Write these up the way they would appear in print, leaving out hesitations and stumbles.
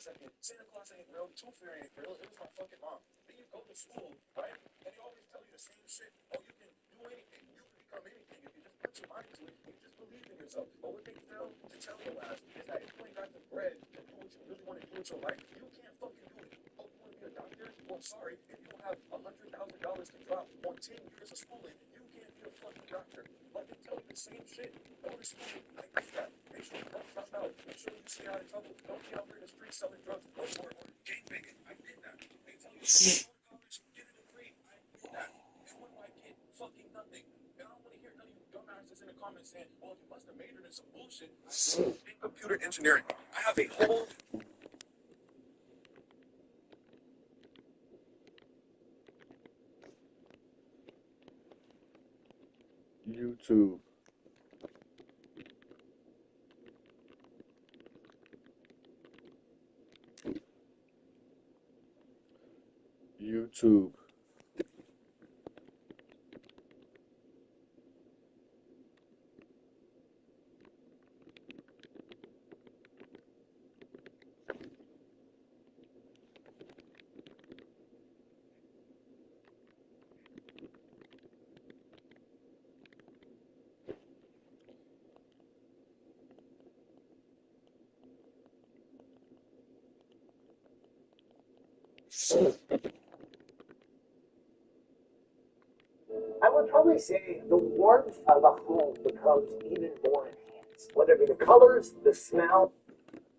second, Santa Claus ain't real, Tooth Fairy ain't real, it was my fucking mom. Then you go to school, right? And they always tell you the same shit. Oh, you can do anything, you can become anything if you just put your mind to it, you just believe in yourself. But what they fail to tell your ass is that if you ain't got the bread to do what you really want to do with your life, you can't fucking do it. Oh, you want to be a doctor? Well, sorry, if you don't have $100,000 to drop on 10 years of schooling, you can't be a fucking doctor. Like they tell you the same shit. Go to school, I get that. Make sure you don't drop out. Make sure you stay out of trouble. Don't be out there in the streets selling drugs or gangbanging. I did that. They tell you go to college, get a degree. I did that. And what do I get? Fucking nothing. And I don't want to hear none of you dumbasses in the comments saying, well, you must have majored in some bullshit. In computer engineering, I have a whole YouTube. YouTube. I would probably say the warmth of a home becomes even more enhanced, whether it be the colors, the smell.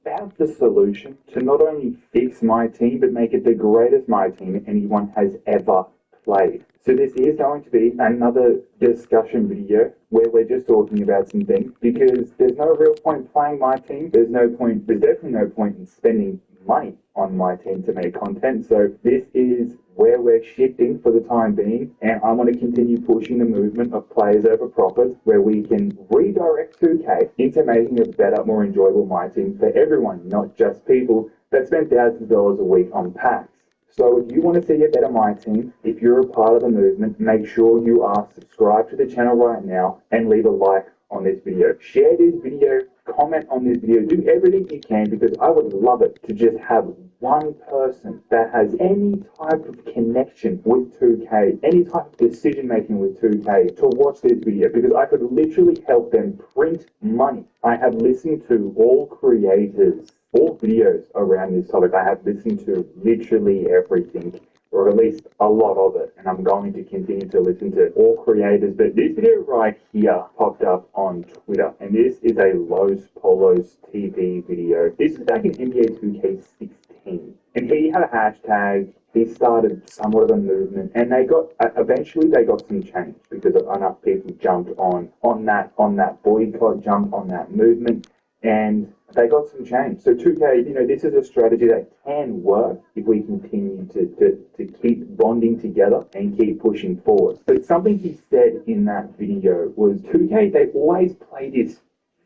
Found the solution to not only fix MyTeam, but make it the greatest MyTeam anyone has ever played. So this is going to be another discussion video where we're just talking about some things because there's no real point playing MyTeam. There's definitely no point in spending money on MyTeam to make content. So this is where we're shifting for the time being, and I want to continue pushing the movement of players over profits, where we can redirect 2K into making a better, more enjoyable MyTeam for everyone, not just people that spend thousands of dollars a week on packs. So if you want to see a better MyTeam, if you're a part of the movement, make sure you are subscribed to the channel right now and leave a like on this video. Share this video, comment on this video, do everything you can because I would love it to just have one person that has any type of connection with 2K, any type of decision making with 2K to watch this video because I could literally help them print money. I have listened to all creators, all videos around this topic. I have listened to literally everything, or at least a lot of it, and I'm going to continue to listen to all creators. But this video right here popped up on Twitter, and this is a Los Polos TV video. This is back in NBA 2K16, and he had a hashtag. He started somewhat of a movement, and they got eventually they got some change because enough people jumped on that boycott, jumped on that movement, and they got some change. So 2K, this is a strategy that can work if we continue to keep bonding together and keep pushing forward. But something he said in that video was 2K, they always play this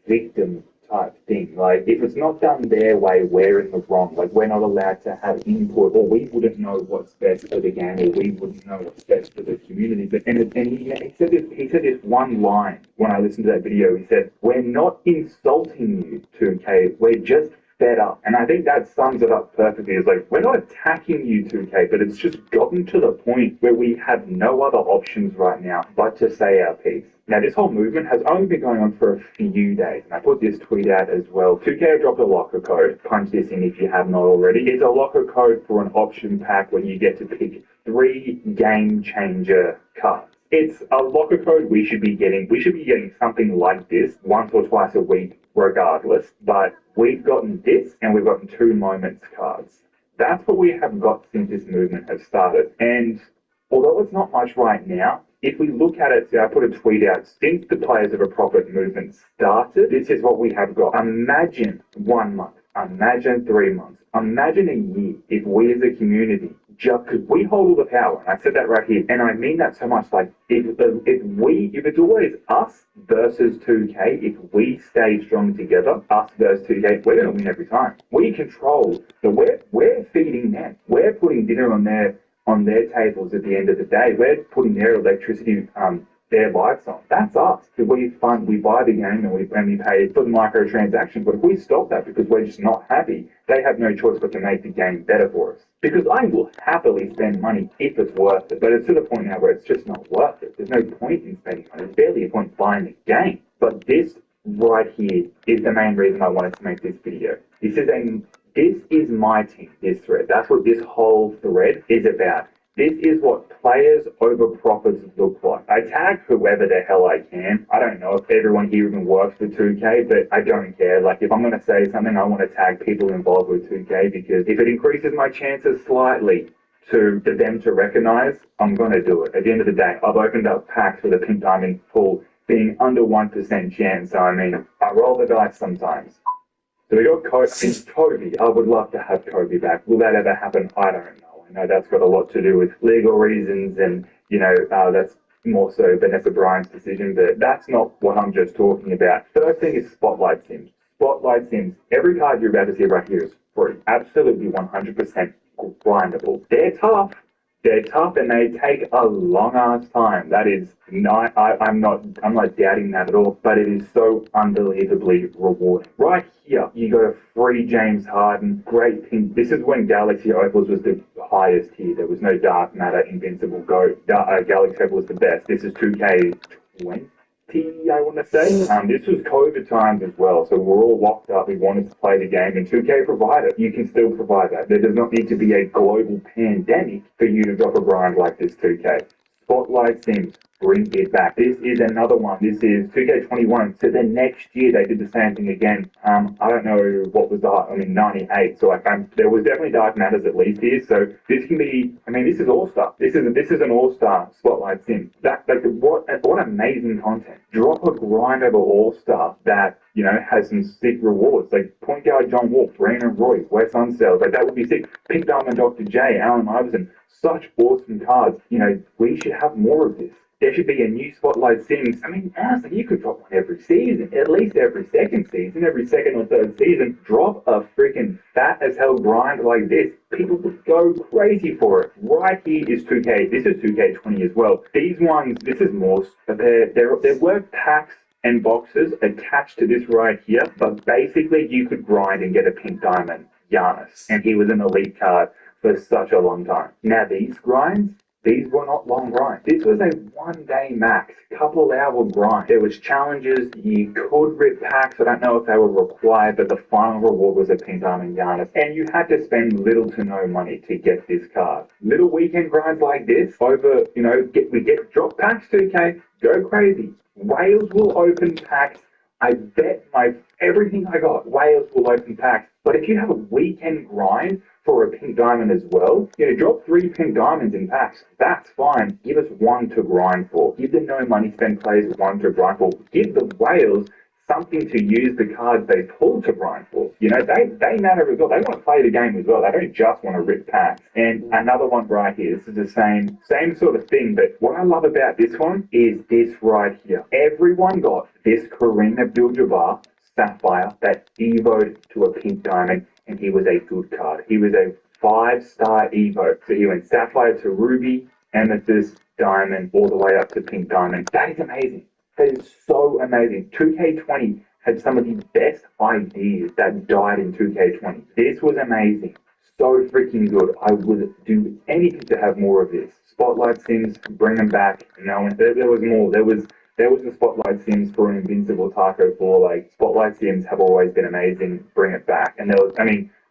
victim type thing. Like, if it's not done their way, we're in the wrong. Like, we're not allowed to have input, or we wouldn't know what's best for the game, or we wouldn't know what's best for the community. But he said this one line when I listened to that video. He said, "We're not insulting you, 2K. We're just fed up." And I think that sums it up perfectly. It's like, we're not attacking you, 2K, but it's just gotten to the point where we have no other options right now but to say our piece. Now, this whole movement has only been going on for a few days, and I put this tweet out as well. 2K dropped a locker code. Punch this in if you have not already. It's a locker code for an option pack where you get to pick 3 game changer cards. It's a locker code we should be getting. We should be getting something like this once or twice a week regardless, but we've gotten this and we've gotten 2 moments cards. That's what we have got since this movement has started. And although it's not much right now, if we look at it, I put a tweet out, since the Players of a Profit movement started, this is what we have got. Imagine 1 month, imagine 3 months, imagine a year if we as a community, just because we hold all the power, and I said that right here, and I mean that so much, like, if it's always us versus 2K, if we stay strong together, us versus 2K, we're going to win every time. We control, we're feeding them, we're putting dinner on their tables at the end of the day. We're putting their electricity their lights on. That's us. We fund, we buy the game and we pay for the microtransactions. But if we stop that because we're just not happy, they have no choice but to make the game better for us. Because I will happily spend money if it's worth it. But it's to the point now where it's just not worth it. There's no point in spending money. There's barely a point buying the game. But this right here is the main reason I wanted to make this video. This is my team, this thread. That's what this whole thread is about. This is what players over profits look like. I tag whoever the hell I can. I don't know if everyone here even works for 2K, but I don't care. Like, if I'm going to say something, I want to tag people involved with 2K, because if it increases my chances slightly for them to recognize, I'm going to do it. At the end of the day, I've opened up packs with a pink diamond pool being under 1% chance. So, I mean, I roll the dice sometimes. So we got Kobe. I would love to have Kobe back. Will that ever happen? I don't know. I know that's got a lot to do with legal reasons, and, you know, that's more so Vanessa Bryant's decision, but that's not what I'm just talking about. First thing is Spotlight Sims. Spotlight Sims. Every card you're about to see right here is free. Absolutely 100% grindable. They're tough, and they take a long ass time. That is not, I'm not doubting that at all, but it is so unbelievably rewarding. Right here, you got a free James Harden, great pink. This is when Galaxy Opals was the highest tier. There was no Dark Matter, Invincible, Galaxy Opal was the best. This is 2K20. I want to say. This was COVID times as well, so we're all locked up. We wanted to play the game, and 2K provided. You can still provide that. There does not need to be a global pandemic for you to drop a grind like this, 2K. Spotlight Sims, bring it back. This is another one. This is 2K21. So the next year they did the same thing again. I don't know what was 98. So there was definitely Dark Matters at least here. So this can be. This is All Star. This is an All Star Spotlight Sim. What amazing content. Drop a grind over All Star that, you know, has some sick rewards. Like point guard John Wall, Brandon Roy, Wes Unseld. Like that would be sick. Pink Diamond Dr. J, Allen Iverson. Such awesome cards. You know, we should have more of this. There should be a new Spotlight Sims. Honestly, you could drop one every season, at least every second season, every second or third season. Drop a freaking fat as hell grind like this. People would go crazy for it. Right here is 2K. This is 2K20 as well. These ones, this is more. There were packs and boxes attached to this right here, but basically you could grind and get a pink diamond, Giannis, and he was an elite card for such a long time. Now these grinds, these were not long grinds. This was a 1 day max, couple hour grind. There was challenges, you could rip packs, I don't know if they were required, but the final reward was a pink diamond Giannis. And you had to spend little to no money to get this card. Little weekend grinds like this, over, you know, we get drop packs 2K, go crazy. Wales will open packs. I bet everything I got, Wales will open packs. But if you have a weekend grind for a pink diamond as well, you know, drop 3 pink diamonds in packs. That's fine. Give us 1 to grind for. Give the no money spend players 1 to grind for. Give the whales something to use the cards they pull to grind for. You know, they matter as well. They want to play the game as well. They don't just want to rip packs. And another one right here. This is the same sort of thing. But what I love about this one is this right here. Everyone got this Kareem Abdul-Jabbar Sapphire that evoed to a pink diamond, and he was a good card. He was a 5-star evo. So he went Sapphire to Ruby, Amethyst, Diamond, all the way up to pink diamond. That is amazing. That is so amazing. 2K20 had some of the best ideas that died in 2K20. This was amazing. So freaking good. I would do anything to have more of this. Spotlight Sims, bring them back. No, there was more. There was the Spotlight Sims for an Invincible Taco 4. Like, Spotlight Sims have always been amazing. Bring it back. And there was,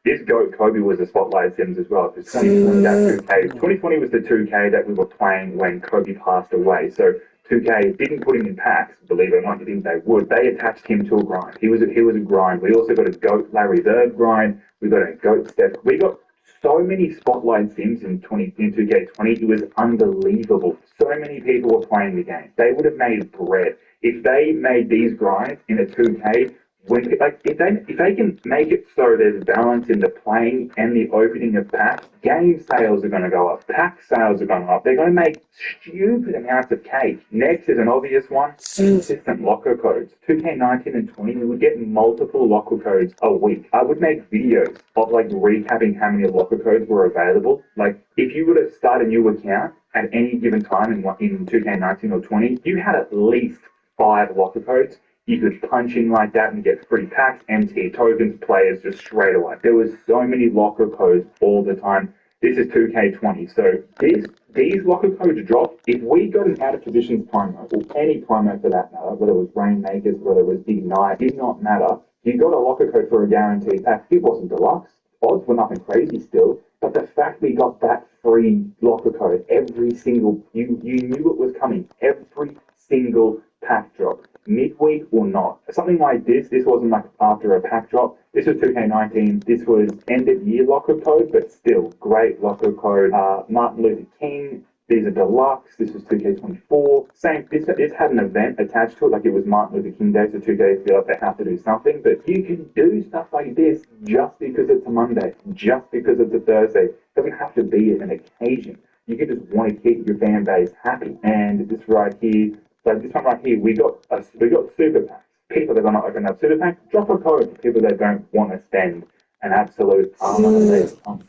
this GOAT Kobe was a Spotlight Sims as well. Because 2020 was the 2K that we were playing when Kobe passed away. So 2K didn't put him in packs, believe it or not. You think they would? They attached him to a grind. He was a grind. We also got a GOAT Larry Bird grind. We got a GOAT Steph. We got so many Spotlight Sims in 2K20. It was unbelievable. So many people were playing the game. They would have made bread if they made these grinds in a 2K. If they can make it so there's balance in the playing and the opening of packs, game sales are going to go up, pack sales are going to go up. They're going to make stupid amounts of cake. Next is an obvious one: consistent locker codes. 2K19 and 20, we would get multiple locker codes a week. I would make videos of recapping how many locker codes were available. Like, if you were to start a new account at any given time in 2K19 or 20, you had at least 5 locker codes. You could punch in like that and get free packs, MT tokens, players just straight away. There was so many locker codes all the time. This is 2K20, so these locker codes drop. If we got an out of positions promo, or any promo for that matter, whether it was Rainmakers, whether it was Ignite, did not matter. You got a locker code for a guaranteed pack. It wasn't deluxe. Odds were nothing crazy still, but the fact we got that free locker code every single, you knew it was coming every single pack drop, midweek or not. Something like this wasn't like after a pack drop. This was 2K19. This was end of year locker code, but still great locker code. Martin Luther King. These are deluxe. This was 2K24. Same. This had an event attached to it, like it was Martin Luther King Day, so 2K feel like they have to do something. But you can do stuff like this just because it's a Monday, just because it's a Thursday. It doesn't have to be an occasion. You can just want to keep your fan base happy. And this right here, so this one right here, we got super packs. People that are going to open up super packs, drop a code for people that don't want to spend an absolute arm on their tongue.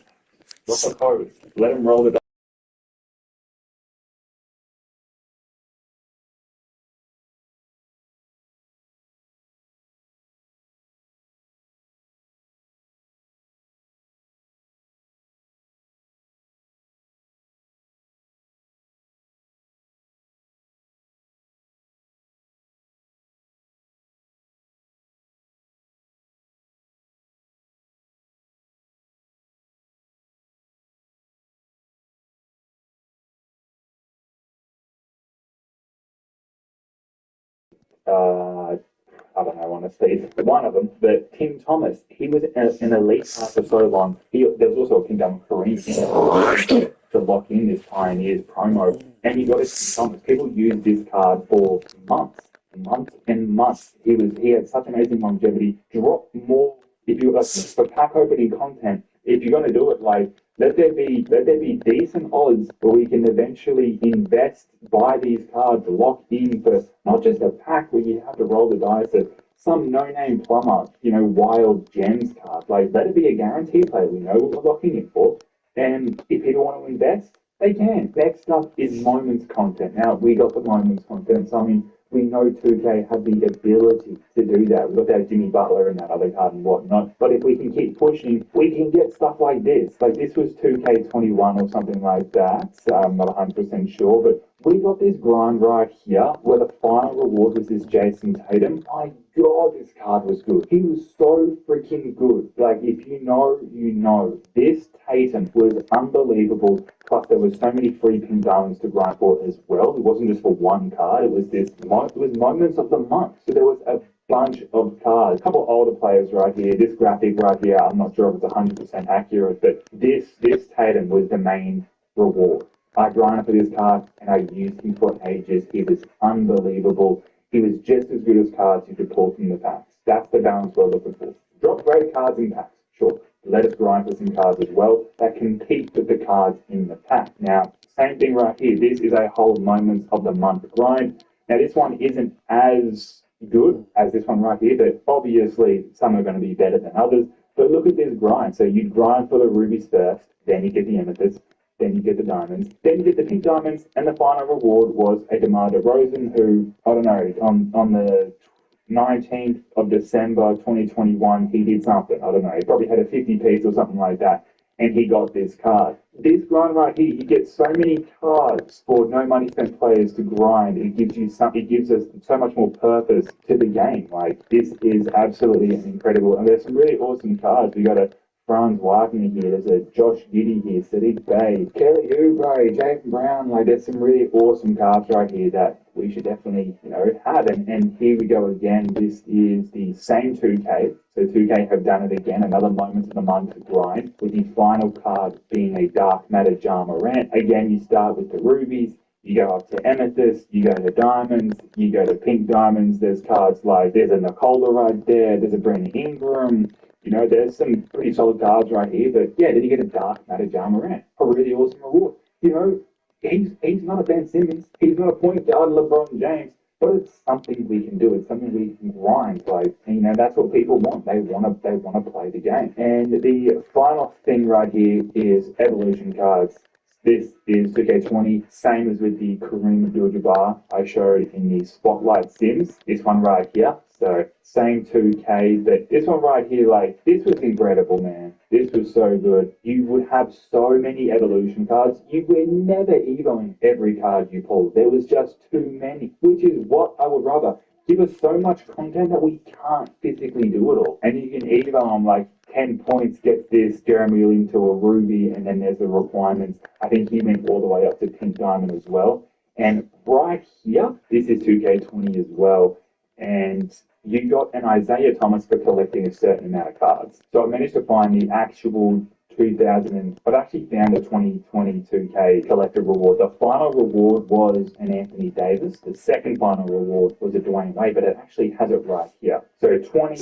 Drop a code. Let them roll it. I don't know, I want to say one of them, but Tim Thomas, he was an elite card for so long. There was also a Kingdom Kareem to lock in this Pioneers promo, and you got it, Tim Thomas. People used this card for months and months. He had such amazing longevity. Drop more if you for pack opening content. If you're going to do it, like let there be decent odds where we can eventually invest, buy these cards, lock in for not just a pack where you have to roll the dice at some no-name plumber, wild gems card. Like let it be a guarantee play. We know what we're locking in for, and if people want to invest, they can. Next up is moments content. Now we got the moments content. So I mean, we know 2K have the ability to do that. We've got that Jimmy Butler and that other card and whatnot. But if we can keep pushing, we can get stuff like this. Like this was 2K21 or something like that. I'm not 100% sure, but we got this grind right here where the final reward was this Jason Tatum. My God, this card was good. He was so freaking good. Like, if you know, you know. This Tatum was unbelievable. Plus, there was so many free pin diamonds to grind for as well. It wasn't just for one card. It was moments of the month. So there was a bunch of cards. A couple of older players right here. This graphic right here, I'm not sure if it's 100% accurate, but this Tatum was the main reward. I grinded for this card and I used him for ages. He was unbelievable. He was just as good as cards you could pull from the packs. That's the balance we're looking for. Drop great cards in packs, sure. Let us grind for some cards as well that compete with the cards in the pack. Now, same thing right here. This is a whole moments of the month grind. Now, this one isn't as good as this one right here, but obviously some are going to be better than others. But look at this grind. So you grind for the rubies first, then you get the amethyst, then you get the diamonds, then you get the pink diamonds, and the final reward was a DeMar DeRozan who, I don't know, on the 19th of December 2021, he did something. I don't know, he probably had a 50 piece or something like that, and he got this card. This grind right here, you get so many cards for no money spent players to grind. It gives us so much more purpose to the game. Like, this is absolutely incredible. And there's some really awesome cards. We got a Franz Wagner here, there's a Josh Giddey here, Sadiq Bey, Kelly Oubre, Jason Brown. Like, there's some really awesome cards right here that we should definitely, have. And here we go again. This is the same 2K. So 2K have done it again, another moment of the month grind, with the final card being a Dark Matter Ja Morant. Again, you start with the rubies, you go up to amethyst, you go to diamonds, you go to pink diamonds. There's cards like, there's a Nicola right there, there's a Brandon Ingram. There's some pretty solid cards right here, but yeah, then you get a Dark Matter Ja Morant, a really awesome reward. He's not a Ben Simmons, he's not a point guard LeBron James, but it's something we can do. It's something we can grind. Like, that's what people want. They want to play the game. And the final thing right here is evolution cards. This is 2K20, same as with the Kareem Abdul-Jabbar I showed in the Spotlight Sims. This one right here. So same 2K, but this one right here, like, this was incredible, man. This was so good. You would have so many evolution cards. You were never evoing every card you pulled. There was just too many, which is what I would rather. Give us so much content that we can't physically do it all. And you can evo them like 10 points, get this Jeremy Lin to a ruby, and then there's the requirements. I think he went all the way up to pink diamond as well. And right here, this is 2K20 as well. And you got an Isaiah Thomas for collecting a certain amount of cards. So I managed to find the actual 2000, I've actually found a 2020 2K collective reward. The final reward was an Anthony Davis. The second final reward was a Dwayne Wade, but it actually has it right here. So 20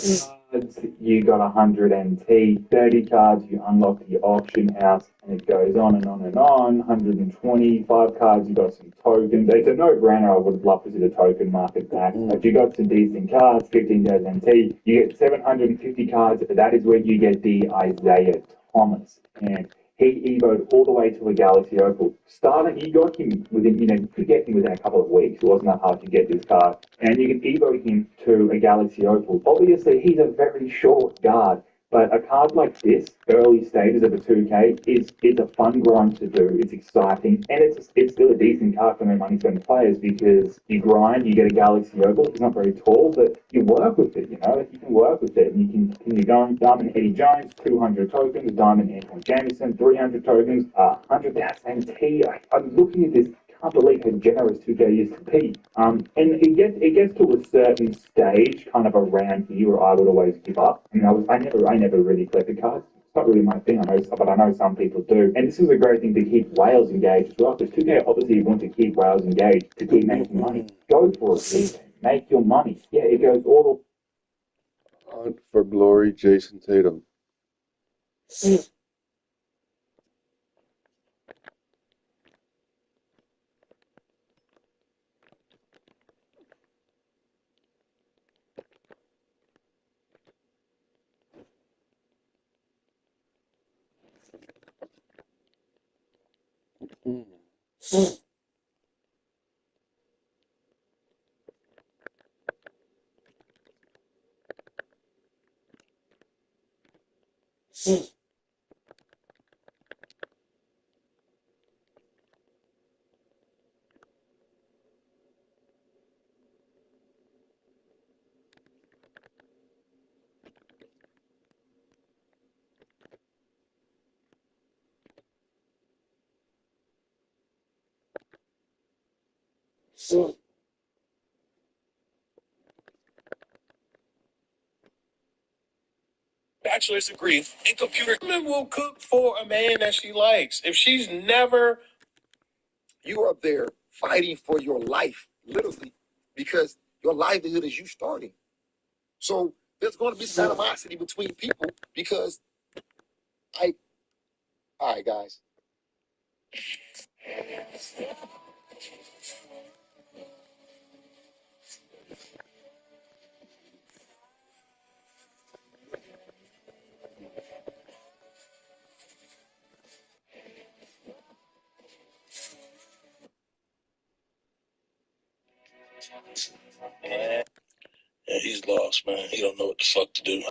cards, you got 100 NT. 30 cards, you unlock the auction house, and it goes on and on and on. 125 cards, you got some tokens. It's a no-brainer. I would love to see the token market back. But you got some decent cards, 15,000 NT. You get 750 cards. That is where you get the Isaiah Thomas, and he evoed all the way to a Galaxy Opal. Starting, you got him within, you could get him within a couple of weeks. It wasn't that hard to get this card, and you can evo him to a Galaxy Opal. Obviously, he's a very short guard, but a card like this, early stages of a 2K, is a fun grind to do. It's exciting, and it's still a decent card for no money spent players because you grind, you get a Galaxy Opal. It's not very tall, but you work with it. You can work with it, and you can continue going. Diamond Eddie Jones, 200 tokens. Diamond Antoine Jameson, 300 tokens. 100,000 NT. I'm looking at this. Can't believe how generous 2K is to be. And it gets to a certain stage, kind of around here, where I would always give up. I never really collected cards. It's not really my thing, but I know some people do. And this is a great thing to keep Wales engaged as well, because 2K obviously want to keep Wales engaged to keep making money. Go for it, make your money. Yeah, it goes all the Hunt for Glory, Jason Tatum. Bachelor's degree in computer. Woman will cook for a man that she likes. If she's never, you are up there fighting for your life, literally, because your livelihood is you starting. So there's going to be some animosity between people because all right, guys. Yeah, he's lost, man. He don't know what the fuck to do.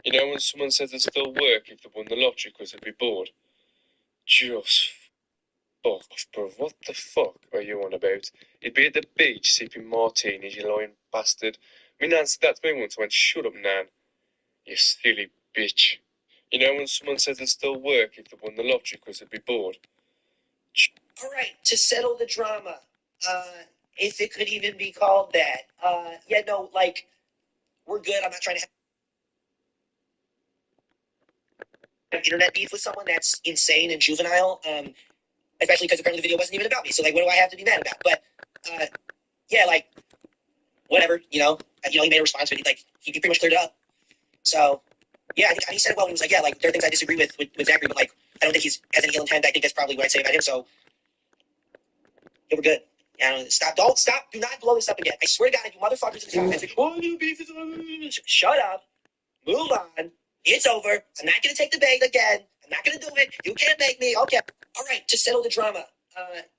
You know when someone says it'd still work if they won the lottery because they'd be bored? Just fuck off, bro. What the fuck are you on about? You'd be at the beach sipping martinis, you lying bastard. My nan said that to me once. I went, shut up, Nan. You silly bitch. You know when someone says it'd still work if they won the lottery because they'd be bored? All right, to settle the drama, if it could even be called that. Yeah, no, like, we're good. I'm not trying to have internet beef with someone that's insane and juvenile, especially because apparently the video wasn't even about me. So, like, what do I have to be mad about? But, yeah, like, whatever, he made a response, but he pretty much cleared it up. So, yeah, I think he said it well when he was like, yeah, like, there are things I disagree with Zachary, but, like, I don't think he has any ill intent. I think that's probably what I'd say about him. So, yeah, we're good. Yeah, stop. Don't stop. Do not blow this up again. I swear to God, if you motherfuckers in the comments, you beef is shut up. Move on. It's over. I'm not going to take the bait again. I'm not going to do it. You can't make me. Okay. All right. To settle the drama,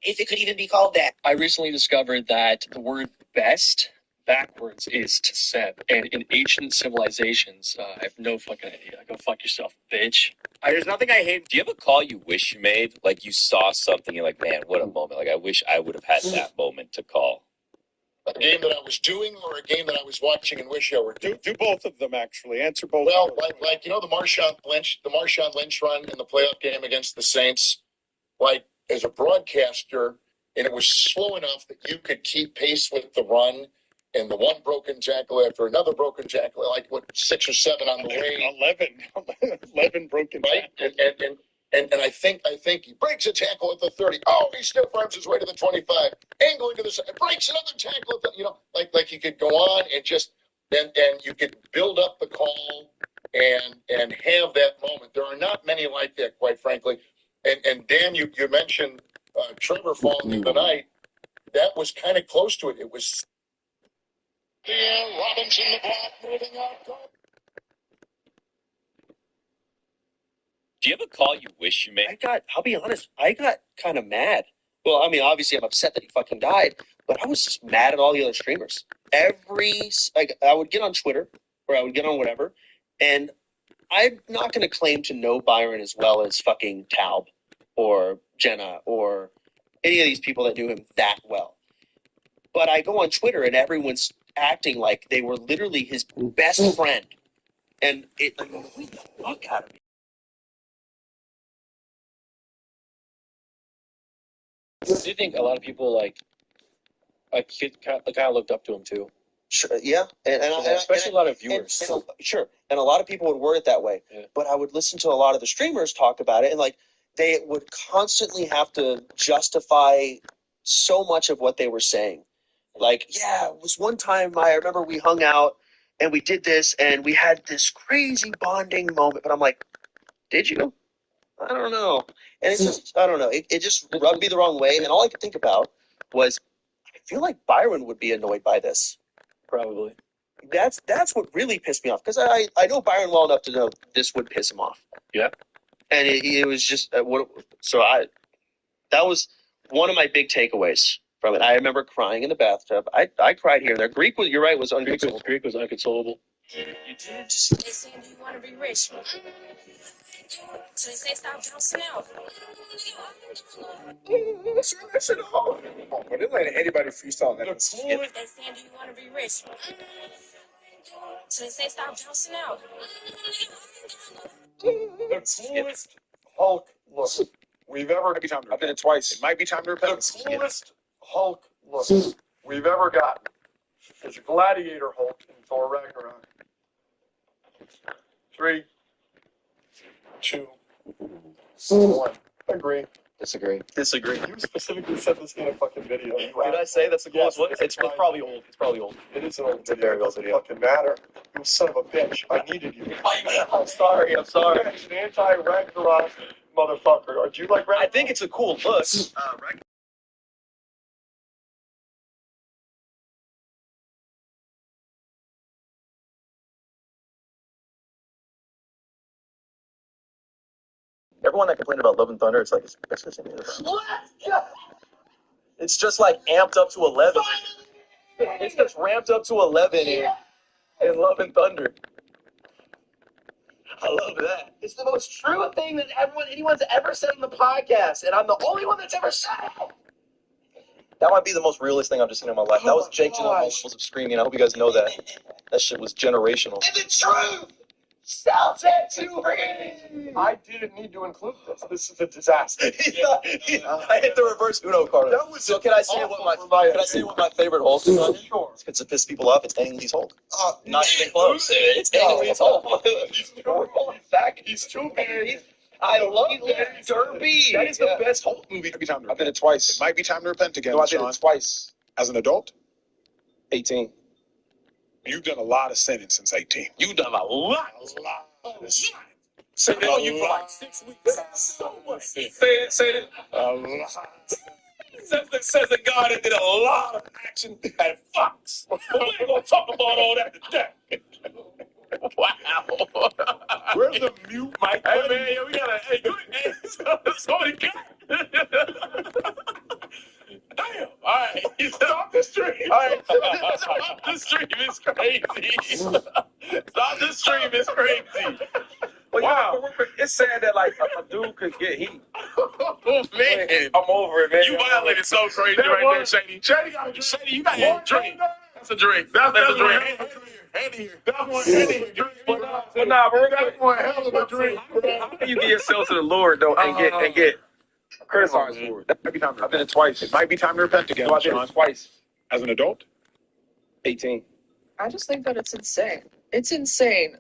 if it could even be called that. I recently discovered that the word best backwards is to seb. And in ancient civilizations, I have no fucking idea. Go fuck yourself, bitch. There's nothing I hate. Do you have a call you wish you made? Like you saw something, you're like, man, what a moment. Like I wish I would have had that moment to call. A game that I was doing or a game that I was watching and wish I were doing? Do both of them, actually. Answer both. Well, like you know, the Marshawn Lynch run in the playoff game against the Saints, like as a broadcaster, and it was slow enough that you could keep pace with the run and the one broken tackle after another broken tackle, like what 6 or 7 on the way. 11 broken right? And I think he breaks a tackle at the 30. Oh, he stiff arms his way to the 25, angling to the side, breaks another tackle at the, you know, like you could go on and just and you could build up the call and have that moment. There are not many like that, quite frankly. And Dan, you mentioned Trevor falling in the night. That was kind of close to it. It was Robinson the block moving up. Do you have a call you wish you made? I'll be honest, I got kind of mad. Well, I mean, obviously I'm upset that he fucking died, but I was just mad at all the other streamers. I would get on Twitter or I would get on whatever, and I'm not going to claim to know Byron as well as fucking Taub or Jenna or any of these people that knew him that well. But I go on Twitter and everyone's acting like they were literally his best friend. And it annoyed the fuck out of me. Do you think a lot of people kind of looked up to him too? Sure, yeah, and especially a lot of viewers. Sure, and a lot of people would word it that way. Yeah. But I would listen to a lot of the streamers talk about it, and like they would constantly have to justify so much of what they were saying. Like, yeah, it was one time I remember we hung out and we did this and we had this crazy bonding moment. But I'm like, did you? I don't know. And it's just, I don't know. It just rubbed me the wrong way. And all I could think about was, I feel like Byron would be annoyed by this. Probably. That's what really pissed me off. Because I know Byron well enough to know this would piss him off. Yeah. And it was just, that was one of my big takeaways from it. I remember crying in the bathtub. I cried here and there. Greek was, you're right, was unconsolable. Greek was unconsolable. They say, do you want to be rich? So they say, stop bouncing out. I didn't let anybody freestyle that. They say, do you want to be rich? So they say, stop bouncing out. The coolest Hulk look we've ever. Might be time to I've been it twice. It might be time to repent. The coolest Hulk look we've ever gotten is Gladiator Hulk in Thor Ragnarok. 3, 2, 1. Agree. Disagree. You specifically said this in a fucking video. Did I say that's the coolest one? It's probably old. It's probably old. It is an old video. very It old doesn't video. fucking matter. You son of a bitch. I needed you. I'm sorry. You're an anti-Ragnarok motherfucker. Do you like Ragnarok? I think it's a cool look. Everyone that complained about Love and Thunder, it's like it's just it's just like amped up to 11. It's just ramped up to 11 in Love and Thunder. I love that. It's the most true thing that anyone's ever said on the podcast, and I'm the only one that's ever said it. That might be the most realist thing I've just seen in my life. That was Jake to the levels of screaming. I hope you guys know that. That shit was generational. And the truth shouts at you. I didn't need to include this. This is a disaster. I hit the reverse Uno card. So can I say what my favorite Hulk is on? Sure. It's to piss people off. It's Ang Lee's Hulk. Not even close. It's Ang Lee's Hulk. He's too big. I love Derby. That is the best Hulk movie. Might be time to repent. I did it twice. It might be time to repent again. No, I did it twice. As an adult? 18. You've done a lot of sinning since 18. You've done a lot. Say they on you for like 6 weeks. So much. Say it. A lot. Says the guy that did a lot of action at Fox. But we ain't gonna talk about all that today. Wow. Where's the mute mic? Hey man, yo, we gotta. Hey, good. Hey, somebody got. Damn. All right. Stop the stream. All right. Stop the stream. It's crazy. Stop the stream. It's crazy. Well, Wow. you know, it's sad that like a dude could get heat. Oh man. I'm over it, man. You violated so crazy right there, Shady. Shady, you got a drink. That's a drink. That's a drink. Hand here. That's one hand here. But nah, but That's one hell of a drink, bro. how can you get yourself to the Lord though and get criticized for it? That might be time. I've been it twice. It might be time to repent again. No, I did it twice. As an adult? 18. I just think that it's insane. It's insane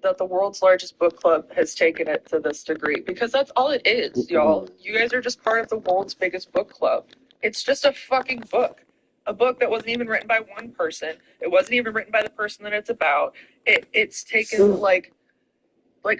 that the world's largest book club has taken it to this degree, because that's all it is, y'all. You guys are just part of the world's biggest book club. It's just a fucking book. A book that wasn't even written by one person. It wasn't even written by the person that it's about. It's taken like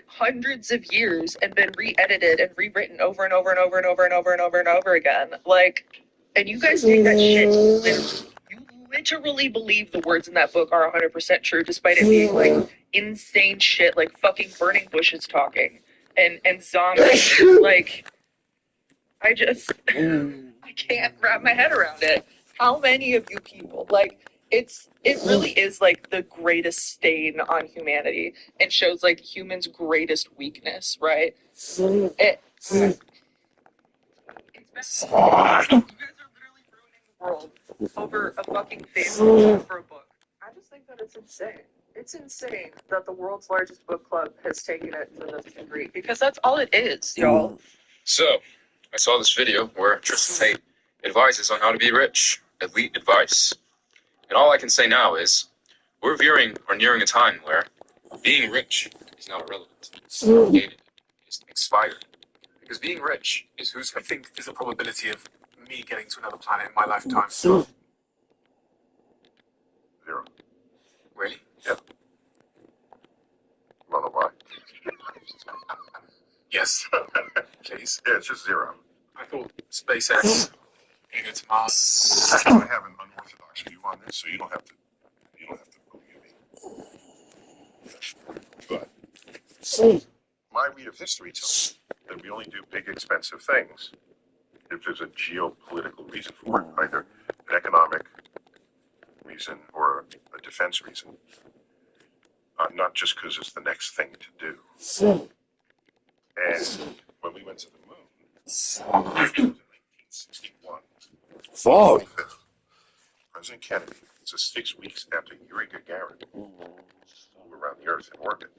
hundreds of years and been re-edited and rewritten over and over and over and over and over and over and over again. Like, and you guys take that shit literally. You literally believe the words in that book are 100% true, despite it being like insane shit, like fucking burning bushes talking and zombies. Like, I can't wrap my head around it. How many of you people, like, it really is like the greatest stain on humanity and shows like humans' greatest weakness, right? It's bad. You guys are literally ruining the world over a fucking fan for a book. I just think that it's insane. It's insane that the world's largest book club has taken it to this degree, because that's all it is, y'all. So, I saw this video where Tristan Tate advises on how to be rich. Elite advice. And all I can say now is, we're nearing a time where being rich is now irrelevant. It's outdated. It's expired. Because being rich is who's... I think there's a probability of me getting to another planet in my lifetime. Zero. Really? Yeah. Wanna know why? Yes. Please. Yeah, it's just zero. I thought SpaceX can go to Mars. I have an unorthodox view on this, so you don't have to believe me. But my read of history tells me that we only do big, expensive things if there's a geopolitical reason for it, either an economic reason or a defense reason, not just because it's the next thing to do. And when we went to the moon, in 1961, President Kennedy, this is 6 weeks after Yuri Gagarin flew around the Earth in orbit,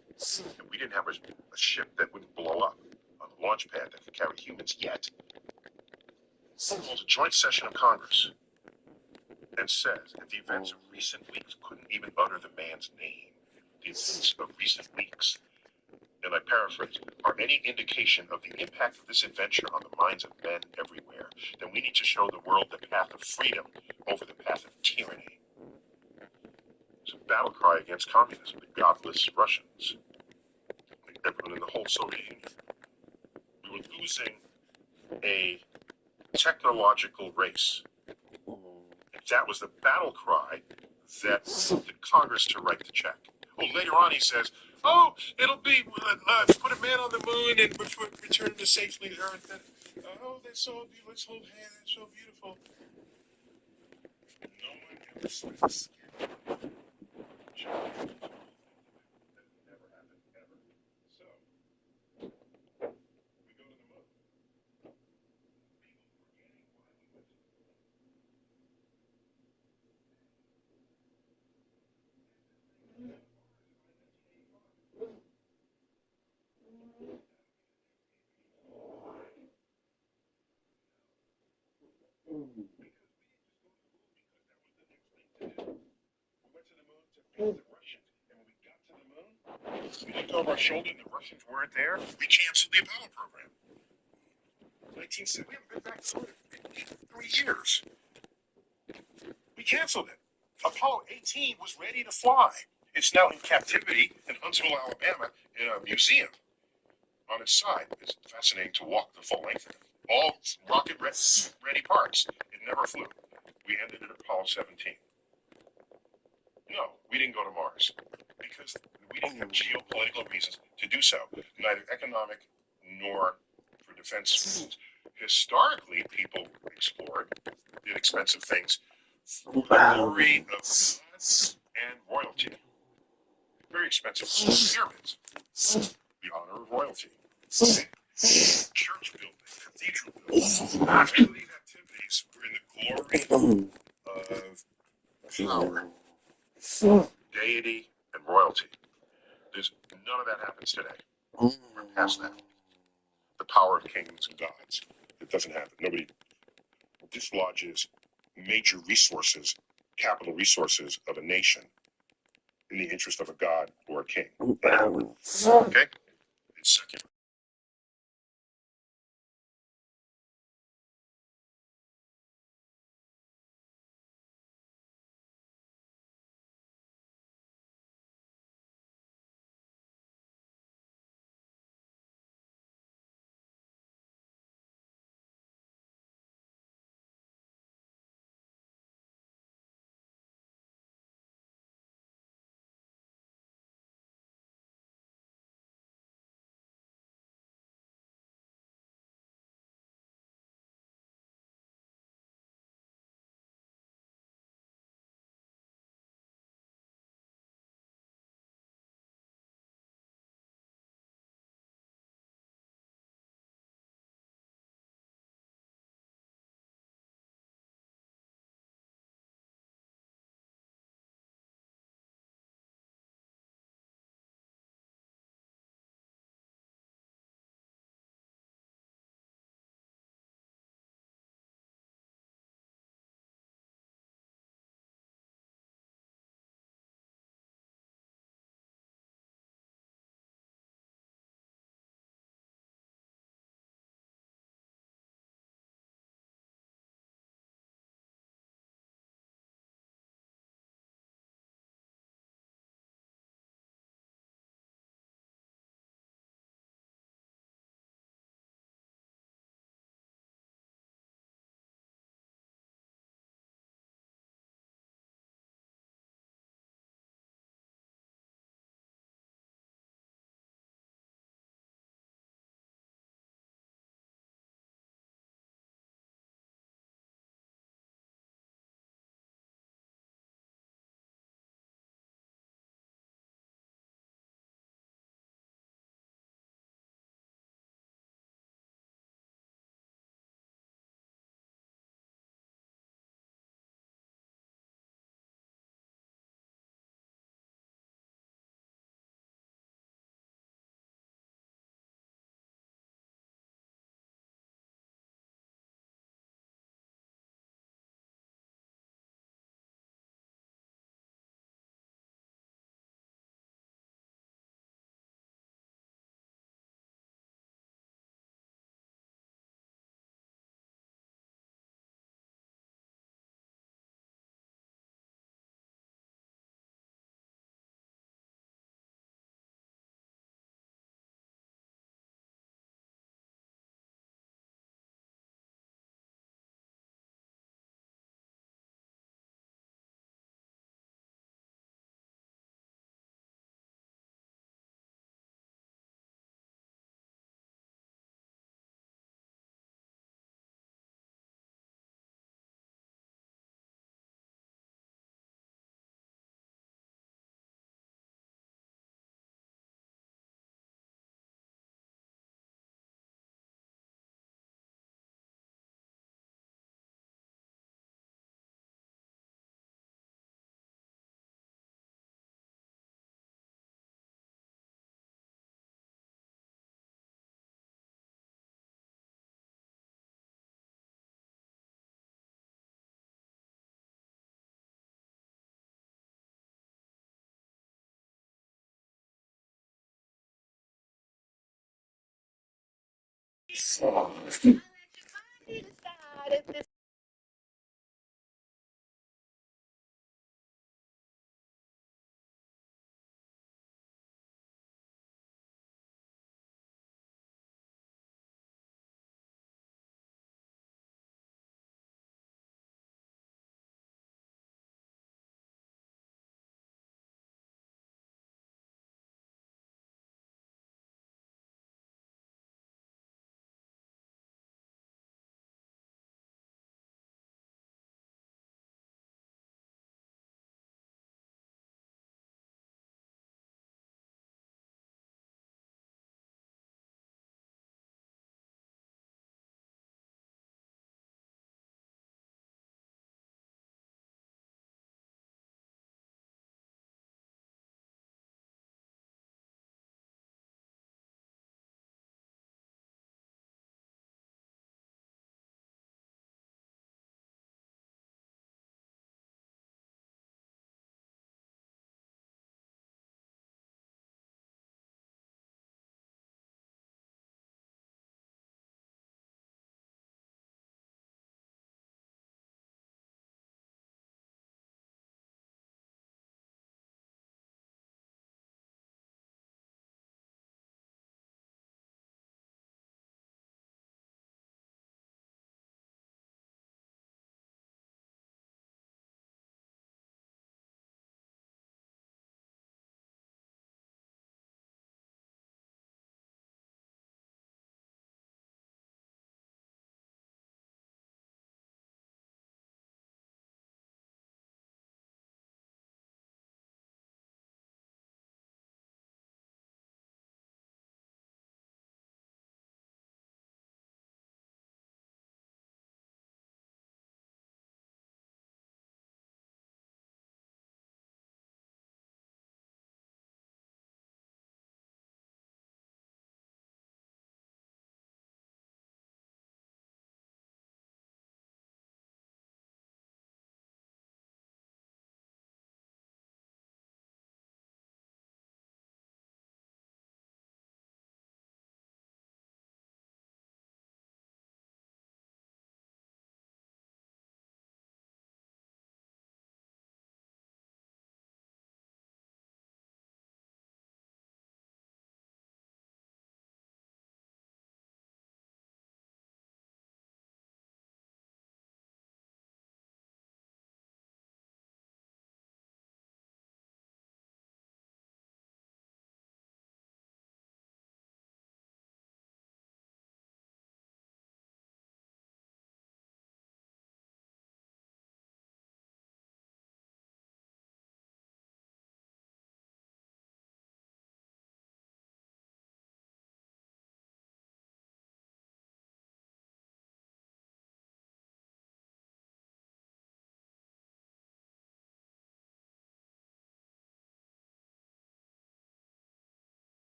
and we didn't have a ship that wouldn't blow up on a launch pad that could carry humans yet. Holds a joint session of Congress and says that the events of recent weeks couldn't even utter the man's name. The events of recent weeks, and I paraphrase, are any indication of the impact of this adventure on the minds of men everywhere, then we need to show the world the path of freedom over the path of tyranny. It's a battle cry against communism, the godless Russians, like everyone in the whole Soviet Union. We were losing a technological race. And that was the battle cry that prompted Congress to write the check. Oh, later on he says, oh, it'll be, put a man on the moon and return to safely to Earth. And, oh, that's so beautiful, let's hold hands, that's so beautiful. No one ever saw this. That never happened, ever. So, we go to the moon. We looked over our shoulder and the Russians weren't there. We canceled the Apollo program. 1970, we haven't been back for 3 years. We canceled it. Apollo 18 was ready to fly. It's now in captivity in Huntsville, Alabama, in a museum. on its side. It's fascinating to walk the full length of it. All rocket ready parts. It never flew. We ended at Apollo 17. No, we didn't go to Mars because we didn't have geopolitical reasons to do so, neither economic nor for defense reasons. Historically, people explored, did expensive things for the glory of gods and royalty. Very expensive pyramids, the honor of royalty. Church building, cathedral building. All these activities were in the glory of power, deity, and royalty. There's none of that happens today. We're past that. The power of kings and gods. It doesn't happen. Nobody dislodges major resources, capital resources of a nation in the interest of a god or a king. Okay? It's secular.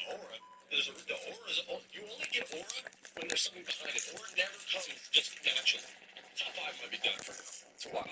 Aura. The aura is you only get aura when there's something behind it. Aura never comes just naturally. Top 5 might be done for now. It's a while.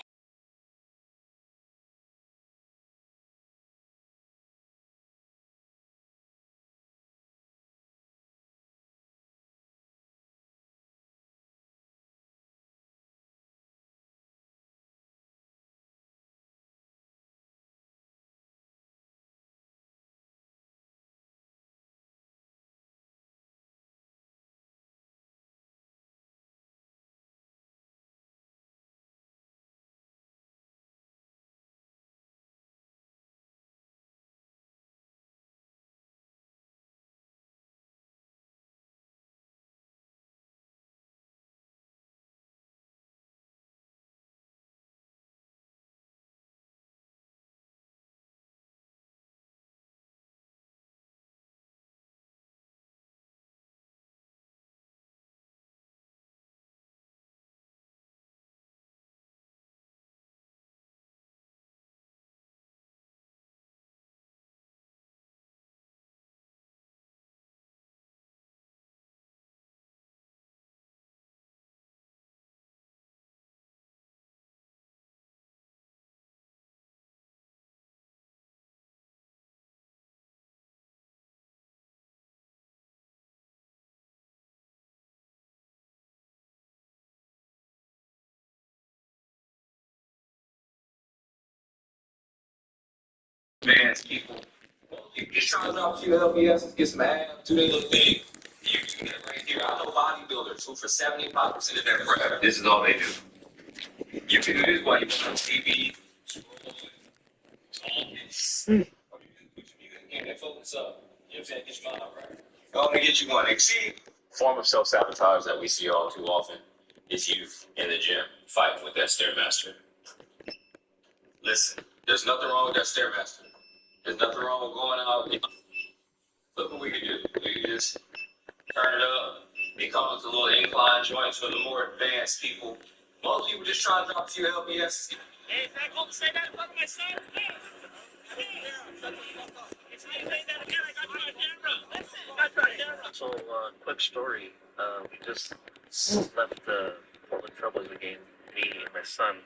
Man, people. Well, you just trying to drop a few LBS, get some abs, do their little thing. You do that right here. I know bodybuilders who for 75% of their prep, this is all they do. You can do this while you're on TV, scrolling, talking. Get that focus up. You know what I'm saying? Get your mind right. Go and get you one. See, form of self-sabotage that we see all too often is youth in the gym fighting with that Stairmaster. Listen, there's nothing wrong with that Stairmaster. There's nothing wrong with going out. Look what we can do. We can just turn it up. It comes with a little incline joints for the more advanced people. Most people just try to drop a few LBS. Hey, is that cool to say that in front of my son? It's how you say that again. I got you on camera. Listen, I got you on camera. So, quick story. We just left the Portland Trailblazer game, me and my son.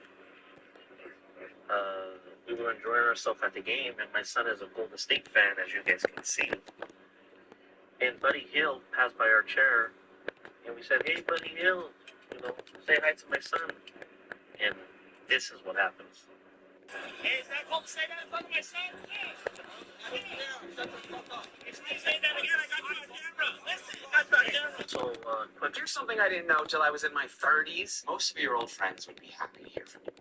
We were enjoying ourselves at the game, and my son is a Golden State fan, as you guys can see. And Buddy Hill passed by our chair, and we said, "Hey, Buddy Hill, say hi to my son." And this is what happens. Hey, is that cool to say that in front of my son? It's how you say that again. I got you on camera. Listen, I got you on camera. So, quick. Here's something I didn't know till I was in my 30s. Most of your old friends would be happy to hear from you.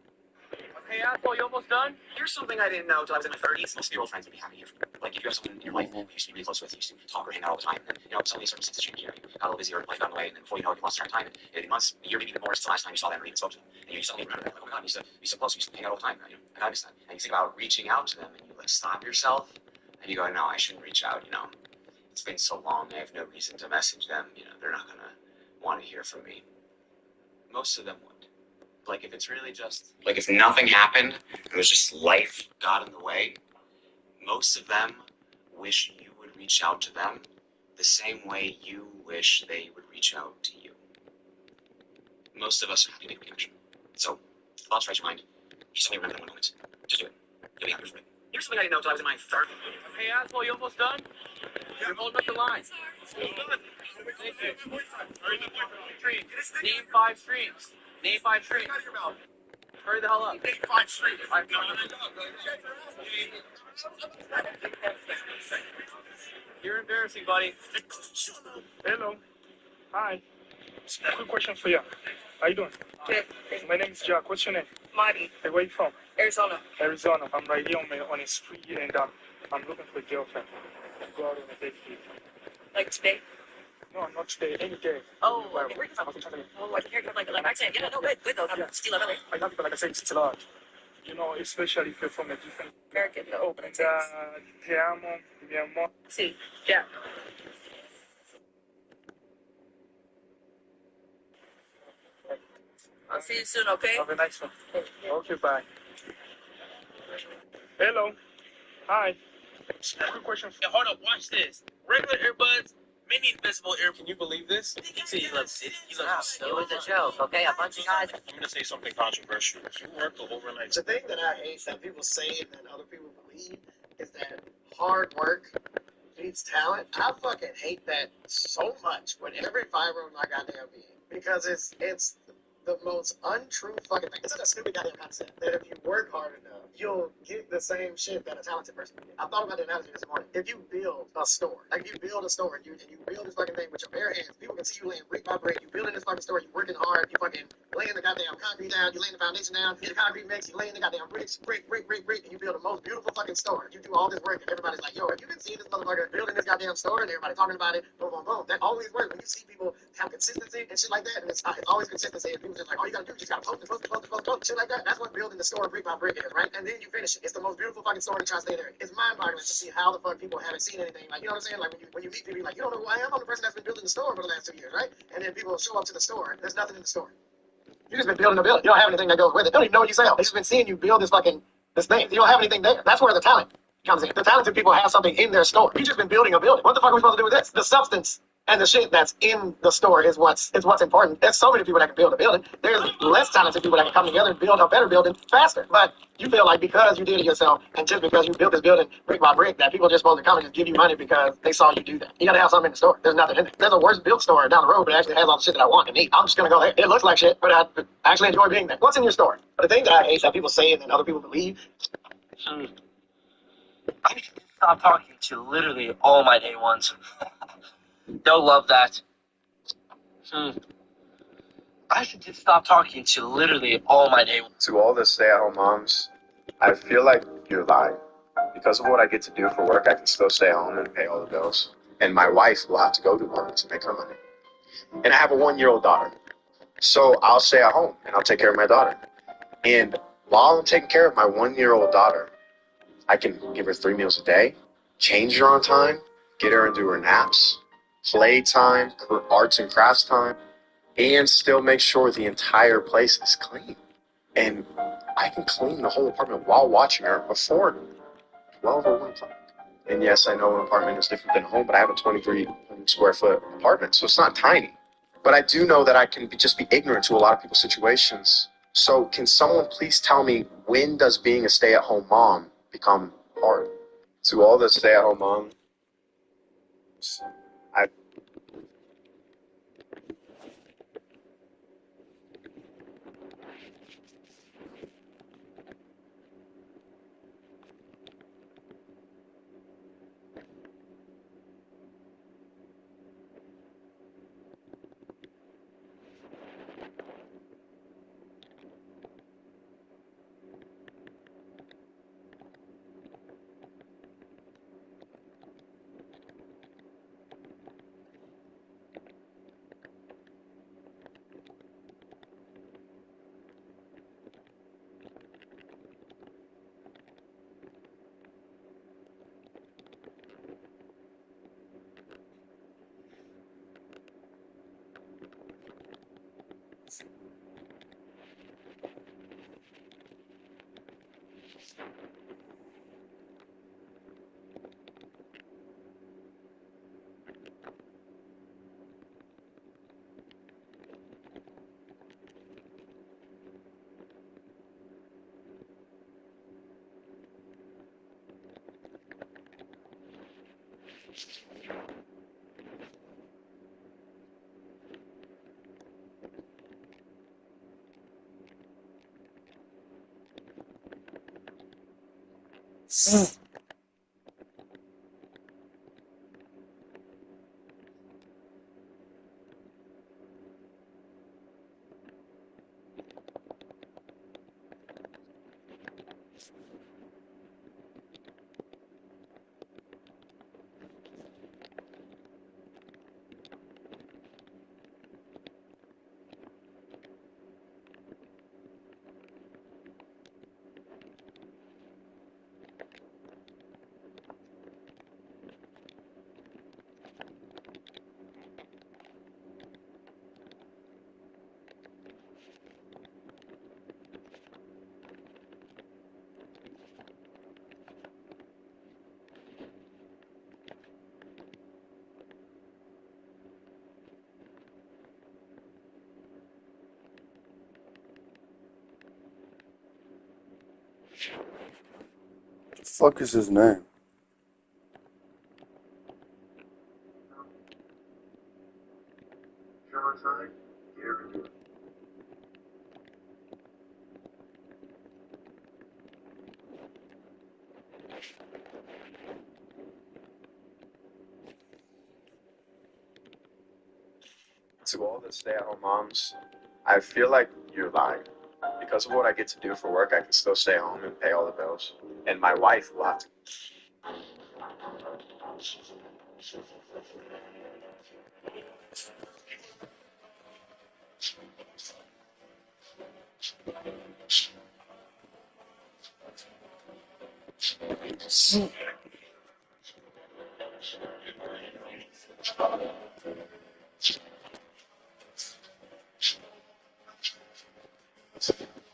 Hey, asshole, you almost done? Here's something I didn't know till I was in my 30s. Most of your old friends would be happy to hear from you. Like, if you have someone in your life who you used to be really close with, you used to talk or hang out all the time, and, suddenly circumstances change, you got a little busy or life got in the way, and then before you know it, you lost track of time, and in months, a year, maybe even more, since the last time you saw them or even spoke to them, and you suddenly remember that, like, oh my God, we used to be so close, we used to hang out all the time, and I miss that. And you think about reaching out to them, and you, stop yourself, and you go, no, I shouldn't reach out, it's been so long, I have no reason to message them, they're not gonna want to hear from me. Most of them would. Like, if it's really just, like, if nothing happened, it was just life got in the way, most of them wish you would reach out to them the same way you wish they would reach out to you. Most of us are happy to make a connection. So, thoughts right your mind. Just only remember that one moment. Just do it. You'll be happy for it. Here's something I didn't know until I was in my 30s. Hey, asshole, you almost done? You're holding up the line. Name 5 streets. Name 5 streets. Hurry the hell up. Name 5 streets. You're embarrassing, buddy. Hello. Hi. Quick question for you. How you doing? Good. My name is Jack. What's your name? Marty, Hey, where you from? Arizona. Arizona. I'm right here on a street, and I'm looking for a girlfriend. Go out on a date with you. Like today? No, not today. Any day. Oh, okay. Where are you from? Oh, I can hear you like accent. Yeah, no, good, though. Yeah. Still LA. I love it, but like I said, it's a lot. Especially if you're from a different. American, no, but it's. Te amo, mi amor. See, yeah. I'll see you soon, okay? Have a nice one. Okay, bye. Hello. Hi. Quick question. Hold up, watch this. regular earbuds, mini invisible earbuds. Can you believe this? See, he loves it. He loves It was a joke, okay? A bunch of guys. I'm gonna say something controversial. If you work the overnight, The thing that I hate that people say and that other people believe is that hard work beats talent. I fucking hate that so much with every fiber of my goddamn being because it's the most untrue fucking thing. It's such a stupid goddamn concept that if you work hard enough, you'll get the same shit that a talented person can get. I thought about the analogy this morning. If you build a store, like if you build a store and you build this fucking thing with your bare hands, people can see you laying brick by brick. You building this fucking store, you working hard, you fucking laying the goddamn concrete down, you laying the foundation down, you get the concrete mix, you laying the goddamn bricks, brick, and you build the most beautiful fucking store. You do all this work and everybody's like, yo, have you been seeing this motherfucker building this goddamn store and everybody talking about it? Boom, boom, boom. That always works when you see people have consistency and shit like that, and it's always consistency, and people just like, all you gotta do is just gotta post it, shit like that. That's what building the store brick by brick is, right? And then you finish it. It's the most beautiful fucking store in the tri-state area. It's mind-boggling to see how the fuck people haven't seen anything. Like, you know what I'm saying? Like when you meet people, you're like, you don't know who I am. I'm the person that's been building the store for the last 2 years, right? And then people show up to the store. There's nothing in the store. You just been building a building. You don't have anything that goes with it. They don't even know what you sell. They just been seeing you build this thing. You don't have anything there. That's where the talent comes in. The talented people have something in their store. You just been building a building. What the fuck are we supposed to do with this? The substance and the shit that's in the store is what's important. There's so many people that can build a building. There's less talented people that can come together and build a better building faster. But you feel like because you did it yourself and just because you built this building brick by brick that people are just supposed to come and just give you money because they saw you do that. You gotta have something in the store. There's nothing in there. There's a worse built store down the road, but it actually has all the shit that I want and need. I'm just gonna go there. It looks like shit, but I actually enjoy being there. What's in your store? The thing that I hate that people say and then other people believe. I should stop talking to literally all my day ones. They'll love that. I should just stop talking to literally all my day ones. To all the stay-at-home moms, I feel like you're lying. Because of what I get to do for work, I can still stay home and pay all the bills. And my wife will have to go to work to make her money. And I have a 1-year-old daughter. So I'll stay at home and I'll take care of my daughter. And while I'm taking care of my 1-year-old daughter, I can give her 3 meals a day, change her on time, get her into her naps, play time, arts and crafts time, and still make sure the entire place is clean. And I can clean the whole apartment while watching her before 12 or 1 o'clock. And yes, I know an apartment is different than a home, but I have a 2300 square foot apartment, so it's not tiny. But I do know that I can just be ignorant to a lot of people's situations. So can someone please tell me, when does being a stay-at-home mom become hard? To all the stay-at-home moms, I fuck is his name? To all the stay-at-home moms, I feel like you're lying. Because of what I get to do for work, I can still stay home and pay all the bills. And my wife will have to.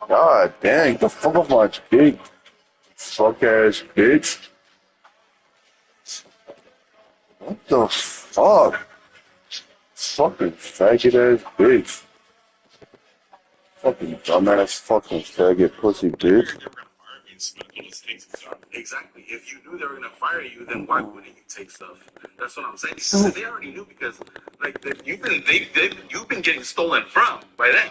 God dang, get the fuck off my big fuck ass bitch. What the fuck? Fucking faggot ass bitch. Fucking dumbass fucking faggot pussy bitch. Exactly. If you knew they were gonna fire you, then why wouldn't you take stuff? That's what I'm saying. They already knew because, like, you've been getting stolen from by them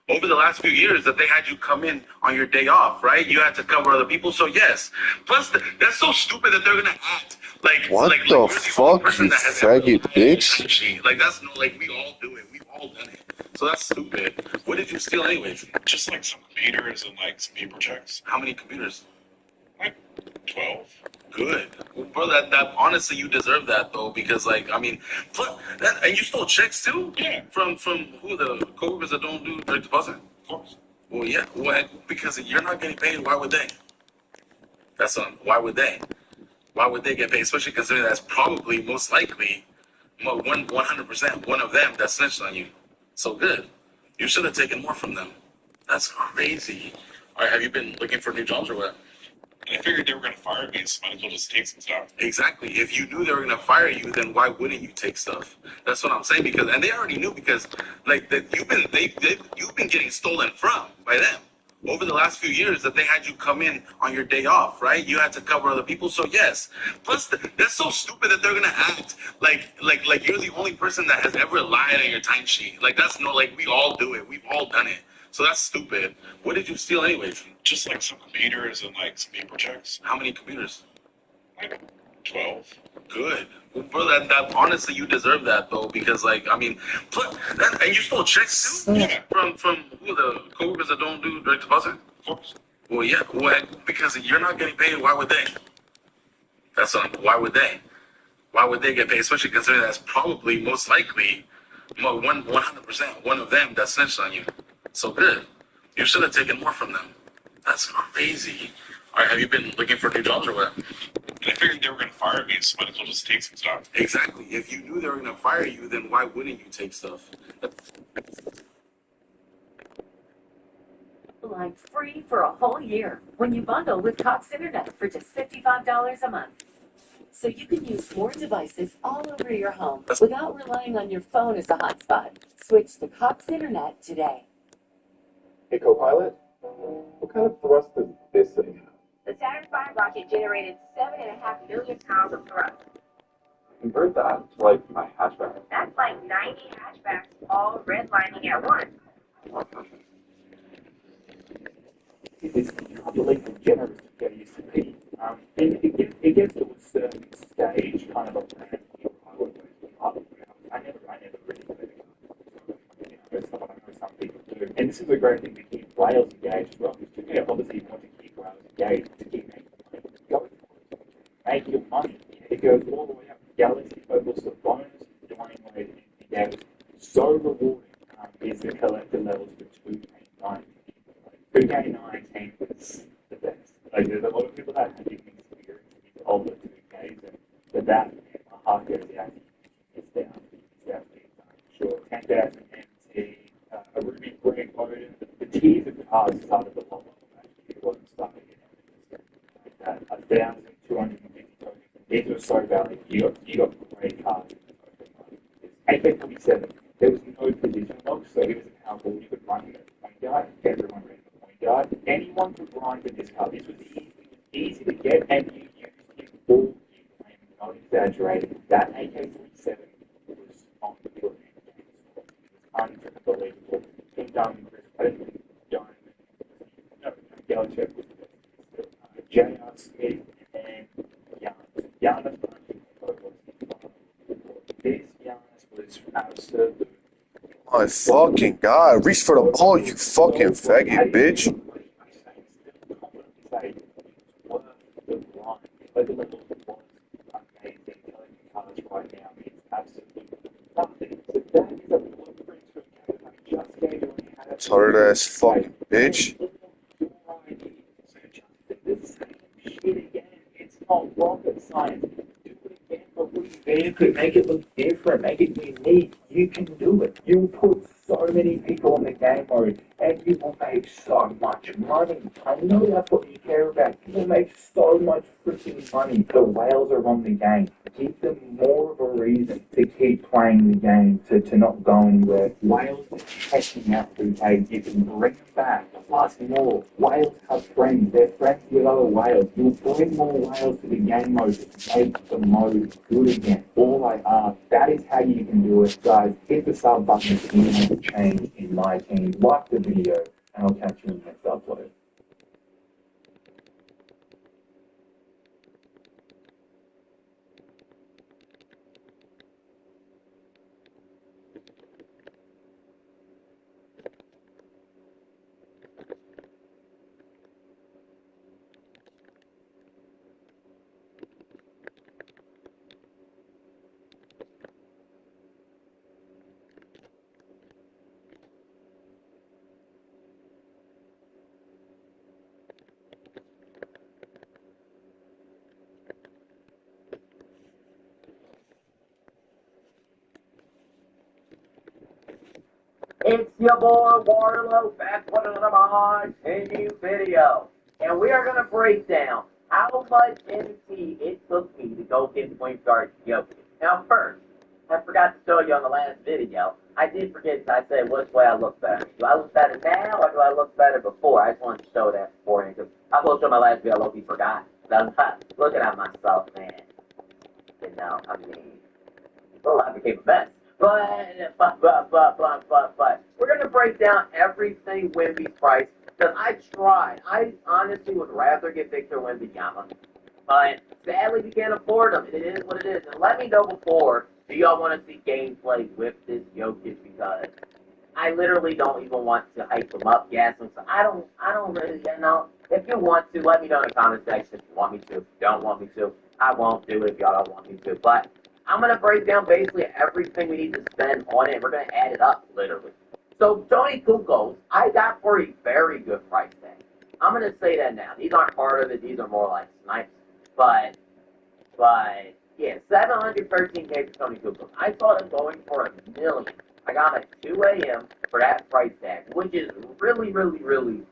over the last few years. That they had you come in on your day off, right? You had to cover other people. So yes. Plus, that's so stupid that they're gonna act like What like the you're the only fuck, person you that has ever faggot lied in bitch? the sheet. Like that's no, like we all do it. We've all done it. So that's stupid. What did you steal anyways? Just like some computers and like some paper checks. How many computers? Like 12. Good. Well, bro, that honestly, you deserve that though, because like I mean, and you stole checks too. Yeah. From who, the coworkers that don't do direct deposit? Of course. Well, yeah. Well, because you're not getting paid. Why would they? That's why would they? Why would they get paid? Especially considering that's probably most likely 100% one of them that snitched on you. So good. You should have taken more from them. That's crazy. All right, have you been looking for new jobs or what? I figured they were going to fire me, so might as well just take some stuff. Exactly. If you knew they were going to fire you, then why wouldn't you take stuff? That's what I'm saying. Because, and they already knew because, like, that you've been getting stolen from by them over the last few years. That they had you come in on your day off, right? You had to cover other people. So yes. Plus, that's so stupid that they're going to act like you're the only person that has ever lied on your timesheet. Like that's no, like we all do it. We've all done it. So that's stupid. What did you steal anyways? Just like some computers and like some paper checks. How many computers? Like 12. Good. Well, bro, that honestly, you deserve that though, because like I mean, and you stole checks too. Yeah. From who, the coworkers that don't do direct deposit? Of course. Well, yeah. Well, because you're not getting paid. Why would they? That's why would they? Why would they get paid? Especially considering that's probably most likely 100% one of them that snitched on you. So good. You should have taken more from them. That's crazy. All right, have you been looking for new jobs or what? I figured they were going to fire me, so might as well just take some stuff. Exactly. If you knew they were going to fire you, then why wouldn't you take stuff? Line free for a whole year when you bundle with Cox Internet for just $55 a month. So you can use more devices all over your home without relying on your phone as a hotspot. Switch to Cox Internet today. Hey, co-pilot, what kind of thrust does this thing have? The Saturn V rocket generated 7.5 million pounds of thrust. Convert that to like my hatchback. That's like 90 hatchbacks all redlining at once. It's unbelievably generous to get used to be. And it gets to a certain stage, kind of a plan. I never really did it. It's not what I know some people do. And this is a great thing to keep whales engaged as well. Because obviously you want to keep whales engaged to keep making money. Go make your money. It goes all the way up to Galaxy, but what's the bonus doing with the game? So rewarding is the collector levels for 2K19. 2K19 is the best. Like there's a lot of people that have different experience with older 2Ks, and that my heart goes out. It's down. It's down. Sure, 10,000 MT, a Ruby Green Odin. The tiers of cars started a lot actually. It wasn't starting at 1,250 tokens. These were so valuable. You got great cars. AK-47. There was no position lock, so it was a powerful. You could run it at point guard. Everyone ran the point guard. Anyone could grind with this car. This was the easiest easy to get, and you use it all you claim, not exaggerating. That AK-47 was on the field and it was unbelievable. King Diamond, Chris Clayton, Diamond, no, Gallagher was the best. J.R. Smith and Giannis. Giannis this Giannis was absolute. My fucking God. Reach for the ball, you fucking faggot, bitch. Retarded ass fucking bitch. It's not rocket science. Do it again, but revamp it, make it look different, make it unique. You can do it. You'll put so many people on the game mode, and you will make so much money. I know that's what you care about. You will make so much freaking money. The whales are on the game. Give them more of a reason to keep playing the game, to not go anywhere. Whales are checking out the game. You can bring them back. Plus more. Whales have friends. They're friends with other whales. You'll bring more whales to the game mode to make the mode good again. All I ask. That is how you can do it, guys. Hit the sub button if you want to change in my team. Like the video, and I'll catch you in the next upload. It's your boy Warlow back with another MyTeam video. And we are going to break down how much NT it took me to go get point guard Jokic. Now first, I forgot to show you on the last video. I did forget I said which way I look better. Do I look better now or do I look better before? I just wanted to show that beforehand because I will show my last video. I low-key forgot. I'm not looking at myself, man. You know, I mean, well, I became a mess. But we're going to break down everything Wemby's price because I tried. I honestly would rather get Victor Wembanyama. But sadly, we can't afford him. It is what it is. And let me know before, do y'all want to see gameplay with this Jokic? Because I literally don't even want to hype him up, gas him. So I don't really, you know. If you want to, let me know in the comment section if you want me to. If you don't want me to, I won't do it if y'all don't want me to. But I'm going to break down basically everything we need to spend on it. We're going to add it up, literally. So, Tony Kukoc, I got for a very good price tag. I'm going to say that now. These aren't part of it. These are more like snipes. But, yeah, 713K for Tony Kukoc. I saw them going for $1 million. I got them at 2 a.m. for that price tag, which is really, really, really,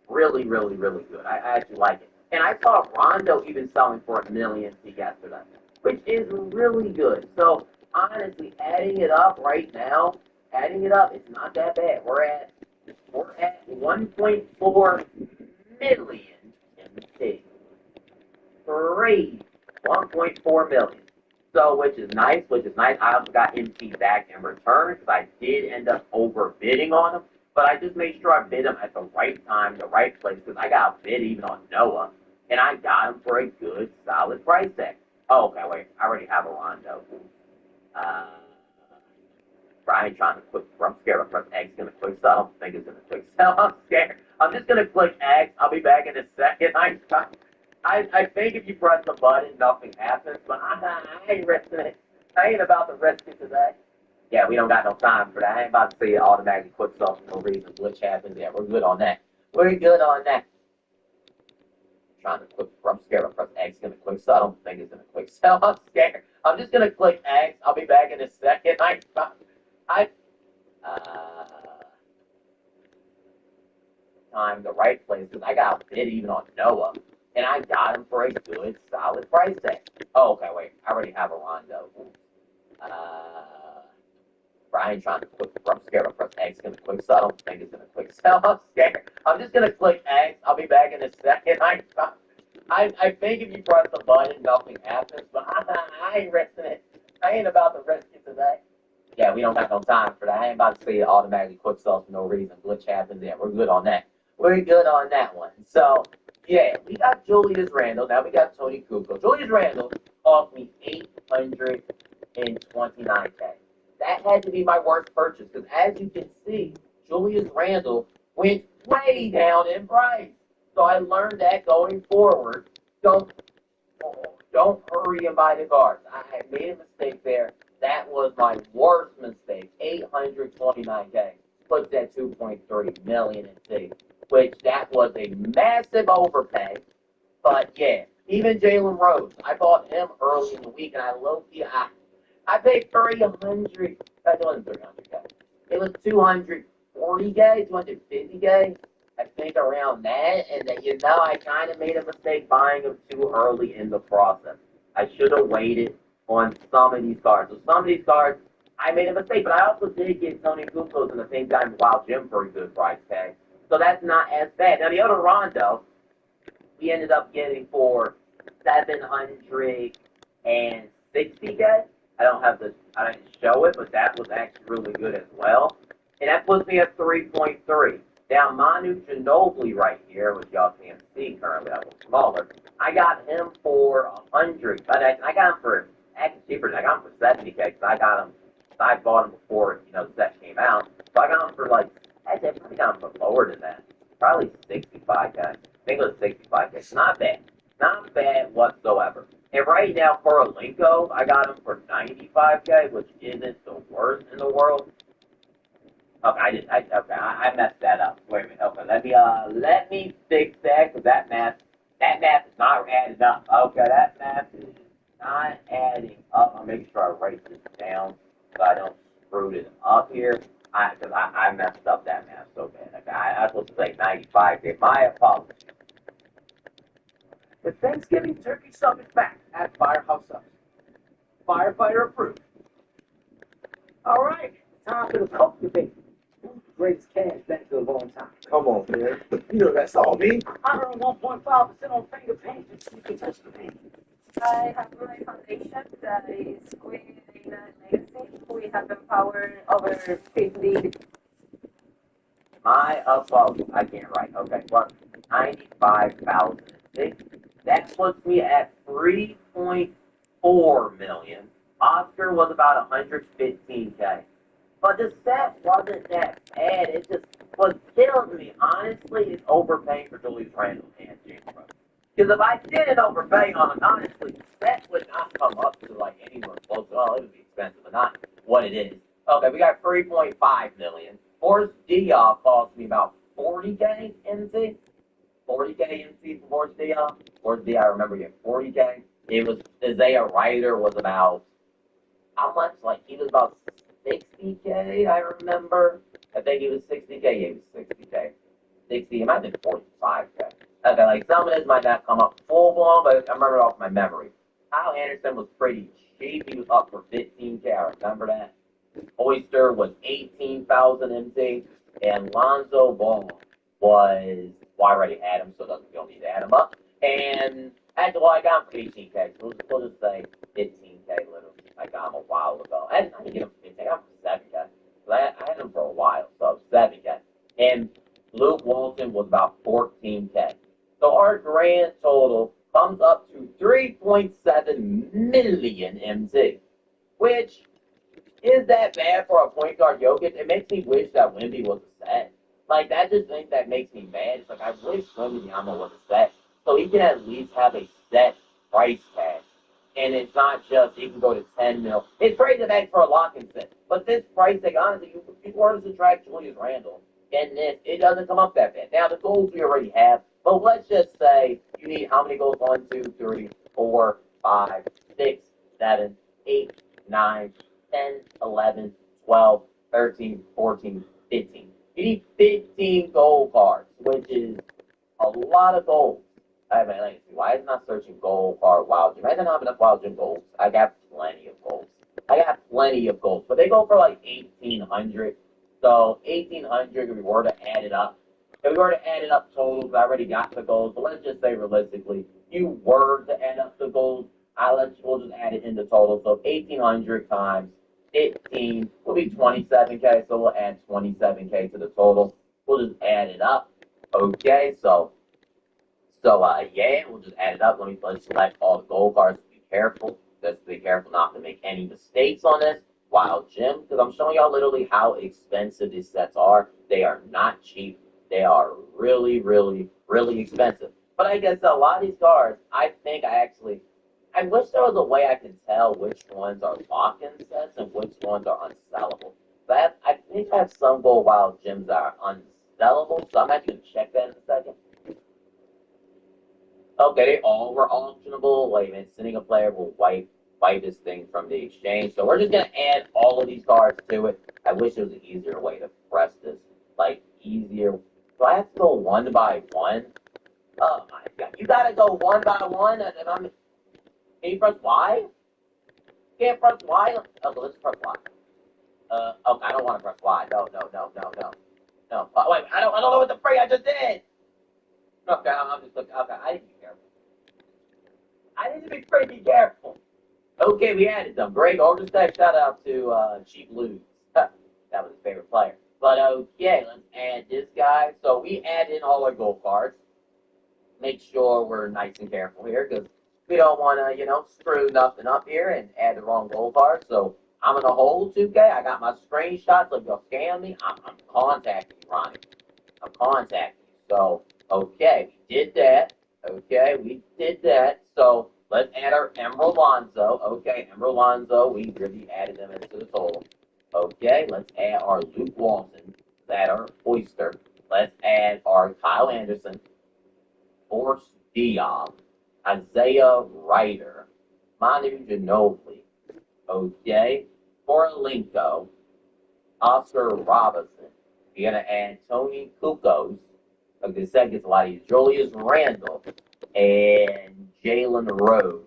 really, really, really good. I actually like it. And I saw Rondo even selling for $1 million yesterday, which is really good. So, honestly, adding it up right now, it's not that bad. We're at 1.4 million in crazy. 1.4 million. So, which is nice. I also got MT back in return because I did end up overbidding on him. But I just made sure I bid him at the right time, the right place, because I got a bid even on Noah. And I got him for a good, solid price tag. Oh, okay, wait. I already have a Rondo. Brian trying to click. I'm scared. I'm pressing X. Gonna click sell. I don't think it's gonna click sell. I'm scared. I'm just gonna click X. I'll be back in a second. I think if you press the button, nothing happens. But I ain't risking it. I ain't about to risk it today. Yeah, we don't got no time for that. I ain't about to see it automatically click sell for no reason. Glitch happens. Yeah, we're good on that. We're good on that. Trying to click. I'm scared. I'm pressing X. Gonna click sell. I don't think it's gonna click sell. I'm scared. I'm just gonna click X. I'll be back in a second. Time the right place because I got a bid even on Noah, and I got him for a good, solid price tag. Oh, okay, wait, I already have a Rondo. Brian trying to click. I'm scared. I'm pressing X. Gonna click sell. I don't think it's gonna click sell. I'm scared. I'm just gonna click X. I'll be back in a second. I think if you press the button, nothing happens, but I ain't risking it. I ain't about to risk it today. Yeah, we don't got no time for that. I ain't about to say it automatically quick self for no reason. Glitch happens there. We're good on that. We're good on that one. So, yeah, we got Julius Randle. Now we got Tony Kukoc. Julius Randle cost me $829K. That had to be my worst purchase because, as you can see, Julius Randle went way down in price. So I learned that going forward, don't hurry and buy the cards. I made a mistake there. That was my worst mistake. 829K puts that 2.3 million in fee, which that was a massive overpay. But yeah, even Jalen Rose, I bought him early in the week, and I paid 300. That wasn't 300K. It was 240K, 250K. I think around that, and that I kind of made a mistake buying them too early in the process. I should have waited on some of these cards. So some of these cards, I made a mistake, but I also did get Tony Kukoc in the same time Wild Jim for a good price tag. So that's not as bad. Now the other Rondo, we ended up getting for 760K. I didn't show it, but that was actually really good as well. And that puts me at 3.3. Now, Manu Ginobili right here, which y'all can't see currently, that was smaller. I got him for 100, but I got him for actually cheaper. I got him for 70K because I bought him before the set came out. So I got him for actually I probably got him for lower than that, probably 65K. I think it was 65K. Not bad whatsoever. And right now for Olenko, I got him for 95K, which isn't the worst in the world. Okay, I messed that up. Wait a minute. Okay, let me fix that because that math is not adding up. Okay, that math is not adding up. I'm making sure I write this down so I don't screw it up here. Because I messed up that math so bad. Okay, I was supposed to say 95K. My apologies. The Thanksgiving turkey sub is back at Firehouse Subs. Firefighter approved. All right, time for the poke debate. Greatest cash back to a long time. Come on, man. You know that's all me. I earn 1.5% on finger paint. You can touch the paint. I have my foundation that is with a legacy. We have empowered over 50. My I can't write. Okay, well, 95,006. That puts me at 3.4 million. Oscar was about 115K. But the set wasn't that bad. It just was killing me. Honestly, it's overpaying for Julius Randle and James Rose. Because if I didn't overpay on it, honestly, the set would not come up to anywhere close. Well, it would be expensive, but not what it is. Okay, we got 3.5 million. Forrest Diop cost me about 40K NC. 40K NC for Forrest Diop. Forrest Diop, I remember getting 40K. It was Isaiah Ryder was about how much? He was about 60K, I remember. I think he was 60K. Yeah, he was 60K. 60, it might have been 45K. Okay, some of this might not come up full blown, but I remember it off my memory. Kyle Anderson was pretty cheap. He was up for 15K. I remember that. Oyster was 18,000 MT, and Lonzo Ball was, well, I already had him, so we don't need to add him up. And actually, I got him for 18K, so we'll just say 15K literally. I got him a while ago. I didn't get him for 15K, I got him for 7K. I had him for a while, so 7K. And Luke Walton was about 14K. So our grand total comes up to 3.7 million MT, which is that bad for a point guard Jokic? It makes me wish that Wemby was a set. That just thing that makes me mad. It's I wish Wembyama was a set, so he can at least have a set price tag. And it's not just you can go to 10 mil. It's crazy to beg for a lock and set. But this price tag, honestly, you want to subtract Julius Randle. And it doesn't come up that bad. Now, the goals we already have, but let's just say you need how many goals? 1, 2, 3, 4, 5, 6, 7, 8, 9, 10, 11, 12, 13, 14, 15. You need 15 gold cards, which is a lot of gold. I mean, why is it not searching gold card Wild Gym? I don't have enough Wild Gym golds. I got plenty of golds. But they go for 1,800. So 1,800, if we were to add it up, total, I already got the goals, but let's just say realistically, you were to add up the goals, we'll just add it in the total. So 1,800 times 15 will be 27K. So we'll add 27K to the total. We'll just add it up. Okay, yeah, we'll just add it up. Let's select all the gold cards. Be careful. Just be careful not to make any mistakes on this. Wild Gym, because I'm showing y'all literally how expensive these sets are. They are not cheap. They are really, really, really expensive. But I guess a lot of these cards, I wish there was a way I could tell which ones are lock-in sets and which ones are unsellable. But I think I have some gold Wild Gems that are unsellable, so I'm actually going to check that in a second. Okay, they all were auctionable. Wait a minute, sending a player will wipe this thing from the exchange. So we're just gonna add all of these cards to it. I wish there was an easier way to press this. Like easier. Do I have to go one by one? Oh my god. You gotta go one by one and can you press Y? Can't press Y? Okay, let's press Y. Okay, I don't wanna press Y. No. No. Wait, I don't know what the freak I just did. Okay, I'm just looking. Okay, I need to be careful. I need to be pretty careful. Okay, we added them. Greg Orgestad, shout out to Cheap Lose. That was his favorite player. But okay, let's add this guy. So we add in all our gold cards. Make sure we're nice and careful here because we don't want to, screw nothing up here and add the wrong gold card. So I'm going to hold 2K. I got my screenshots. So if you'll scam me, I'm contacting you, Ronnie. I'm contacting you. So, okay, we did that. Okay, we did that. So let's add our Emerald Lonzo. Okay, Emerald Lonzo, we really added them into the total. Okay, let's add our Luke Walton. Let's add our Oyster. Let's add our Kyle Anderson. Force Diop. Isaiah Ryder. Manu Ginobili. Okay, Korolenko. Oscar Robinson. You're going to add Tony Kukoc. Okay, that gets a lot easier. Julius Randle and Jalen Rose.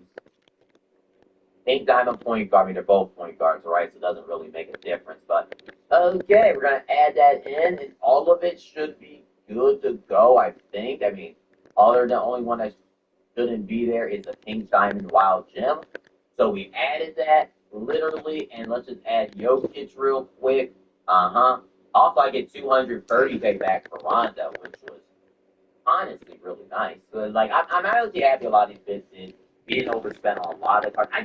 Pink Diamond point guard. I mean, they're both point guards, right? So it doesn't really make a difference. But, okay, we're going to add that in, and all of it should be good to go, I think. I mean, the only one that shouldn't be there is the Pink Diamond Wild Gem. So we added that, literally, and let's just add Jokic real quick. Also, I get 230K back for Rondo, which was honestly really nice. So, I'm actually happy a lot of these bits did. We didn't overspend on a lot of cards. I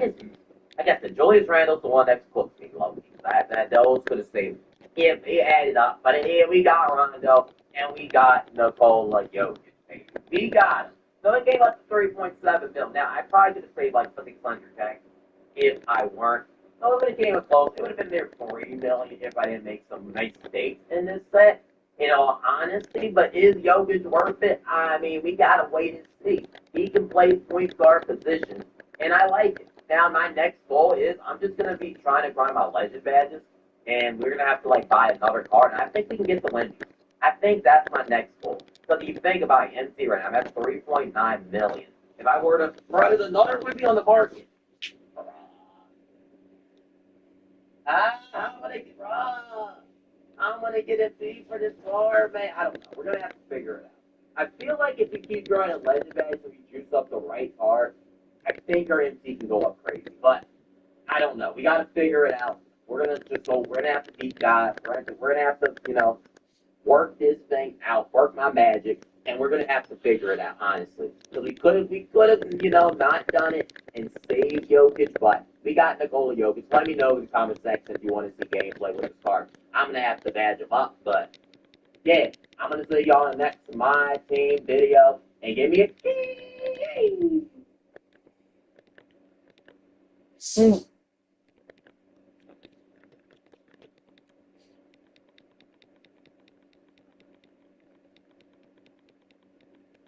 guess the Julius Randle's the one that's cooked me low. Those could have stayed. Yeah, it added up. But yeah, we got Rondo, and we got Nikola Jokic. We got him. So it gave us 3.7 mil. Now, I probably could have saved like something 100K if I weren't. So if it came close, it would have been near 40 million if I didn't make some nice mistakes in this set, in all honesty. But is Jokic worth it? I mean, we got to wait and see. He can play point guard position, and I like it. Now, my next goal is I'm just going to be trying to grind my legend badges, and we're going to have to, buy another card. And I think we can get the Wendy. I think that's my next goal. So if you think about MC right now, I'm at 3.9 million. If I were to throw another Wendy on the market, I'm gonna get a fee for this card, man. I don't know. We're gonna have to figure it out. I feel like if we keep drawing a legend badge and we juice up the right card, I think our MC can go up crazy. But I don't know. We gotta figure it out. We're gonna have to beat God. We're gonna have to, work this thing out, work my magic, and we're gonna have to figure it out, honestly. So we could have, not done it and saved Jokic, but we got Nikola Jokic. Let me know in the comment section if you want to see gameplay with this card. I'm gonna have to badge him up, but yeah, I'm gonna see y'all in the next MyTeam video and give me a key.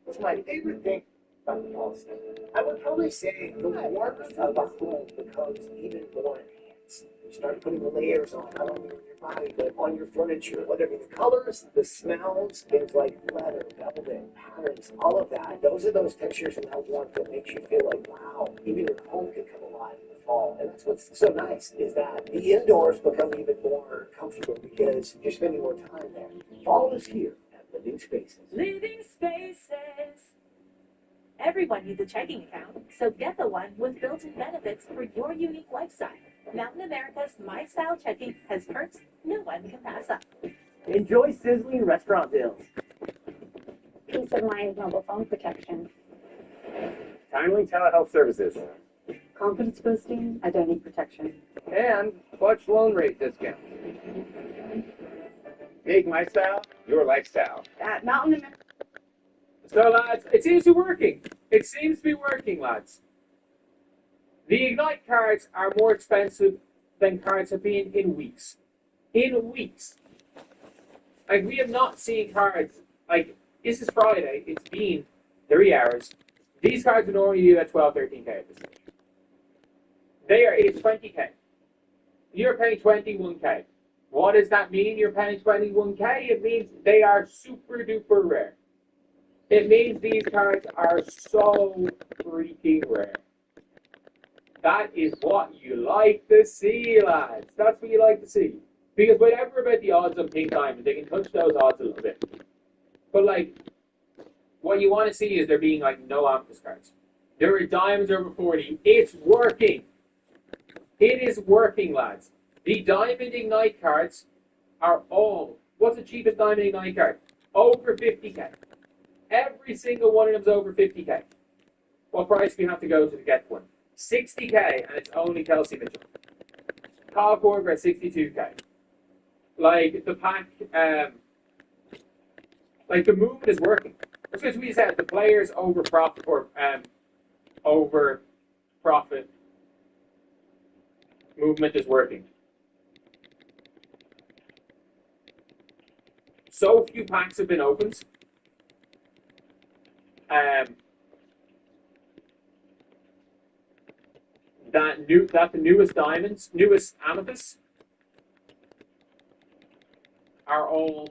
What's my favorite thing about the policy? I would probably say the warmth of a home becomes even more enhanced. You start putting layers on, not only on your body, but on your furniture, whether it's the colors, the smells, things like leather, velvet, patterns, all of that. Those are those textures and that warmth that makes you feel like, wow, even your home can come alive in the fall. And that's what's so nice, is that the indoors become even more comfortable because you're spending more time there. Fall is here at Living Spaces. Living Spaces. Everyone needs a checking account, so get the one with built-in benefits for your unique lifestyle. Mountain America's My Style Checking has perks no one can pass up. Enjoy sizzling restaurant deals. Peace of mind mobile phone protection. Timely telehealth services. Confidence boosting identity protection. And clutch loan rate discount. Make my style your lifestyle. At Mountain America. So, lads, it seems to be working. It seems to be working, lads. The Ignite cards are more expensive than cards have been in weeks. In weeks. Like, we have not seen cards, like, this is Friday, it's been 3 hours. These cards would normally be at 12, 13k at this stage. It's 20k. You're paying 21k. What does that mean, you're paying 21k? It means they are super duper rare. It means these cards are so freaking rare. That is what you like to see, lads. That's what you like to see. Because whatever about the odds on Pink Diamond, they can touch those odds a little bit. But, like, what you want to see is there being, like, no Amethyst cards. There are diamonds over 40. It's working. It is working, lads. The Diamond Ignite cards are all... What's the cheapest Diamond Ignite card? Over 50k. Every single one of them is over 50k. What price do you have to go to get one? 60k, and it's only Kelsey Mitchell. Kyle Korver at 62k. Like, the pack, like, the movement is working. That's what we said, the players over profit, or, over profit movement is working. So few packs have been opened. That the newest diamonds, newest amethysts, are all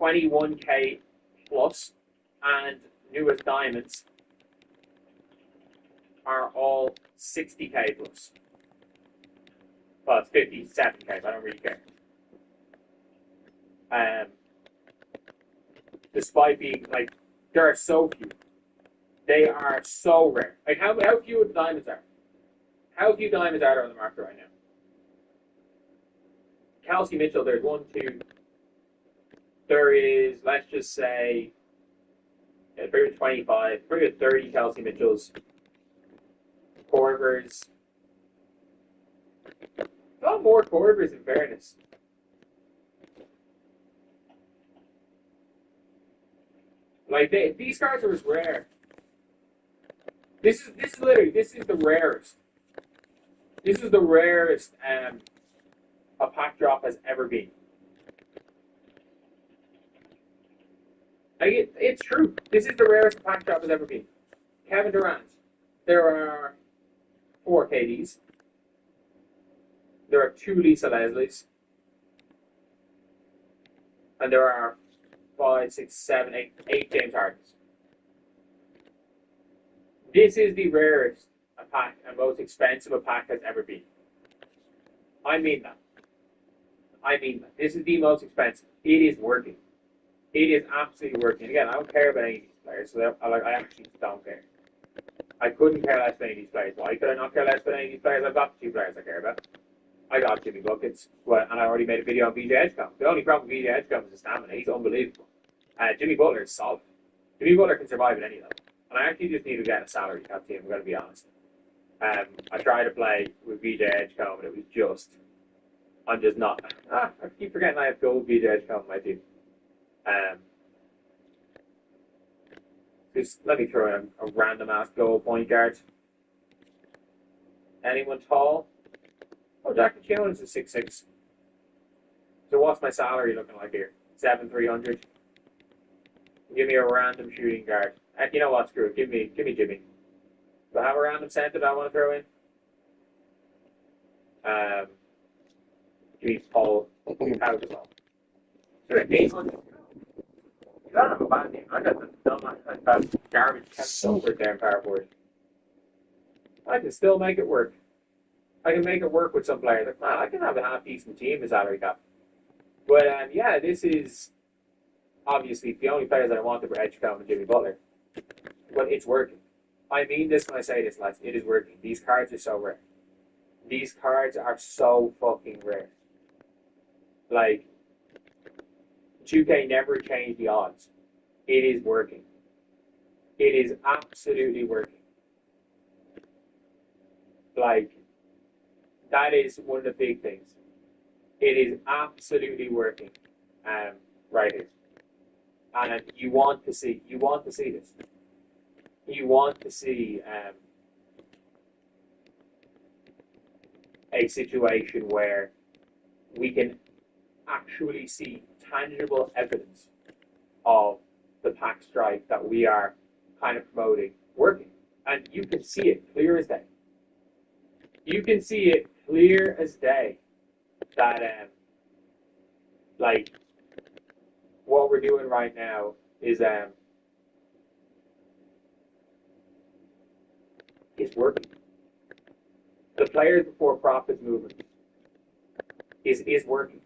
21k plus, and newest diamonds are all 60k plus. Well, it's 57k, but I don't really care. Despite being, like, there are so few. They are so rare. Like, how few the diamonds are? How few diamonds are there on the market right now? Kelsey Mitchell, there's 1, 2. There is, let's just say, pretty much 25, pretty much 30 Kelsey Mitchells. Corvers. A lot more Corvers, in fairness. Like, these cards are as rare. This is the rarest. This is the rarest a pack drop has ever been. Like, it's true. This is the rarest a pack drop has ever been. Kevin Durant. There are 4 KDs. There are 2 Lisa Leslies. And there are 5, 6, 7, 8 James Hardens. This is the rarest a pack and most expensive a pack has ever been. I mean that. I mean that. This is the most expensive. It is working. It is absolutely working. Again, I don't care about any of these players, so I actually don't care. I couldn't care less about any of these players. Why could I not care less about any of these players? I've got the 2 players I care about. I got Jimmy Buckets, and I already made a video on VJ Edgecombe. The only problem with VJ Edgecombe is his stamina. He's unbelievable. Jimmy Butler is solid. Jimmy Butler can survive at any level. And I actually just need to get a salary cap team, I'm going to be honest. I tried to play with VJ Edgecombe, and it was just... I'm just not... I keep forgetting I have gold VJ Edgecombe on my team. Just let me throw in a random-ass goal point guard. Anyone tall? Oh, Jack Jones is 6'6". So what's my salary looking like here? 7,300. Give me a random shooting guard. You know what? Screw it. Give me Jimmy. Do I have a random center that I want to throw in? Give me Paul. How is all? Sure, 800. I don't have a bad team. I got the dumb, garbage over there in power forward. I can still make it work. I can make it work with some players. Like, man, I can have a half-decent team with salary cap. But, yeah, this is obviously the only players that I wanted were Edgecombe and Jimmy Butler. But it's working. I mean this when I say this, lads. It is working. These cards are so rare. These cards are so fucking rare. Like, 2K never changed the odds. It is working. It is absolutely working. Like, that is one of the big things. It is absolutely working. Right here. And you want to see this. You want to see a situation where we can actually see tangible evidence of the pack strike that we are kind of promoting working. And you can see it clear as day. You can see it clear as day that like what we're doing right now is working. The players before profits movement is working.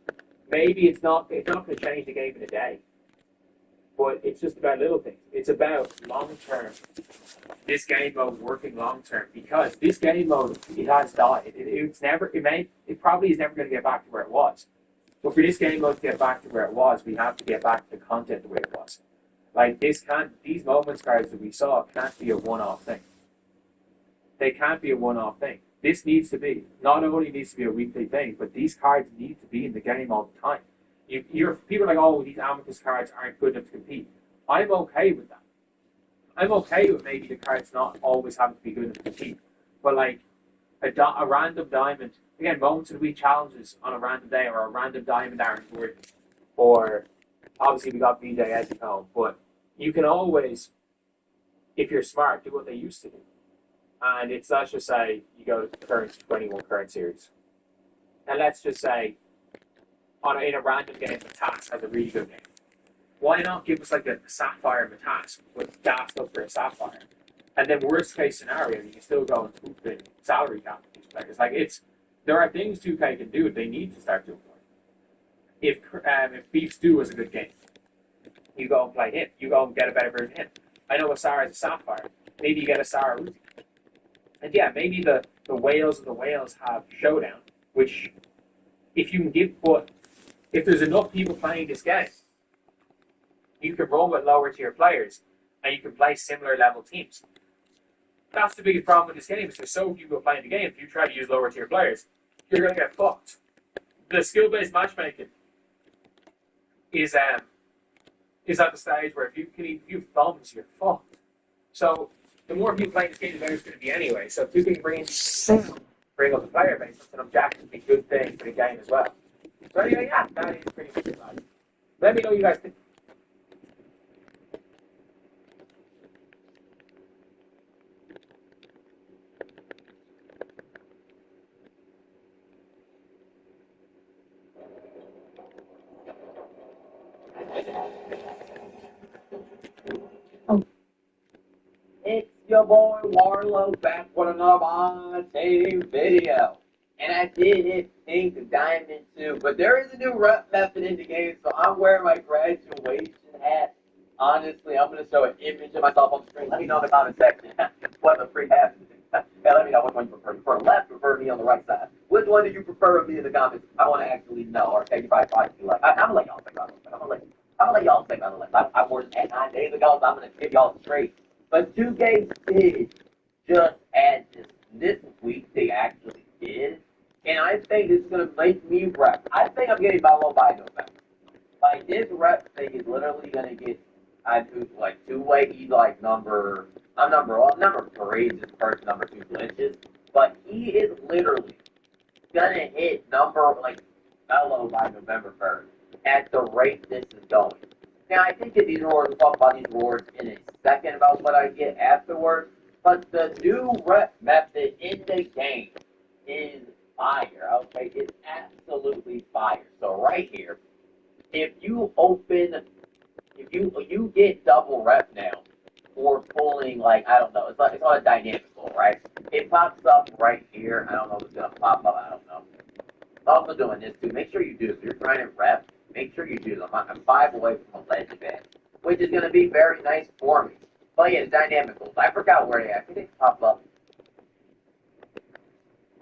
Maybe it's not going to change the game in a day, but it's just about little things. It's about long term. This game mode working long term, because this game mode, it has died. It probably is never going to get back to where it was. But for this game mode to get back to where it was, we have to get back to the content the way it was. Like these moments cards that we saw can't be a one-off thing. They can't be a one-off thing. This needs to be, not only needs to be a weekly thing, but these cards need to be in the game all the time. People are like, oh, these Amicus cards aren't good enough to compete. I'm okay with that. I'm okay with maybe the cards not always having to be good enough to compete. But like a random diamond, again, moments of the week challenges on a random day, or a random diamond Aaron Gordon, or obviously we got VJ Ezekome, but you can always, if you're smart, do what they used to do. And let's just say you go to the current 21 current series. And let's just say in a random game, Matas has a really good game. Why not give us like a Sapphire Matas with gassed up for a Sapphire? And then worst case scenario, you can still go and tweak the salary cap of these players. Like there are things 2K can do. They need to start doing it. If Beef Stew was a good game, you go and play him. You go and get a better version of him. I know Asara is a Sapphire. Maybe you get Asara Uzi. And yeah, maybe the whales of the whales have Showdown, which if you can if there's enough people playing this game, you can roll with lower tier players and you can play similar level teams. That's the biggest problem with this game, is there's so few people playing the game. If you try to use lower tier players, you're going to get fucked. The skill-based matchmaking is at the stage where if you thumbs, you're fucked. So the more people playing this game, the better it's going to be anyway. So if you can bring up the player base, that's an objectively good thing for the game as well. So anyway, yeah, that is pretty much it. Let me know what you guys think. It's your boy Warlow back with another MyTeam video. And I did hit Pink Diamond too, but there is a new rep method in the game, so I'm wearing my graduation hat. Honestly, I'm going to show an image of myself on the screen. Let me know in the comment section what the free hat is. Yeah, let me know which one you prefer. You prefer left, prefer me on the right side. Which one do you prefer of me in the comments? I want to actually know. Okay, you probably be like, I'm going to let y'all think about it. I'm going to let y'all think about it. I wore this 9 days ago, so I'm going to give y'all straight. But 2K did just add this week. They actually did. And I think this is going to make me rep. I think I'm getting Ballo by November. Like, this rep thing is literally going to get, I do, like, two-way. He's, like, number 3, just first, number 2 glitches. But he is literally going to hit Ballo by November 1st at the rate this is going. Now, I think that these rewards, we'll talk about these rewards in a second about what I get afterwards, but the new rep method in the game is fire, okay? It's absolutely fire. So right here, if you get double rep now for pulling, like, I don't know, it's on a dynamic pull, right? It pops up right here. I don't know if it's going to pop up, I don't know. I'm also doing this too. Make sure you do. If you're trying to rep, make sure you do them. I'm 5 away from a ledge event, which is going to be very nice for me. But yeah, the dynamicals. I forgot where they are. I think they pop up.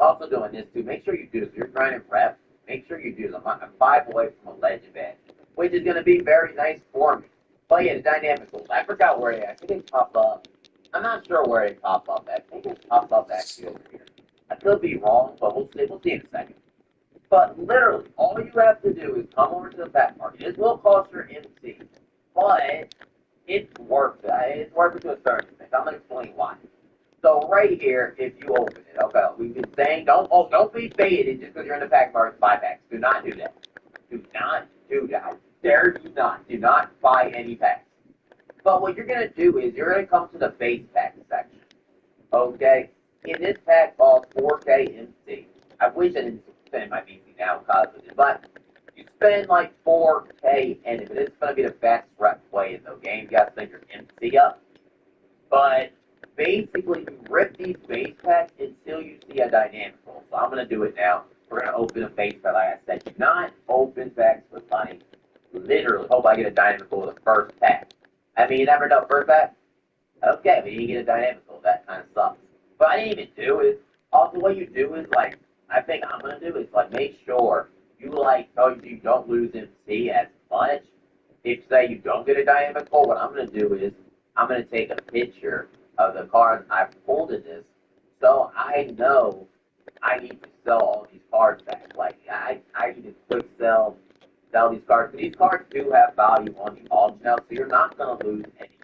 Also doing this too. Make sure you do this. If you're grinding prep, make sure you do this. I'm 5 away from a legend badge, which is going to be very nice for me. But yeah, the dynamicals. I forgot where they are. I think they pop up. I'm not sure where they pop up at. I think they pop up actually over here. I could be wrong, but we'll see. We'll see in a second. But literally, all you have to do is come over to the back market. It will cost your MC, but it's worth it. It's worth it to a certain extent. I'm gonna explain why. So right here, if you open it, okay, we've been saying don't be baited just because you're in the pack market buy packs. Do not do that. Do not do that. I dare you not. Do not buy any packs. But what you're gonna do is you're gonna come to the base pack section. Okay? In this pack called 4K MC. I wish I didn't spend my BC now because of it, but you spend like 4K in it, but it's gonna be the best rep play in the game. You gotta spend your MC up. But basically, you rip these base packs until you see a dynamical. So I'm going to do it now. We're going to open a base pack. Like I said, do not open packs with money. Literally, hope I get a dynamical with the first pack. I mean, you never know, first pack? Okay, but you get a dynamical. That kind of sucks. But I didn't even do it. Also, what you do is, like, I think I'm going to do is, like, make sure you, like, you don't lose MC as much. If, say, you don't get a dynamical, what I'm going to do is, I'm going to take a picture of the cards I pulled in this, so I know I need to sell all these cards back. Like, I need to quick sell these cards. But these cards do have value on the auction house, so you're not going to lose any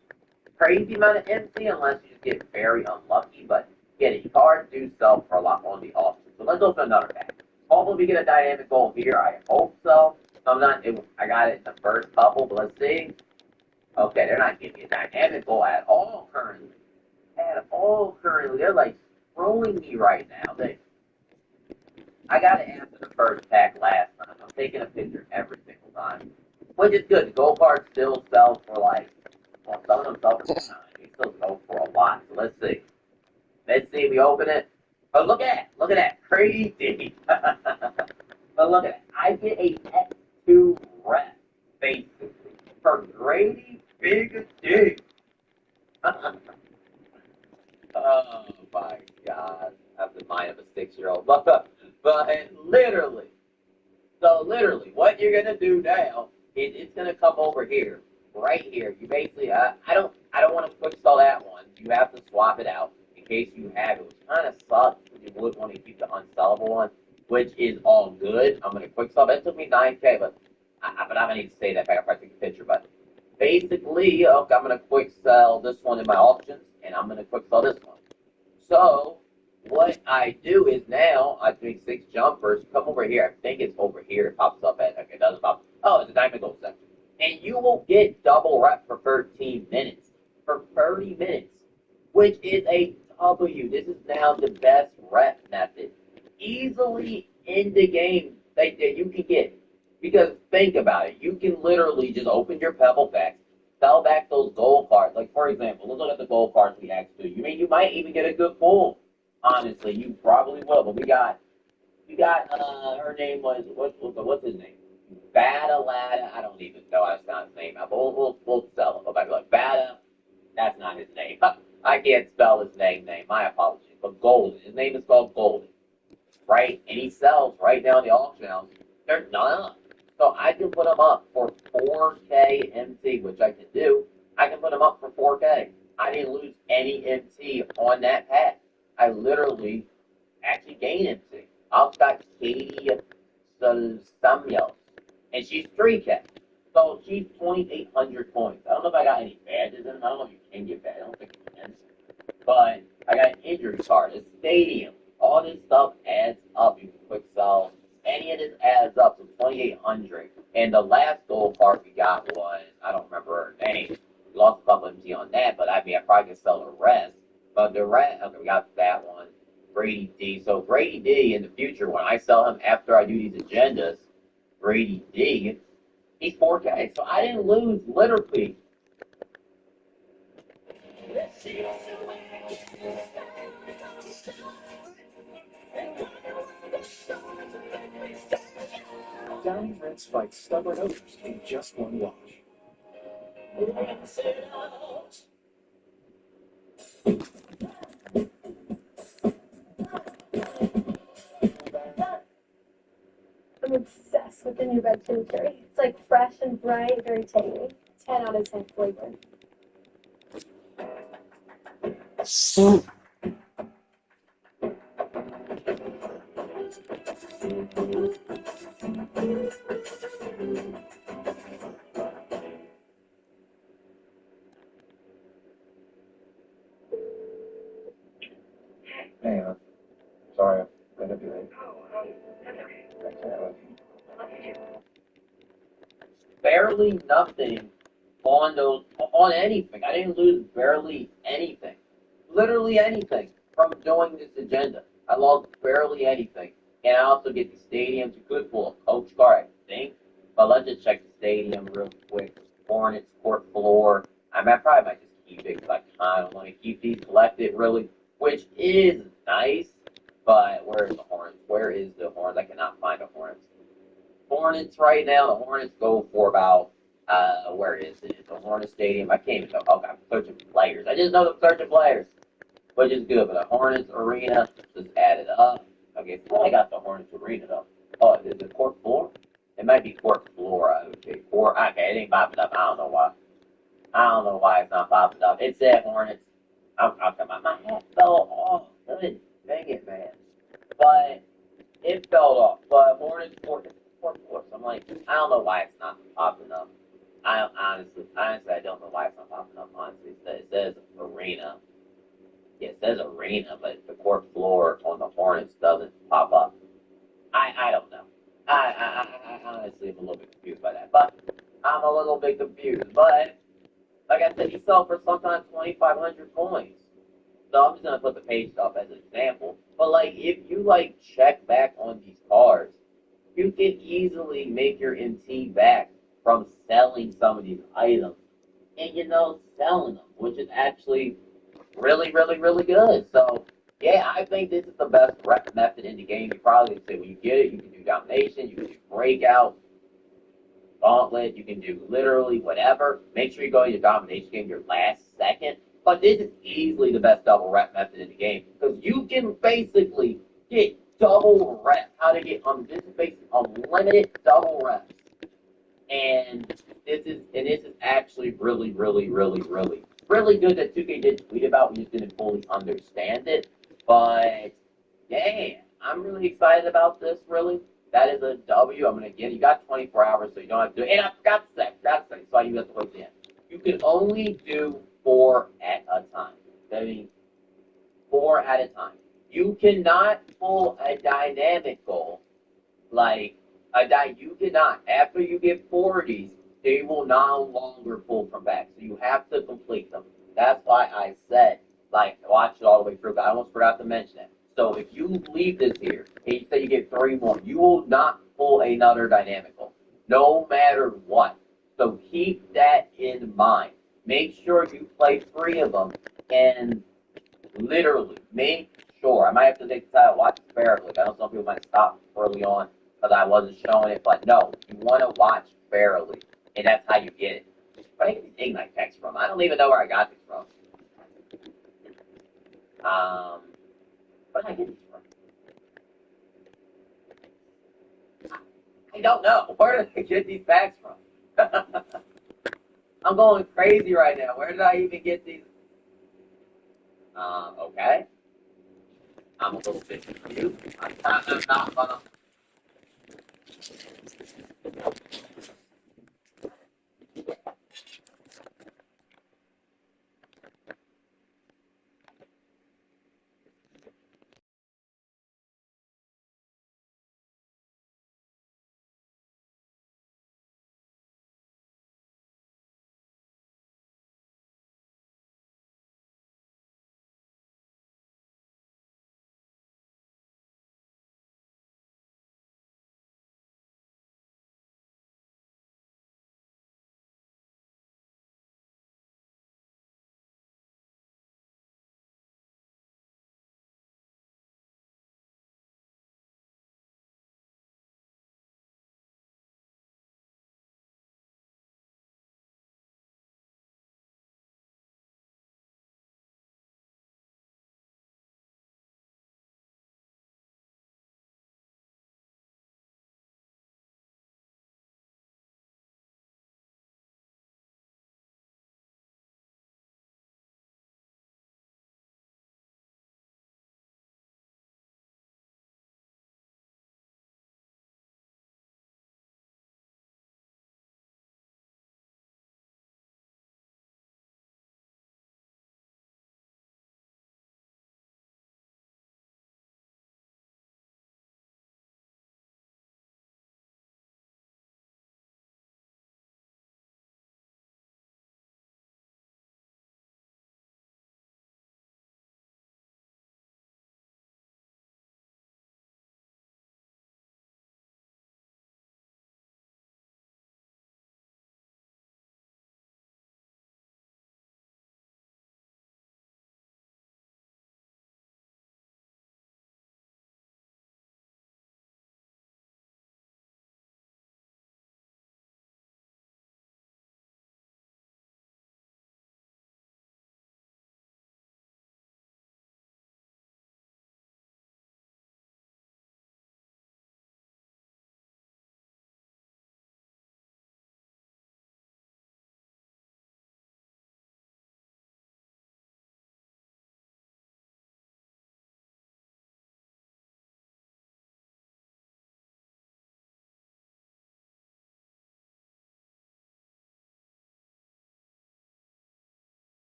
crazy amount of MC unless you just get very unlucky. But yeah, these cards do sell for a lot on the auction. So let's open another pack. Hopefully we get a dynamic goal here. I hope so. I got it in the first couple, but let's see. Okay, they're not giving me a dynamical at all currently. They're like trolling me right now. I got it after the first pack last time. I'm taking a picture every single time. Which is good. The gold cards still sell for like, well, some of them sell for 9. They still sell for a lot. So let's see. We open it. Oh, look at that. Crazy. But look at it. I get a X2 rep, basically, for Grady Big D. Oh my God. I have the mind of a 6-year-old. But literally, what you're gonna do now is it's gonna come over here, right here. You basically, I don't want to quick sell that one. You have to swap it out in case you have it, which kind of sucks because you would want to keep the unsellable one, which is all good. I'm gonna quick sell. That took me 9K, but I'm gonna need to say that back after I take a picture. But basically, okay, I'm gonna quick sell this one in my auctions, and I'm gonna quick sell this one. So what I do is now I make 6 jumpers. Come over here. I think it's over here. It pops up at, okay, it doesn't pop. Oh, it's a diamond gold section. And you will get double rep for 13 minutes. For 30 minutes. Which is a W. This is now the best rep method. Easily in the game that you can get. Because think about it. You can literally just open your pebble packs. Sell back those gold cards. Like, for example, let's look at the gold cards we actually do. You might even get a good pull. Honestly, you probably will. But we got her name was, what's his name? Badalada. I don't even know how to pronounce his name. But we'll sell him. Go back like Bada. That's not his name. I can't spell his name. My apologies. But Golden. His name is spelled Golden. Right? And he sells right now in the auction house. They're not. So I can put them up for 4K MC, which I can do. I can put them up for 4K. I didn't lose any MC on that pack. I literally actually gained MC. I've got Katie Samuels, and she's 3K. So she's 2,800 points. I don't know if I got any badges in them. I don't know if you can get badges. I don't think you can. But I got an injury card, a stadium. All this stuff adds up. You can quick sell. Any of this adds up to 2,800. And the last gold card we got was, I don't remember her name. We lost a couple of MT on that, but I mean, I probably could sell the rest. But the rest, okay, we got that one. Brady D. So Brady D in the future, when I sell him after I do these agendas, Brady D, he's 4K. So I didn't lose literally. Down Reds fights stubborn owners in just one wash. I'm obsessed with the new red chimichurri. It's like fresh and bright, very tangy. 10 out of 10 flavor. Hey, sorry, I'm gonna be late. Barely nothing on anything. I didn't lose barely anything. Literally anything from doing this agenda. I lost barely anything. And I also get the stadium to good for a coach car, I think. But let's just check the stadium real quick. Hornets, court floor. I probably might just keep it because I kind of want to keep these collected, really, which is nice. But where is the Hornets? Where is the Hornets? I cannot find the Hornets. Hornets right now, the Hornets go for about, where is it? The Hornets Stadium. I can't even know. Okay, I'm searching players. I just know I'm searching players, which is good. But the Hornets Arena, just add it up. Okay, I got the Hornets Arena though. Oh, is it court floor? It might be court floor. Okay, court. Okay, it ain't popping up. I don't know why. I don't know why it's not popping up. It said Hornets. I'm my hat fell off. Good. Dang it, man. But it fell off. But Hornets, course. I'm like, I don't know why it's not popping up. I honestly, I don't know why it's not popping up. Honestly, it says arena. Yeah, it says arena, but the court floor on the Hornets doesn't pop up. I don't know. I honestly am a little bit confused by that. But I'm a little bit confused. But like I said, you sell for sometimes 2,500 coins. So I'm just gonna put the page stuff as an example. But like, if you like check back on these cards, you can easily make your MT back from selling some of these items and, selling them, which is actually really, really, really good. So, yeah, I think this is the best rep method in the game. You probably say when you get it, you can do domination, you can do breakout, gauntlet, you can do literally whatever. Make sure you go to your domination game your last second. But this is easily the best double rep method in the game because you can basically get double reps. How to get this is basically unlimited double reps, and this is actually really, really, really, really, really good that 2K did tweet about. We just didn't fully understand it, but yeah, I'm really excited about this. Really, that is a W. I'm gonna get. You got 24 hours, so you don't have to do it. And I forgot to say, so you have to wait in. You can only do 4 at a time. I mean, 4 at a time. You cannot pull a dynamic goal like you cannot. After you get 40s, they will no longer pull from back. So you have to complete them. That's why I said, watch it all the way through. But I almost forgot to mention it. So if you leave this here and you say you get 3 more, you will not pull another dynamical, no matter what. So keep that in mind. Make sure you play 3 of them and literally make sure. I might have to take the time to watch it fairly. I know some people might stop early on because I wasn't showing it, but no, you want to watch fairly, and that's how you get it. Where did I get these Ignite texts from? I don't even know where I got these from. Where did I get these from? I don't know. Where did I get these facts from? I'm going crazy right now. Where did I even get these? Okay. I'm a little bit confused. I'm not gonna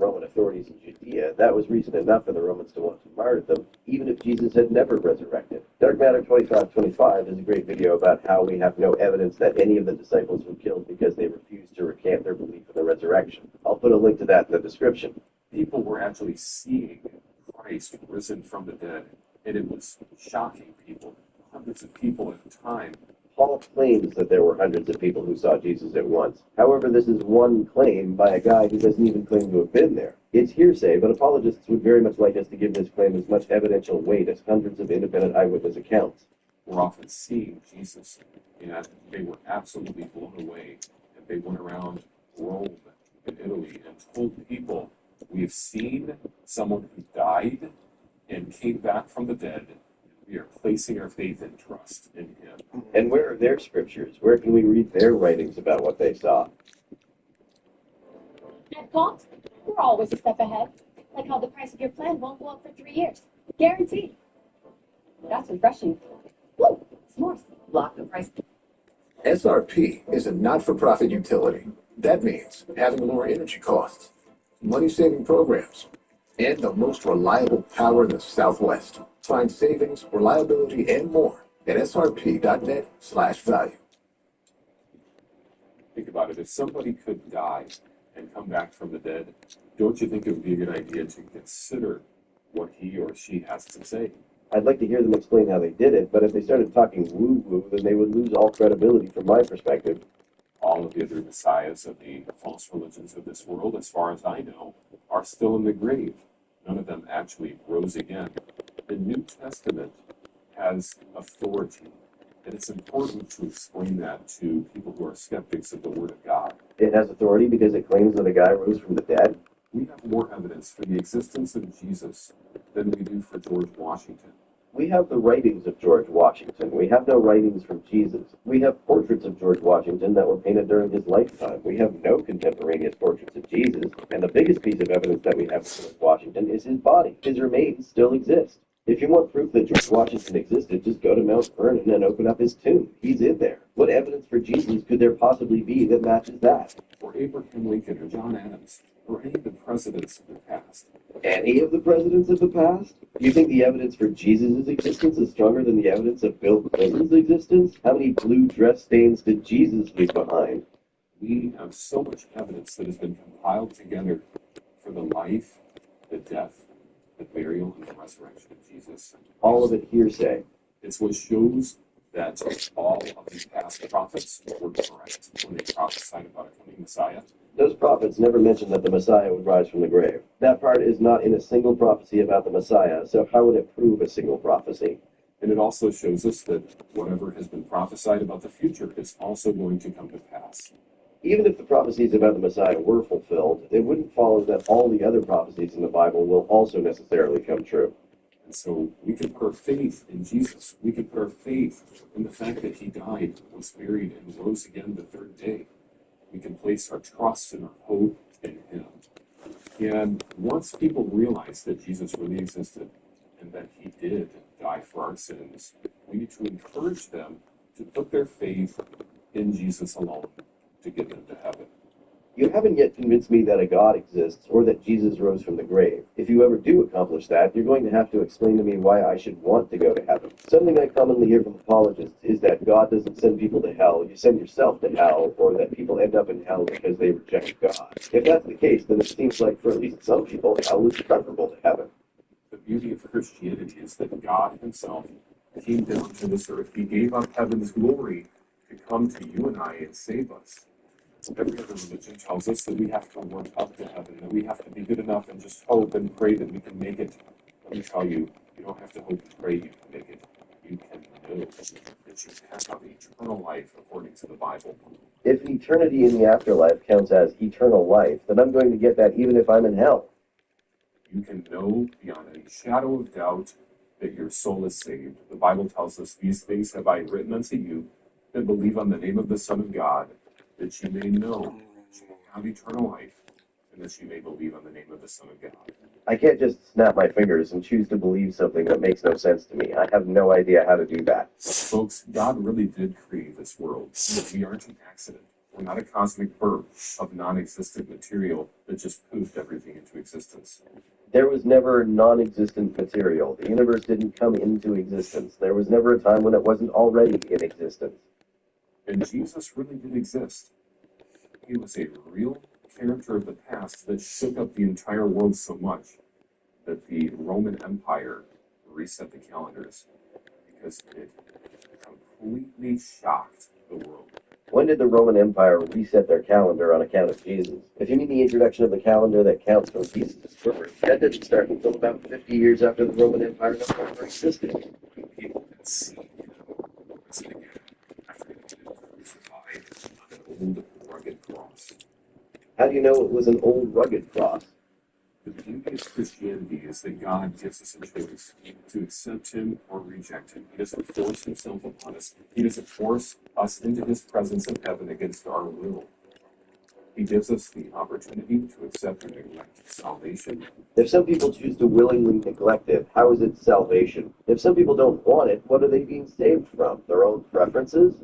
Roman authorities in Judea, that was reason enough for the Romans to want to martyr them, even if Jesus had never resurrected. Dark Matter 2525 is a great video about how we have no evidence that any of the disciples were killed because they refused to recant their belief in the resurrection. I'll put a link to that in the description. People were actually seeing Christ risen from the dead, and it was shocking people. Hundreds of people at the time. Paul claims that there were hundreds of people who saw Jesus at once. However, this is one claim by a guy who doesn't even claim to have been there. It's hearsay, but apologists would very much like us to give this claim as much evidential weight as hundreds of independent eyewitness accounts. We're often seeing Jesus, and they were absolutely blown away. And they went around Rome and Italy and told people, we have seen someone who died and came back from the dead. We are placing our faith and trust in him. And where are their scriptures? Where can we read their writings about what they saw? At Galt, we're always a step ahead. Like how the price of your plan won't go up for 3 years. Guaranteed. That's refreshing. Woo! S'mores. Lock the price. SRP is a not-for-profit utility. That means having lower energy costs, money-saving programs, and the most reliable power in the Southwest. Find savings, reliability, and more at srp.net/value. Think about it. If somebody could die and come back from the dead, don't you think it would be a good idea to consider what he or she has to say? I'd like to hear them explain how they did it, but if they started talking woo-woo, then they would lose all credibility from my perspective. All of the other messiahs of the false religions of this world, as far as I know, are still in the grave. None of them actually rose again. The New Testament has authority, and it's important to explain that to people who are skeptics of the Word of God. It has authority because it claims that a guy rose from the dead? We have more evidence for the existence of Jesus than we do for George Washington. We have the writings of George Washington. We have no writings from Jesus. We have portraits of George Washington that were painted during his lifetime. We have no contemporaneous portraits of Jesus. And the biggest piece of evidence that we have of George Washington is his body. His remains still exist. If you want proof that George Washington existed, just go to Mount Vernon and open up his tomb. He's in there. What evidence for Jesus could there possibly be that matches that? Or Abraham Lincoln or John Adams, or any of the presidents of the past. Any of the presidents of the past? You think the evidence for Jesus' existence is stronger than the evidence of Bill Clinton's existence? How many blue dress stains did Jesus leave behind? We have so much evidence that has been compiled together for the life, the death, the burial, and the resurrection of Jesus. All of it hearsay. It's what shows that all of these past prophets were correct when they prophesied about a coming Messiah. Those prophets never mentioned that the Messiah would rise from the grave. That part is not in a single prophecy about the Messiah, so how would it prove a single prophecy? And it also shows us that whatever has been prophesied about the future is also going to come to pass. Even if the prophecies about the Messiah were fulfilled, it wouldn't follow that all the other prophecies in the Bible will also necessarily come true. And so we can put our faith in Jesus. We can put our faith in the fact that he died, was buried, and rose again the third day. We can place our trust and our hope in him. And once people realize that Jesus really existed and that he did die for our sins, we need to encourage them to put their faith in Jesus alone to get them to heaven. You haven't yet convinced me that a God exists or that Jesus rose from the grave. If you ever do accomplish that, you're going to have to explain to me why I should want to go to heaven. Something I commonly hear from apologists is that God doesn't send people to hell, you send yourself to hell, or that people end up in hell because they reject God. If that's the case, then it seems like for at least some people, hell is preferable to heaven. The beauty of Christianity is that God himself came down to this earth. He gave up heaven's glory to come to you and I and save us. Every other religion tells us that we have to work up to heaven, that we have to be good enough and just hope and pray that we can make it. Let me tell you, you don't have to hope and pray you can make it. You can know that you have eternal life according to the Bible. If eternity in the afterlife counts as eternal life, then I'm going to get that even if I'm in hell. You can know beyond any shadow of doubt that your soul is saved. The Bible tells us, these things have I written unto you that believe on the name of the Son of God, that you may know that you have eternal life, and that you may believe on the name of the Son of God. I can't just snap my fingers and choose to believe something that makes no sense to me. I have no idea how to do that. Folks, God really did create this world. We aren't an accident. We're not a cosmic burp of non-existent material that just poofed everything into existence. There was never non-existent material. The universe didn't come into existence. There was never a time when it wasn't already in existence. And Jesus really did exist. He was a real character of the past that shook up the entire world so much that the Roman Empire reset the calendars because it completely shocked the world. When did the Roman Empire reset their calendar on account of Jesus? If you mean the introduction of the calendar that counts from Jesus' birth, that didn't start until about 50 years after the Roman Empire no longer existed. People can see once again after they been crucified on an old rugged cross. How do you know it was an old rugged cross? The beauty of Christianity is that God gives us a choice to accept Him or reject Him. He doesn't force Himself upon us. He doesn't force us into His presence of heaven against our will. He gives us the opportunity to accept and neglect salvation. If some people choose to willingly neglect it, how is it salvation? If some people don't want it, what are they being saved from? Their own preferences?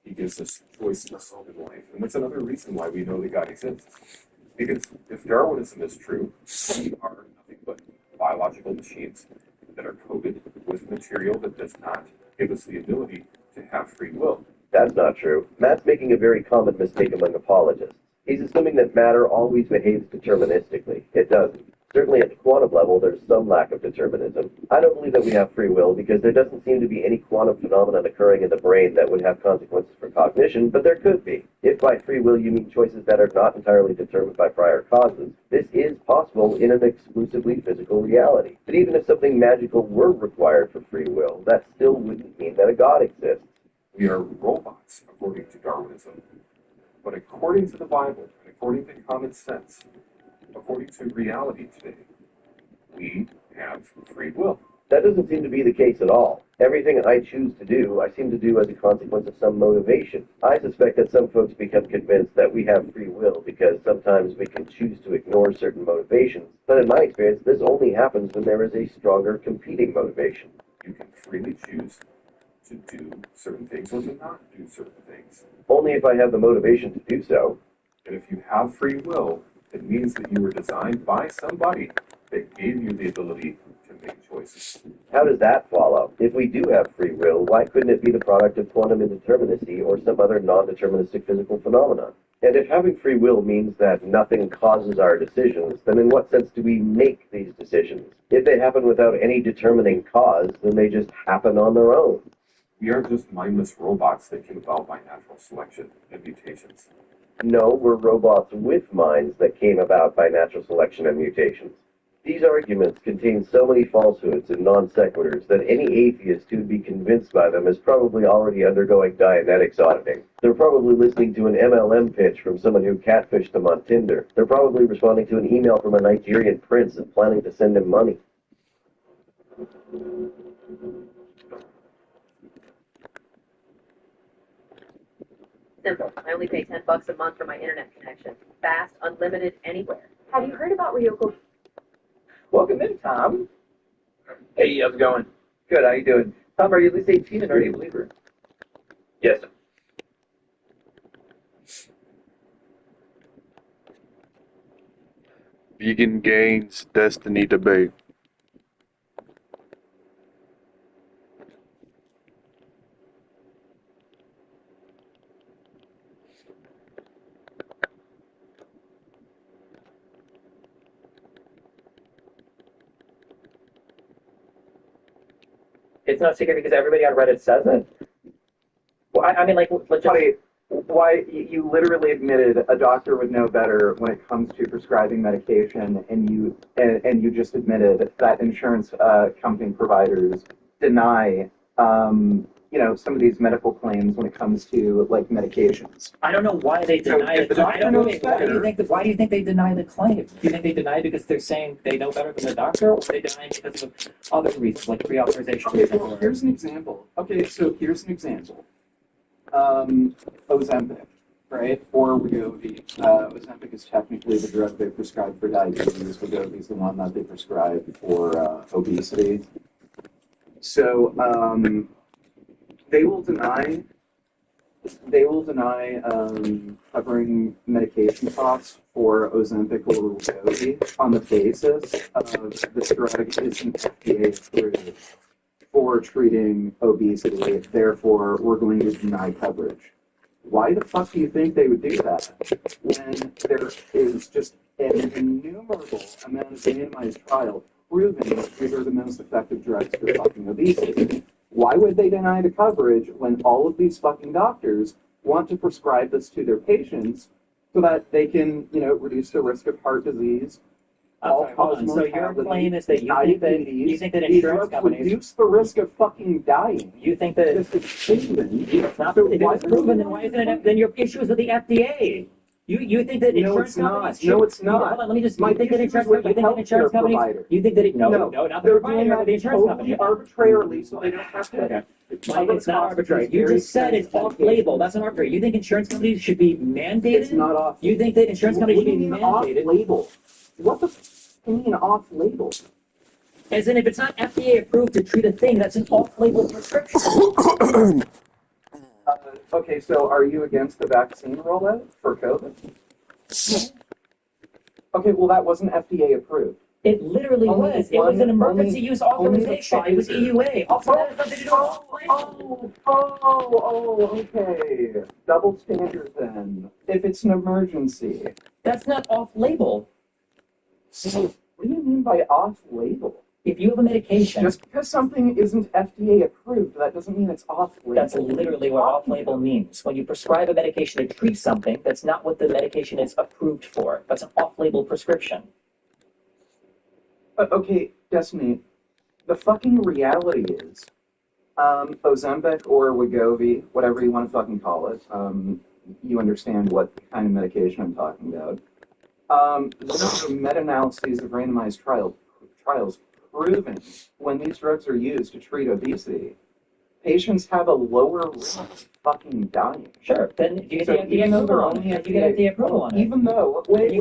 He gives us choices in life. And that's another reason why we know that God exists. Because if Darwinism is true, we are nothing but biological machines that are coated with material that does not give us the ability to have free will. That's not true. Matt's making a very common mistake among apologists. He's assuming that matter always behaves deterministically. It doesn't. Certainly at the quantum level, there's some lack of determinism. I don't believe that we have free will because there doesn't seem to be any quantum phenomenon occurring in the brain that would have consequences for cognition, but there could be. If by free will you mean choices that are not entirely determined by prior causes, this is possible in an exclusively physical reality. But even if something magical were required for free will, that still wouldn't mean that a God exists. We are robots, according to Darwinism. But according to the Bible, and according to common sense, according to reality today, we have free will. That doesn't seem to be the case at all. Everything I choose to do, I seem to do as a consequence of some motivation. I suspect that some folks become convinced that we have free will because sometimes we can choose to ignore certain motivations. But in my experience, this only happens when there is a stronger competing motivation. You can freely choose to do certain things or to not do certain things. Only if I have the motivation to do so. And if you have free will, it means that you were designed by somebody that gave you the ability to make choices. How does that follow? If we do have free will, why couldn't it be the product of quantum indeterminacy or some other non-deterministic physical phenomenon? And if having free will means that nothing causes our decisions, then in what sense do we make these decisions? If they happen without any determining cause, then they just happen on their own. We are just mindless robots that came about by natural selection and mutations. No, we're robots with minds that came about by natural selection and mutations. These arguments contain so many falsehoods and non sequiturs that any atheist who'd be convinced by them is probably already undergoing Dianetics auditing. They're probably listening to an MLM pitch from someone who catfished them on Tinder. They're probably responding to an email from a Nigerian prince and planning to send him money. Simple. I only pay $10 a month for my internet connection. Fast, unlimited, anywhere. Have you heard about Ryoko? Welcome in, Tom. Hey, how's it going? Good, how you doing? Tom, are you at least 18 and are you a believer? Yes. Vegan Gains Destiny Debate. It's not secret because everybody on Reddit says it. Well, I mean, like, let's just... Why you literally admitted a doctor would know better when it comes to prescribing medication, and you just admitted that insurance company providers deny some of these medical claims when it comes to like medications. I don't know why they deny it. Why do you think they deny the claim? Do you think they deny it because they're saying they know better than the doctor, or they deny it because of other reasons, like pre-authorization? Okay, well, here's an example. Ozempic, right? Or Wegovy. Ozempic is technically the drug they prescribe for diabetes. Wegovy is the one that they prescribe for obesity. So they will deny they will deny covering medication costs for Ozempic or Wegovy on the basis of this drug isn't FDA approved for treating obesity. Therefore, we're going to deny coverage. Why the fuck do you think they would do that when there is just an innumerable amount of randomized trial proving that these are the most effective drugs for fucking obesity? Why would they deny the coverage when all of these fucking doctors want to prescribe this to their patients so that they can, reduce the risk of heart disease? Hold on. So your claim is that you think that these insurance drugs companies reduce the risk of fucking dying. You think that if it's proven. If it was proven, then why isn't it? Then your issue is with the FDA. You think that insurance companies? No, it's not. Hold on, let me just. My You think that issue is with the insurance companies? provider. You think that it? No, not the they're provider, doing but the that insurance totally company. arbitrarily, so they don't have to. Okay. It's not arbitrary. You just said it's off-label. That's not arbitrary. You think insurance companies should be mandated? It's not off. You think that insurance companies should be mandated? Off-label. What the f*** do you mean off-label? As in, if it's not FDA approved to treat a thing, that's an off-label prescription. Okay, so are you against the vaccine rollout for COVID? Okay, well, that wasn't FDA approved. It literally was. It was an emergency use authorization. It was EUA. Also, that has nothing to do with okay. Double standard then. If it's an emergency. That's not off-label. What do you mean by off-label? If you have a medication... Just because something isn't FDA approved, that doesn't mean it's off-label. That's literally what off-label means. When you prescribe a medication to treat something, that's not what the medication is approved for. That's an off-label prescription. Okay, Destiny, the fucking reality is, Ozempic or Wegovy, whatever you want to fucking call it, you understand what kind of medication I'm talking about. There are meta-analyses of randomized trials proving when these drugs are used to treat obesity, patients have a lower risk of fucking dying. Sure, then do you get the FDA approval on it? You get FDA approval on it. Even though, wait,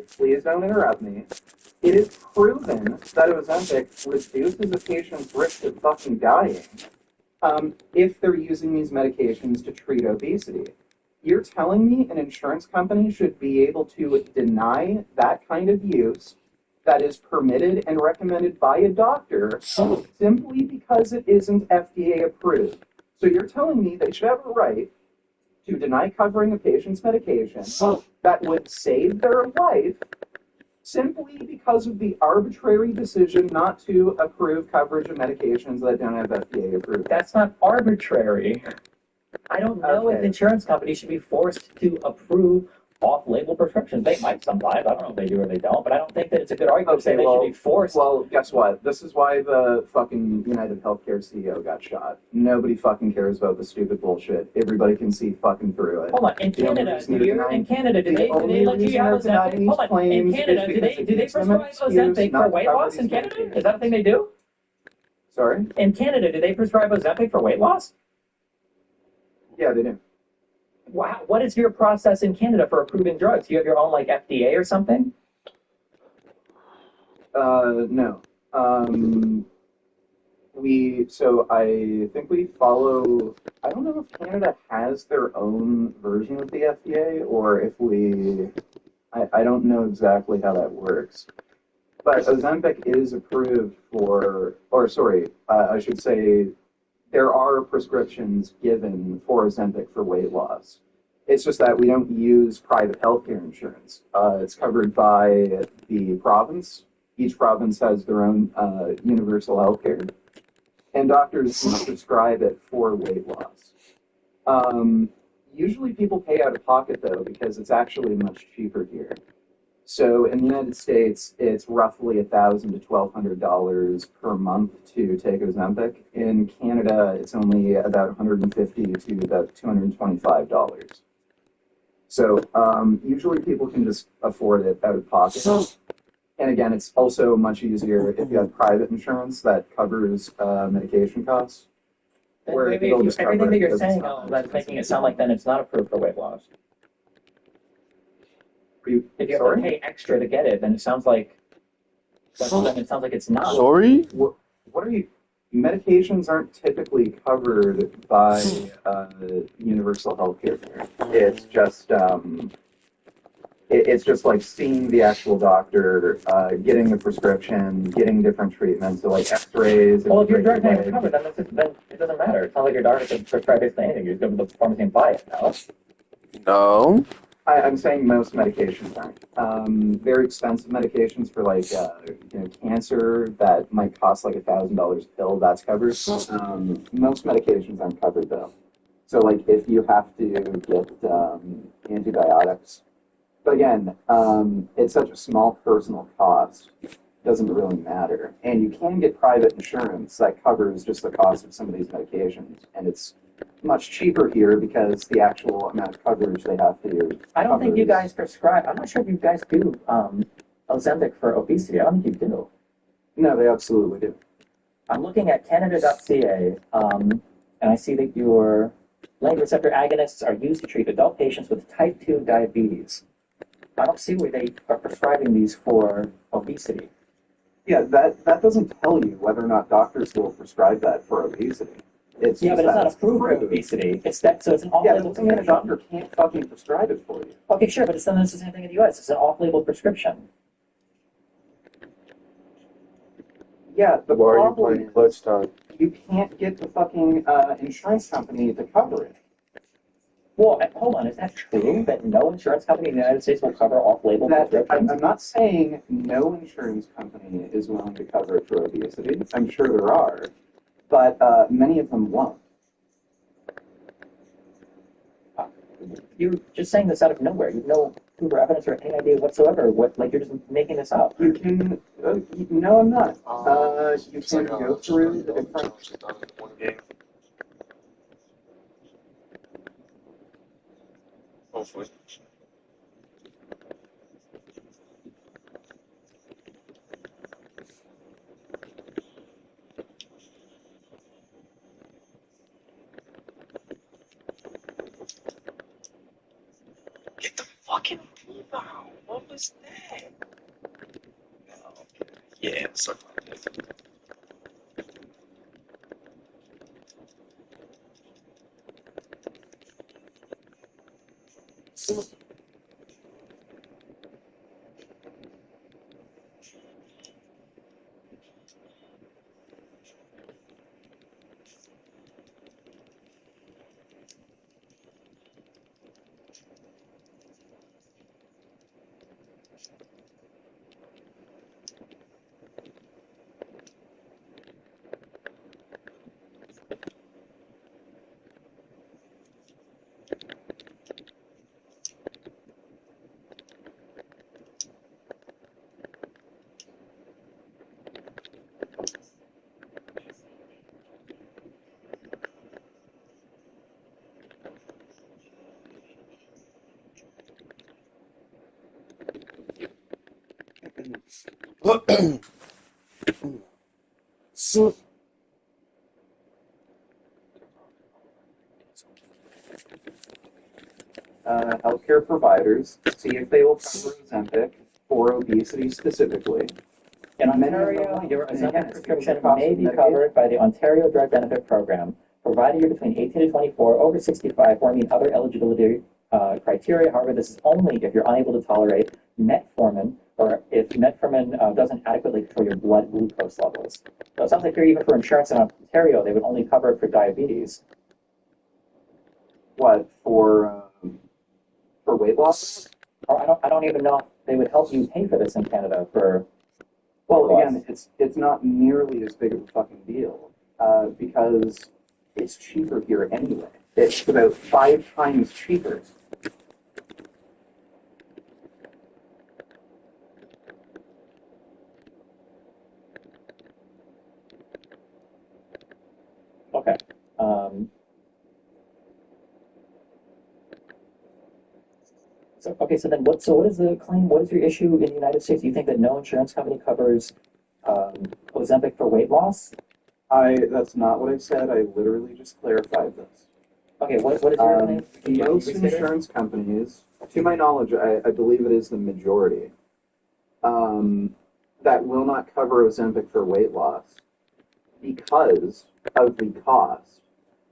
please don't interrupt me. It is proven that Ozempic reduces a patient's risk of fucking dying if they're using these medications to treat obesity. You're telling me an insurance company should be able to deny that kind of use that is permitted and recommended by a doctor simply because it isn't FDA approved? So you're telling me they should have a right to deny covering a patient's medication that would save their life simply because of the arbitrary decision not to approve coverage of medications that don't have FDA approved. That's not arbitrary. I don't know if insurance companies should be forced to approve off-label prescriptions. They might sometimes. I don't know if they do or they don't, but I don't think that it's a good argument to say they should be forced. Well, guess what? This is why the fucking United Healthcare CEO got shot. Nobody fucking cares about the stupid bullshit. Everybody can see fucking through it. Hold on. In Canada, do they let you have Ozempic? Hold on. In Canada, do they prescribe Ozempic for weight loss in Canada? Is that a thing they do? Sorry? In Canada, do they prescribe Ozempic for weight loss? Yeah, they do. Wow. What is your process in Canada for approving drugs? Do you have your own, like, FDA or something? No. So I think we follow, I don't know if Canada has their own version of the FDA or if I don't know exactly how that works. But Ozempic is approved I should say, there are prescriptions given for Ozempic for weight loss. It's just that we don't use private healthcare insurance. It's covered by the province. Each province has their own universal healthcare. And doctors can prescribe it for weight loss. Usually people pay out of pocket, though, because it's actually much cheaper here. So in the United States, it's roughly $1,000 to $1,200 per month to take Ozempic. In Canada, it's only about $150 to about $225. So usually people can just afford it out of pocket. And again, it's also much easier if you have private insurance that covers medication costs. Everything that you're saying, that's making it sound like then it's not approved for weight loss. If you have to pay extra to get it, then it sounds like it's not. Sorry? What are you? medications aren't typically covered by universal healthcare. It's just like seeing the actual doctor, getting the prescription, getting different treatments, so like X-rays. Well, if your drug's not even covered, then it doesn't matter. It's not like your doctor can prescribe basically anything. You just go to the pharmacy and buy it. No. No. I'm saying most medications aren't. Very expensive medications for like cancer that might cost like $1,000 a pill. That's covered. Most medications aren't covered though. So like if you have to get antibiotics, but again, it's such a small personal cost. Doesn't really matter. And you can get private insurance that covers just the cost of some of these medications, and it's much cheaper here because the actual amount of coverage they have to. I don't think you guys prescribe. I'm not sure if you guys do Ozempic for obesity. I don't think you do. No, they absolutely do. I'm looking at Canada.ca, and I see that your LANG receptor agonists are used to treat adult patients with type 2 diabetes. I don't see where they are prescribing these for obesity. Yeah, that doesn't tell you whether or not doctors will prescribe that for obesity. It's yeah, but it's not approved for obesity. It's that, so it's an off-label prescription. Yeah, a doctor can't fucking prescribe it for you. Okay, sure, but it's the same thing in the U.S. It's an off-label prescription. Yeah, the Why are you problem playing clutch time? You can't get the fucking insurance company to cover it. Well, hold on, is that true that no insurance company in the United States will cover off-label prescriptions? I'm not saying no insurance company is willing to cover it for obesity. I'm sure there are, but many of them won't. You're just saying this out of nowhere. You have no proof or evidence or any idea whatsoever. You're just making this up. You can. No, I'm not. You can go through the different. Hopefully. Get the fucking rebound. What was that? No. Yeah, suck my dick. So, Healthcare providers see if they will cover Ozempic for obesity specifically. In Ontario, your Ozempic prescription may be covered by the Ontario Drug Benefit Program, provided you're between 18 and 24, over 65, or meet other eligibility criteria. However, this is only if you're unable to tolerate metformin, or if metformin doesn't adequately control your blood glucose levels. So it sounds like even for insurance in Ontario, they would only cover it for diabetes. What, for weight loss? Or I don't even know if they would help you pay for this in Canada for. Well, again, it's not nearly as big of a fucking deal because it's cheaper here anyway. It's about 5 times cheaper. Okay. So then what is the claim? What is your issue in the United States? Do you think that no insurance company covers Ozempic for weight loss? That's not what I said. I literally just clarified this. Okay, what is your claim? Most insurance companies, to my knowledge, I believe it is the majority, that will not cover Ozempic for weight loss. because of the cost,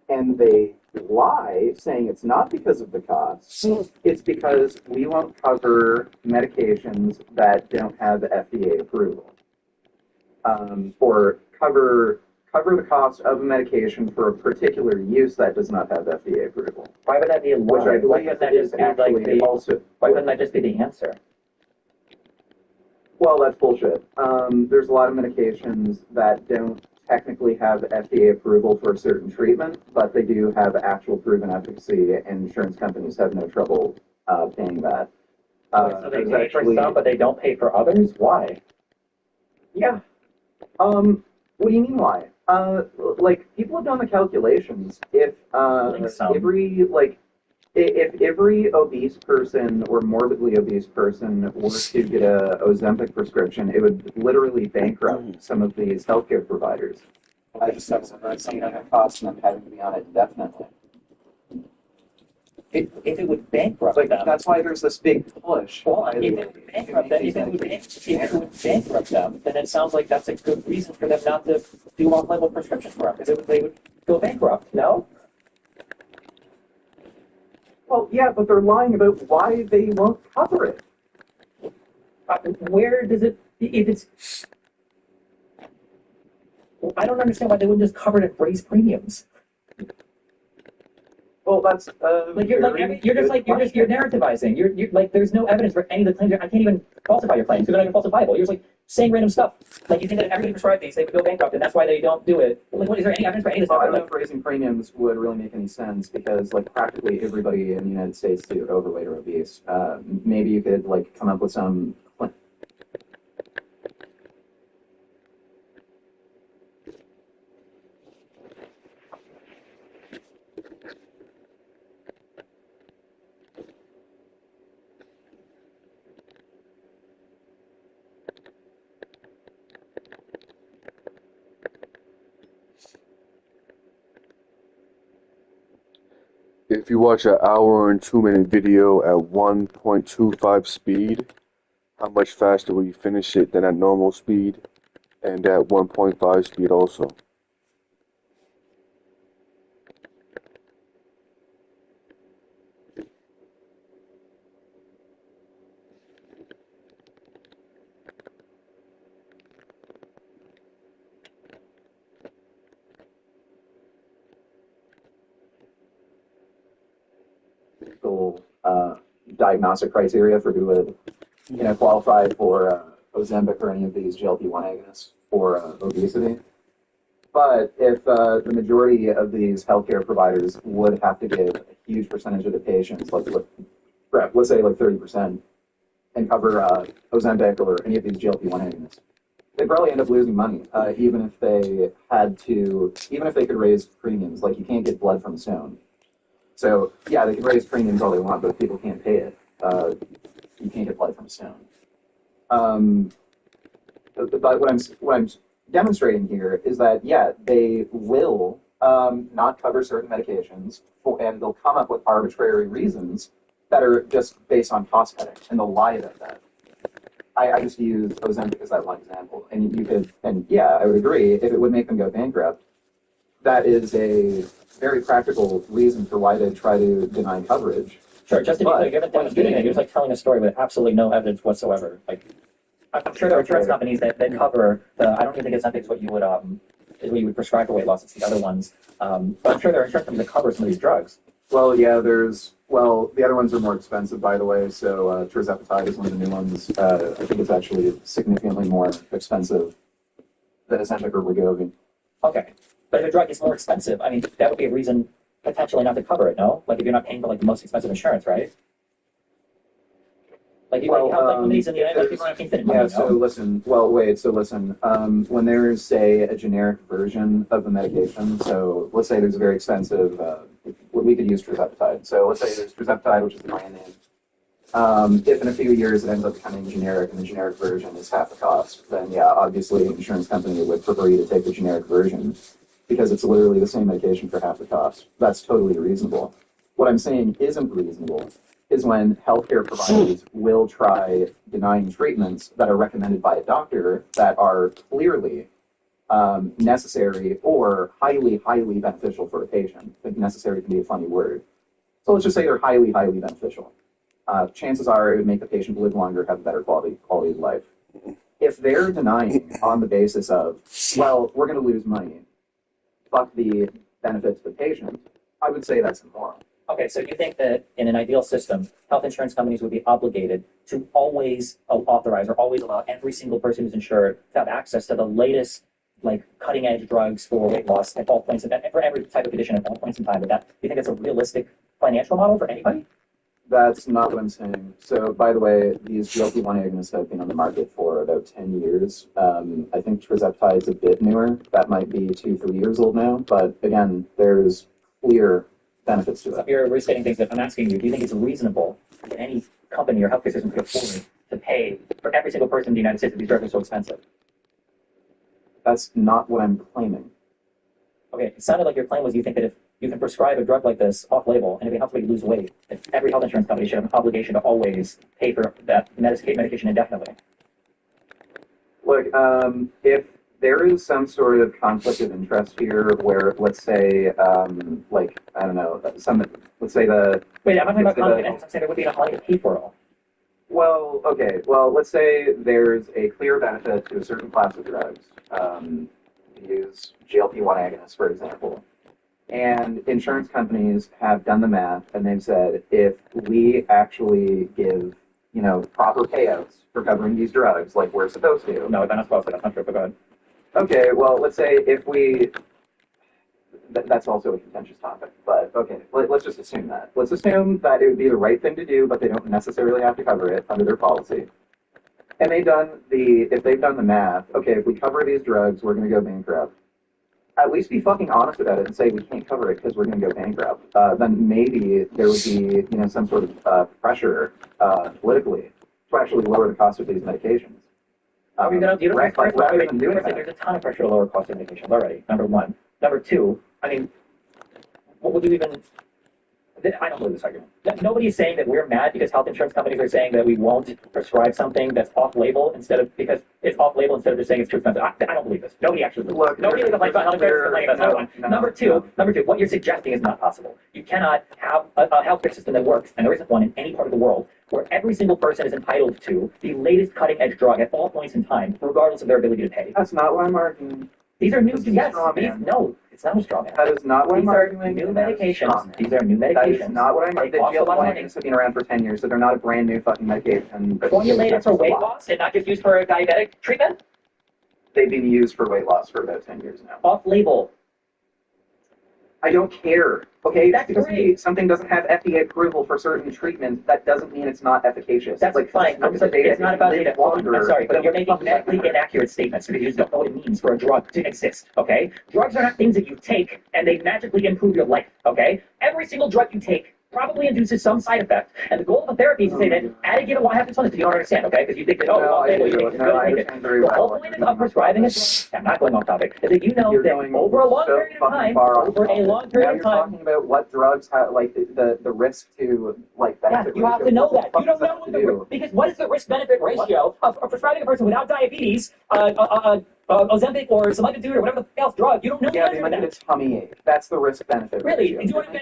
and they lie saying it's not because of the cost, it's because we won't cover medications that don't have FDA approval. Or cover the cost of a medication for a particular use that does not have FDA approval. Why would that be a Which I lie? Why believe couldn't that is just be like actually the, also. why couldn't that just be the answer? Well, that's bullshit. There's a lot of medications that don't technically have FDA approval for a certain treatment, but they do have actual proven efficacy, and insurance companies have no trouble paying that. So they pay for some, but they don't pay for others? Why? Yeah. What do you mean why? Like, people have done the calculations. If if every obese person or morbidly obese person were to get a Ozempic prescription, it would literally bankrupt some of these healthcare providers. I just have some costs and I'm having to be on it indefinitely. If it would bankrupt them, that's why there's this big push. Well, if it would bankrupt them, if it would bankrupt them, then it sounds like that's a good reason for them not to do off-label prescriptions for them, because they would go bankrupt. No? Well, yeah, but they're lying about why they won't cover it. Where does it? If it's, I don't understand why they wouldn't just cover it and raise premiums. Well, that's you're narrativizing. You're like, there's no evidence for any of the claims. I can't even falsify your claims because they're not even falsifiable. You're just like saying random stuff. Like, you think that if everybody prescribed these, they would go bankrupt, and that's why they don't do it. Like, what is there any evidence for any of this? I don't know if raising premiums would really make any sense because, like, practically everybody in the United States is either overweight or obese. Maybe you could like come up with some. If you watch an hour and 2 minute video at 1.25 speed, how much faster will you finish it than at normal speed and at 1.5 speed also? Diagnostic criteria for who would, qualify for Ozempic or any of these GLP-1 agonists for obesity. But if the majority of these healthcare providers would have to give a huge percentage of the patients, like let's say like 30%, and cover Ozempic or any of these GLP-1 agonists, they'd probably end up losing money, even if they could raise premiums. Like, you can't get blood from a stone. So, yeah, they can raise premiums all they want, but if people can't pay it, you can't get blood from a stone. But what I'm demonstrating here is that, yeah, they will not cover certain medications, and they'll come up with arbitrary reasons that are just based on cost cutting, and they'll lie about that. I just use Ozempic as that one example, and yeah, I would agree, if it would make them go bankrupt, that is a very practical reason for why they try to deny coverage. Sure, just to be clear, you haven't demonstrated it. You're just like telling a story with absolutely no evidence whatsoever. Like, I'm sure there are insurance companies that cover the. I don't even think Ozempic is what you would prescribe for weight loss. It's the other ones. But I'm sure there are insurance companies that cover some of these drugs. Well, yeah, the other ones are more expensive, by the way. So tirzepatide is one of the new ones. I think it's actually significantly more expensive than Ozempic or Wegovy. Okay. But if a drug is more expensive, I mean, that would be a reason potentially not to cover it, no? Like, if you're not paying for like the most expensive insurance, right? Like, you have like companies in the United States, people aren't infinite money, when there's, say, a generic version of a medication, so let's say there's a very expensive, we could use tirzepatide. So let's say there's tirzepatide, which is the brand name. If in a few years it ends up becoming generic and the generic version is half the cost, then yeah, obviously an insurance company would prefer you to take the generic version, because it's literally the same medication for half the cost. That's totally reasonable. What I'm saying isn't reasonable is when healthcare providers will try denying treatments that are recommended by a doctor that are clearly necessary or highly, highly beneficial for a patient. I think necessary can be a funny word. So let's just say they're highly, highly beneficial. Chances are it would make the patient live longer, have a better quality of life. If they're denying on the basis of, well, we're going to lose money, fuck the benefit to the patient, I would say that's immoral. Okay, so you think that in an ideal system, health insurance companies would be obligated to always authorize or always allow every single person who's insured to have access to the latest, like, cutting-edge drugs for weight loss at all points, for every type of condition at all points in time? Would that, do you think that's a realistic financial model for anybody? That's not what I'm saying. So, by the way, these GLP-1 agonists have been on the market for about 10 years. I think tirzepatide is a bit newer. That might be 2-3 years old now. But again, there's clear benefits to it. So you're restating things that I'm asking you. Do you think it's reasonable that any company or healthcare system could afford to pay for every single person in the United States if these drugs are so expensive? That's not what I'm claiming. Okay, it sounded like your claim was you think that if you can prescribe a drug like this off-label, and if it helps somebody lose weight, that every health insurance company should have an obligation to always pay for that medication indefinitely. Look, if there is some sort of conflict of interest here where, let's say, like, I don't know, let's say the... Wait, I'm not talking about conflict of interest. I'm saying there would be enough money to pay for it all. Well, okay, well, let's say there's a clear benefit to a certain class of drugs. Use GLP-1 agonists, for example. And insurance companies have done the math, and they've said, if we actually give, proper payouts for covering these drugs, like we're supposed to. No, they're not supposed to. That's not true, but go ahead. Okay, well, let's say if we... That's also a contentious topic, but okay, let's just assume that. Let's assume that it would be the right thing to do, but they don't necessarily have to cover it under their policy. And if they've done the math, okay, if we cover these drugs, we're going to go bankrupt. At least be fucking honest about it and say we can't cover it because we're going to go bankrupt. Then maybe there would be, some sort of pressure politically to actually lower the cost of these medications. There's a ton of pressure to lower cost of medications already, number one. Number two, I mean, what would you even... I don't believe this argument. Nobody's saying that we're mad because health insurance companies are saying that we won't prescribe something that's off-label because it's off-label instead of just saying it's too expensive. I don't believe this. Nobody actually believes this. Nobody believes health insurance companies. Number two, what you're suggesting is not possible. You cannot have a healthcare system that works, and there isn't one in any part of the world, where every single person is entitled to the latest cutting-edge drug at all points in time, regardless of their ability to pay. That's not what I'm arguing. These are new, yes. No, it's not a straw man. That is not what I'm arguing. These are new medications. These are new medications. That is not what I'm arguing. The GLP-1 agonists have been around for 10 years, so they're not a brand new fucking medication. Formulated for weight loss and not just used for diabetic treatment? They've been used for weight loss for about 10 years now. Off-label. I don't care. Okay, that's because something doesn't have FDA approval for certain treatment, that doesn't mean it's not efficacious. That's like fine. It's not about data. I'm sorry, but you're making medically inaccurate statements because you just don't know what it means for a drug to exist. Okay, drugs are not things that you take and they magically improve your life. Okay, every single drug you take probably induces some side effect, and the goal of the therapy is to say that adding it, why have to tell this if you don't understand? Okay, because you think that the whole point of prescribing it. I'm not going off topic. Is that you know that over a long period of time, You're talking about what drugs have, like the risk to benefit. Yeah, you have to know that. You don't know what the because what is the risk-benefit ratio of prescribing a person without diabetes, Ozempic or semaglutide or whatever the else drug? You don't know the answer to that. It's tummy ache. That's the risk-benefit. Really? Do you want to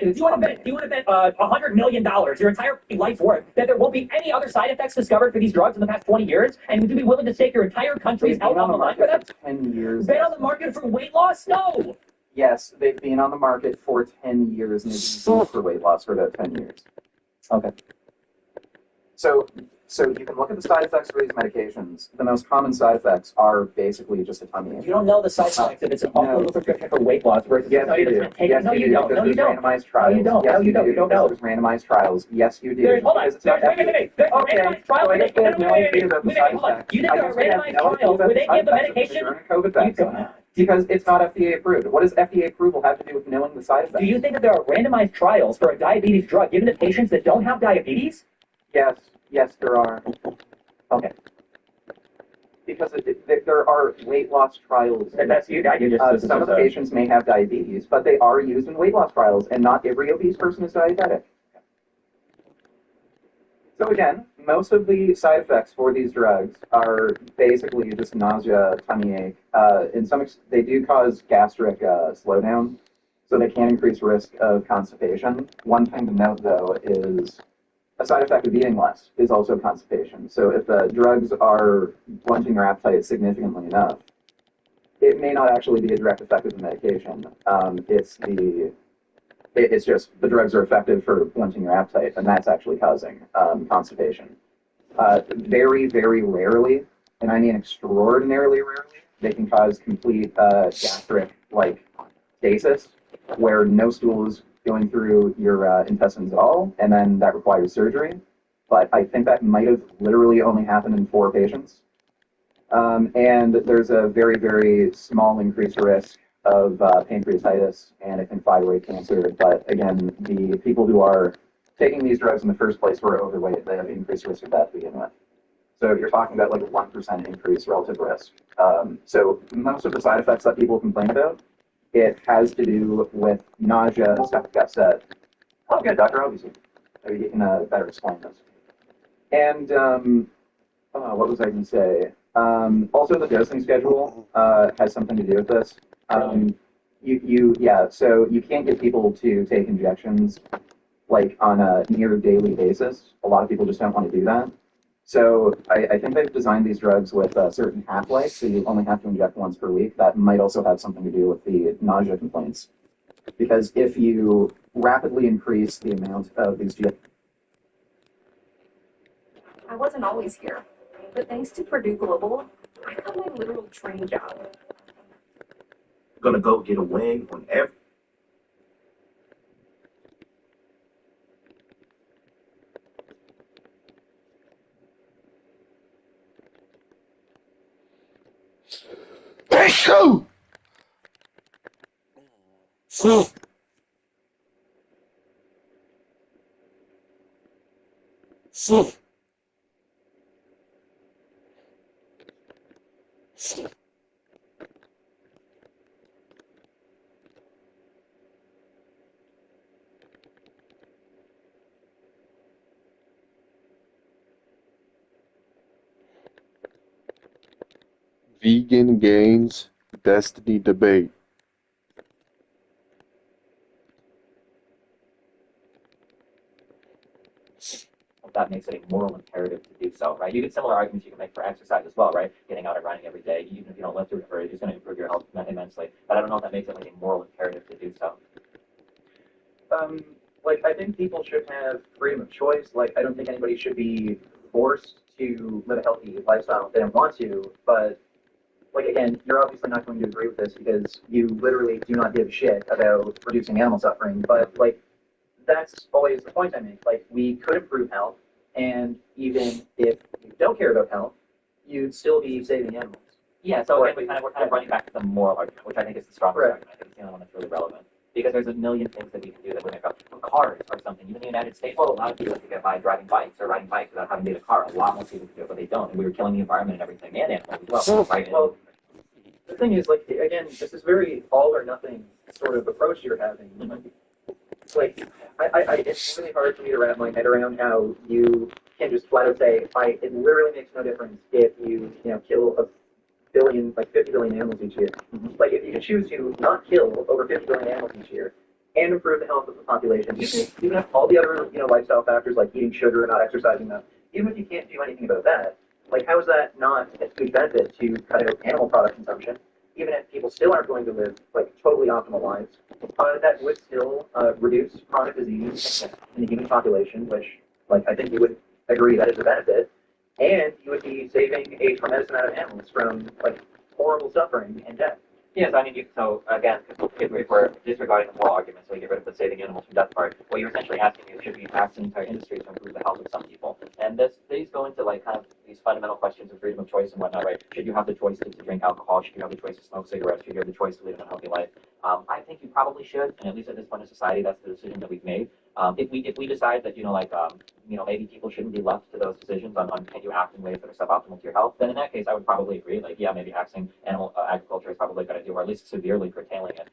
bet $100 million, your entire life's worth, that there won't be any other side effects discovered for these drugs in the past 20 years? And would you be willing to stake your entire country's health on the line for that? 10 years. Been on the market for weight loss? No. Yes, they've been on the market for 10 years and they've been used for weight loss for about 10 years. Okay. So you can look at the side effects for these medications. The most common side effects are basically just a tummy ache. You don't know the side effects if it's an off-label prescription for weight loss versus somebody that's going to take it. No, you don't. No, you don't. Randomized trials. No, you don't. No, you don't. You don't know. There's randomized trials. Yes, you do. Hold on. There's randomized trials. Wait. Hold on. You think there are randomized trials where they give the medication? Because it's not FDA approved. What does FDA approval have to do with knowing the side effects? Do you think that there are randomized trials for a diabetes drug given to patients that don't have diabetes? Yes, there are. Okay. Because there are weight loss trials. That's you. Some of the patients may have diabetes, but they are used in weight loss trials, and not every obese person is diabetic. So again, most of the side effects for these drugs are basically just nausea, tummy ache. They do cause gastric slowdown, so they can increase risk of constipation. One thing to note, though, is a side effect of eating less is also constipation. So if the drugs are blunting your appetite significantly enough, it may not actually be a direct effect of the medication. It's just the drugs are effective for blunting your appetite, and that's actually causing constipation. Very, very rarely, and I mean extraordinarily rarely, they can cause complete gastric stasis, where no stool is going through your intestines at all, and then that requires surgery. But I think that might have literally only happened in 4 patients. And there's a very, very small increased risk of pancreatitis and I think thyroid cancer. But again, the people who are taking these drugs in the first place who are overweight, they have increased risk of that to begin with. So you're talking about like a 1% increase relative risk. So most of the side effects that people complain about, it has to do with nausea, stuff like that said. Oh, good, Dr. Obviously. Maybe you can better explain this. And what was I going to say? Also, the dosing schedule has something to do with this. So you can't get people to take injections like on a near daily basis. A lot of people just don't want to do that. So I think they've designed these drugs with a certain half-life, so you only have to inject once per week. That might also have something to do with the nausea complaints. Because if you rapidly increase the amount of these I wasn't always here, but thanks to Purdue Global, I got my literal train job. Gonna go get a wing on every. Shoot! Vegan gains destiny debate. That makes it a moral imperative to do so, right? You get similar arguments you can make for exercise as well, right? Getting out and running every day, even if you don't live through it, it's just going to improve your health immensely. But I don't know if that makes it like a moral imperative to do so. I think people should have freedom of choice. I don't think anybody should be forced to live a healthy lifestyle if they don't want to. But, again, you're obviously not going to agree with this because you literally do not give a shit about reducing animal suffering. But, that's always the point I make. We could improve health, and even if you don't care about health, you'd still be saving animals. Yeah, so again, we're kind of running back to the moral argument, which I think is the strongest argument. I think it's the only one that's really relevant. Because there's a million things that we can do that would make up. Cars are something. Even in the United States, well, a lot of people can get by driving bikes or riding bikes without having to get a car. A lot more people can do it, but they don't. And we were killing the environment and everything, and animals as well, right? Well, the thing is, again, this is very all or nothing sort of approach you're having. It's really hard for me to wrap my head around how you can just flat out say, it literally makes no difference if you kill a billion, 50 billion animals each year. If you can choose to not kill over 50 billion animals each year and improve the health of the population, even if all the other lifestyle factors like eating sugar and not exercising enough, even if you can't do anything about that, how is that not a huge benefit to cut out animal product consumption? Even if people still aren't going to live totally optimal lives, that would still reduce chronic disease in the human population, which I think you would agree that is a benefit, and you would be saving a tremendous amount of animals from horrible suffering and death. Yes, I mean, so again, if we're disregarding the moral argument, so we get rid of the saving animals from death part, what you're essentially asking is, should we tax an entire industry to improve the health of some people? And these go into kind of these fundamental questions of freedom of choice and whatnot, right? Should you have the choice to drink alcohol? Should you have the choice to smoke cigarettes? Should you have the choice to live an unhealthy life? I think you probably should, and at least at this point in society, that's the decision that we've made. If we decide that maybe people shouldn't be left to those decisions on can you act in ways that are suboptimal to your health, then in that case I would probably agree. Maybe axing animal agriculture is probably a good idea, or at least severely curtailing it.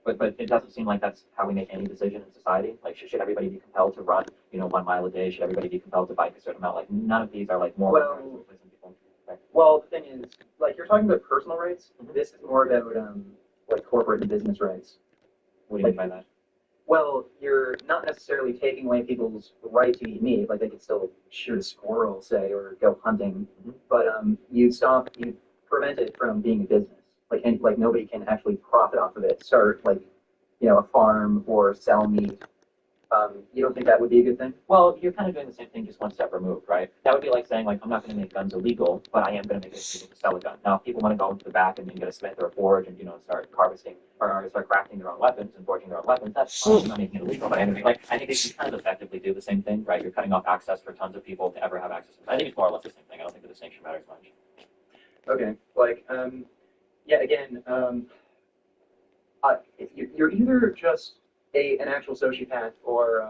But it doesn't seem like that's how we make any decision in society. Like, should everybody be compelled to run, 1 mile a day? Should everybody be compelled to bike a certain amount? Like, none of these are like moral. Well, the thing is, like, you're talking about personal rights. This is more about like corporate and business rights. What do you mean by that? Well, you're not necessarily taking away people's right to eat meat. Like, they could still shoot a squirrel, say, or go hunting. But you prevent it from being a business. Like nobody can actually profit off of it. Start like, a farm or sell meat. You don't think that would be a good thing? Well, you're kind of doing the same thing, just one step removed, right? That would be like saying, like, I'm not going to make guns illegal, but I am going to make it illegal to sell a gun. Now, if people want to go into the back and get a smith or a forge and, start harvesting or start crafting their own weapons and forging their own weapons, that's fine. I'm not making it illegal, but I think they can kind of effectively do the same thing, right? You're cutting off access for tons of people to ever have access. I think it's more or less the same thing. I don't think the distinction matters much. Okay. Like, yeah, again, you're either just an actual sociopath, or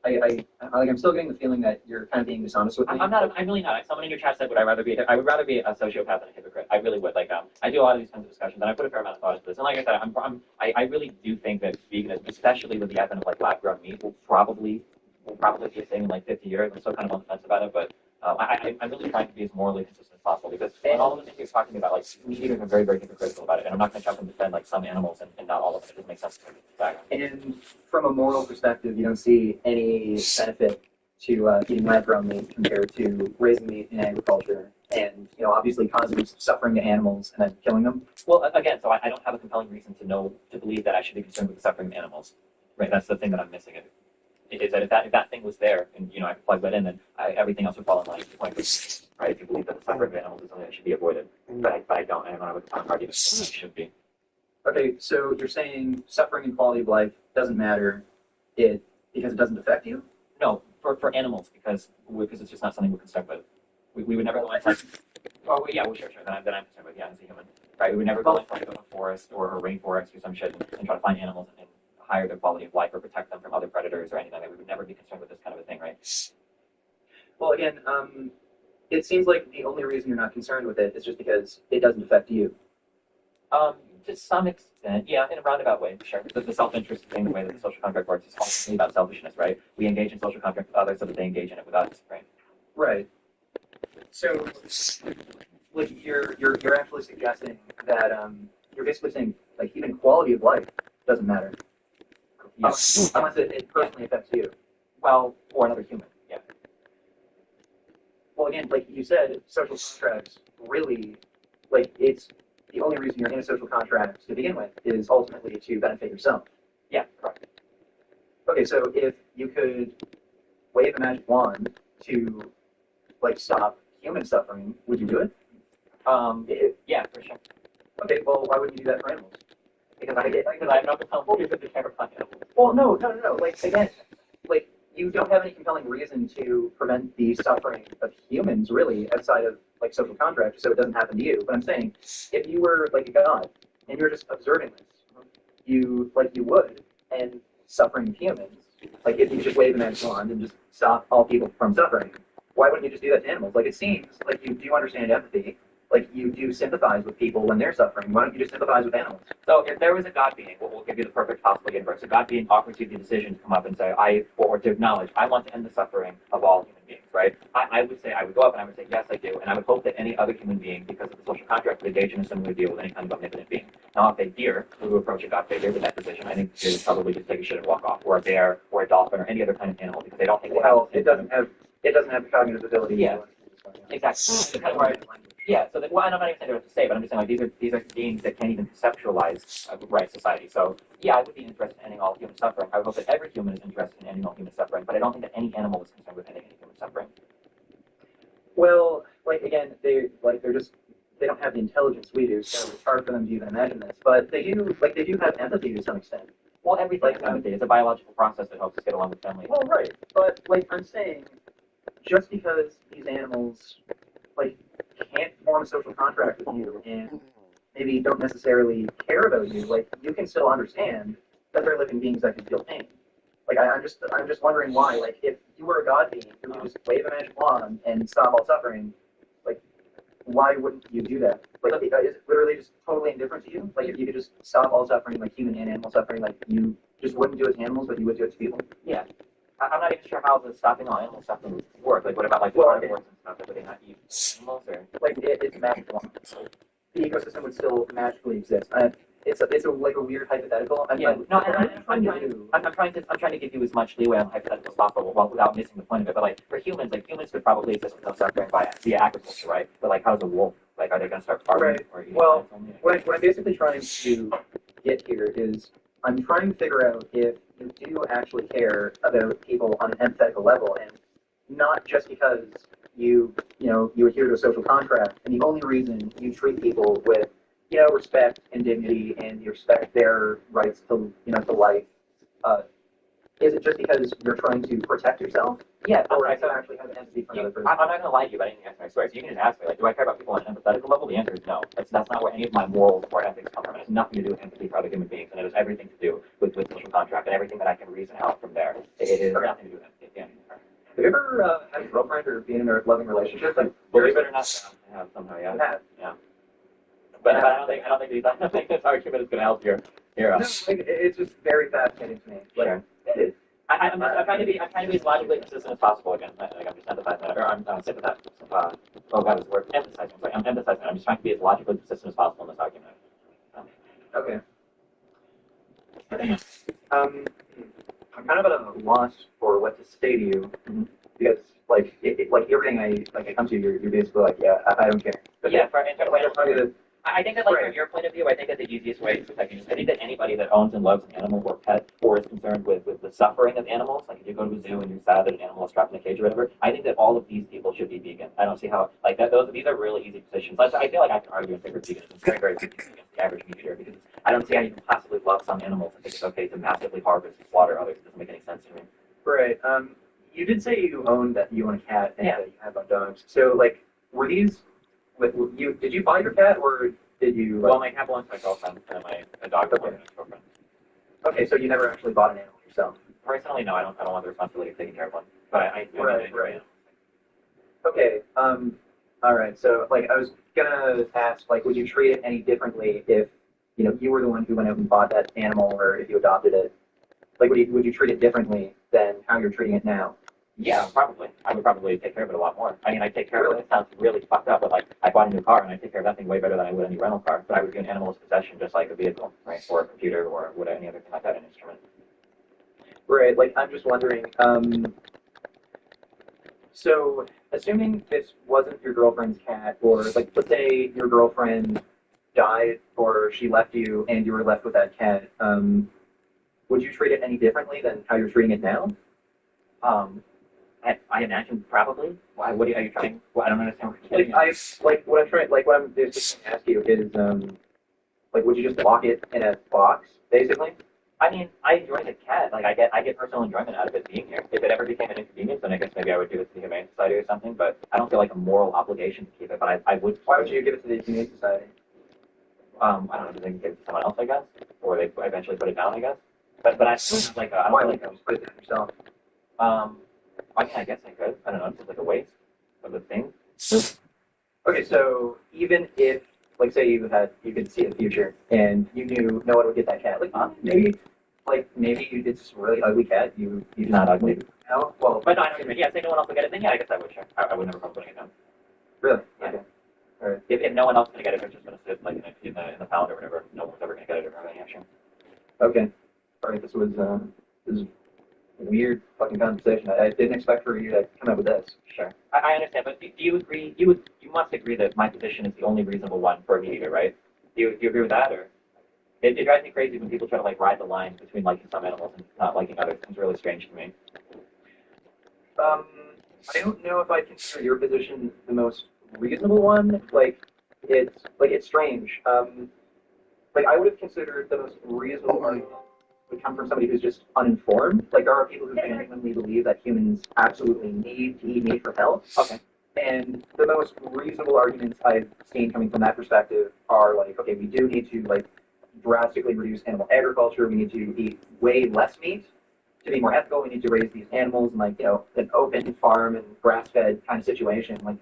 I'm still getting the feeling that you're kind of being dishonest with me. I'm not. I'm really not. Someone in your chat said, I would rather be a sociopath than a hypocrite. I really would. Like, I do a lot of these kinds of discussions, and I put a fair amount of thought into this. And like I said, I really do think that veganism, especially with the advent of like lab-grown meat, will probably be a thing in like 50 years. I'm still kind of on the fence about it, but I'm really trying to be as morally consistent as possible, because on all of the things you're talking about, like, meat eaters are very, very hypocritical about it, and I'm not going to jump and defend like some animals and not all of it. It doesn't make sense to me. Exactly. And from a moral perspective, you don't see any benefit to eating lab-grown meat compared to raising meat in agriculture, and obviously causing suffering to animals and then killing them. Well, again, so I don't have a compelling reason to believe that I should be concerned with the suffering of animals. Right, that's the thing that I'm missing. Is that if that thing was there and I could plug that in, then everything else would fall in line. Right? If you believe that the suffering of animals is something that should be avoided, but I don't. I don't have a compelling argument that it should be. Okay, so you're saying suffering and quality of life doesn't matter, because it doesn't affect you? No, for animals, because it's just not something we're concerned with. We would never go into like, oh yeah, well sure. Then I'm concerned with, as a human, right? We would never go into like a forest or a rainforest or some shit and try to find animals and higher their quality of life or protect them from other predators or anything. We would never be concerned with this kind of a thing, right? Well, again, it seems like the only reason you're not concerned with it is just because it doesn't affect you. To some extent, yeah, in a roundabout way, sure. The self-interest thing, the way that the social contract works, is ultimately about selfishness, right? We engage in social contract with others so that they engage in it with us, right? Right. So, like, you're actually suggesting that you're basically saying, like, even quality of life doesn't matter. Yes. Unless it personally affects you. Well, or another human, yeah. Well, again, like you said, social contracts really, like, it's the only reason you're in a social contract to begin with is ultimately to benefit yourself. Yeah, correct. Okay, so if you could wave a magic wand to, like, stop human suffering, would you do it? Yeah, for sure. Okay, well, why wouldn't you do that for animals? Because I have no compelling reason to care about animals. Well, no. Like, again, like, you don't have any compelling reason to prevent the suffering of humans, really, outside of, like, social contract, so it doesn't happen to you. But I'm saying, if you were, like, a god, and you're just observing this, you would, and suffering of humans, like, if you just wave a magic wand and just stop all people from suffering, why wouldn't you just do that to animals? Like, it seems like you do understand empathy. Like, you do sympathize with people when they're suffering. Why don't you just sympathize with animals? So if there was a God being, we'll give you the perfect possible universe. A God being offers you the decision to come up and say, or to acknowledge, I want to end the suffering of all human beings, right? I would say, I would go up and I would say, yes, I do. And I would hope that any other human being, because of the social contract, would engage in a similar deal with any kind of omnipotent being. Now, if a deer were to approach a God figure with that decision, I think they would probably just take a shit and walk off. Or a bear, or a dolphin, or any other kind of animal, because they don't think it doesn't have the cognitive ability. Yeah. Exactly. Right. Yeah, so I'm not even saying they're to say, but I'm just saying, like, these are beings that can't even conceptualize right society. So yeah, I would be interested in ending all human suffering. I would hope that every human is interested in ending all human suffering, but I don't think that any animal is concerned with ending any human suffering. Well, like, again, they don't have the intelligence we do, so it's hard for them to even imagine this. But they do have empathy to some extent. Well, everything is empathy. It's a biological process that helps us get along with family. Well, right, but, like, I'm saying, just because these animals, like, can't form a social contract with you and maybe don't necessarily care about you, like, you can still understand that they're living beings that can feel pain. Like, I'm just wondering why, like, if you were a god being who could just wave a magic wand and stop all suffering, like, why wouldn't you do that? Like, is it literally just totally indifferent to you? Like, if you could just stop all suffering, like human and animal suffering, like you just wouldn't do it to animals, but you would do it to people? Yeah. I'm not even sure how the stopping all animal suffering would work. Like, what about like the carnivores and stuff? Like, would they not eat animals or? Like, it's magical. The ecosystem would still magically exist. It's like a weird hypothetical. I'm trying to give you as much leeway on hypothetical as possible without missing the point of it. But like for humans, like humans could probably exist without suffering via agriculture, right? But like, how's a wolf? Like, are they going to start farming Right. or eating Well, plants only? what I'm basically trying to get here is I'm trying to figure out if you do actually care about people on an empathetical level, and not just because you adhere to a social contract, and the only reason you treat people with respect and dignity, and you respect their rights to to life. Is it just because you're trying to protect yourself? Yeah, or do you actually have empathy for another person? I'm not going to lie to you about anything I swear. So you can just ask me, like, do I care about people on an empathetical level? The answer is no. That's not where any of my morals or ethics come from. It has nothing to do with empathy for other human beings, and it has everything to do with social contract and everything that I can reason out from there. It has nothing to do with empathy. Yeah. Have you ever had a girlfriend or been in a loving relationship? Like, believe it or not, I have somehow, yeah. You have. Yeah. But I don't think this argument is going to help your. No, like, it's just very fascinating to me. Like, sure. I'm trying to be as logically consistent as possible again. Like, I'm just empathizing, or I'm sympathizing. Oh God, it's the word. Emphasizing. Sorry, I'm empathizing. I'm just trying to be as logically consistent as possible in this argument. Okay. I'm kind of at a loss for what to say to you because, like, like everything I come to, you're basically like, yeah, I don't care. But yeah, I think that, like, from your point of view, I think that the easiest way to protect animals, I think that anybody that owns and loves an animal or pet or is concerned with the suffering of animals, like if you go to a zoo and you're sad that an animal is trapped in a cage or whatever, I think that all of these people should be vegan. I don't see how, like, these are really easy positions. I feel like I can argue in favor of veganism. It's very, very easy against the average meat eater because I don't see how you can possibly love some animals and think it's okay to massively harvest and slaughter others. It doesn't make any sense to me. Right. You did say you own a cat and that you have dogs. So, like, were these, did you buy your cat or did you? Well, my cat belongs to my girlfriend and a dog belongs to my girlfriend. Okay, so you never actually bought an animal yourself? Personally, no. I don't want the responsibility of taking care of one. But I Right. Okay. All right. So, like, I was gonna ask, like, would you treat it any differently if you were the one who went out and bought that animal, or if you adopted it? Like, would you treat it differently than how you're treating it now? Yeah, probably. I would probably take care of it a lot more. I mean, I take care of it. It sounds really fucked up, but like, I bought a new car and I take care of that thing way better than I would any rental car. But I would view an animal as possession, just like a vehicle, right, or a computer, or would any other thing like that, an instrument. Right. Like, I'm just wondering. So, assuming this wasn't your girlfriend's cat, or like, let's say your girlfriend died, or she left you, and you were left with that cat. Would you treat it any differently than how you're treating it now? I imagine probably. Why? What are you trying? Well, I don't understand what you're Like, getting. what I'm just gonna ask you is, like, would you just lock it in a box, basically? I mean, I enjoy the cat. Like, I get personal enjoyment out of it being here. If it ever became an inconvenience, then I guess maybe I would give it to the Humane Society or something. But I don't feel like a moral obligation to keep it. But I would. Why would you give it to the Humane Society? I don't know. They can give it to someone else, I guess, or they eventually put it down, I guess. But I still have like I don't feel like put it down yourself. I mean, I guess I could. I don't know. It's just like a waste of the thing. Okay, so even if, like, say you could see the future and you knew no one would get that cat, like, maybe it's just a really ugly cat. You not ugly. No, well, but no, I know what you mean. Yeah, if no one else will get it, then yeah, I guess I would. Sure, I would never problem putting it down. Really? Yeah. Okay. All right. If no one else is gonna get it, it's just gonna sit like in the pound or whatever. No one's ever gonna get it or anything. Yeah, sure. Okay. All right. This was a weird fucking conversation. I didn't expect for you to come up with this. Sure. I understand, but do you agree? You must agree that my position is the only reasonable one for a meat eater, right? Do you agree with that, or? It drives me crazy when people try to like ride the line between liking some animals and not liking others. It's really strange to me. I don't know if I consider your position the most reasonable one. It's strange. Like, I would have considered the most reasonable argument would come from somebody who's just uninformed. Like, there are people who genuinely believe that humans absolutely need to eat meat for health. Okay. And the most reasonable arguments I've seen coming from that perspective are like, okay, we do need to like drastically reduce animal agriculture. We need to eat way less meat to be more ethical. We need to raise these animals in like, an open farm and grass-fed kind of situation. Like,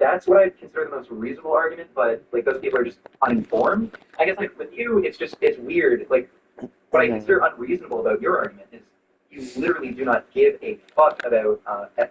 that's what I consider the most reasonable argument, but like those people are just uninformed. I guess like with you, it's weird. Like what I consider unreasonable about your argument is you literally do not give a fuck about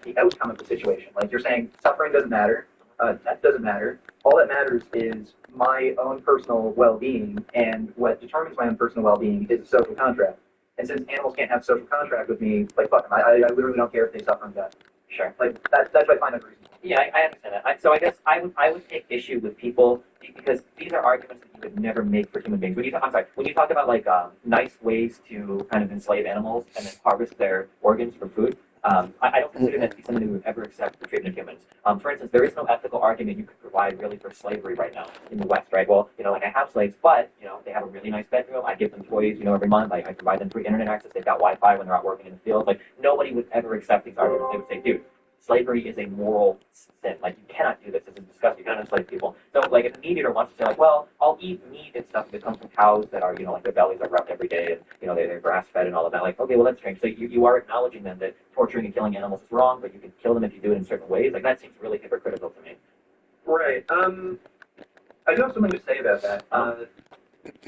the outcome of the situation. Like you're saying, suffering doesn't matter, death doesn't matter. All that matters is my own personal well-being, and what determines my own personal well-being is a social contract. And since animals can't have social contract with me, like fuck them. I literally don't care if they suffer and die. Sure. Like that's what I find unreasonable. Yeah, I understand that. So I guess I would take issue with people because these are arguments that you would never make for human beings. When you talk about like nice ways to kind of enslave animals and then harvest their organs for food, I don't consider that to be something we would ever accept for treatment of humans. For instance, there is no ethical argument you could provide really for slavery right now in the West, right? Well, like I have slaves, but they have a really nice bedroom. I give them toys, every month. I provide them free internet access. They've got Wi-Fi when they're out working in the field. Like nobody would ever accept these arguments. They would say, dude, slavery is a moral sin. Like, you cannot do this. This is disgusting. You cannot enslave people. So, like, if a meat eater wants to say, like, well, I'll eat meat and stuff that comes from cows that are, like, their bellies are rubbed every day and, they're grass-fed and all of that. Like, okay, well, that's strange. So you are acknowledging then that torturing and killing animals is wrong, but you can kill them if you do it in certain ways. Like, that seems really hypocritical to me. Right. I do have something to say about that.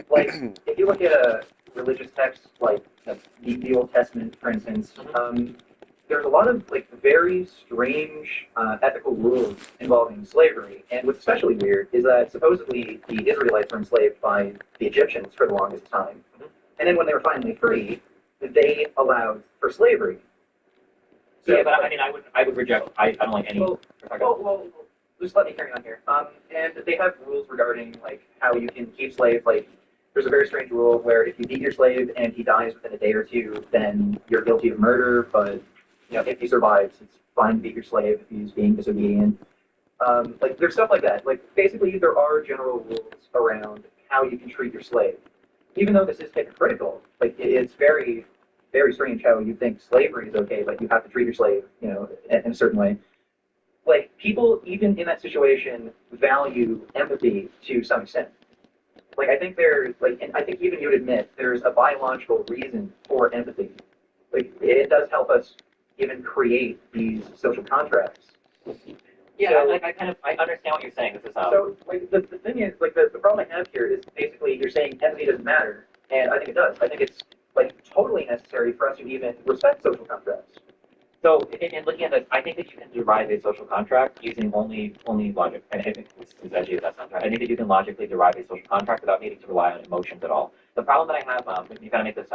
Like, if you look at a religious text, like the Old Testament, for instance, there's a lot of like very strange ethical rules involving slavery. And what's especially weird is that supposedly the Israelites were enslaved by the Egyptians for the longest time. And then when they were finally free, they allowed for slavery. So, yeah, but I mean, I would reject. I don't like any. Well, just let me carry on here. And they have rules regarding like how you can keep slaves. Like, there's a very strange rule where if you beat your slave and he dies within a day or two, then you're guilty of murder. But if he survives, it's fine to beat your slave if he's being disobedient. Like, there's stuff like that. Like, basically, there are general rules around how you can treat your slave. Even though this is hypocritical, like, it's very, very strange how you think slavery is okay, but you have to treat your slave, in a certain way. Like, people, even in that situation, value empathy to some extent. Like, I think and I think even you would admit, there's a biological reason for empathy. Like, it does help us even create these social contracts. Yeah, so, I understand what you're saying. This is so like the thing is like the problem I have here is basically you're saying empathy doesn't matter, and I think it does. I think it's like totally necessary for us to even respect social contracts. So in looking at this, I think that you can derive a social contract using only logic. And I think essentially that's not right. I think that you can logically derive a social contract without needing to rely on emotions at all. The problem that I have, you kind of make this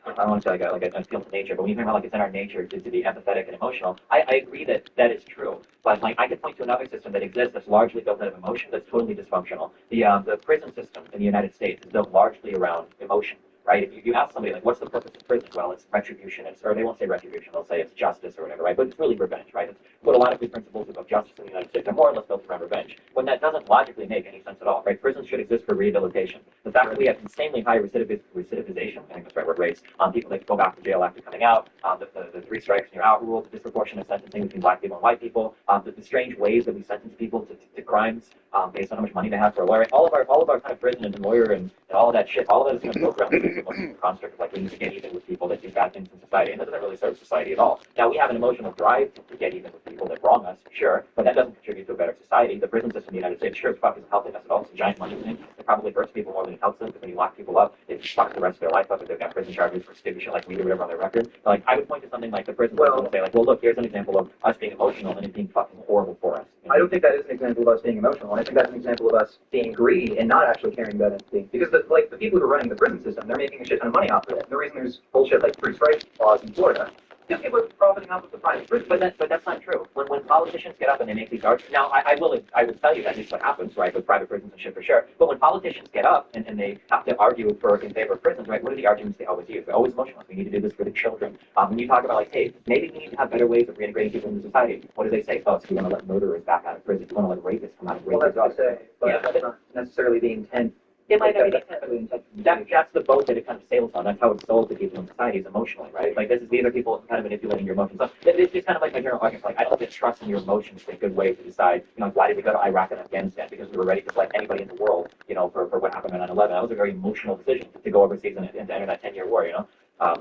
I don't want to say like a appeal to nature, but when you think about like it's in our nature to be empathetic and emotional, I agree that that is true. But like I could point to another system that exists that's largely built out of emotion that's totally dysfunctional. The prison system in the United States is built largely around emotion. Right? If you ask somebody, like, what's the purpose of prison? Well, it's retribution. Or they won't say retribution. They'll say it's justice or whatever, right? But it's really revenge, right? It's what a lot of the principles of justice in the United States are more or less built around revenge. When that doesn't logically make any sense at all, right? Prisons should exist for rehabilitation. The fact that we have insanely high recidivization, I think that's the right word, rates, people that go back to jail after coming out, the 3 strikes and you're out rule, the disproportionate sentencing between black people and white people, the strange ways that we sentence people to crimes based on how much money they have for a lawyer. All of our kind of prison and lawyer and all of that shit, all of that is kind of built around the emotional construct of like we need to get even with people that do bad things in society, and that doesn't really serve society at all. Now we have an emotional drive to get even with people that wrong us, sure, but that doesn't contribute to a better society. The prison system in the United States sure as fuck isn't helping us at all. It's a giant money thing. It probably hurts people more than it helps them because when you lock people up, it fucks the rest of their life up if they've got prison charges for stupid shit like weed or whatever on their record. But, like I would point to something like the prison system and say like, well look, here's an example of us being emotional and it being fucking horrible for us. I don't think that is an example of us being emotional. I think that's an example of us being greedy and not actually caring about empathy. Because the people who are running the prison system, they're making a shit ton of money off of it. The reason there's bullshit like 3 strikes laws in Florida, people are profiting off of the private prison. But that's not true. When politicians get up and they make these arguments, now I would tell you that is what happens, right, with private prisons and shit for sure. But when politicians get up and they have to argue in favor of prisons, right, what are the arguments they always use? They're always emotional. We need to do this for the children. When you talk about like, hey, maybe we need to have better ways of reintegrating people into society, what do they say? Oh, so we want to let murderers back out of prison. We want to let rapists come out of prison. Well, that's what they say, but that's not necessarily the intent. It might not be the intent. That's the boat that it kind of sails on. That's how it's sold to people in societies emotionally, right? Like these are people kind of manipulating your emotions. So it's just kind of like my general argument. Like I don't think trusting your emotions is a good way to decide. Why did we go to Iraq and Afghanistan? Because we were ready to select anybody in the world. For what happened on 9/11. That was a very emotional decision to go overseas and to enter that 10-year war.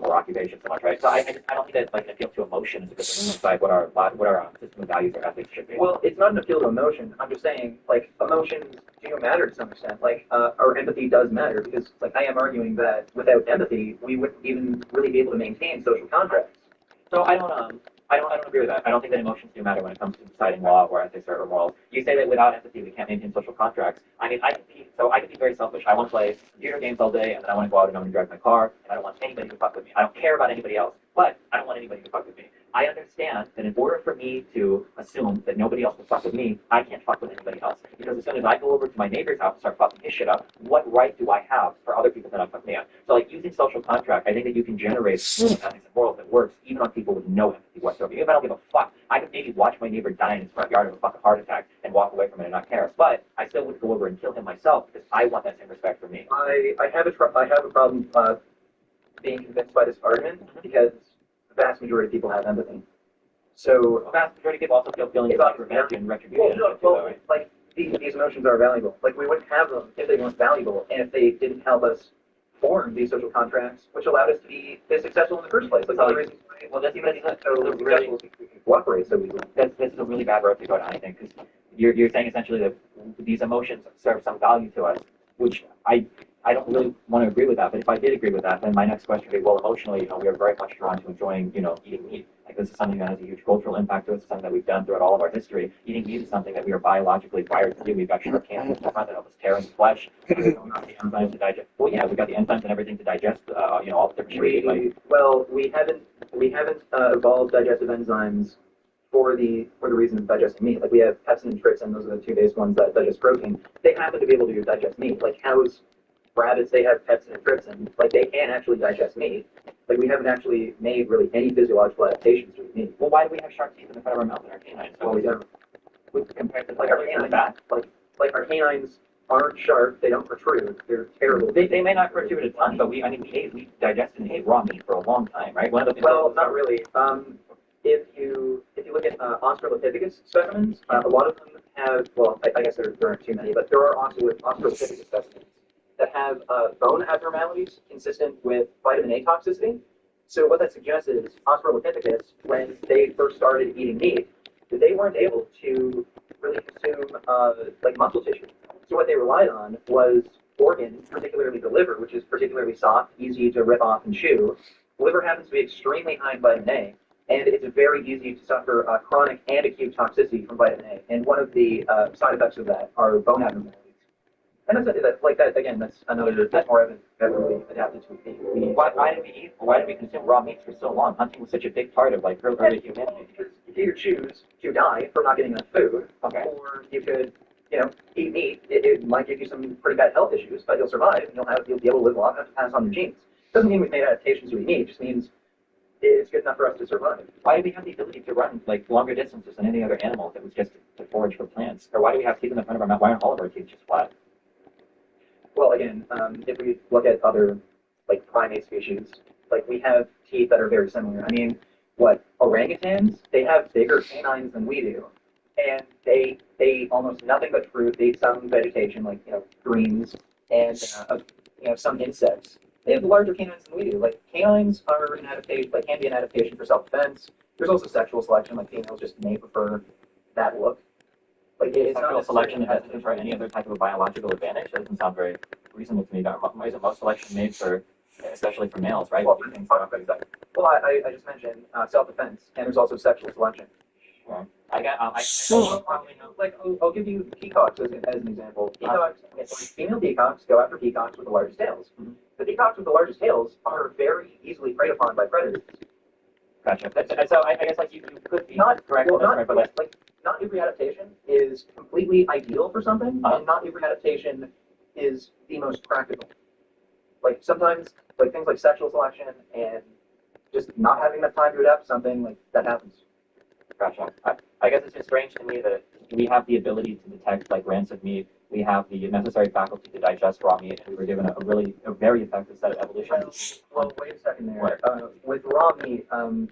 or occupation so much, right? So I don't think that like an appeal to emotion is a good thing to decide what our system of values or ethics should be. Well, it's not an appeal to emotion. I'm just saying, like, emotions do matter to some extent. Like, our empathy does matter because, like, I am arguing that without empathy, we wouldn't even really be able to maintain social contracts. So I don't agree with that. I don't think that emotions do matter when it comes to deciding law or ethics or morals. You say that without empathy we can't maintain social contracts. I mean, I can be very selfish. I want to play computer games all day, and then I want to go out and I'm going to drive my car, and I don't want anybody to fuck with me. I don't care about anybody else, but I don't want anybody to fuck with me. I understand that in order for me to assume that nobody else will fuck with me, I can't fuck with anybody else. Because as soon as I go over to my neighbor's house and start fucking his shit up, what right do I have for other people to not fuck me up? So, like, using social contract, I think that you can generate ethics and morals that works even on people with no empathy whatsoever. Even if I don't give a fuck, I could maybe watch my neighbor die in his front yard of a fucking heart attack and walk away from it and not care. But I still would go over and kill him myself because I want that same respect for me. I have a problem being convinced by this argument because the vast majority of people have empathy. So the vast majority of people also feel feelings like revenge and retribution. Like these emotions are valuable. Like we wouldn't have them if they weren't valuable, and if they didn't help us form these social contracts, which allowed us to be this successful in the first place. Like all the reasons. Well, that's even so really cooperate so easily. This is a really bad road to go down, I think, because you're saying essentially that these emotions serve some value to us, which I don't really want to agree with that. But if I did agree with that, then my next question would be, well, emotionally, we are very much drawn to enjoying, eating meat. Like this is something that has a huge cultural impact to us. It's something that we've done throughout all of our history. Eating meat is something that we are biologically wired to do. We've got sharp canines in the front that help us tear into flesh. We've got the enzymes to digest. Well, yeah, we've got the enzymes and everything to digest, all the different shit. We haven't evolved digestive enzymes for the reason of digesting meat. Like we have pepsin and trypsin; those are the two base ones that digest protein. They happen to be able to digest meat. Like cows, rabbits, they have pepsin and trypsin. Like they can actually digest meat. Like we haven't actually made really any physiological adaptations to meat. Well, why do we have sharp teeth in the front of our mouth and our canines? Well, we don't. Compared to like our canines, like our canines aren't sharp. They don't protrude. They're terrible. They may not protrude a ton, but we digested and ate raw meat for a long time, right? One of the not really. If you look at Australopithecus specimens, a lot of them have. Well, I guess there aren't too many, but there are Australopithecus specimens that have bone abnormalities consistent with vitamin A toxicity. So what that suggests is Australopithecus, when they first started eating meat, they weren't able to really consume like muscle tissue. So what they relied on was organs, particularly the liver, which is particularly soft, easy to rip off and chew. The liver happens to be extremely high in vitamin A, and it's very easy to suffer chronic and acute toxicity from vitamin A. And one of the side effects of that are bone abnormalities. And that's again, that's another that's more evidently adapted to meat. Why did we consume raw meats for so long? Hunting was such a big part of like early humanity. You could either choose to die for not getting enough food, or you could, eat meat. It might give you some pretty bad health issues, but you'll survive and you'll be able to live long enough to pass on your genes. Doesn't mean we've made adaptations to eat meat. It just means it's good enough for us to survive. Why do we have the ability to run like longer distances than any other animal that was just to forage for plants? Or why do we have teeth in the front of our mouth? Why aren't all of our teeth just flat? Well, again, if we look at other like primate species, like we have teeth that are very similar. I mean, orangutans? They have bigger canines than we do, and they eat almost nothing but fruit. They eat some vegetation, like greens, and some insects. They have larger canines than we do. Like canines are an adaptation, like can be an adaptation for self-defense. There's also sexual selection, like females just may prefer that look. Like it's sexual not selection that doesn't confer any other type of a biological advantage. That doesn't sound very reasonable to me. Why isn't most selection made for, especially for males, right? Well, I just mentioned self-defense, and there's also sexual selection. Sure. I'll give you peacocks as an example. Female peacocks go after peacocks with the largest tails. Mm-hmm. The peacocks with the largest tails are very easily preyed upon by predators. Gotcha. So I guess you could be not correct. Not every adaptation is completely ideal for something, and not every adaptation is the most practical. Like sometimes, things like sexual selection and just not having enough time to adapt to something, like that happens. Gotcha. I guess it's just strange to me that we have the ability to detect rancid meat. We have the necessary faculty to digest raw meat, and we were given a very effective set of evolution. Well, wait a second there. With raw meat,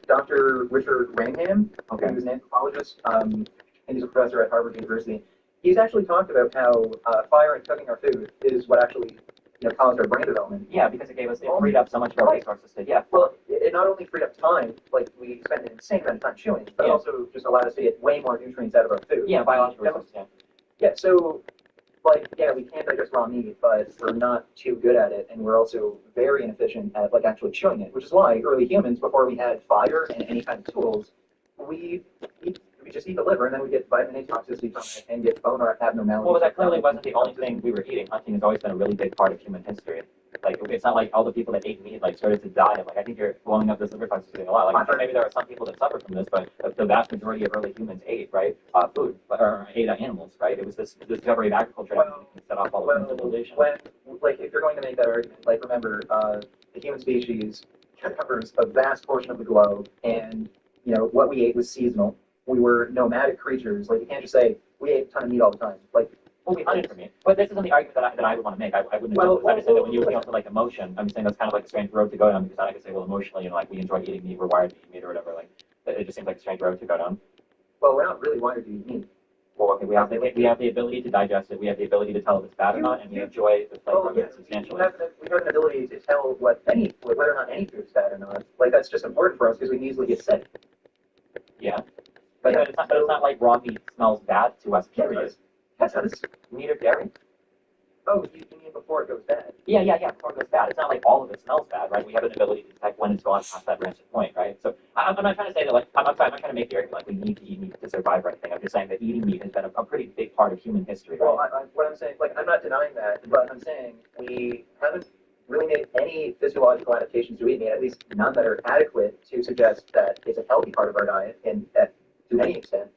Dr. Richard Wrangham, who's an anthropologist, and he's a professor at Harvard University, he's actually talked about how fire and cooking our food is what actually caused our brain development. Yeah, because it freed up so much more resources to, yeah. Well, it not only freed up time, like we spent an insane amount of time chewing, but it also just allowed us to get way more nutrients out of our food. Yeah, biological resources, yeah. Yeah, so, like, yeah, we can digest raw meat, but we're not too good at it, and we're also very inefficient at, like, actually chewing it, which is why early humans, before we had fire and any kind of tools, we just eat the liver, and then we get vitamin A toxicity from it and get bone abnormalities. Well, that clearly wasn't the only thing we were eating. Hunting has always been a really big part of human history. Like, it's not like all the people that ate meat, like, started to die of, like, I think you're blowing up this liver toxicity a lot. Like, I'm sure maybe there are some people that suffer from this, but the vast majority of early humans ate, right, food, or ate animals, right? It was this discovery of agriculture that set off all of civilization. Like, if you're going to make that argument, like, remember, the human species covers a vast portion of the globe, and, what we ate was seasonal. We were nomadic creatures. Like, you can't just say, we ate a ton of meat all the time. Like, well, we hunted for meat. But this isn't the argument that I would want to make. I wouldn't agree with this. I just say that when you're looking for, like, emotion, I'm saying that's kind of like a strange road to go down, because then I could say, well, emotionally, like, we enjoy eating meat, we're wired to eat meat or whatever. Like, it just seems like a strange road to go down. Well, we're not really wired to eat meat. Well, okay, we have the ability to digest it, we have the ability to tell if it's bad or not, and we enjoy the flavor of it substantially. We have an ability to tell whether or not any food is bad or not. Like, that's just important for us because we can easily get sick. Yeah. But it's not like raw meat smells bad to us, period. Yes, it does. Meat or dairy? Oh, you mean before it goes bad? Yeah, before it goes bad. It's not like all of it smells bad, right? We have an ability to detect when it's gone past that rancid point, right? So I'm not trying to say that, like, I'm not trying to make the argument like we need to eat meat to survive or anything. I'm just saying that eating meat has been a pretty big part of human history, right? Well, what I'm saying, like, I'm not denying that, but I'm saying we haven't really made any physiological adaptations to eating meat, at least none that are adequate to suggest that it's a healthy part of our diet, and to any extent.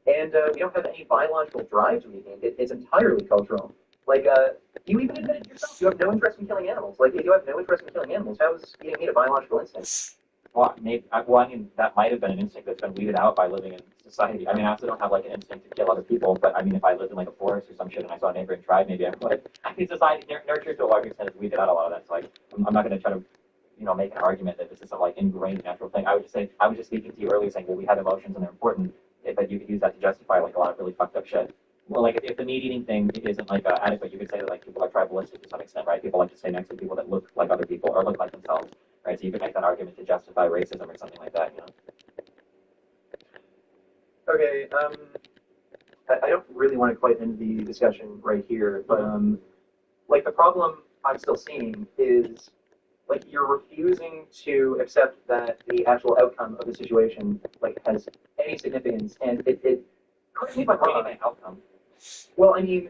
And we don't have any biological drive to eat meat. It's entirely cultural. Like, you even admitted yourself, you have no interest in killing animals. Like, if you have no interest in killing animals, how is eating meat a biological instinct? Well, I mean, that might have been an instinct that's been weeded out by living in society. I mean, I also don't have, like, an instinct to kill other people, but, I mean, if I lived in, like, a forest or some shit and I saw a neighboring tribe, maybe I would. I think society nurture to a large extent has weeded out a lot of that. So, like, I'm not going to try to, make an argument that this is a, like, ingrained natural thing. I was just speaking to you earlier saying, well, we have emotions and they're important, but you could use that to justify, like, a lot of really fucked up shit. Well, like, if the meat-eating thing isn't, like, adequate, you could say that, like, people are tribalistic to some extent, right? People like to stay next to people that look like other people or look like themselves, right? So you could make that argument to justify racism or something like that, Okay, I don't really want to quite end the discussion right here, but, like, the problem I'm still seeing is, like, you're refusing to accept that the actual outcome of the situation, like, has any significance, and it correct me if I'm wrong. Outcome. Well, I mean,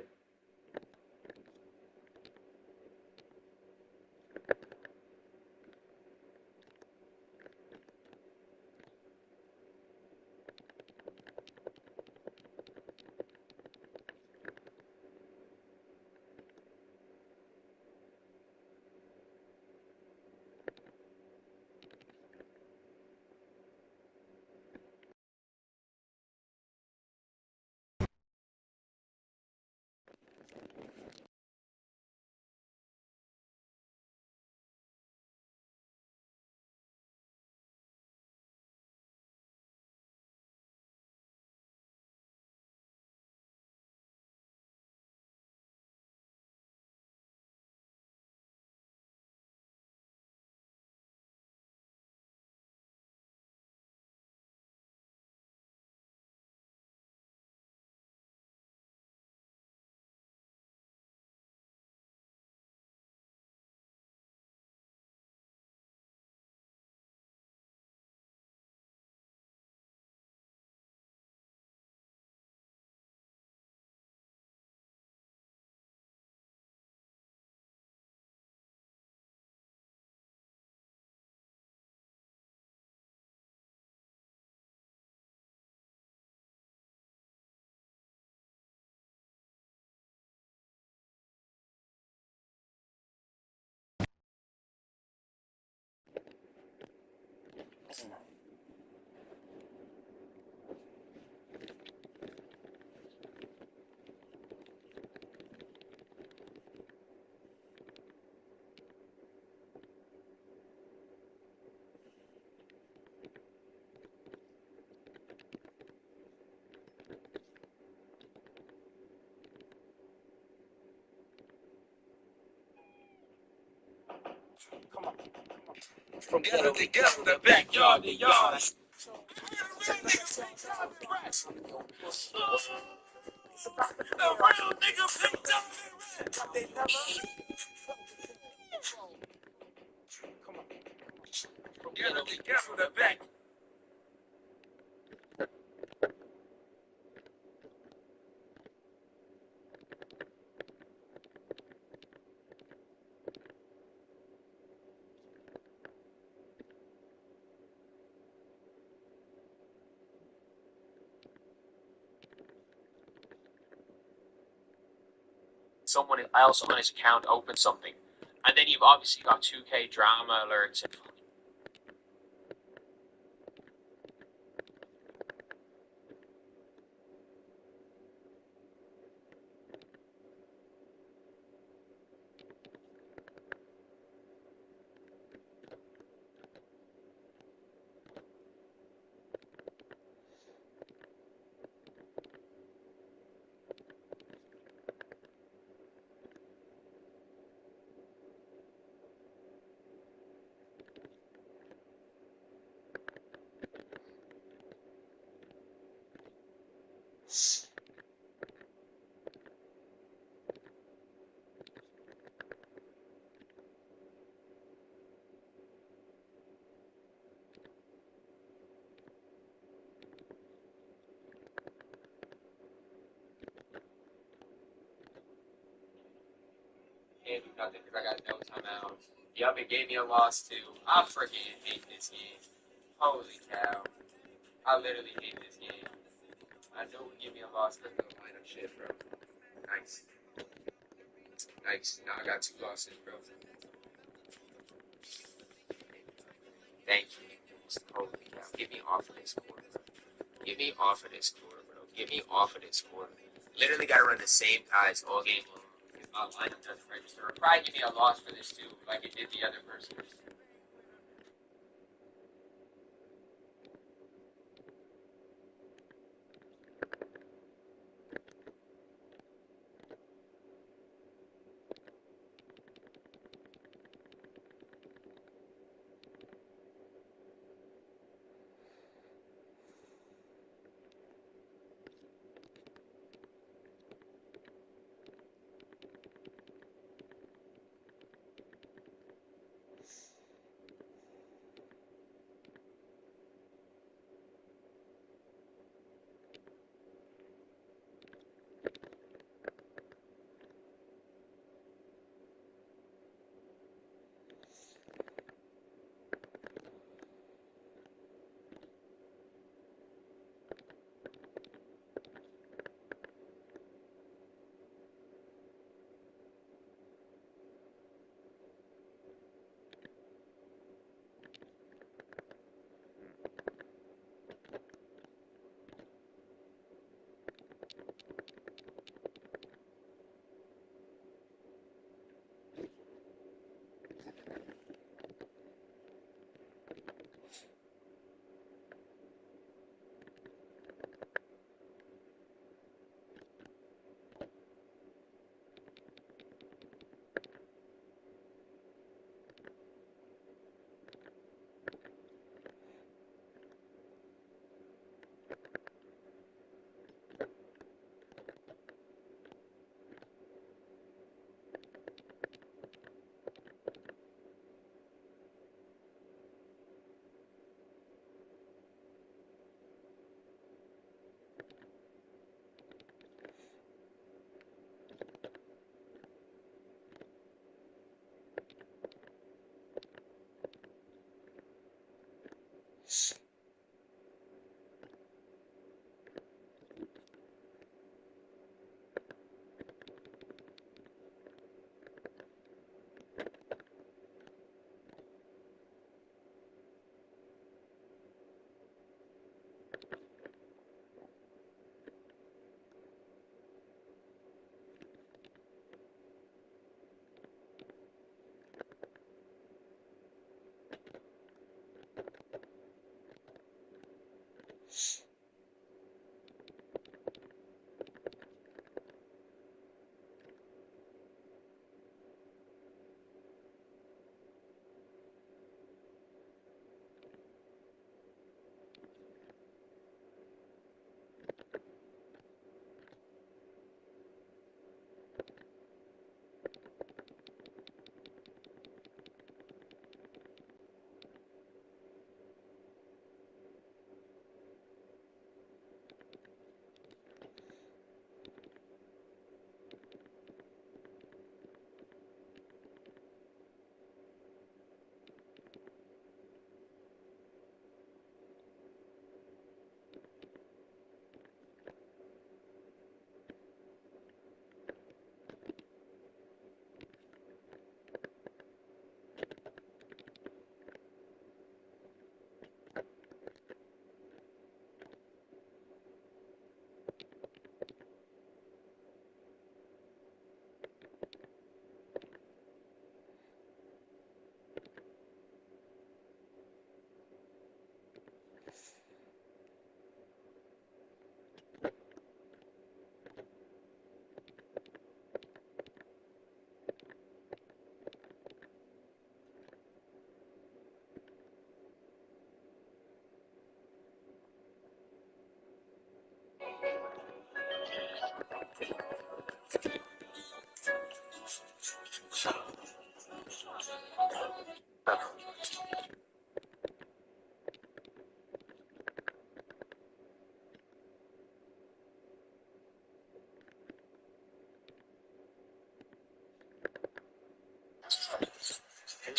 From ghetto to ghetto, the backyard to yard. A real nigga picked up and ran. They never. From ghetto to ghetto, the back. Someone else on his account opened something, and then you've obviously got 2K drama alerts and can't do nothing because I got no timeout. Yup, it gave me a loss too. I freaking hate this game. Holy cow. I literally hate this game. I know it gave me a loss because of the lineup shit, bro. Nice. Nice. Now I got 2 losses, bro. Thank you. Holy cow. Get me off of this court, bro. Get me off of this court, bro. Get me off of this court. Literally gotta run the same guys all game long. Because my lineup doesn't register. It'll probably give me a loss for this too, like it did the other person.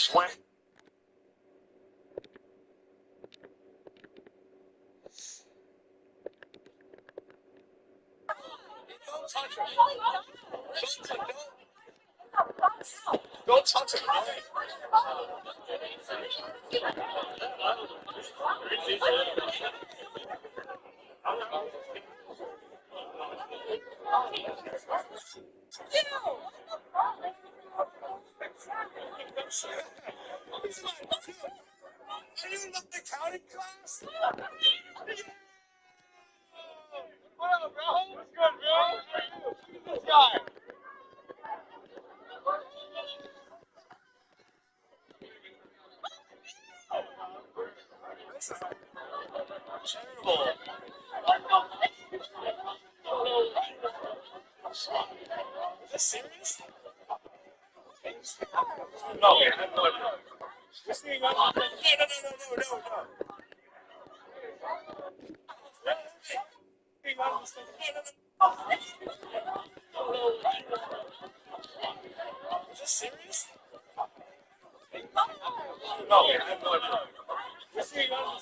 Swing. Don't touch him. Don't touch him. Are you in the accounting class? What up, bro? What's good, bro? How are you? Look at this guy. This is terrible. Is this serious? No, man. I have no idea. This thing, no. Is this serious? No, man. I have no idea. This thing, no.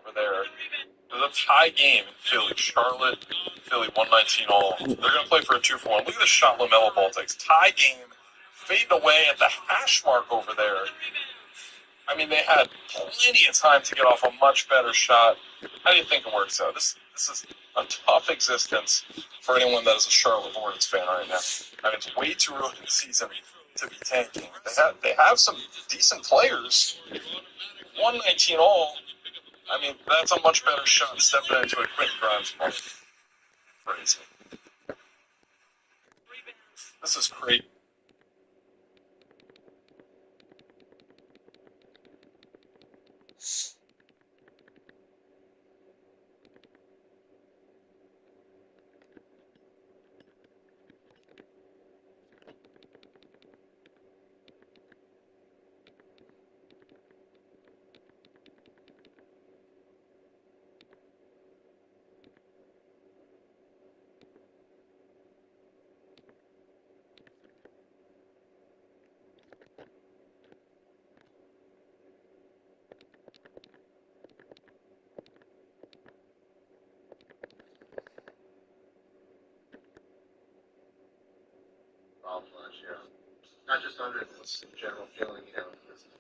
Over there. There's a tie game in Philly. Charlotte, Philly, 119 all. They're going to play for a 2-for-1. Look at the shot LaMelo Ball takes. Tie game, fading away at the hash mark over there. I mean, they had plenty of time to get off a much better shot. How do you think it works out? This is a tough existence for anyone that is a Charlotte Hornets fan right now. I mean, it's way too early in the season to be tanking. They have some decent players. 119 all. I mean, that's a much better shot stepping into a Quentin Grimes ball. Crazy. This is great. Last year. Not just under this general feeling,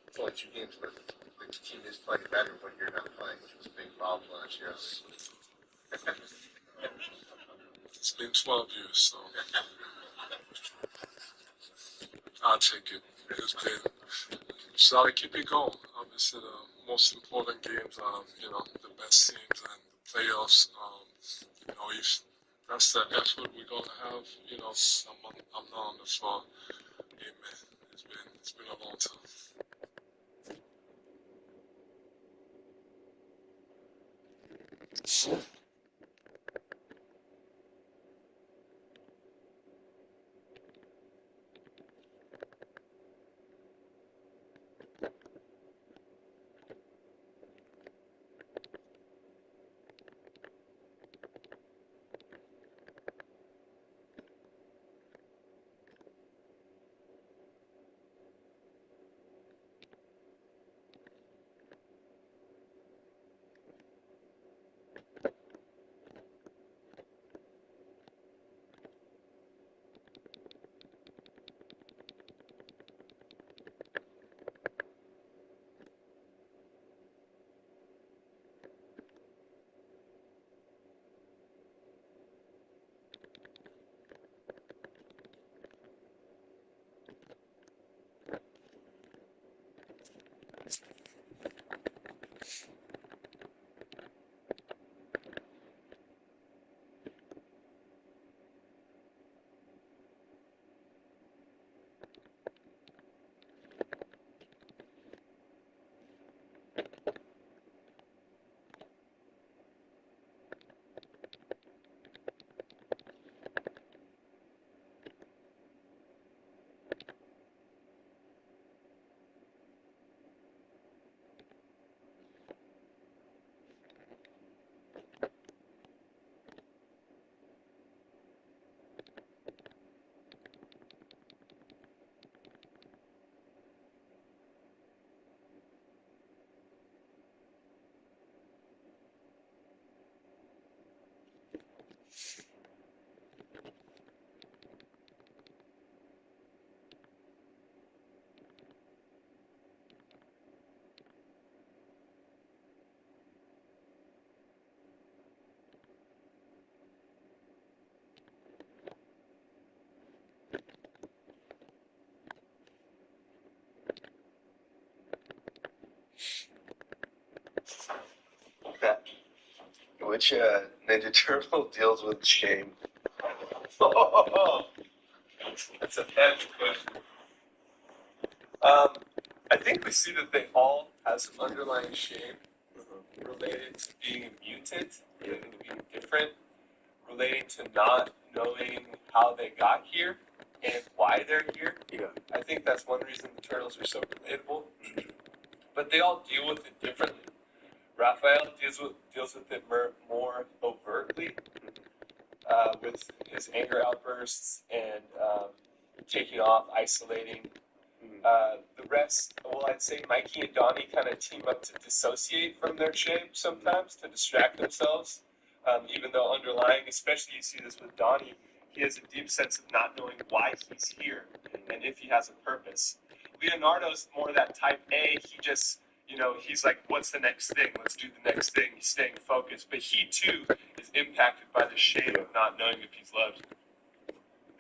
it's only 2 games, but the team is playing better when you're not playing, which was a big problem last year. It's been 12 years, so I'll take it. It's been, so I keep it going. Obviously, the most important games are, the best teams and the playoffs. If that's the effort we're gonna have, I'm not on the floor. Amen. It's been a long time. Which Ninja Turtle deals with shame? That's a heavy question. I think we see that they all have some underlying shame related to being a mutant, relating to being different, relating to not knowing how they got here and why they're here. Yeah. I think that's one reason the turtles are so relatable. But they all deal with it differently. Raphael deals with it more overtly, with his anger outbursts and taking off, isolating. The rest, well, I'd say Mikey and Donnie kind of team up to dissociate from their shame sometimes, to distract themselves, even though underlying, especially you see this with Donnie, he has a deep sense of not knowing why he's here and if he has a purpose. Leonardo's more that type A, he just, he's like, what's the next thing? Let's do the next thing. He's staying focused. But he, too, is impacted by the shame of not knowing if he's loved.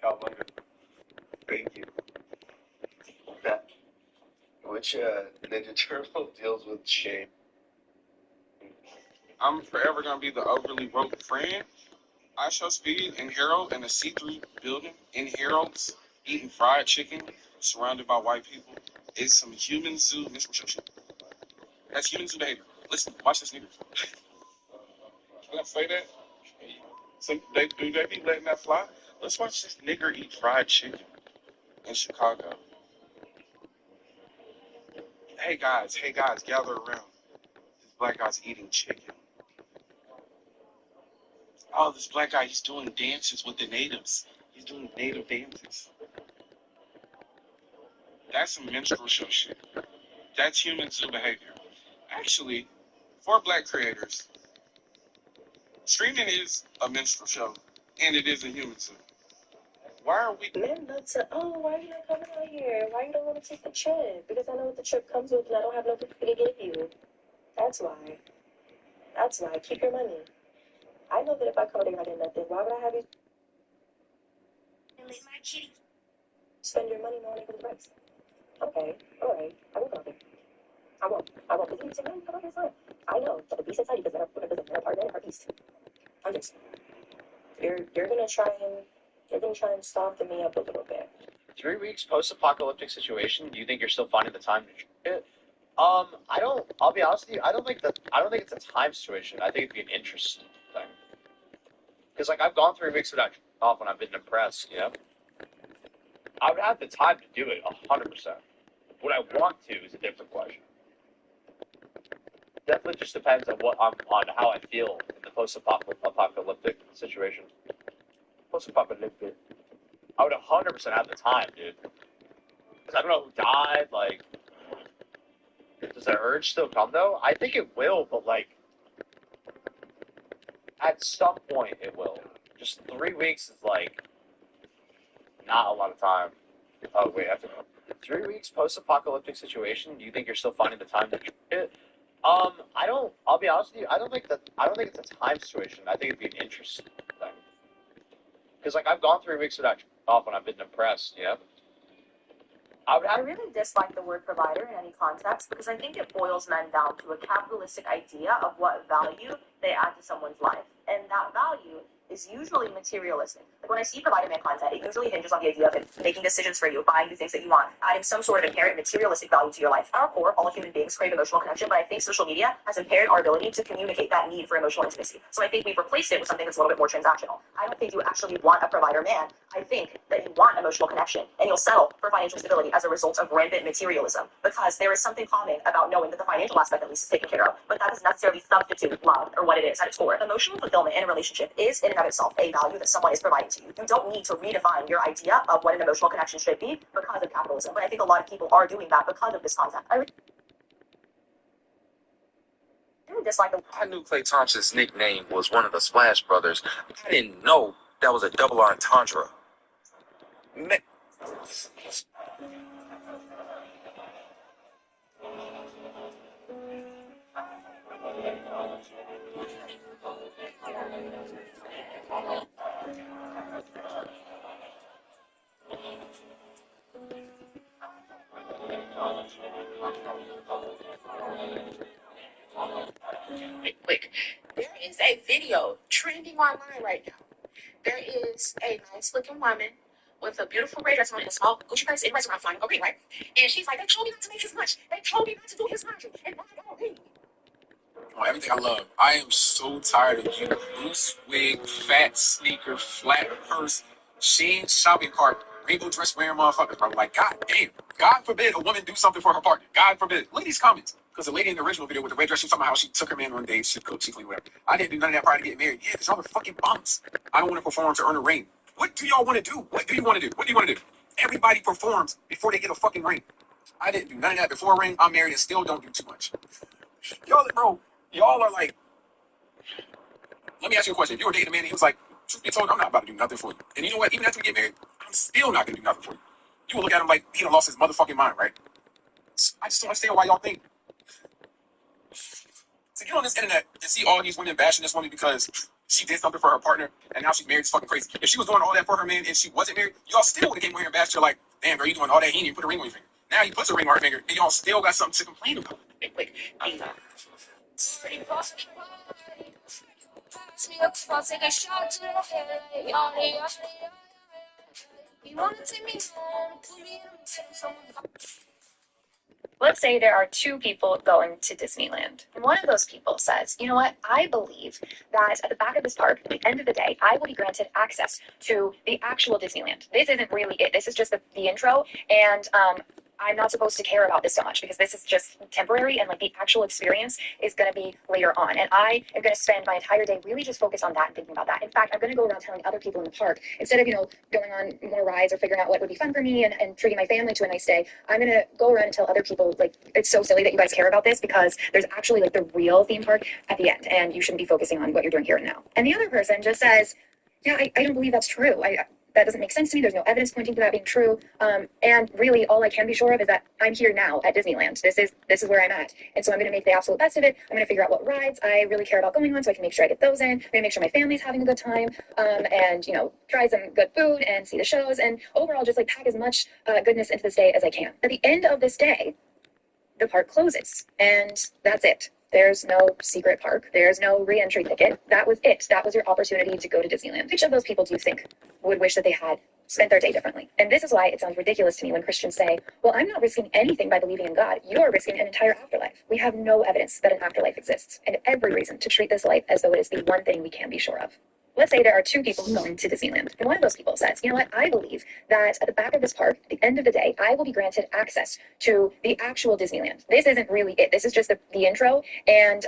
Cowabunga. Thank you. Which Ninja Turtle deals with shame? I'm forever gonna be the overly woke friend. I show Speed and Harold in a see-through building in Harold's eating fried chicken, surrounded by white people. It's some human zoo minstrel shit. That's human zoo behavior. Listen, watch this nigga. Can I say that? So they be letting that fly? Let's watch this nigger eat fried chicken in Chicago. Hey guys, gather around. This black guy's eating chicken. Oh, this black guy, he's doing dances with the natives. He's doing native dances. That's some minstrel show shit. That's human zoo behavior. Actually, for black creators, streaming is a minstrel show, and it is a human zoo. Why are we... Men love to, why are you not coming out here? Why you don't want to take the trip? Because I know what the trip comes with and I don't have no to give you. That's why. That's why. Keep your money. I know that if I come there and I get nothing, why would I have you spend your money knowing it was price? Okay, alright, I will come there. I won't. Because you say, man, come on, it's fine. I know that the beast inside you because they're a part man, part beast. I'm just, you're gonna try and soften me up a little bit. 3 weeks post-apocalyptic situation. Do you think you're still finding the time to treat it? I'll be honest with you. I don't think it's a time situation. I think it'd be an interest thing. Because I've gone 3 weeks without off when I've been depressed. I would have the time to do it 100%. Would I want to is a different question. Definitely just depends on on how I feel in the post-apocalyptic situation. Post-apocalyptic. I would 100% have the time, dude. Because I don't know who died. Does the urge still come though? I think it will, but at some point it will. Just 3 weeks is not a lot of time. Oh wait, I have to. 3 weeks post-apocalyptic situation. Do you think you're still finding the time to treat it? I'll be honest with you. I don't think it's a time situation. I think it'd be an interest thing. Because I've gone 3 weeks without off when I've been depressed. I really dislike the word provider in any context because I think it boils men down to a capitalistic idea of what value they add to someone's life. And that value is usually materialistic. Like when I see provider man content, it usually hinges on the idea of him making decisions for you, buying you things that you want, adding some sort of inherent materialistic value to your life. At our core, all human beings crave emotional connection, but I think social media has impaired our ability to communicate that need for emotional intimacy. So I think we've replaced it with something that's a little bit more transactional. I don't think you actually want a provider man. I think that you want emotional connection, and you'll settle for financial stability as a result of rampant materialism, because there is something calming about knowing that the financial aspect at least is taken care of, but that doesn't necessarily substitute love or what it is at its core. Emotional fulfillment in a relationship is in and of itself a value that someone is providing to you. You don't need to redefine your idea of what an emotional connection should be because of capitalism, but I think a lot of people are doing that because of this concept. I really dislike the. I knew Klay Thompson's nickname was one of the Splash Brothers. I didn't know that was a double entendre. Ma- Quick. There is a video trending online right now. There is a nice looking woman with a beautiful red dress on and a small Gucci purse in restaurant flying green, right? And she's like, they told me not to make his lunch. They told me not to do his laundry. And why don't he? Oh, everything I love. I am so tired of you. Loose wig, fat sneaker, flat purse, sheen shopping cart, rainbow dress wearing motherfuckers, bro. Like, god damn. God forbid a woman do something for her partner. God forbid. Look at these comments. Because the lady in the original video with the red dress, she was talking about how she took her man on dates, she cooked, she cleaned, whatever. I didn't do none of that prior to getting married. Yeah, because y'all are fucking bums. I don't want to perform to earn a ring. What do y'all want to do? What do you want to do? What do you want to do? Everybody performs before they get a fucking ring. I didn't do none of that before a ring. I'm married and still don't do too much. Y'all, bro, y'all are like, let me ask you a question. If you were dating a man and he was like, truth be told, I'm not about to do nothing for you. And you know what? Even after we get married, I'm still not going to do nothing for you. You will look at him like he done lost his motherfucking mind, right? I just don't understand why y'all think. To get on this internet and see all these women bashing this woman because she did something for her partner and now she's married, it's fucking crazy. If she was doing all that for her man and she wasn't married, y'all still would have came over here and bashed her like, damn, girl, you doing all that, he didn't even put a ring on your finger. Now he puts a ring on her finger and y'all still got something to complain about. Quick. Let's say there are two people going to Disneyland. And one of those people says, you know what? I believe that at the back of this park, at the end of the day, I will be granted access to the actual Disneyland. This isn't really it. This is just the intro. And I'm not supposed to care about this so much because this is just temporary and like the actual experience is going to be later on. And I am going to spend my entire day really just focused on that and thinking about that. In fact, I'm going to go around telling other people in the park, instead of, going on more rides or figuring out what would be fun for me and treating my family to a nice day, I'm going to go around and tell other people, like, it's so silly that you guys care about this because there's actually like the real theme park at the end and you shouldn't be focusing on what you're doing here and now. And the other person just says, yeah, I don't believe that's true. That doesn't make sense to me. There's no evidence pointing to that being true. And really, all I can be sure of is that I'm here now at Disneyland. This is where I'm at. And so I'm going to make the absolute best of it. I'm going to figure out what rides I really care about going on so I can make sure I get those in. I'm going to make sure my family's having a good time. And, try some good food and see the shows. And overall, just like pack as much goodness into this day as I can. At the end of this day, the park closes. And that's it. There's no secret park. There's no re-entry ticket. That was it. That was your opportunity to go to Disneyland. Which of those people do you think would wish that they had spent their day differently? And this is why it sounds ridiculous to me when Christians say, well, I'm not risking anything by believing in God. You are risking an entire afterlife. We have no evidence that an afterlife exists, and every reason to treat this life as though it is the one thing we can be sure of. Let's say there are two people going to Disneyland. And one of those people says, you know what? I believe that at the back of this park, at the end of the day, I will be granted access to the actual Disneyland. This isn't really it. This is just the intro. And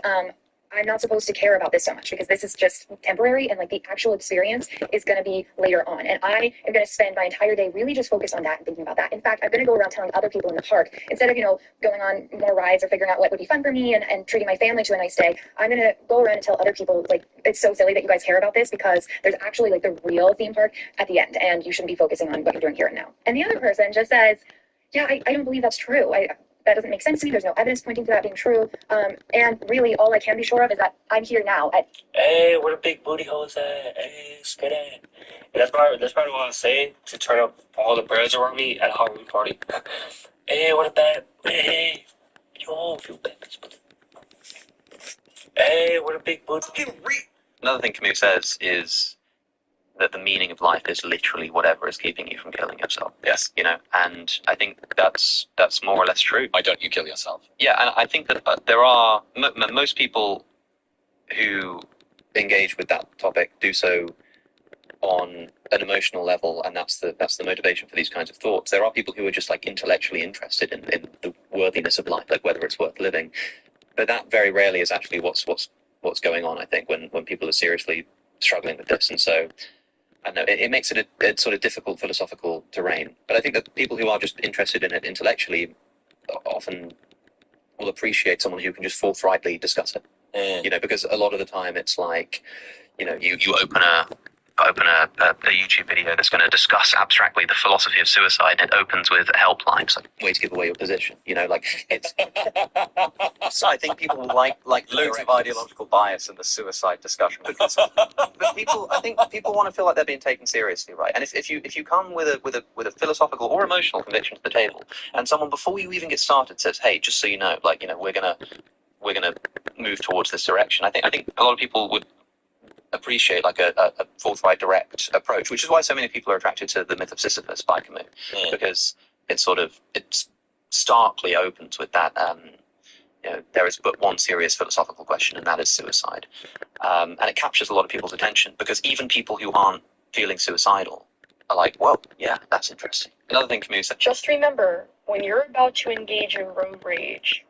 I'm not supposed to care about this so much because this is just temporary and like the actual experience is going to be later on. And I am going to spend my entire day really just focused on that and thinking about that. In fact, I'm going to go around telling other people in the park, instead of, going on more rides or figuring out what would be fun for me and treating my family to a nice day, I'm going to go around and tell other people, like, it's so silly that you guys care about this because there's actually like the real theme park at the end and you shouldn't be focusing on what you're doing here and now. And the other person just says, yeah, I don't believe that's true. That doesn't make sense to me. There's no evidence pointing to that being true. And really, all I can be sure of is that I'm here now. Hey, where the big booty hoes at? Hey, spit it. That's probably what I say to turn up all the birds around me at a Halloween party. Hey, what a bad. Hey, yo, feel bad. Hey, what a big booty. Another thing Camus says is that the meaning of life is literally whatever is keeping you from killing yourself. Yes. And I think that's more or less true. Why don't you kill yourself? Yeah, and I think that there are most people who engage with that topic do so on an emotional level, and that's the motivation for these kinds of thoughts. There are people who are just like intellectually interested in the worthiness of life, like whether it's worth living, but that very rarely is actually what's going on. I think when people are seriously struggling with this, and so I don't know, it makes it a sort of difficult philosophical terrain. But I think that people who are just interested in it intellectually often will appreciate someone who can just forthrightly discuss it. You know, because a lot of the time it's like, you know, you open a YouTube video that's going to discuss abstractly the philosophy of suicide, and it opens with a helpline. It's like a way to give away your position. You know, like it's. So I think people like Loads of ideological bias in the suicide discussion. but people, I think people want to feel like they're being taken seriously, right? And if you come with a philosophical or emotional conviction to the table, and someone before you even get started says, "Hey, just so you know, like, you know, we're gonna move towards this direction," I think a lot of people would appreciate like a forthright, direct approach, which is why so many people are attracted to the myth of Sisyphus by Camus, because it's starkly opens with that. You know, there is but one serious philosophical question, and that is suicide, and it captures a lot of people's attention, because even people who aren't feeling suicidal are like, "Whoa, yeah, that's interesting." Another thing Camus said. Just remember, when you're about to engage in road rage,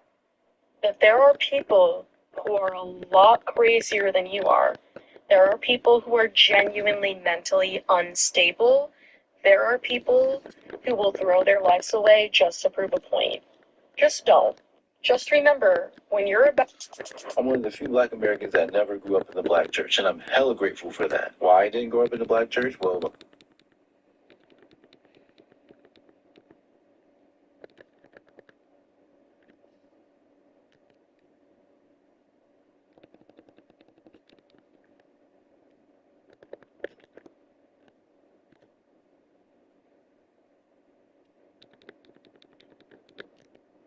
that there are people who are a lot crazier than you are. There are people who are genuinely mentally unstable. There are people who will throw their lives away just to prove a point. Just don't. Just remember, when you're about... I'm one of the few black Americans that never grew up in the black church, and I'm hella grateful for that. Why I didn't grow up in the black church? Well,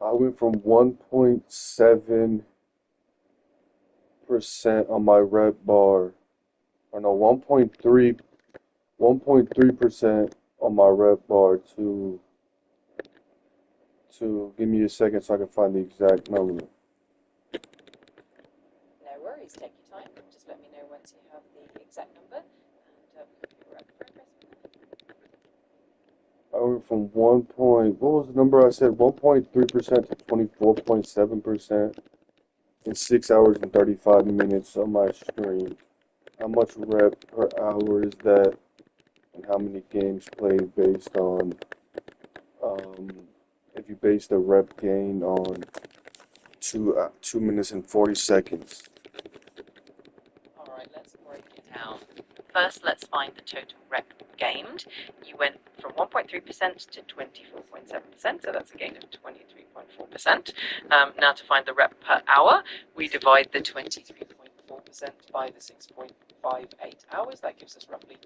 I went from 1.7% on my red bar, or no, 1.3% on my red bar to give me a second so I can find the exact number. No worries, take your time. Just let me know once you have the exact number, and we're up for progress. I went from what was the number I said? 1.3% to 24.7% in 6 hours and 35 minutes on my stream. How much rep per hour is that? And how many games played based on, if you base the rep gain on 2 minutes and 40 seconds. Alright, let's break it down. First, let's find the total rep gained. You went from 1.3% to 24.7%, so that's a gain of 23.4%. Now to find the rep per hour, we divide the 23.4% by the 6.58 hours. That gives us roughly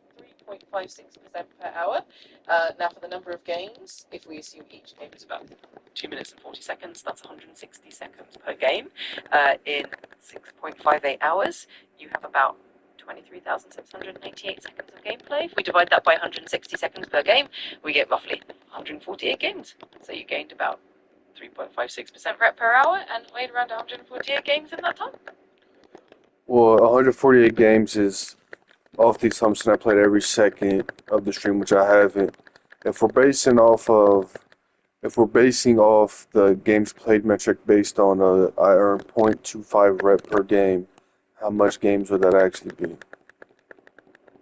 3.56% per hour. Now for the number of games, if we assume each game is about 2 minutes and 40 seconds, that's 160 seconds per game. In 6.58 hours, you have about 23,688 seconds of gameplay. If we divide that by 160 seconds per game, we get roughly 148 games. So you gained about 3.56% rep per hour and played around 148 games in that time. Well, 148 games is off the assumption I played every second of the stream, which I haven't. If we're basing off the games played metric based on I earn 0.25 rep per game, how much games would that actually be?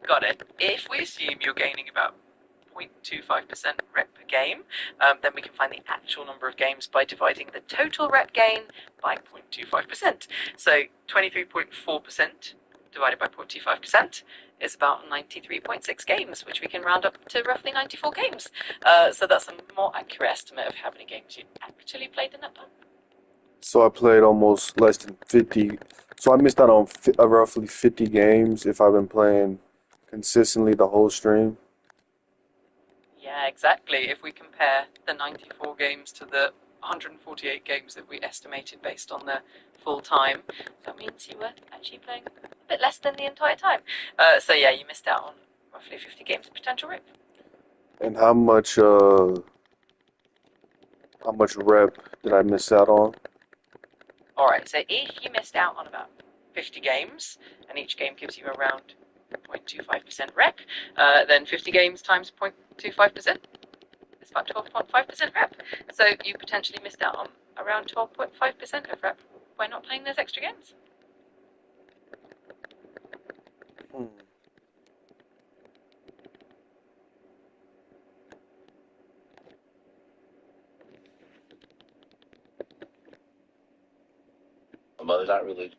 Got it. If we assume you're gaining about 0.25% rep per game, then we can find the actual number of games by dividing the total rep gain by 0.25%. So 23.4% divided by 0.25% is about 93.6 games, which we can round up to roughly 94 games. So that's a more accurate estimate of how many games you actually played in that time. So I played almost less than 50. So I missed out on roughly 50 games if I've been playing consistently the whole stream. Yeah, exactly. If we compare the 94 games to the 148 games that we estimated based on the full time, that means you were actually playing a bit less than the entire time. So yeah, you missed out on roughly 50 games of potential rep. And how much rep did I miss out on? Alright, so if you missed out on about 50 games, and each game gives you around 0.25% rep, then 50 games times 0.25% is about 12.5% rep. So you potentially missed out on around 12.5% of rep by not playing those extra games. my mother's not religious.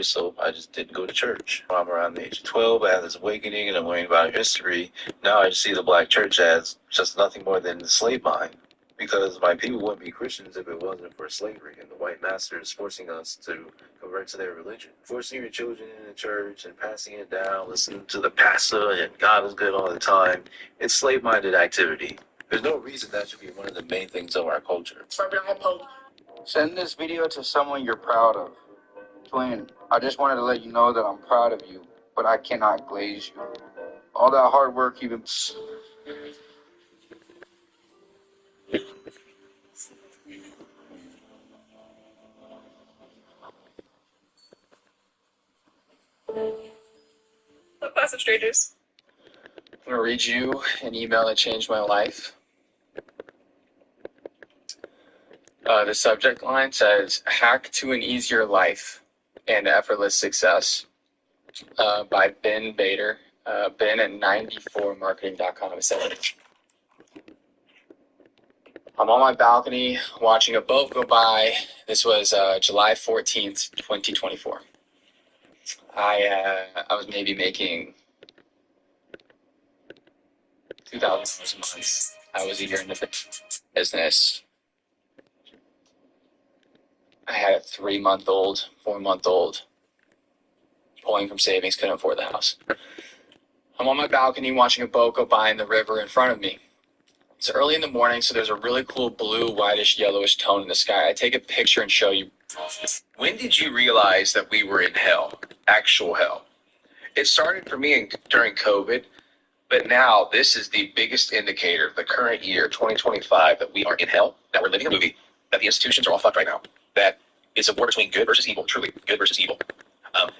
Sunday, so I just didn't go to church. I'm around the age of 12, I had this awakening, and I'm learning about history. Now I see the black church as just nothing more than the slave mine. Because my people wouldn't be Christians if it wasn't for slavery and the white masters forcing us to convert to their religion. Forcing your children in the church and passing it down, listening to the pastor and God is good all the time. It's slave-minded activity. There's no reason that should be one of the main things of our culture. Send this video to someone you're proud of. Twin, I just wanted to let you know that I'm proud of you, but I cannot glaze you. All that hard work you've been... A class of strangers. I'm going to read you an email that changed my life. The subject line says, Hack to an Easier Life and Effortless Success by Ben Bader. Ben at 94marketing.com. It said, I'm on my balcony watching a boat go by. This was July 14th, 2024. I was maybe making $2,000 a month. I was a year into business. I had a 3-month-old, 4-month-old, pulling from savings, couldn't afford the house. I'm on my balcony watching a boat go by in the river in front of me. It's early in the morning, so there's a really cool blue, whitish, yellowish tone in the sky. I take a picture and show you. When did you realize that we were in hell? Actual hell? It started for me during COVID, but now this is the biggest indicator of the current year, 2025, that we are in hell, that we're living a movie, that the institutions are all fucked right now, that it's a war between good versus evil, truly, good versus evil,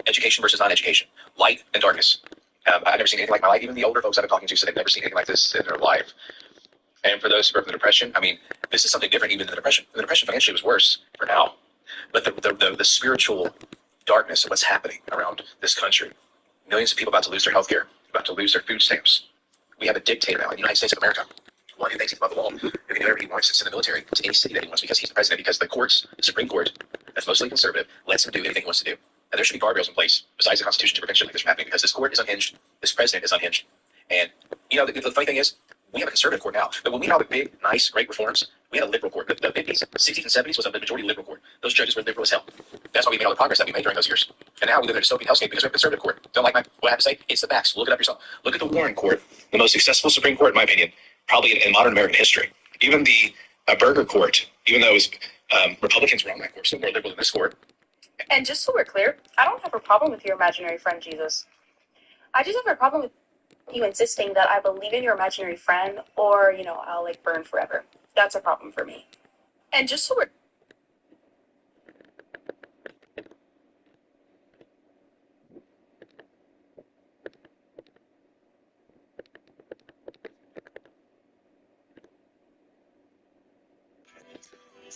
education versus non-education, light and darkness. I've never seen anything like my life. Even the older folks I've been talking to said they've never seen anything like this in their life. And for those who are from the Depression, I mean, this is something different even than the Depression. The Depression financially was worse for now. But the spiritual darkness of what's happening around this country, millions of people about to lose their health care, about to lose their food stamps. We have a dictator now in the United States of America. One who thinks he's above the law, who can do whatever he wants, sits in the military to any city that he wants because he's the president, because the courts, the Supreme Court, that's mostly conservative, lets him do anything he wants to do. And there should be guardrails in place besides the Constitution to prevent shit like this from happening, because this court is unhinged, this president is unhinged. And, you know, the funny thing is, we have a conservative court now, but when we had all the big, nice, great reforms, we had a liberal court. The 50s, 60s, and 70s was a majority liberal court. Those judges were liberal as hell. That's why we made all the progress that we made during those years. And now we live in a dystopian hellscape because we have a conservative court. Don't like what I have to say? It's the facts. Look it up yourself. Look at the Warren Court, the most successful Supreme Court, in my opinion, probably in modern American history. Even the Burger Court, even though it was, Republicans were on that court, still more liberal than this court. And just so we're clear, I don't have a problem with your imaginary friend, Jesus. I just have a problem with you insisting that I believe in your imaginary friend or, you know, I'll like burn forever. That's a problem for me. And just so we're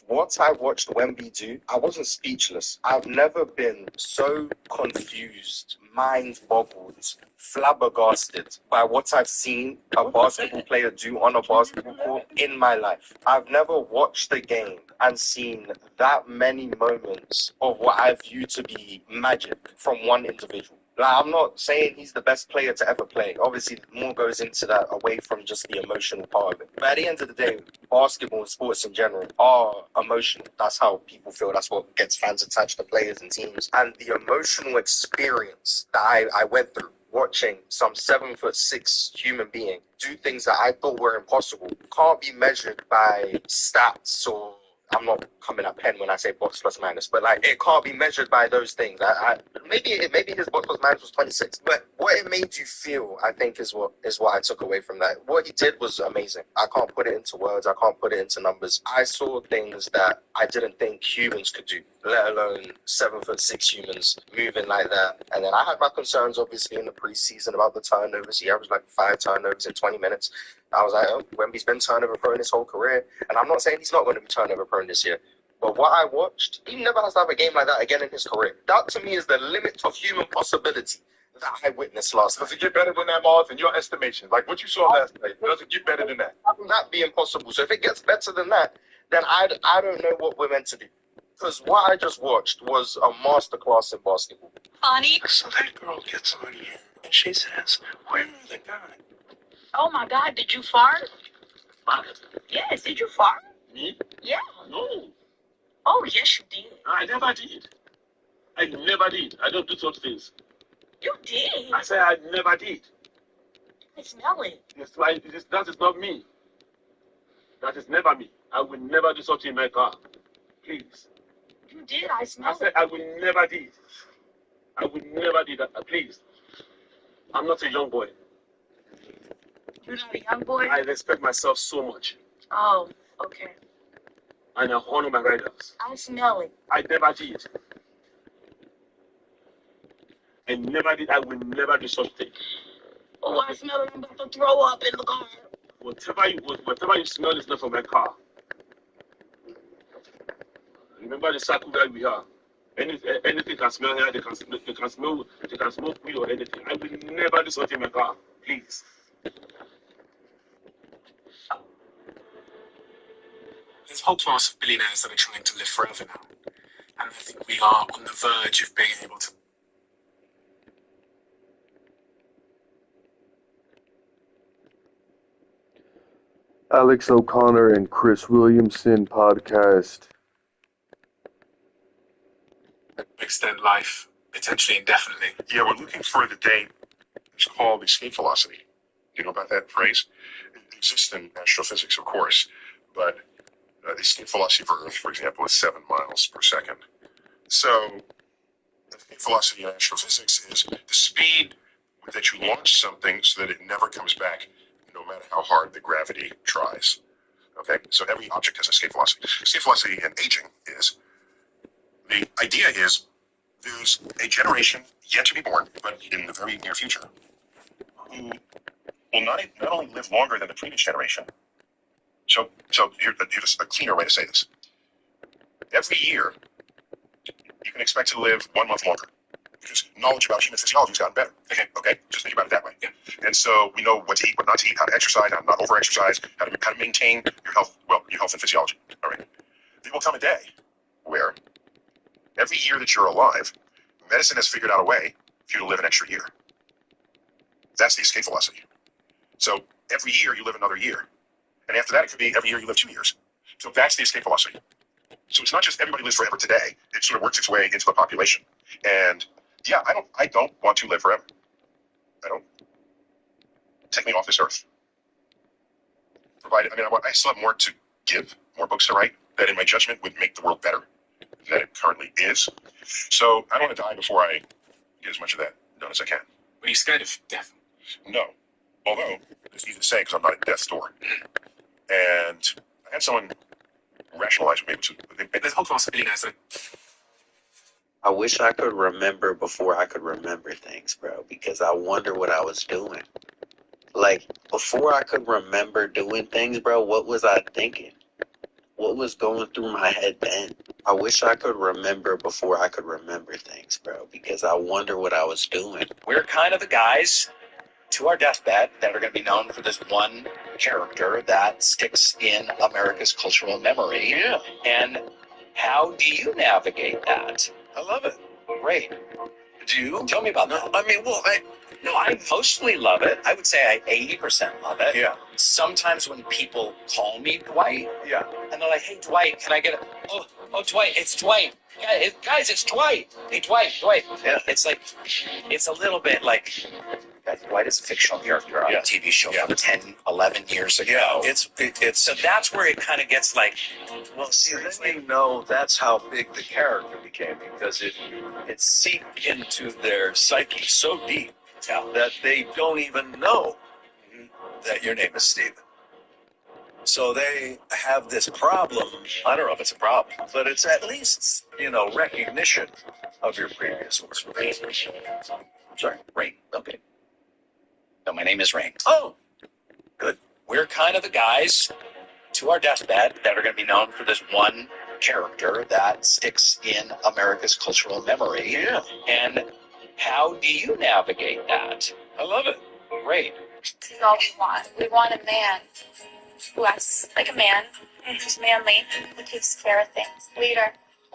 What I watched Wemby do, I wasn't speechless. I've never been so confused, mind-boggled, flabbergasted by what I've seen a basketball player do on a basketball court in my life. I've never watched a game and seen that many moments of what I view to be magic from one individual. Like, I'm not saying he's the best player to ever play. Obviously, more goes into that away from just the emotional part of it. But at the end of the day, basketball and sports in general are emotional. That's how people feel. That's what gets fans attached to players and teams. And the emotional experience that I went through watching some 7'6" human being do things that I thought were impossible can't be measured by stats or... I'm not coming at pen when I say box plus minus, but like it can't be measured by those things. Maybe his box plus minus was 26, but what it made you feel, I think, is what I took away from that. What he did was amazing. I can't put it into words. I can't put it into numbers. I saw things that I didn't think humans could do, let alone 7'6" humans moving like that. And then I had my concerns, obviously, in the preseason about the turnovers. He averaged like 5 turnovers in 20 minutes. I was like, oh, Wemby's been turnover prone his whole career. And I'm not saying he's not going to be turnover prone this year. But what I watched, he never has to have a game like that again in his career. That, to me, is the limit of human possibility that I witnessed last night. Does it get better than that, Mars, in your estimation? Like what you saw last night, does it get better than that? That be impossible. So if it gets better than that, then I don't know what we're meant to do. Because what I just watched was a masterclass in basketball. Honey? So that girl gets on here and she says, "Where are the guys?" Oh my God, did you fart? What? Yes, did you fart? Me? Yeah. No. Oh, yes, you did. I never did. I never did. I don't do such things. You did. I said I never did. I smell it. That is not me. That is never me. I will never do something in my car. Please. You did. I I smell said it. I will never did. I will never do that. Please. I'm not a young boy. You're not a young boy? I respect myself so much. Oh, okay. And I honor my riders. I smell it. I never did. I never did. I will never do such thing. Oh, I smell it. I'm about to throw up in the car. Whatever you smell is not from my car. Remember the circle that we are. Anything can smell here. They can smoke weed or anything. I will never do something in my car. Please. There's a whole class of billionaires that are trying to live forever now. And I think we are on the verge of being able to. Alex O'Connor and Chris Williamson podcast. Extend life potentially indefinitely. Yeah, we're looking for the day. It's called escape velocity. Do you know about that phrase? It exists in astrophysics, of course, but the escape velocity for Earth, for example, is 7 miles per second. So, the escape velocity in astrophysics is the speed that you launch something so that it never comes back, no matter how hard the gravity tries. Okay, so every object has escape velocity. Escape velocity in aging is the idea is there's a generation yet to be born, but in the very near future, who will not only live longer than the previous generation. So here's a cleaner way to say this. Every year, you can expect to live 1 month longer because knowledge about human physiology has gotten better. Okay, just think about it that way. Yeah. And so we know what to eat, what not to eat, how to exercise, how to not over-exercise, how to maintain your health, your health and physiology. All right. There will come a day where every year that you're alive, medicine has figured out a way for you to live an extra year. That's the escape velocity. So every year you live another year. And after that, it could be every year you live 2 years. So that's the escape velocity. So it's not just everybody lives forever today. It sort of works its way into the population. And yeah, I don't want to live forever. I don't. Take me off this earth. Provided, I still have more to give, more books to write, that in my judgment would make the world better than it currently is. So I don't want to die before I get as much of that done as I can. Are you scared of death? No. Although, it's easy to say because I'm not at death's door. And I had someone rationalize with me. There's a whole class of billionaires that. I wish I could remember before I could remember things, bro, because I wonder what I was doing. Like, before I could remember doing things, bro, what was I thinking? What was going through my head then? I wish I could remember before I could remember things, bro, because I wonder what I was doing. We're kind of the guys to our deathbed that are going to be known for this one character that sticks in America's cultural memory. Yeah. And how do you navigate that? I love it. Great. Do you? Tell me about that. I mostly love it. I would say I 80% love it. Yeah. Sometimes when people call me Dwight, Yeah. and they're like, "Hey, Dwight, can I get a?" Oh, Dwight, it's Dwight. Guys, it's Dwight. Hey, Dwight. Yeah. It's like, it's a little bit like, guys, Dwight is a fictional character on a TV show from 10, 11 years ago. Yeah. It's So that's where it kind of gets like, well, seriously. then you know that's how big the character became, because it seeped into their psyche so deep that they don't even know that your name is Steven. So they have this problem. I don't know if it's a problem, but it's at least, recognition of your previous work. Sorry, Rain. Okay. No, my name is Rain. Oh, good. We're kind of the guys to our deathbed that are going to be known for this one character that sticks in America's cultural memory. Yeah. And how do you navigate that? I love it. Great. This is all we want. We want a man who acts like a man, who's manly, who takes care of things. Leader.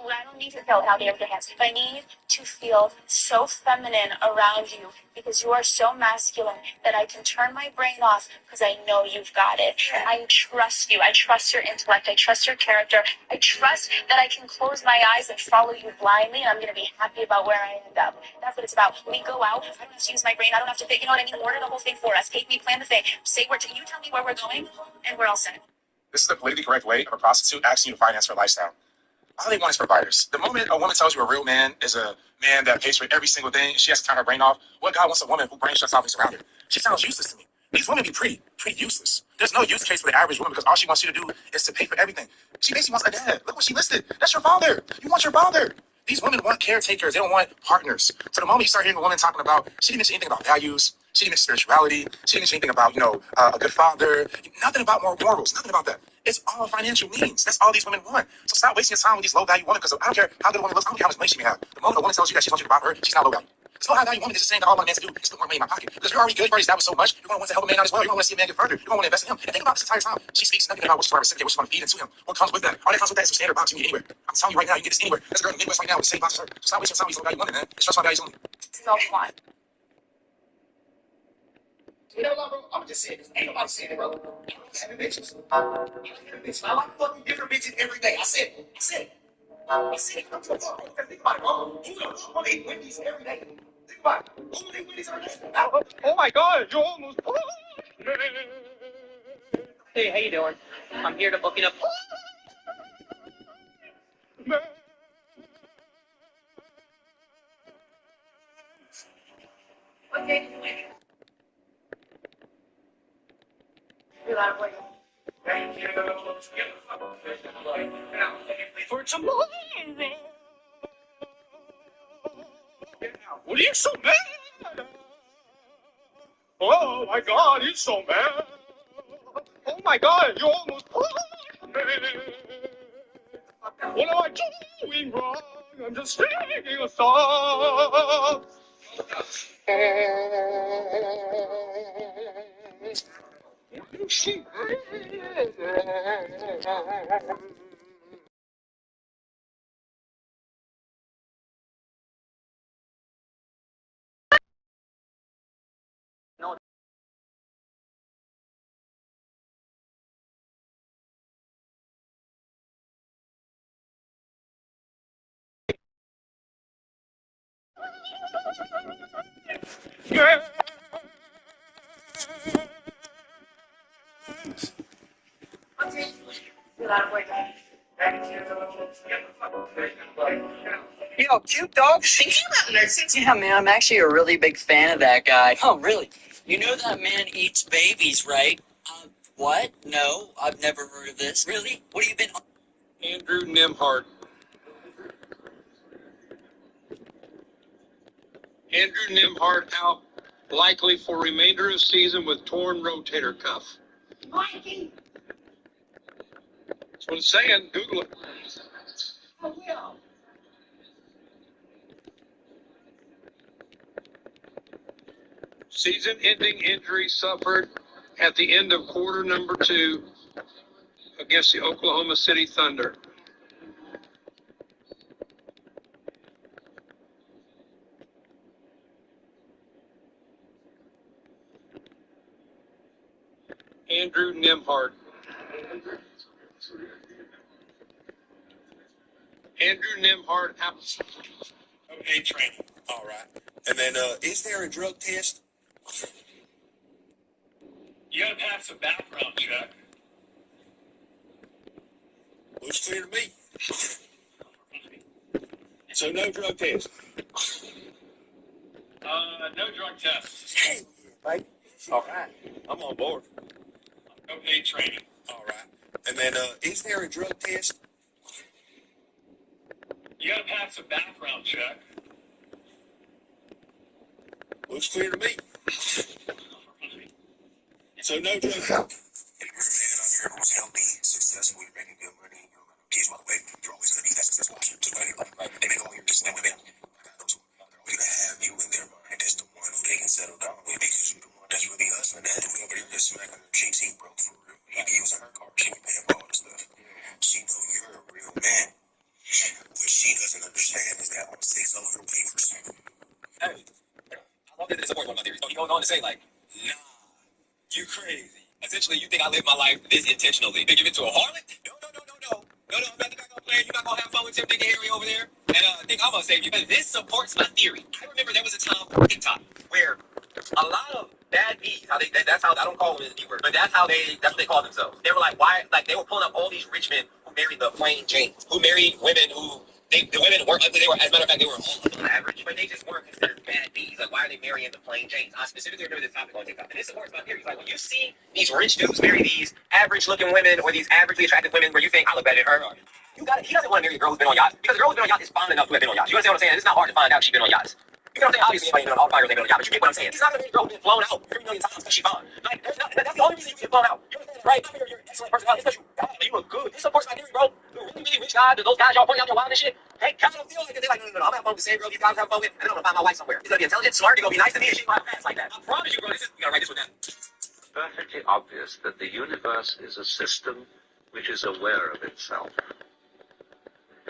I don't need to feel how they have their hands, but I need to feel so feminine around you because you are so masculine that I can turn my brain off because I know you've got it. I trust you. I trust your intellect. I trust your character. I trust that I can close my eyes and follow you blindly, and I'm going to be happy about where I end up. That's what it's about. We go out. I don't have to use my brain. I don't have to think. You know what I mean? Order the whole thing for us. Take me, plan the thing. Say where to. You tell me where we're going, and we're all set. This is the politically correct way of a prostitute asking you to finance her lifestyle. All they want is providers. The moment a woman tells you a real man is a man that pays for every single thing, she has to turn her brain off. What God wants a woman who brain shuts off and surround her? She sounds useless to me. These women be pretty useless. There's no use case for the average woman because all she wants you to do is to pay for everything. She basically wants a dad. Look what she listed. That's your father. You want your father. These women want caretakers. They don't want partners. So the moment you start hearing a woman talking about, she didn't mention anything about values. She didn't mention spirituality. She didn't mention anything about, a good father. Nothing about morals. Nothing about that. It's all financial means. That's all these women want. So stop wasting your time with these low-value women because I don't care how good a woman looks. I don't care how much money she may have. The moment a woman tells you that she wants you to buy her, she's not low-value. This low-value woman is just saying that all I want a man to do is put more money in my pocket. Because you're already good. You've already established so much. You're going to want to help a man out as well. You're going to want to see a man get further. You're going to want to invest in him. And think about this entire time. She speaks nothing about what she's going to reciprocate, what she's going to feed into him. What comes with that? All that comes with that is some standard box you can get anywhere. I'm telling you right now, you can get this anywhere. There's a girl in the Midwest right now with the same box as her. So stop wasting your time with these low-value women, man. It's just my values only. So fun. You know what, bro? I'm just saying this. Ain't nobody saying it, bro. Having bitches. Having bitches. I like fucking different bitches every day. I said it. I said it. I'm so fuck, bro. Think about it, bro. Who's gonna want to eat Wendy's every day? Think about it. Who's gonna eat Wendy's every day? Oh my God, you almost. Hey, how you doing? I'm here to book it up. Okay. Thank you. For tomorrow. What are you so mad? Oh my God, you're so mad. Oh my God, you almost. What am I doing wrong? I'm just singing a song. Yo, cute dog. Yeah, man, I'm actually a really big fan of that guy. Oh, really? You know that man eats babies, right? What? No, I've never heard of this. Really? What have you been? Andrew Nimhart. Andrew Nimhart out likely for remainder of season with torn rotator cuff. Mikey. That's what it's saying. Google it. Oh, yeah. Season-ending injury suffered at the end of quarter number 2 against the Oklahoma City Thunder. Andrew Nimhart. Andrew Nimhart out. Okay, training. All right. And then, is there a drug test? You gotta pass a background check. Looks clear to me. So no drug test. No drug test. Hey, right? All right. I'm on board. Okay, training. All right. And then, is there a drug test? You gotta pass a background check. Looks clear to me. So no drug test. And if you're a man out here who's healthy, successful, you're making good money, kids, by the way, you're always going to be that successful option. So, right? They may go here just with them. I got those. They're always going to have you in their mind as the one who they can settle down with because you're the one that's really hustling. That dude over there just smacking her cheeks, he broke for real. He be using her car, she be paying for all the stuff. She know you're a real man. What This supports one of my theories. So he goes on to say, like, nah, you crazy. Essentially, you think I live my life this intentionally to give it to a harlot? No, no, no, no, no. No, no, I'm not gonna play. You're not gonna have fun with Tim, Dick, and Harry over there. And think I'm gonna save you. But this supports my theory. I remember there was a time on TikTok where a lot of bad bees, that's how, I don't call them the D word, but that's what they call themselves. They were like, why, like, they were pulling up all these rich men who married the plain Janes, who married women who, the women weren't ugly, they were, as a matter of fact, they were all on average, but they just weren't considered bad bees. Like, why are they marrying the plain Janes? I specifically remember this topic on TikTok, and this supports my theory. Like, when you see these rich dudes marry these average-looking women, or these averagely attractive women, where you think, I look better than her, or, he doesn't want to marry a girl who's been on yachts, because a girl who's been on yachts is fine enough to have been on yachts. You understand what I'm saying? It's not hard to find out she's been on yachts. You know what I'm saying? Obviously, anybody knows all the girls ain't been on yachts, but you get what I'm saying. He's not gonna marry a girl who's been blown out 3 million times because she's fine. Like, that's the only reason you get blown out. You understand, right? Not because you're an excellent personality, it's because you look good. This supports my theory, bro. The really, really rich guys, those guys y'all point out your wild and shit, they kind of feel like it. They're like, no, no, no, I'm having fun with the same girl these guys have fun with, and I'm gonna find my wife somewhere. It's gonna be intelligent, smart, you're gonna be nice to me, and she's gonna have pants like that. I promise you, bro. You gotta write this one down. Perfectly obvious that the universe is a system which is aware of itself.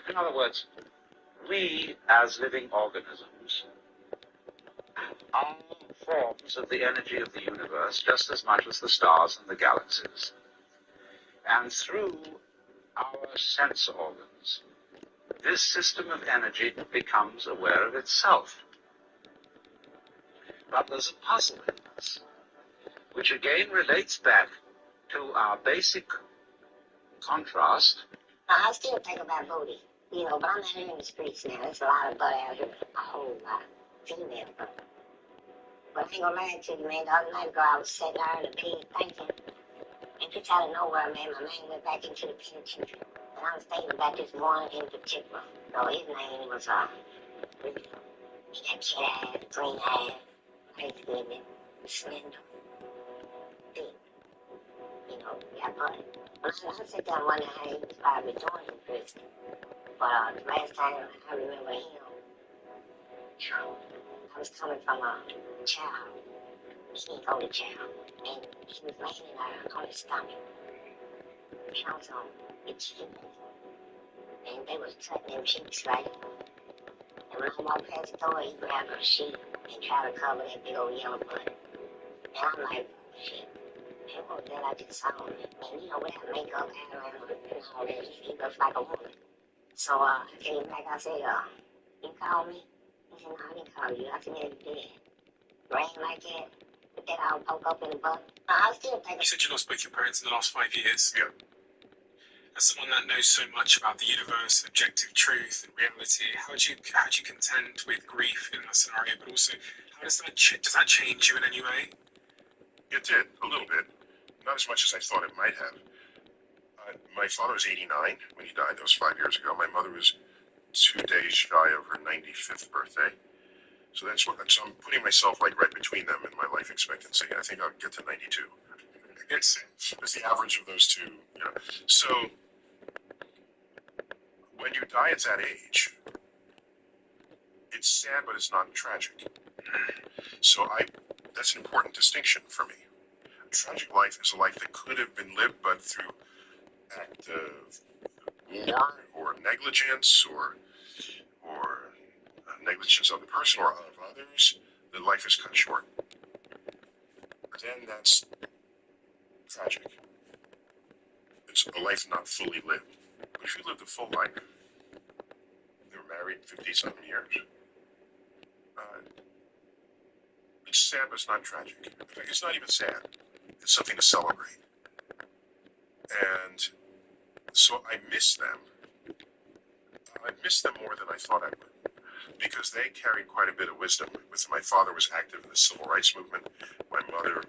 In other words, we as living organisms are forms of the energy of the universe just as much as the stars and the galaxies. And through our sense organs, this system of energy becomes aware of itself. But there's a puzzle in this, which again relates back to our basic contrast. I still think about booty, but I'm not in the streets now. There's a lot of butt out here, a whole lot. Female butt. But I ain't gonna lie to you, man. The other night ago, I was sitting there in the pig thinking, and just out of nowhere, man, my man went back into the penitentiary. And I was thinking about this one in particular. So his name was, he had jet eyes, green eyes, nice women, slender, big, got butt. But I sit there and wonder how he was probably doing in prison. But the last time I remember him, I was coming from a child. He didn't go to jail. And he was laying there on his stomach. And I was on the cheek. And they was cutting them cheeks, right? And when I walked past the door, he grabbed her sheet and tried to cover that big old yellow butt. And I'm like, shit. And what the hell I just saw him? And without makeup, eyeliner, and all that, he looks like a woman. So I came back, I said, you called me? He said, no, I didn't call you. I said, yeah, you did. Rain like that, with that all poke up in the butt. I still think. You said you lost both your parents in the last 5 years. Yeah. As someone that knows so much about the universe, objective truth, and reality, how do you contend with grief in that scenario? But also, how does that change you in any way? It did, a little bit. Not as much as I thought it might have. My father was 89 when he died. That was 5 years ago. My mother was 2 days shy of her 95th birthday. So so I'm putting myself right between them in my life expectancy. I think I'll get to 92. It's the average of those two. So when you die at that age, it's sad, but it's not tragic. So that's an important distinction for me. A tragic life is a life that could have been lived, but through act of war or negligence or negligence of the person or of others, the life is cut short. Then that's tragic. It's a life not fully lived. But if you lived a full life, they were married 50-something years, it's sad, but it's not tragic. In fact, it's not even sad. It's something to celebrate. And so I miss them. I miss them more than I thought I would, because they carried quite a bit of wisdom. My father was active in the civil rights movement. My mother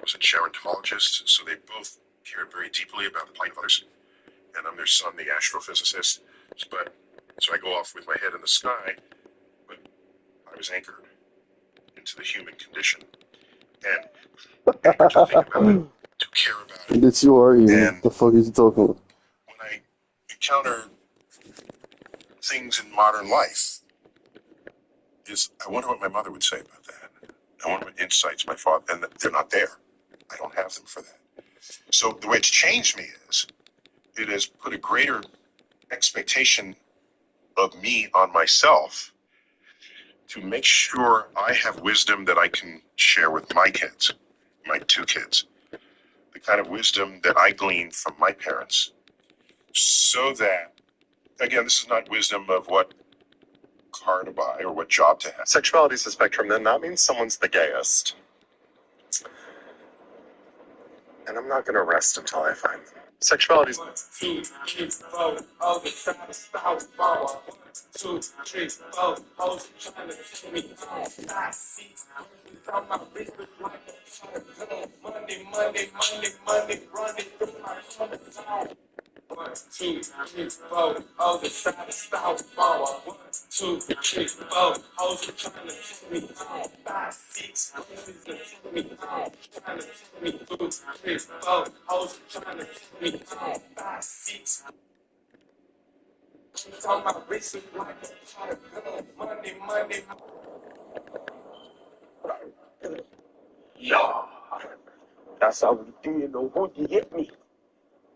was a gerontologist, so they both cared very deeply about the plight of others. And I'm their son, the astrophysicist. So I go off with my head in the sky, but I was anchored into the human condition. And anchored to think about it, to care about it. It's your argument. What the fuck is he talking about? When I encounter things in modern life, I wonder what my mother would say about that. I wonder what insights my father, and they're not there. I don't have them for that. So the way it's changed me is, it has put a greater expectation of me on myself, to make sure I have wisdom that I can share with my kids, my two kids, the kind of wisdom that I gleaned from my parents, so that, again, this is not wisdom of what car to buy or what job to have. Sexuality is a spectrum, then that means someone's the gayest. And I'm not going to rest until I find them. Sexuality is... 1, 2, 3, 4, all the time stop, power. 1, 2, 3, 4, all the trying to kill me. I see, on my wrist like a shotgun. Money, money, money, money, running through my summertime. 1, 2, 3, 4, all the time stop, power. 1, 2, 3, 4, all the trying to kill me. 5, 6, kill me. Trying to kill me. 2, 3, 4, all the trying to kill me. 5, 6. On my wrist like a shotgun. Money, money. Yeah, that's how we do, you know, who you hit me.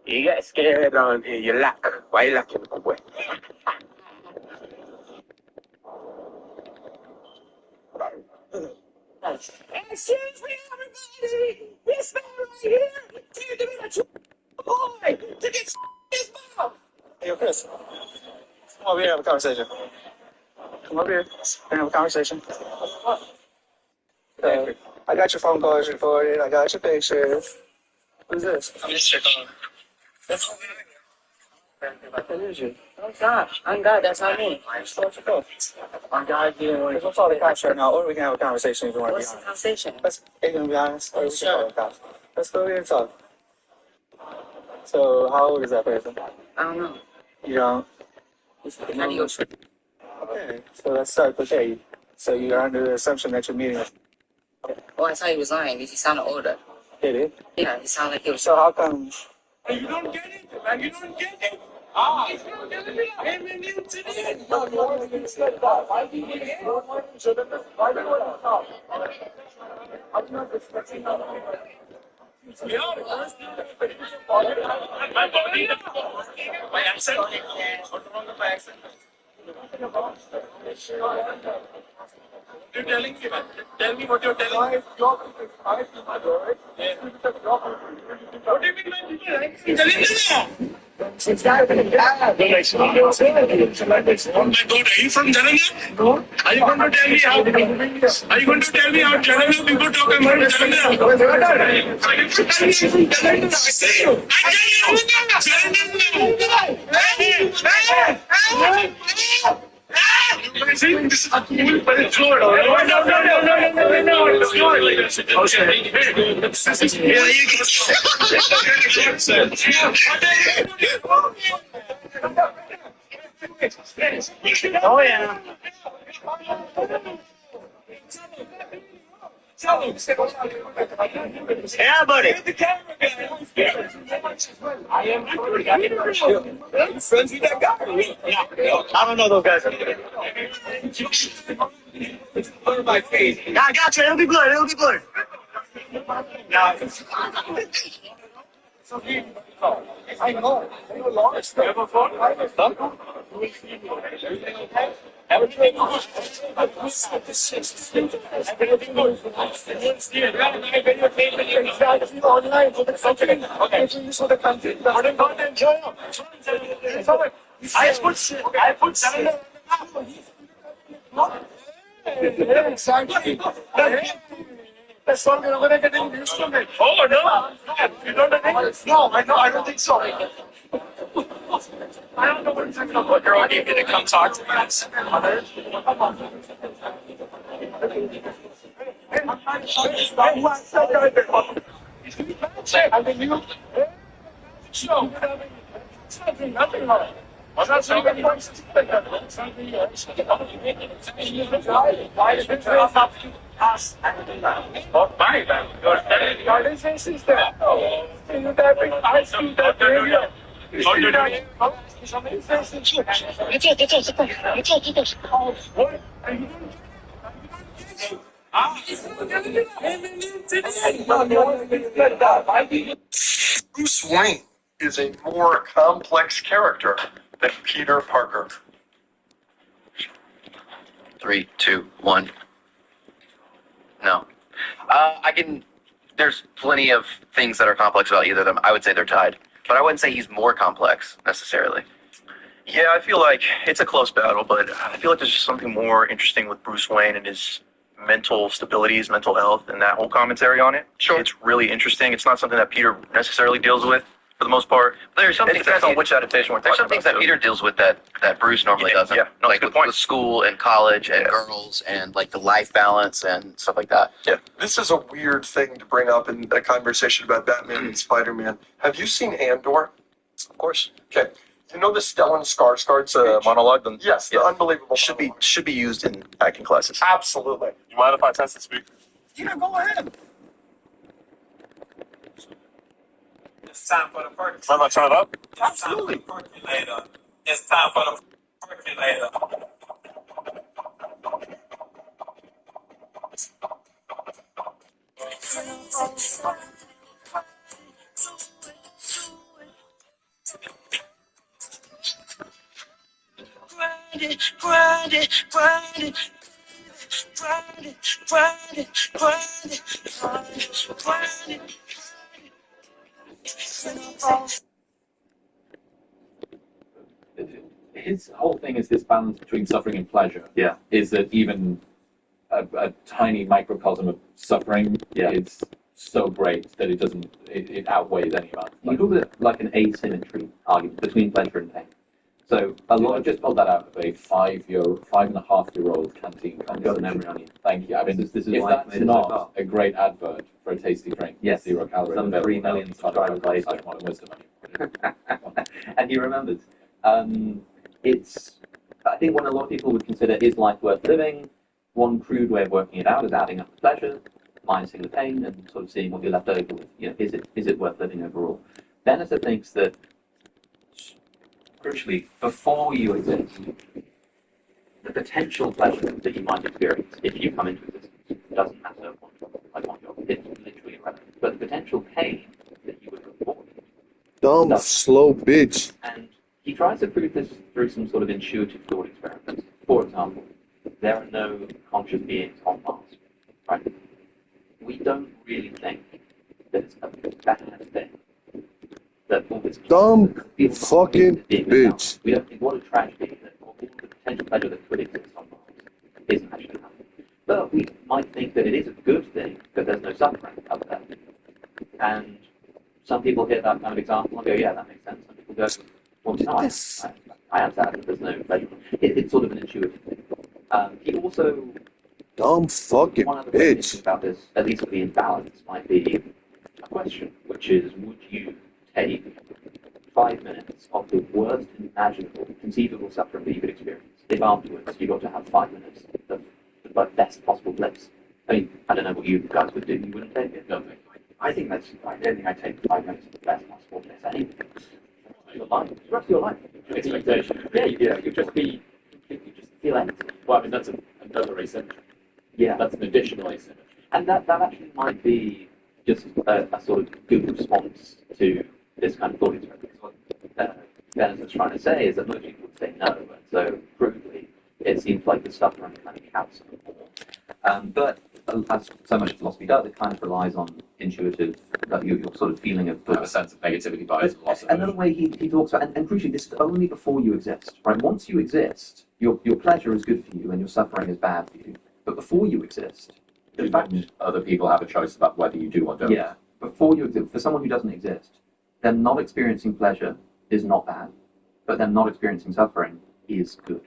You get scared on here, you lack. Why you lacking away? Excuse me, everybody! This man right here came to me a true boy to get his mouth! Hey, yo, Chris. Come over here and have a conversation. Come over here and have a conversation. I got your phone calls recorded. I got your pictures. Who's this? I'm just checking. That's that is you. No, it's not. I'm God. That's not me. So what's your phone? I'm God. Let's go call the cops right now, or we can have a conversation if you want to be honest. What's the conversation? Are you going to be honest? Or we can call the cops. Let's go over here and talk. So, how old is that person? I don't know. You don't? Okay, so let's start with A. So you're under the assumption that you're meeting us. Well, I thought he was lying because he sounded older. Did it? Yeah, he sounded like he was. So how come? You don't get it, man. You don't get it. Ah, he's not getting it. I'm in you today. No, you said that. Why did you get it? Why did you stop? I'm not expecting that. Yeah, first my body, my accent. What's wrong with my accent? You're telling me, man. Tell me what you're telling me. What do you mean, man? People like me. Telling me now. Oh my God, are you from Jalana? No. Are you going to tell me how? Are you going to tell me how Jalana people talk about Jalana? Are you from Jalana? I see you. This is cool, but it's not. No, it's not. Okay. Yeah, you go. Oh, yeah. Yeah, buddy. I am friends with that guy. Yeah. I don't know those guys. Blur my face. Yeah, I got you. It'll be blurred. It'll be blurred. Now, I know. You have a phone? Everything goes. Everything goes. Exactly online for the country. Okay. For the country. But I'm not enjoying it. I put 7. Exactly. That's what we're going to get used to it. Oh, no. You don't think? No, I don't think so. I don't know what you're talking about. You're all eager to come talk to me. I mean, you show. It's not doing nothing wrong. I'm not saying any points. Why is it up to us? Not my bad. Your organization is there. You typing ice cream that area. What? Bruce Wayne is a more complex character than Peter Parker. 3, 2, 1. No. I can. There's plenty of things that are complex about either of them. I would say they're tied, but I wouldn't say he's more complex necessarily. Yeah, I feel like it's a close battle, but I feel like there's just something more interesting with Bruce Wayne and his mental stability, his mental health, and that whole commentary on it. Sure. It's really interesting. It's not something that Peter necessarily deals with for the most part. There's some It things depends that on which adaptation we're There's talking some things about, that too. Peter deals with that Bruce normally doesn't. Yeah, no, like that's a good with point. school and college and girls and like the life balance and stuff like that. Yeah, this is a weird thing to bring up in a conversation about Batman and Spider-Man. Have you seen Andor? Of course. Okay. You know the Stellan Skarsgård speech? Monologue. Then Yes, the unbelievable should be used in acting classes. Absolutely. You mind if I test the speaker? Yeah, go ahead. It's time for the percolator. Mind if I turn it up? Absolutely. Percolator. It's time for the percolator. Grind it, grind it, grind it, grind it, grind it, grind it, grind it, grind it. His whole thing is this balance between suffering and pleasure. Yeah. Is that even a tiny microcosm of suffering is so great that it outweighs any amount. You call it like an asymmetry argument between pleasure and pain. So I just pulled that out of a 5.5-year-old canteen conversation. Got the memory on you. Thank you. I mean, This is if why I that's made it so far. not a great advert for a tasty drink, Yes. 0 calories, Some 3 million subscribers later. I want wisdom. And he remembers. I think what a lot of people would consider is life worth living. One crude way of working it out is adding up the pleasure, minusing the pain, and sort of seeing what you're left over with. Is it worth living overall? Bennetter thinks that, crucially, before you exist, the potential pleasure that you might experience if you come into existence doesn't matter it's literally irrelevant. But the potential pain that you would report. Dumb, slow bitch. And he tries to prove this through some sort of intuitive thought experiments. For example, there are no conscious beings on Mars, right? We don't really think that it's a bad thing that all this Dumb fucking bitch. We don't think what a tragedy that all the potential pleasure that could exist on Mars isn't actually happening. But we might think that it is a good thing that there's no suffering up there. And some people hear that kind of example and go, yeah, that makes sense. Some people go, well, no, I am sad that there's no pleasure. It's sort of an intuitive thing. He also... Dumb fucking one other way of bitch. thinking about this, at least for the imbalance, might be a question, which is, would you take 5 minutes of the worst imaginable, conceivable suffering that you could experience if afterwards you got to have 5 minutes of the best possible bliss? I mean, I don't know what you guys would do. You wouldn't take it? No, I think that's... I don't think I'd take 5 minutes of the best possible bliss. Anything. Your life. The rest of your life. Expectation. Yeah, you'd just be... You just feel empty. Well, I mean, that's another asymmetry. Yeah. That's an additional asymmetry. And that actually might be just a sort of good response to this kind of thought experiment. What Dennis was trying to say is that most people would say no, and so crudely, it seems like the suffering kind of counts more. But as so much philosophy does, it kind of relies on intuitive, your sort of feeling of a sense of negativity bias and loss of another way he talks about, and crucially, this is only before you exist, right? Once you exist, your pleasure is good for you and your suffering is bad for you. But before you exist, in fact, other people have a choice about whether you do or don't. Yeah. Before you exist, for someone who doesn't exist, them not experiencing pleasure is not bad, but them not experiencing suffering is good.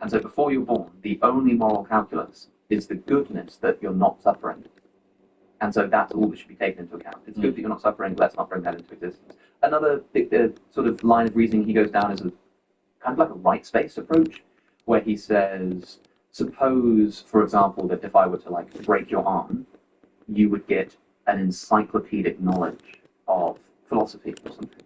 And so before you're born, the only moral calculus is the goodness that you're not suffering. And so that's all that should be taken into account. It's good that you're not suffering, let's not bring that into existence. Another sort of line of reasoning he goes down is a kind of like a right space approach, where he says, suppose, for example, that if I were to like break your arm, you would get an encyclopedic knowledge of philosophy or something.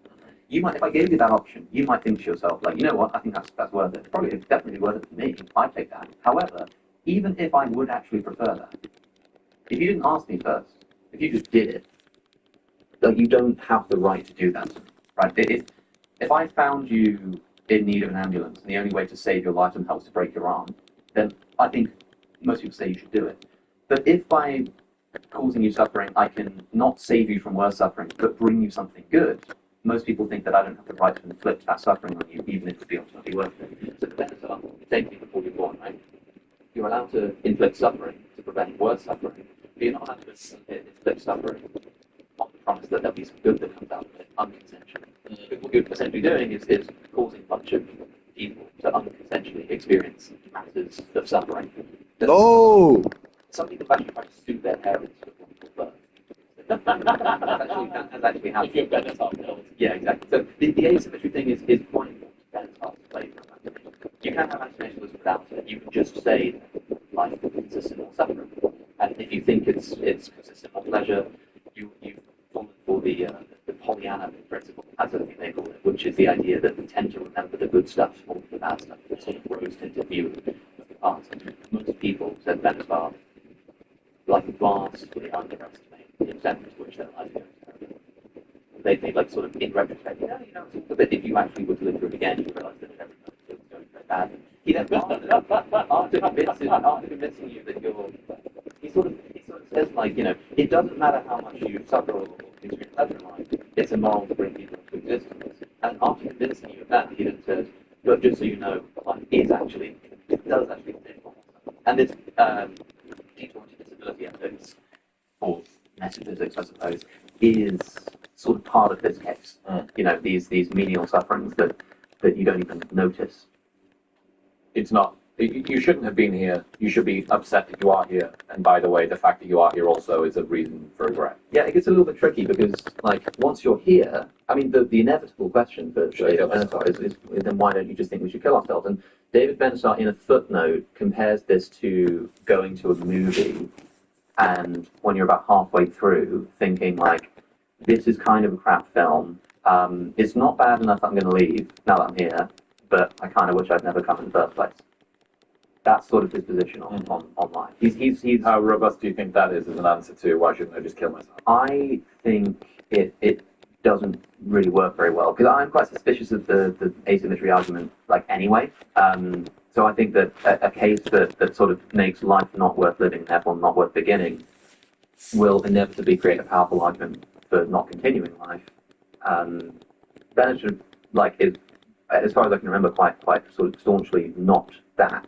You might, if I gave you that option, you might think to yourself, like, you know what, I think that's worth it. Probably it's definitely worth it for me. I'd take that. However, even if I would actually prefer that, if you didn't ask me first, if you just did it, like, you don't have the right to do that, right? If I found you in need of an ambulance and the only way to save your life somehow was to break your arm, then I think most people say you should do it. But if by causing you suffering, I can not save you from worse suffering, but bring you something good, most people think that I don't have the right to inflict that suffering on you, even if it's ultimately worth it. So the benefits are the same thing before you're born, right? You're allowed to inflict suffering to prevent worse suffering, but you're not allowed to inflict suffering on the promise that there'll be some good that comes out of it unconsensually. Because what you're essentially doing is causing a bunch of people to unconsensually experience masses of suffering. No! Some people actually try to sue their parents for wrongful birth. That's actually happened. If you're Bennett's half killed. Yeah, exactly. So the asymmetry thing is quite important to Bennett's half flavor of animation. You can have animationalism without it. You can just say life consists in more suffering. And if you think it's consists in more pleasure, you've fallen for the Pollyanna principle, as I think they call it, which is the idea that we tend to remember the good stuff more than the bad stuff. It's sort of rose-tinted view of the past. Most people, said Bennett's half, like vastly underestimate the extent to which their life goes terribly. They like sort of in retrospect, you know, it's all good. But if you actually were to live through it again, you would realise that every moment it was going very badly. He then after convincing you that you're, he sort of says like, you know, it doesn't matter how much you suffer or experience pleasure in life, it's immoral to bring people into existence. And after convincing you of that, he then says, but just so you know, life is actually, it does actually contain more. And this detour into disability ethics, or metaphysics, I suppose, is sort of part of this case. You know, these menial sufferings that you don't even notice. It's not. You shouldn't have been here. You should be upset that you are here. And by the way, the fact that you are here also is a reason for regret. Yeah, it gets a little bit tricky because, like, once you're here, I mean, the inevitable question for David Benatar is then why don't you just think we should kill ourselves? And David Benatar, in a footnote, compares this to going to a movie and when you're about halfway through, thinking, like, this is kind of a crap film. It's not bad enough that I'm going to leave now that I'm here, but I kind of wish I'd never come in the first place. That's sort of his position on life. He's How robust do you think that is as an answer to why shouldn't I just kill myself? I think it doesn't really work very well because I'm quite suspicious of the asymmetry argument, like anyway. So I think that a case that sort of makes life not worth living, therefore not worth beginning, will inevitably create a powerful argument for not continuing life. Venetia, like, is, as far as I can remember, quite sort of staunchly not that.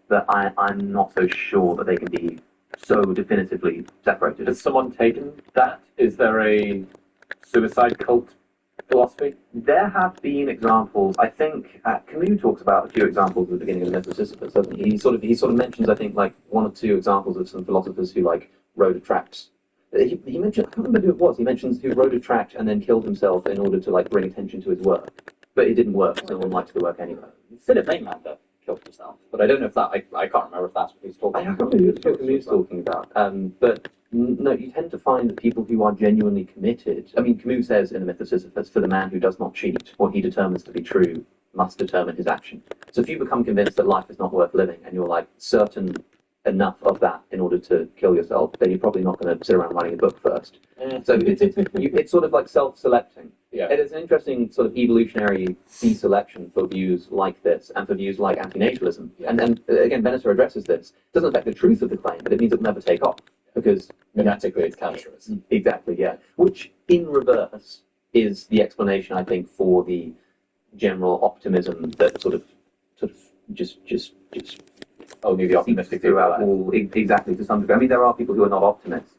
But I'm not so sure that they can be so definitively separated. Has someone taken that? Is there a suicide cult philosophy? There have been examples. I think Camus talks about a few examples at the beginning of the Myth of Sisyphus, doesn't he? He sort of mentions, I think, like one or two examples of some philosophers who like rode a tract. He mentioned, I can't remember who it was. He mentions who rode a tract and then killed himself in order to like bring attention to his work, but it didn't work. So no one liked the work anyway. Philip Mainlander killed himself, but I don't know if that. I can't remember if that's what he's talking about. I can't remember who Camus talking about. But no, you tend to find that people who are genuinely committed. I mean, Camus says in the Myth of Sisyphus, "For the man who does not cheat, what he determines to be true must determine his action." So if you become convinced that life is not worth living, and you're like certain enough of that in order to kill yourself, then you're probably not going to sit around writing a book first. So it's sort of like self-selecting. Yeah. It is an interesting sort of evolutionary deselection for views like this and for views like antinatalism. Yeah. And again, Benatar addresses this. It doesn't affect the truth of the claim, but it means it will never take off because genetically it's cancerous. Exactly, yeah. Which in reverse is the explanation, I think, for the general optimism that sort of just only the optimistic throughout all, exactly, to some degree. I mean, there are people who are not optimists,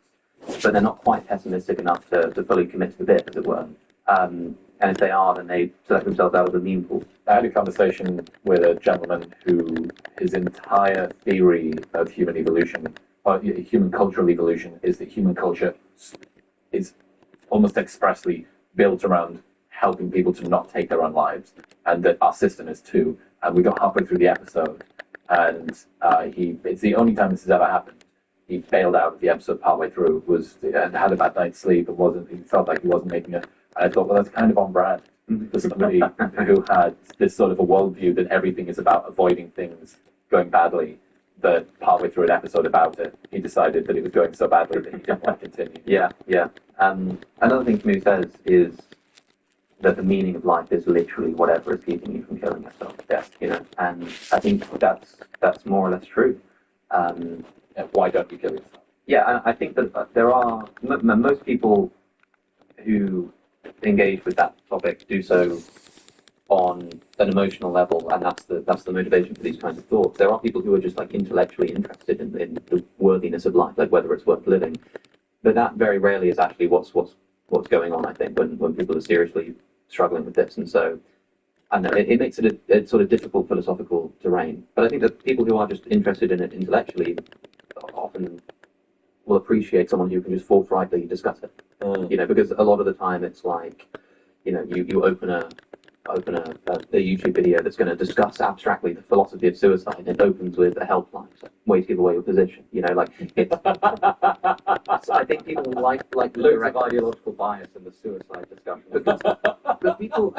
but they're not quite pessimistic enough to fully commit to the bit, as it were. And if they are, then they select themselves out of the meme pool. I had a conversation with a gentleman who his entire theory of human evolution, or human cultural evolution, is that human culture is almost expressly built around helping people to not take their own lives, and that our system is too. And we got halfway through the episode, and it's the only time this has ever happened. He bailed out of the episode partway through, and had a bad night's sleep, and he felt like he wasn't making it. And I thought, well, that's kind of on brand for somebody who had this sort of a worldview that everything is about avoiding things going badly, that partway through an episode about it, he decided that it was going so badly that he didn't want to continue. Yeah. Another thing Camus says is that the meaning of life is literally whatever is keeping you from killing yourself. Yes. You know, and I think that's more or less true. Why don't you kill yourself? Yeah, I think that there are most people who engage with that topic do so on an emotional level, and that's the motivation for these kinds of thoughts. There are people who are just like intellectually interested in the worthiness of life, like whether it's worth living, but that very rarely is actually what's going on. I think when people are seriously struggling with this, and so I know it makes it a sort of difficult philosophical terrain. But I think that people who are just interested in it intellectually often will appreciate someone who can just forthrightly discuss it. You know, because a lot of the time it's like, you know, you open a YouTube video that's going to discuss abstractly the philosophy of suicide, and it opens with a helpline, so way to give away your position. You know, like it's. So I think people like loads of ideological bias in the suicide discussion. But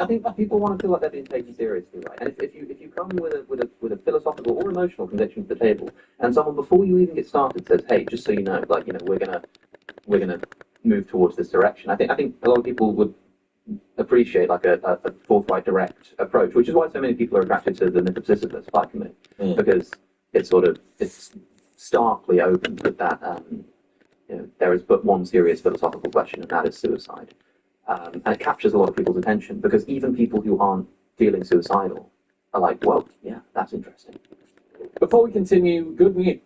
I think people want to feel like they're being taken seriously, right? And if you come with a philosophical or emotional conviction to the table, and someone before you even get started says, "Hey, just so you know, like, you know, we're gonna move towards this direction." I think a lot of people would appreciate like a forthright, direct approach, which is why so many people are attracted to the myth of Sisyphus, like me, because it's starkly open with that. You know, there is but one serious philosophical question, and that is suicide. And it captures a lot of people's attention because even people who aren't feeling suicidal are like, "Well, yeah, that's interesting." Before we continue, good news.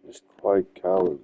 It's quite cowardly.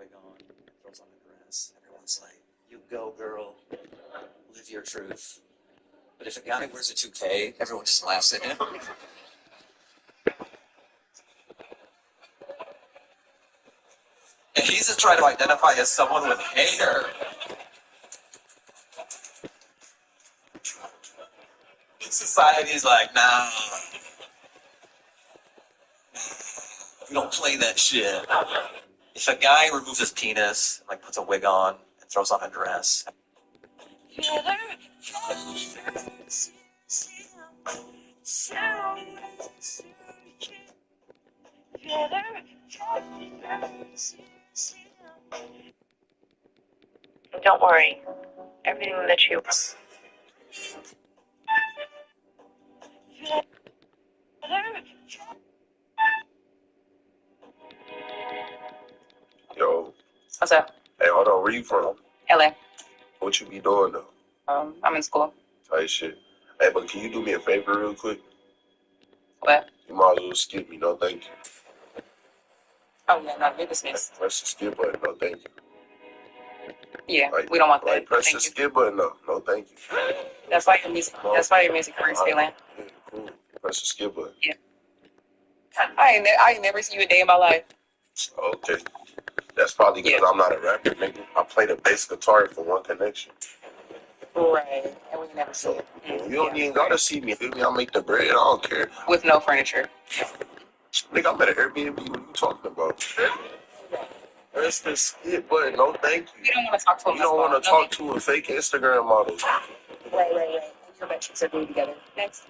wig on, throws on a dress. Everyone's like, "You go, girl, live your truth." But if a guy wears a 2K, everyone just laughs at him. And he's just trying to identify as someone with hair. Society's like, nah, we don't play that shit. If a guy removes his penis, like puts a wig on and throws on a dress. Don't worry. Everything that you. Yo, What's up? hey, hold on, where you from? LA. What you be doing though? I'm in school. Type shit. Hey, but can you do me a favor real quick? What? You might as well skip me, no thank you. Oh, yeah, no, you're dismissed. Press the skip button, no thank you. Yeah, Like, we don't want that. like press Thank the you. skip button, no thank you. That's why your music. That's why your music career is failing. Yeah, cool. Press the skip button. Yeah. I ain't never seen you a day in my life. Okay. That's probably because I'm not a rapper, nigga. I play the bass guitar for one connection. Right. And we never see it. You don't even gotta see me. Feel me? I'll make the bread. I don't care. With no furniture. Nigga, I'm at an Airbnb. What are you talking about? Press the skip button. No, thank you. You don't want to talk to a You don't want to talk to a fake Instagram model. Right. Your butt cheeks are glued together. Next.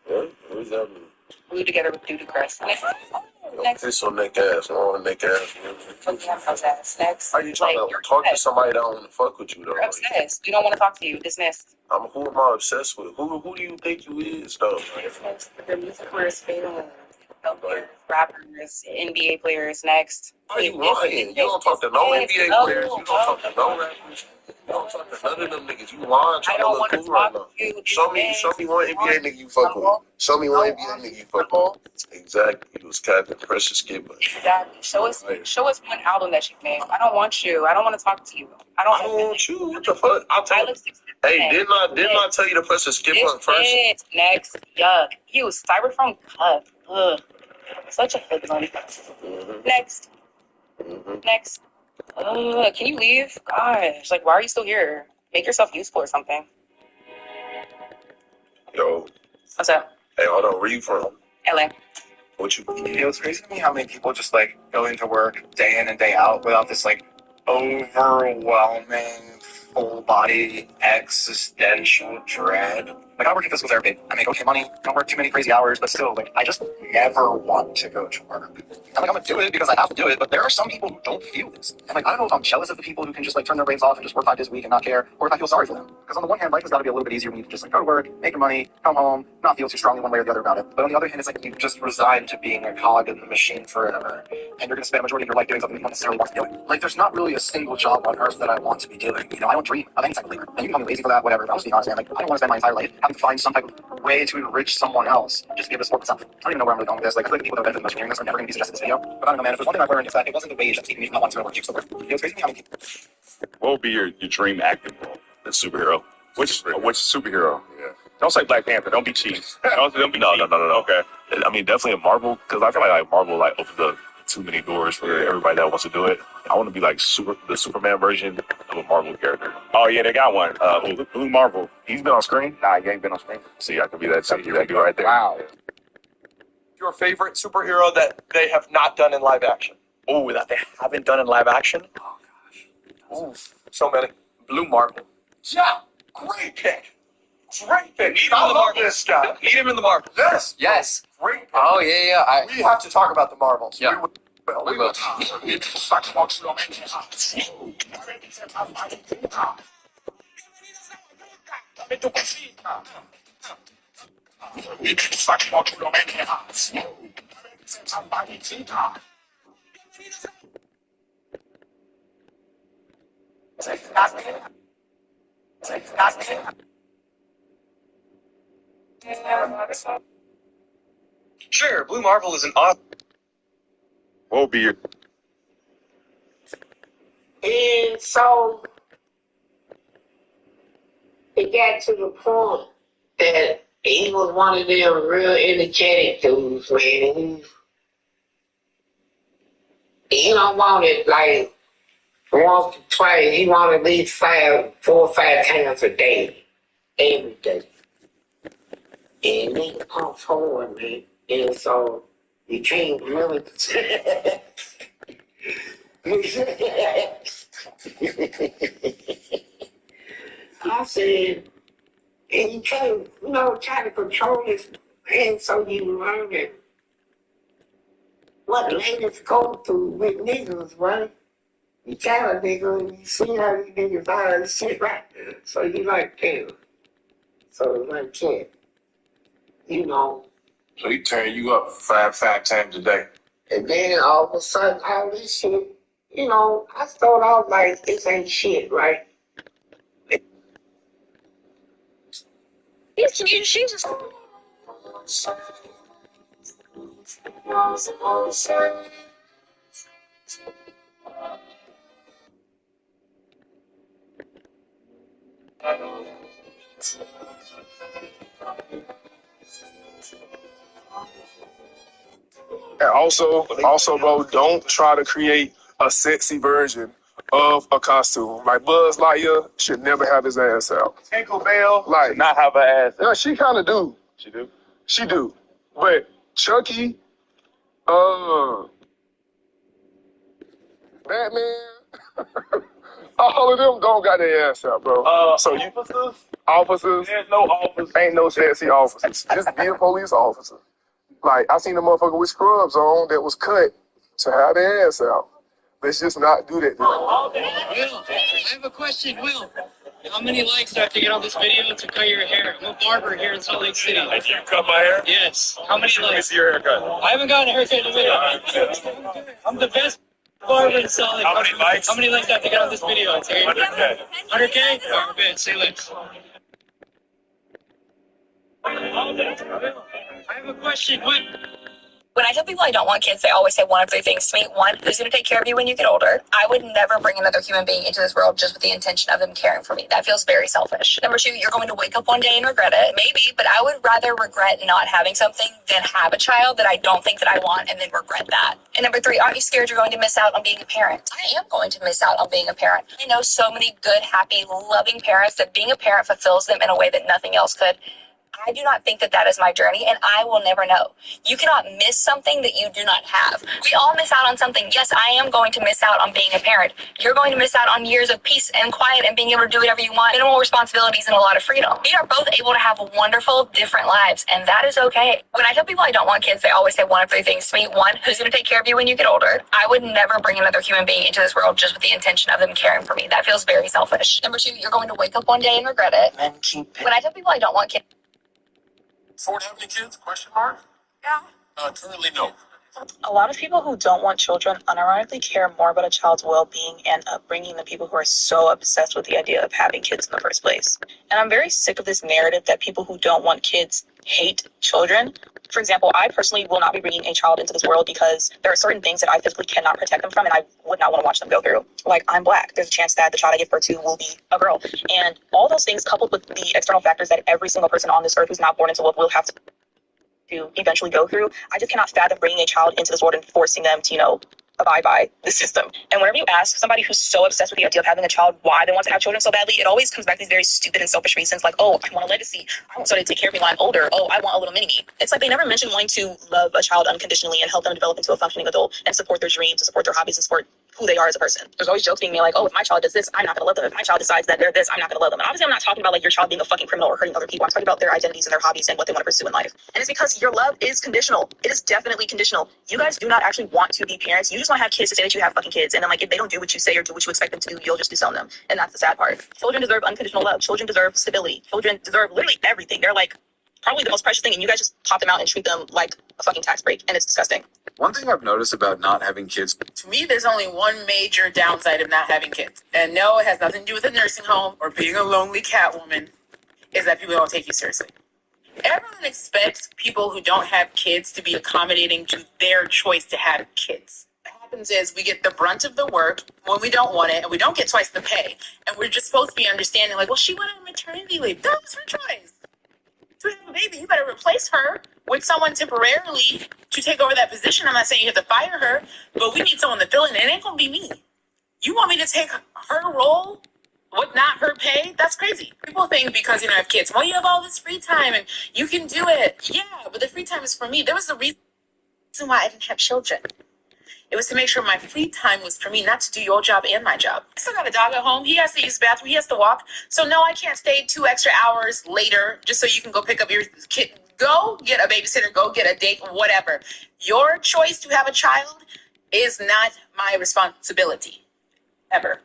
What? What does that mean? Glued together with doo-doo crust. Next. Piss on neck ass. Long neck ass. Next. Are you trying to talk to somebody that don't want to fuck with you though? You're obsessed. We don't want to talk to you. Dismissed. Who am I obsessed with? Who do you think you is though? Dismissed. Your music career is failing. Rappers, NBA players. Next. Are you lying? You don't talk to no NBA players. You don't talk to no rappers. You don't talk to none of them niggas. You lying, trying to look cool right now. Show me one NBA nigga you fuck with. Show me one NBA nigga you fuck with. Exactly. It was Captain Precious Skip. Exactly. Show us one album that you've made. I don't want you. I don't want to talk to you. I don't want you. What the fuck? Hey, didn't I tell you to press the skip button first? Next. Yuck. You styrofoam cup. Ugh. Such a hoodlum. Next. Next. Ugh. Can you leave? Gosh. Like, why are you still here? Make yourself useful or something. Yo. What's up? Hey, hold on. Where you from? LA. What you? It's crazy to me how many people just like go into work day in and day out without this like overwhelming full body existential dread. Like I work in physical therapy. I make okay money. Don't work too many crazy hours, but still, like I just never want to go to work. And like I'm gonna do it because I have to do it. But there are some people who don't feel this. And like I don't know if I'm jealous of the people who can just like turn their brains off and just work 5 days a week and not care, or if I feel sorry for them. Because on the one hand, life has got to be a little bit easier when you can just like go to work, make your money, come home, not feel too strongly one way or the other about it. But on the other hand, it's like you just resign to being a cog in the machine forever, and you're gonna spend a majority of your life doing something you don't necessarily want to do. Like there's not really a single job on earth that I want to be doing. You know, I don't dream of any type of labor. And you can call me lazy for that, whatever. But I'm just being honest, man. Like I don't want to spend my entire life having to find some type of way to enrich someone else just to give us work myself. I don't even know where I'm really going with this. Like I feel like the people that benefit the most from hearing this are never gonna be suggested in this video. But I don't know, man. If there's one thing I learned, it's that it wasn't the wage that's keeping me from not wanting to work. It was crazy to me how many people. What would be your dream acting role? The superhero. Which superhero? Yeah. Don't say Black Panther. Don't be cheap. Don't be No. Okay. I mean, definitely a Marvel, because I feel like Marvel like opens up too many doors for everybody that wants to do it. I want to be like the Superman version of a Marvel character. Oh yeah, they got one. Blue Marvel. He's been on screen. Nah, he ain't been on screen. See, I can be that too. That dude right there. Wow. Your favorite superhero that they have not done in live action? Oh, that they haven't done in live action? Oh gosh. Ooh, so many. Blue Marvel. Yeah, great pick. Great pick. I love this guy. Need him in the Marvel. Yes. Great pick. Oh yeah. We have to talk about the Marvels. Yeah. We will. Sure, Blue Marvel is an awesome. What would be your And so it got to the point that he was one of them real energetic dudes, man. He don't want it like once or twice. He want at least 4 or 5 times a day, every day. And he pumps hard, man. And so you can't really. I said, and you can't, try to control this man so you learn it. What ladies go through with niggas, right? You tell a nigga and you see how these niggas are and shit, right? So you like, damn. So like, yeah, So he turn you up five times a day. And then all of a sudden, all this shit, I start off like, this ain't shit, right? She just. And also, bro, don't try to create a sexy version of a costume. Like Buzz Lightyear should never have his ass out. Tinkerbell, like Not have an ass. yeah, she kind of do. She do. She do. But Chucky, Batman, all of them don't got their ass out, bro. So you officers, There's no office. ain't no sexy officers. Just be a police officer. Like I seen a motherfucker with scrubs on that was cut to have their ass out. Let's just not do that. Will, I have a question, Will. How many likes do I have to get on this video to cut your hair? I'm a barber here in Salt Lake City. Like you cut my hair? Yes. How many Let me likes? see your haircut. I haven't gotten a haircut in a video. I'm the best barber in Salt Lake. How many likes? How many likes do I have to get on this video? 100K. 100K? Alright, good. Say likes. I have a question. What? When I tell people I don't want kids, they always say one of three things to me. One, who's going to take care of you when you get older? I would never bring another human being into this world just with the intention of them caring for me. That feels very selfish. Number two, you're going to wake up one day and regret it. Maybe, but I would rather regret not having something than have a child that I don't think that I want and then regret that. And number three, aren't you scared you're going to miss out on being a parent? I am going to miss out on being a parent. I know so many good, happy, loving parents that being a parent fulfills them in a way that nothing else could. I do not think that that is my journey, and I will never know. You cannot miss something that you do not have. We all miss out on something. Yes, I am going to miss out on being a parent. You're going to miss out on years of peace and quiet and being able to do whatever you want, minimal responsibilities and a lot of freedom. We are both able to have wonderful, different lives, and that is okay. When I tell people I don't want kids, they always say one of three things to me. One, who's going to take care of you when you get older? I would never bring another human being into this world just with the intention of them caring for me. That feels very selfish. Number two, you're going to wake up one day and regret it. When I tell people I don't want kids, Ford have any kids? Question mark? yeah. Currently no. A lot of people who don't want children unironically care more about a child's well-being and upbringing than people who are so obsessed with the idea of having kids in the first place. And I'm very sick of this narrative that people who don't want kids hate children. For example, I personally will not be bringing a child into this world because there are certain things that I physically cannot protect them from and I would not want to watch them go through. Like, I'm black. There's a chance that the child I give birth to will be a girl. And all those things coupled with the external factors that every single person on this earth who's not born into what will have to eventually go through, I just cannot fathom bringing a child into this world and forcing them to, abide by the system. And whenever you ask somebody who's so obsessed with the idea of having a child why they want to have children so badly, it always comes back to these very stupid and selfish reasons like, oh, I want a legacy. I want somebody to take care of me when I'm older. Oh, I want a little mini-me. It's like they never mention wanting to love a child unconditionally and help them develop into a functioning adult and support their dreams and support their hobbies and support who they are as a person. There's always jokes being made like, oh, if my child does this, I'm not going to love them. If my child decides that they're this, I'm not going to love them. And obviously I'm not talking about like your child being a fucking criminal or hurting other people. I'm talking about their identities and their hobbies and what they want to pursue in life. And it's because your love is conditional. It is definitely conditional. You guys do not actually want to be parents. You just want to have kids to say that you have fucking kids. And then like if they don't do what you say or do what you expect them to do, you'll just disown them. And that's the sad part. Children deserve unconditional love. Children deserve stability. Children deserve literally everything. They're like probably the most precious thing, and you guys just pop them out and treat them like a fucking tax break, and it's disgusting. One thing I've noticed about not having kids, to me, there's only one major downside of not having kids. And no, it has nothing to do with a nursing home or being a lonely cat woman, is that people don't take you seriously. Everyone expects people who don't have kids to be accommodating to their choice to have kids. happens is we get the brunt of the work when we don't want it, and we don't get twice the pay. And we're just supposed to be understanding, like, well, she went on maternity leave. That was her choice to have a baby. You better replace her with someone temporarily to take over that position. I'm not saying you have to fire her, but we need someone to fill in. It ain't gonna be me. You want me to take her role with not her pay? That's crazy. People think because you don't have kids, well, you have all this free time and you can do it. Yeah, but the free time is for me. There was a reason why I didn't have children. It was to make sure my free time was for me, not to do your job and my job. I still got a dog at home. He has to use the bathroom. He has to walk. So no, I can't stay 2 extra hours later just so you can go pick up your kid. Go get a babysitter. Go get a date. Whatever. Your choice to have a child is not my responsibility. Ever.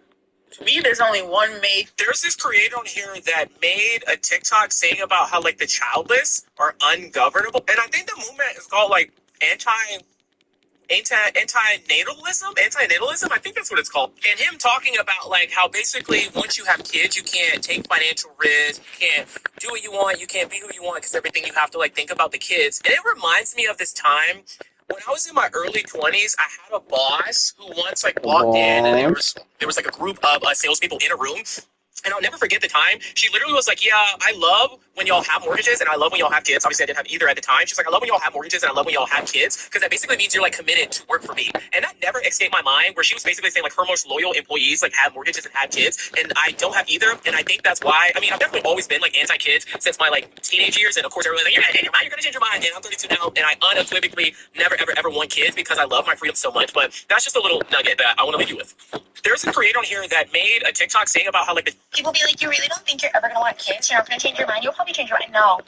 To me, there's only one made. There's this creator on here that made a TikTok saying about how like the childless are ungovernable, and I think the movement is called like anti-natalism. I think that's what it's called. And him talking about like how basically once you have kids, you can't take financial risks, you can't do what you want, you can't be who you want because everything you have to like think about the kids. And it reminds me of this time when I was in my early 20s. I had a boss who once like walked in, and there was like a group of salespeople in a room. And I'll never forget the time. She literally was like, yeah, I love when y'all have mortgages and I love when y'all have kids. Obviously, I didn't have either at the time. She's like, I love when y'all have mortgages and I love when y'all have kids because that basically means you're like committed to work for me. And that never escaped my mind where she was basically saying like her most loyal employees like have mortgages and have kids. And I don't have either. And I think that's why, I mean, I've definitely always been like anti-kids since my like teenage years. And of course, everyone's like, you're going to change your mind. You're going to change your mind. And I'm 32 now. And I unequivocally never, ever, ever want kids because I love my freedom so much. But that's just a little nugget that I want to leave you with. There's a creator on here that made a TikTok saying about how like the People be like, you really don't think you're ever going to want kids? You're not going to change your mind? You'll probably change your mind. No,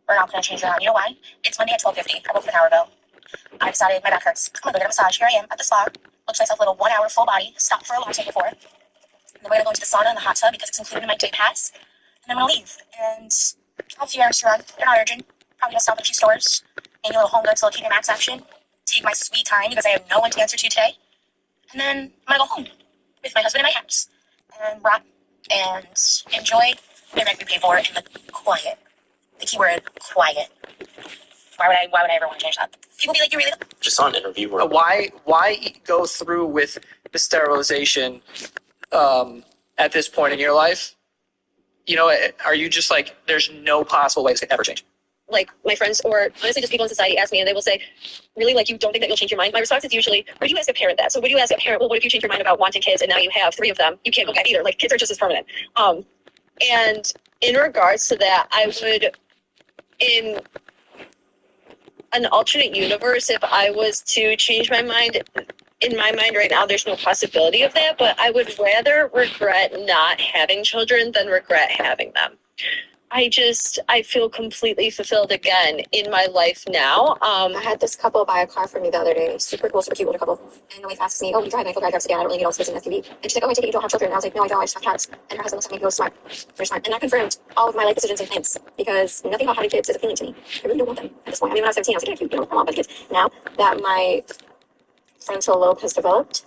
we're not going to change your mind. You know why? It's Monday at 12:50. I woke up in Howardville. I decided my back hurts. I'm going to go get a massage. Here I am at the spa. Looks myself a little 1 hour full body. Stop for a latte before. And then we're going to go into the sauna and the hot tub because it's included in my day pass. And then I'm going to leave. And I have a few errands to run. They're not urgent. Probably going to stop at a few stores. Maybe a little home goods, a little TJ Maxx action. Take my sweet time because I have no one to answer to today. And then I'm going to go home with my husband in my house and rap and enjoy the rent we pay for and the quiet. The key word, quiet. Why would I ever want to change that? People be like, you really don't. Just saw an interview where Why go through with the sterilization at this point in your life? You know, are you just like, there's no possible way this could ever change? Like my friends or honestly just people in society ask me and they will say, really, like you don't think that you'll change your mind? My response is usually, would you ask a parent that? So would you ask a parent, well, what if you change your mind about wanting kids and now you have 3 of them? You can't go back either. Like kids are just as permanent. And in regards to that, I would, in an alternate universe, if I was to change my mind, in my mind right now, there's no possibility of that, but I would rather regret not having children than regret having them. I feel completely fulfilled again in my life now. I had this couple buy a car for me the other day. Super cool, super cute older couple. And the wife asks me, oh, you drive? And I told her I drive sedan. I don't really need all space in an SUV. And she's like, oh, I take it you don't have children. And I was like, no, I don't. I just have cats. And her husband looks at me and goes, smart. You're smart. And that confirmed all of my life decisions and plans because nothing about having kids is appealing to me. I really don't want them at this point. I mean, when I was 17, I was like, yeah, cute, you know, I want kids. Now that my frontal lobe has developed,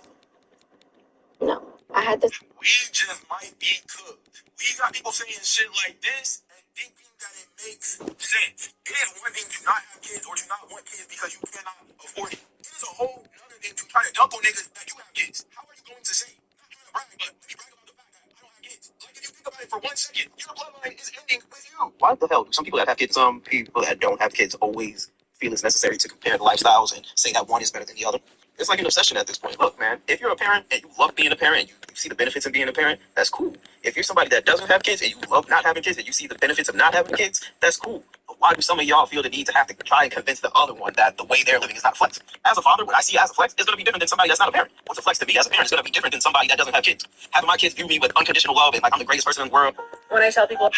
no. I had this. we just might be cooked. We got people saying shit like this and thinking that it makes sense. It is one thing to not have kids or to not want kids because you cannot afford it. It is a whole other thing to try to dump on niggas that you have kids. How are you going to say? Not trying to brag, but let me brag about the fact that I don't have kids. Like if you think about it for 1 second, your bloodline is ending with you. Why the hell do some people that have kids, some people that don't have kids always feel it's necessary to compare the lifestyles and say that one is better than the other? It's like an obsession at this point. Look, man, if you're a parent and you love being a parent, you see the benefits of being a parent, that's cool. If you're somebody that doesn't have kids and you love not having kids and you see the benefits of not having kids, that's cool. But why do some of y'all feel the need to have to try and convince the other one that the way they're living is not a flex? As a father, what I see as a flex is going to be different than somebody that's not a parent. What's a flex to me as a parent is going to be different than somebody that doesn't have kids. Having my kids view me with unconditional love and like I'm the greatest person in the world. When I tell people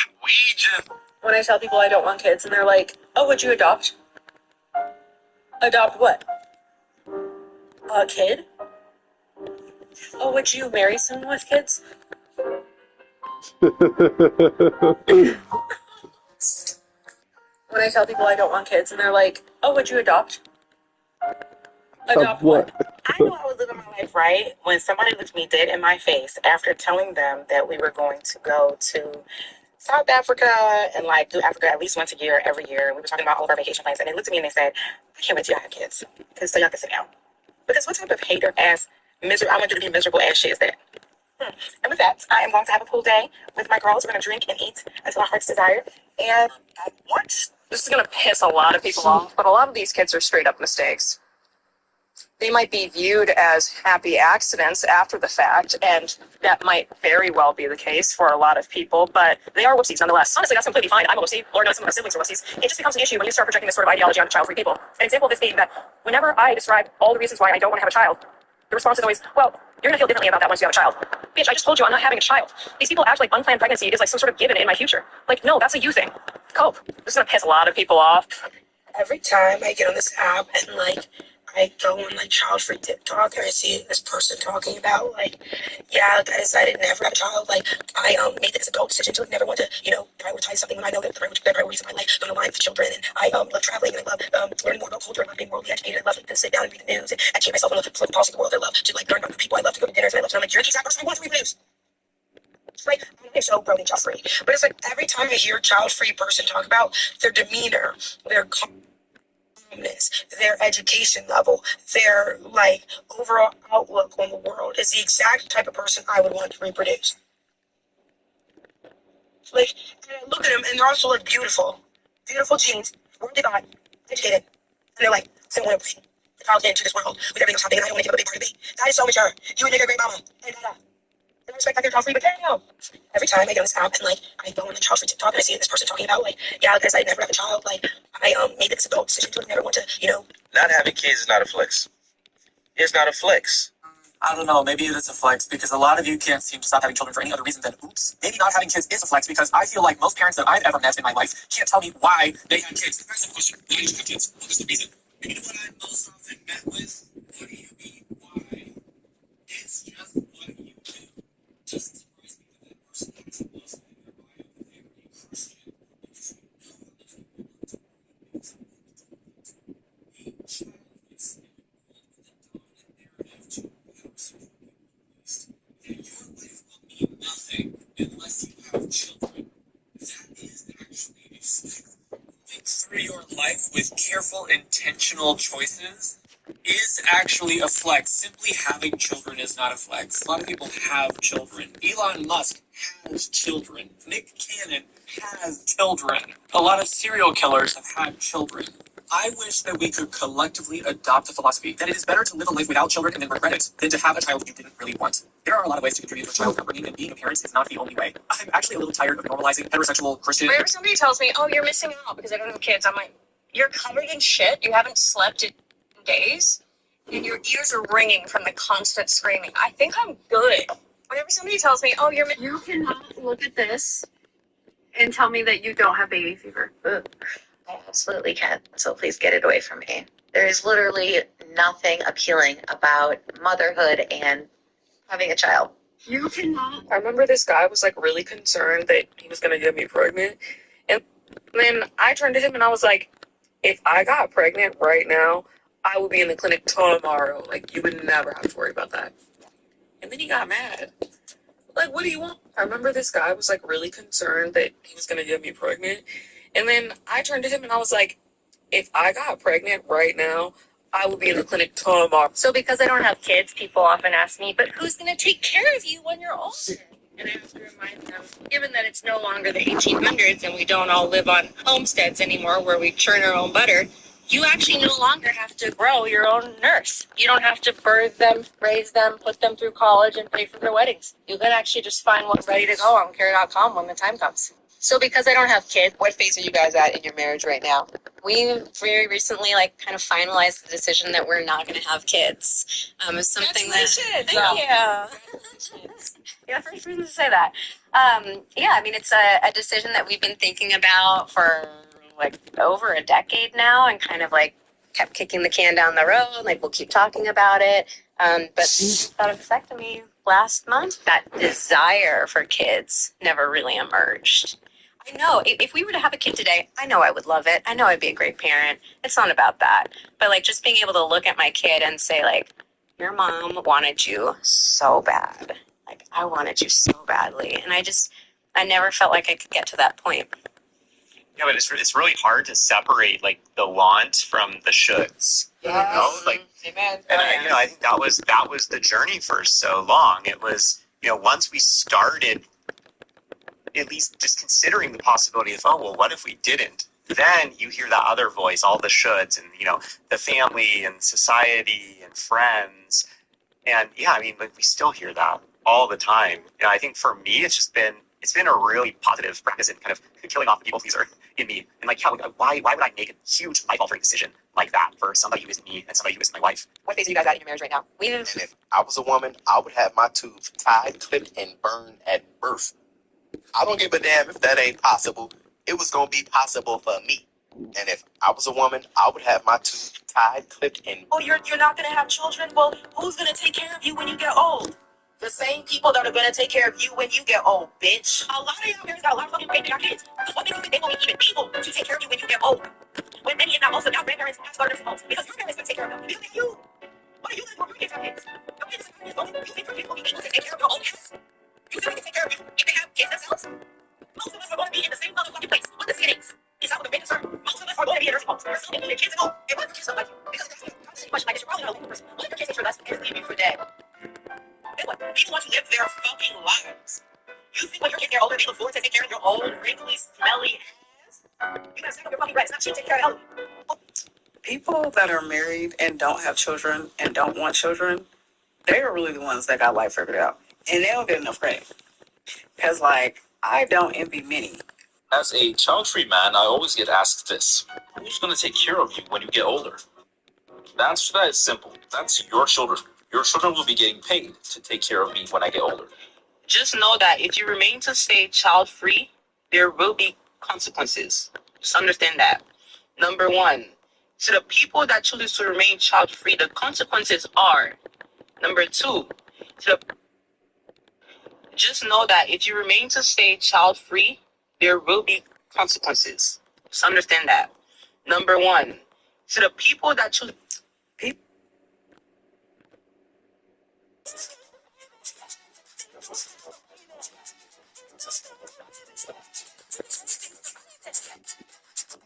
I don't want kids and they're like, oh, would you adopt? Adopt what? A kid? Oh, would you marry someone with kids? When I tell people I don't want kids and they're like, oh, would you adopt? Adopt what? I knew I was living my life right when somebody looked me dead in my face after telling them that we were going to go to South Africa and like do Africa at least once a year, every year. We were talking about all of our vacation plans, and they looked at me and they said, I can't wait till y'all have kids, because so y'all can sit down. Because what type of hater ass I want you to be miserable ass shit is that? And with that, I am going to have a pool day with my girls. We're going to drink and eat until our heart's desire. And what? This is going to piss a lot of people off, but a lot of these kids are straight up mistakes. They might be viewed as happy accidents after the fact, and that might very well be the case for a lot of people, but they are whoopsies nonetheless. Honestly, that's completely fine. I'm a whoopsie. Lord knows some of my siblings are whoopsies. It just becomes an issue when you start projecting this sort of ideology onto child-free people. An example of this being that whenever I describe all the reasons why I don't want to have a child, the response is always, well, you're going to feel differently about that once you have a child. Bitch, I just told you I'm not having a child. These people act like unplanned pregnancy is like some sort of given in my future. Like, no, that's a you thing. Cope. This is going to piss a lot of people off. Every time I get on this app and like I go on like child-free TikTok and I see this person talking about like, yeah, I decided never have a child. Like I made this adult decision to never want to, prioritize something when I know that the priorities of my life don't align with children. And I love traveling and I love learning more about culture. I love being worldly educated. I love to sit down and read the news and educate myself on the political policy of the world. I love to like learn about the people. I love to go to dinners and I love to know like you're the exact person I want to reproduce. Like I'm so pro child-free, but it's like every time I hear a child-free person talk about their demeanor, their their education level, their like overall outlook on the world is the exact type of person I would want to reproduce. Like, and I look at them and they're also like beautiful genes, worldly thought, educated, and they're like, so want to bring the child into this world with everything else happening, and I don't want to give up a big part of me. That is so mature. You would make a great mama. And I respect that they're child free, but damn. Every time I get on this app and like I go on the child free TikTok and I see this person talking about like, yeah, because I never have a child, like I made this adult decision to never want to, Not having kids is not a flex. It's not a flex. I don't know. Maybe it is a flex because a lot of you can't seem to stop having children for any other reason than oops. Maybe not having kids is a flex because I feel like most parents that I've ever met in my life can't tell me why they had kids. Very simple question. Why did you have kids? What was the reason? You know what I'm most often met with? What do you mean why? It's just what you do. Doesn't surprise me that that person has a Muslim in their bio, that they are a Christian. Because you know how much you want to be a child is in a world with a dominant narrative to have certain people released. That your life will mean nothing unless you have children. That is actually a flex. Moving through your life with careful, intentional choices is actually a flex. Simply having children is not a flex. A lot of people have children. Elon Musk has children. Nick Cannon has children. A lot of serial killers have had children. I wish that we could collectively adopt the philosophy that it is better to live a life without children and then regret it than to have a child you didn't really want. There are a lot of ways to contribute to a child upbringing, and being a parent is not the only way. I'm actually a little tired of normalizing heterosexual Christian. Whenever somebody tells me, oh, you're missing out because I don't have kids, I'm like, you're covered in shit. You haven't slept in days. And your ears are ringing from the constant screaming. I think I'm good. Whenever somebody tells me, oh, you cannot look at this and tell me that you don't have baby fever. Ugh. I absolutely can. So please get it away from me. There is literally nothing appealing about motherhood and having a child. You cannot. I remember this guy was like really concerned that he was gonna get me pregnant, and then I turned to him and I was like, if I got pregnant right now, I would be in the clinic tomorrow. Like you would never have to worry about that. And then he got mad. Like, what do you want? I remember this guy was like really concerned that he was gonna get me pregnant, and then I turned to him and I was like, if I got pregnant right now, I would be in the clinic tomorrow. So because I don't have kids, people often ask me, but who's going to take care of you when you're older? And I have to remind them, given that it's no longer the 1800s and we don't all live on homesteads anymore where we churn our own butter, you actually no longer have to grow your own nurse. You don't have to birth them, raise them, put them through college, and pay for their weddings. You can actually just find one ready to go on care.com when the time comes. So because I don't have kids, what phase are you guys at in your marriage right now? We very recently kind of finalized the decision that we're not going to have kids. It's something that thank you. You're the first person to say that. It's a decision that we've been thinking about for over a decade now, and kind of kept kicking the can down the road. We'll keep talking about it. But thought of vasectomy last month. That desire for kids never really emerged. I know if we were to have a kid today, I know I would love it. I know I'd be a great parent. It's not about that. But just being able to look at my kid and say your mom wanted you so bad. I wanted you so badly. And I never felt like I could get to that point. Yeah, but it's really hard to separate the want from the shoulds. Yeah. You know, Amen. And I think that was the journey for so long. It was, once we started at least just considering the possibility of, oh, well, what if we didn't? Then you hear that other voice, all the shoulds, and the family and society and friends, and yeah, I mean, like, we still hear that all the time. I think for me, it's been a really positive practice in kind of killing off the people pleaser in me, and like, why would I make a huge life altering decision like that for somebody who isn't me and somebody who isn't my wife? What phase are you guys at in your marriage right now? And if I was a woman, I would have my tubes tied, clipped, and burned at birth. I don't give a damn if that ain't possible. It was going to be possible for me. And if I was a woman, I would have my tubes tied, clipped, and... Oh, you're not going to have children? Well, who's going to take care of you when you get old? The same people that are going to take care of you when you get old, bitch. A lot of y'all parents got a lot of fucking great kids. Because what makes you think they will be even able to take care of you when you get old? When many, if not most of y'all grandparents have started their homes. Because your parents can take care of them. You think you? What are you going to do when your kids have kids? Your kids have kids. You think your kids will be able to take care of your own kids? You think they can take care of you if they have kids themselves? Most of us are going to be in the same motherfucking place with the CNAs. Is that what the big concern? Most of us are going to be in nursing homes. We're still going to kids at home. And what if your kids don't like you? Because that's a question like this. You're probably not a legal person. What if your kids take your last and leave you for dead? Then what? People want to live their fucking lives. You think when your kids get older, they can afford to take care of your old, wrinkly, smelly ass? You gotta stack up your fucking bread. It's not cheap to take care of Ellie. People that are married and don't have children and don't want children, they are really the ones that got life figured out. And they don't get enough credit. Because, like, I don't envy many. As a child-free man, I always get asked this: who's going to take care of you when you get older? The answer to that is simple. That's your children. Your children will be getting paid to take care of me when I get older. Just know that if you remain to stay child-free, there will be consequences. Just understand that. Number one, to the people that choose to remain child-free, the consequences are, number two, just know that if you remain to stay child-free, there will be consequences. Just understand that. Number one, to the people that choose...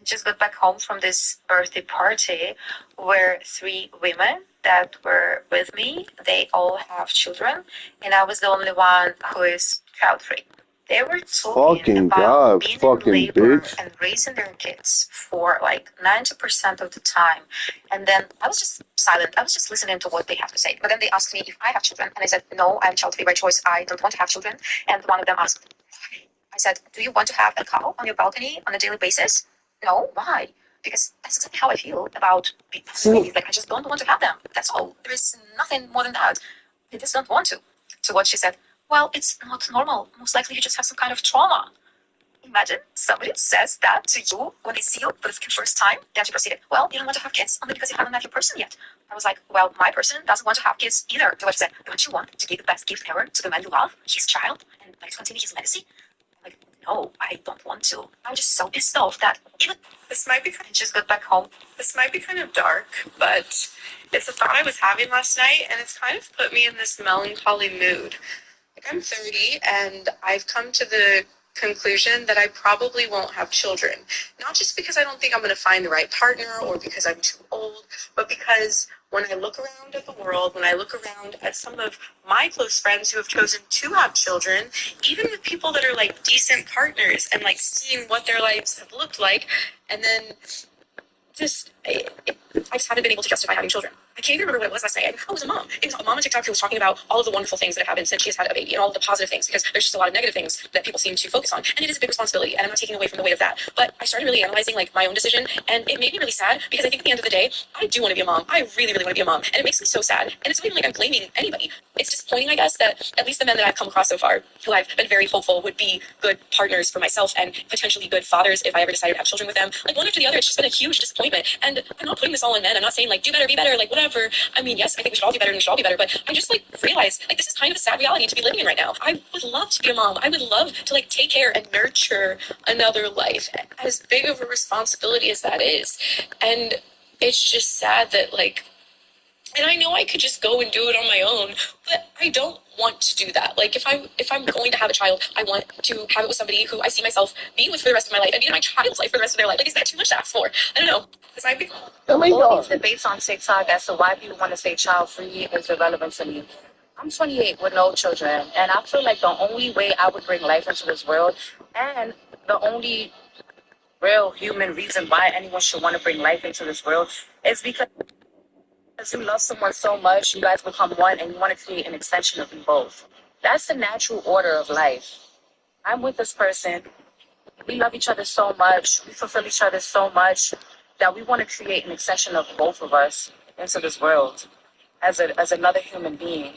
Just got back home from this birthday party where 3 women that were with me, they all have children, and I was the only one who is child-free. They were talking Fucking about God, being in fucking labor bitch. and raising their kids for like 90% of the time. And then I was just silent. I was just listening to what they have to say. But then they asked me if I have children, and I said, no, I'm child-free by choice. I don't want to have children. And one of them asked, why? I said, do you want to have a cow on your balcony on a daily basis? No, why? Because that's exactly how I feel about babies. Like, I just don't want to have them. That's all. There is nothing more than that. I just don't want to. To what she said, well, it's not normal. Most likely you just have some kind of trauma. Imagine somebody says that to you when they see you for the first time. Then she proceeded, well, you don't want to have kids only because you haven't met your person yet. I was like, well, my person doesn't want to have kids either. To what she said, don't you want to give the best gift ever to the man you love, his child, and like to continue his legacy? Like, no, I don't want to. I'm just so pissed off that even this might be kind of just got back home. This might be kind of dark, but it's a thought I was having last night, and it's kind of put me in this melancholy mood. Like, I'm 30, and I've come to the conclusion that I probably won't have children. Not just because I don't think I'm going to find the right partner or because I'm too old, but because when I look around at the world, when I look around at some of my close friends who have chosen to have children, even with people that are like decent partners, and like seeing what their lives have looked like, and then just, I just haven't been able to justify having children. I can't even remember what it was last night. I was a mom. It was a mom on TikTok who was talking about all of the wonderful things that have happened since she has had a baby and all of the positive things, because there's just a lot of negative things that people seem to focus on. And it is a big responsibility, and I'm not taking away from the weight of that. But I started really analyzing like my own decision, and it made me really sad, because I think at the end of the day, I do want to be a mom. I really, really want to be a mom. And it makes me so sad. And it's not even like I'm blaming anybody. It's disappointing, I guess, that at least the men that I've come across so far, who I've been very hopeful would be good partners for myself and potentially good fathers if I ever decided to have children with them, like one after the other, it's just been a huge disappointment. And I'm not putting this all on men. I'm not saying like do better, be better, like whatever. I mean, yes, I think we should all do better and we should all be better, but I just like realized like this is kind of a sad reality to be living in right now. I would love to be a mom. I would love to like take care and nurture another life, as big of a responsibility as that is. And it's just sad that like, and I I know I could just go and do it on my own, but I don't want to do that. Like, if I'm going to have a child, I want to have it with somebody who I see myself being with for the rest of my life and be in my child's life for the rest of their life. Like, is that too much to ask for? I don't know. Because I think all these debates on TikTok as to why people want to stay child free is irrelevant to me. I'm 28 with no children, and I feel like the only way I would bring life into this world, and the only real human reason why anyone should want to bring life into this world, is because you love someone so much, you guys become one, and you want to create an extension of you both. That's the natural order of life. I'm with this person. We love each other so much. We fulfill each other so much that we want to create an extension of both of us into this world as another human being.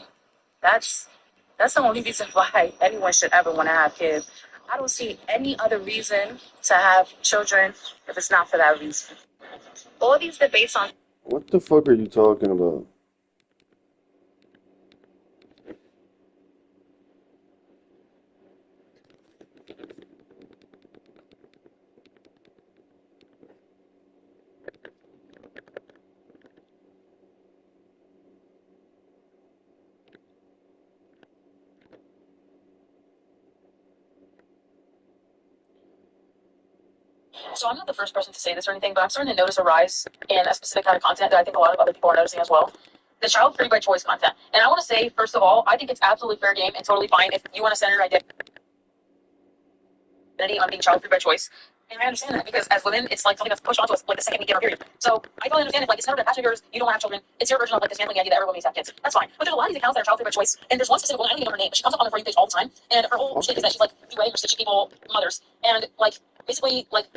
That's the only reason why anyone should ever want to have kids. I don't see any other reason to have children if it's not for that reason. All these debates on What the fuck are you talking about? so. I'm not the first person to say this or anything, but I'm starting to notice a rise in a specific kind of content that I think a lot of other people are noticing as well. The child free by choice content. And I want to say, first of all, I think it's absolutely fair game and totally fine if you want to center your identity on being child free by choice. And I understand that because as women, it's like something that's pushed onto us like the second we get our period. So I totally understand it. Like, it's never a passion of yours. You don't want to have children. It's your version of like dismantling the idea that everyone needs to have kids. That's fine. But there's a lot of these accounts that are child free by choice. And there's one specific one, I don't even know her name, but she comes up on the For You page all the time. And her whole shit is that she's like berating or stitching people, mothers. And like basically like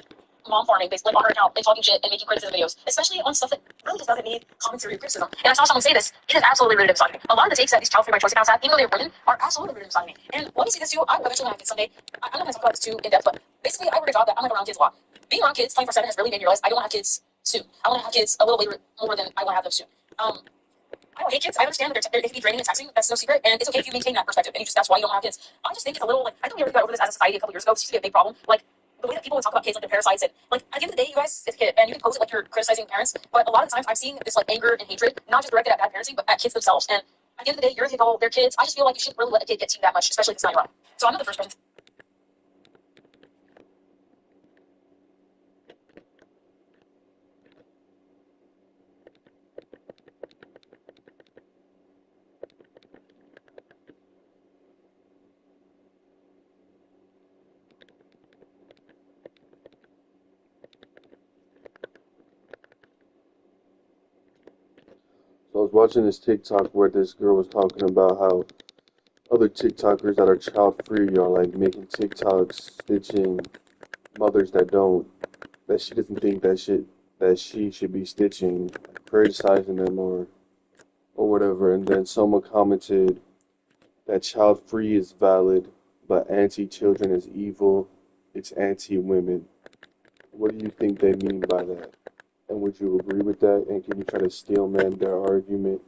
mom farming, basically on her account and talking shit and making criticism videos, especially on stuff that really just doesn't need commentary or criticism. And I saw someone say this, it is absolutely rooted in misogyny. A lot of the takes that these child free by choice accounts have, even though they're women, are absolutely rooted in misogyny. And let me say this too, I eventually have kids someday. I'm not going to talk about this too in depth, but basically I work a job that I'm like around kids a lot. Being around kids 24/7 has really made me realize I don't want to have kids soon. I want to have kids a little later, more than I want to have them soon. I don't hate kids. I understand that they can be draining and taxing. That's no secret. And it's okay if you maintain that perspective. And that's why you don't have kids. I just think it's a little, like, I think we already got over this as a society a couple years ago. This used to be a big problem. Like, the way that people would talk about kids, like, they're parasites. And, like, at the end of the day, you guys, it's a kid. And you can pose it like you're criticizing parents. But a lot of the times I'm seeing this, like, anger and hatred, not just directed at bad parenting, but at kids themselves. And at the end of the day, you're a kid, they're kids. I just feel like you shouldn't really let a kid get to you that much, especially if it's not your own. So I'm not the first person. So I was watching this TikTok where this girl was talking about how other TikTokers that are child free are like making TikToks stitching mothers that she doesn't think that she should be stitching, criticizing them or whatever. And then someone commented that child free is valid, but anti children is evil. It's anti women. What do you think they mean by that? And would you agree with that? And can you try to steelman their argument?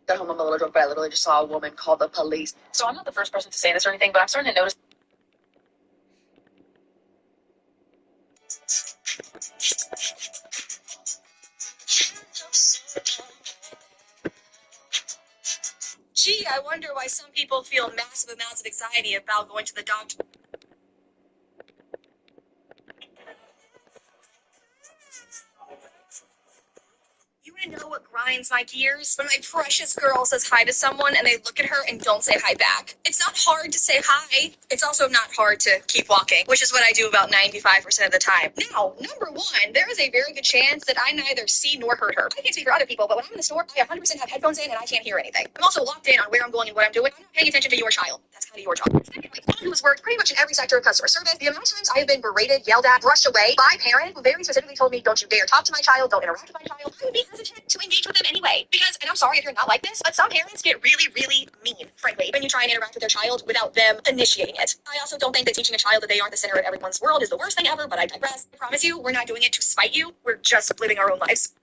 Got home, I'm a little drunk, but I literally just saw a woman call the police. So I'm not the first person to say this or anything, but I'm starting to notice. Gee, I wonder why some people feel massive amounts of anxiety about going to the doctor. You wanna know what grinds my gears? When my precious girl says hi to someone and they look at her and don't say hi back. It's not hard to say hi. It's also not hard to keep walking, which is what I do about 95% of the time. Now, number one, there is a very good chance that I neither see nor heard her. I can't speak for other people, but when I'm in the store, I 100% have headphones in and I can't hear anything. I'm also locked in on where I'm going and what I'm doing. I'm not paying attention to your child. That's kind of your job. Secondly, someone who has worked pretty much in every sector of customer service, the amount of times I have been berated, yelled at, brushed away by a parent who very specifically told me, don't you dare talk to my child, don't interact with my child, I would be hesitant to engage with them anyway. Because, and I'm sorry if you're not like this, but some parents get really, really mean, frankly, when you try and interact with their child without them initiating it. I also don't think that teaching a child that they aren't the center of everyone's world is the worst thing ever, but I digress. I promise you, we're not doing it to spite you. We're just living our own lives.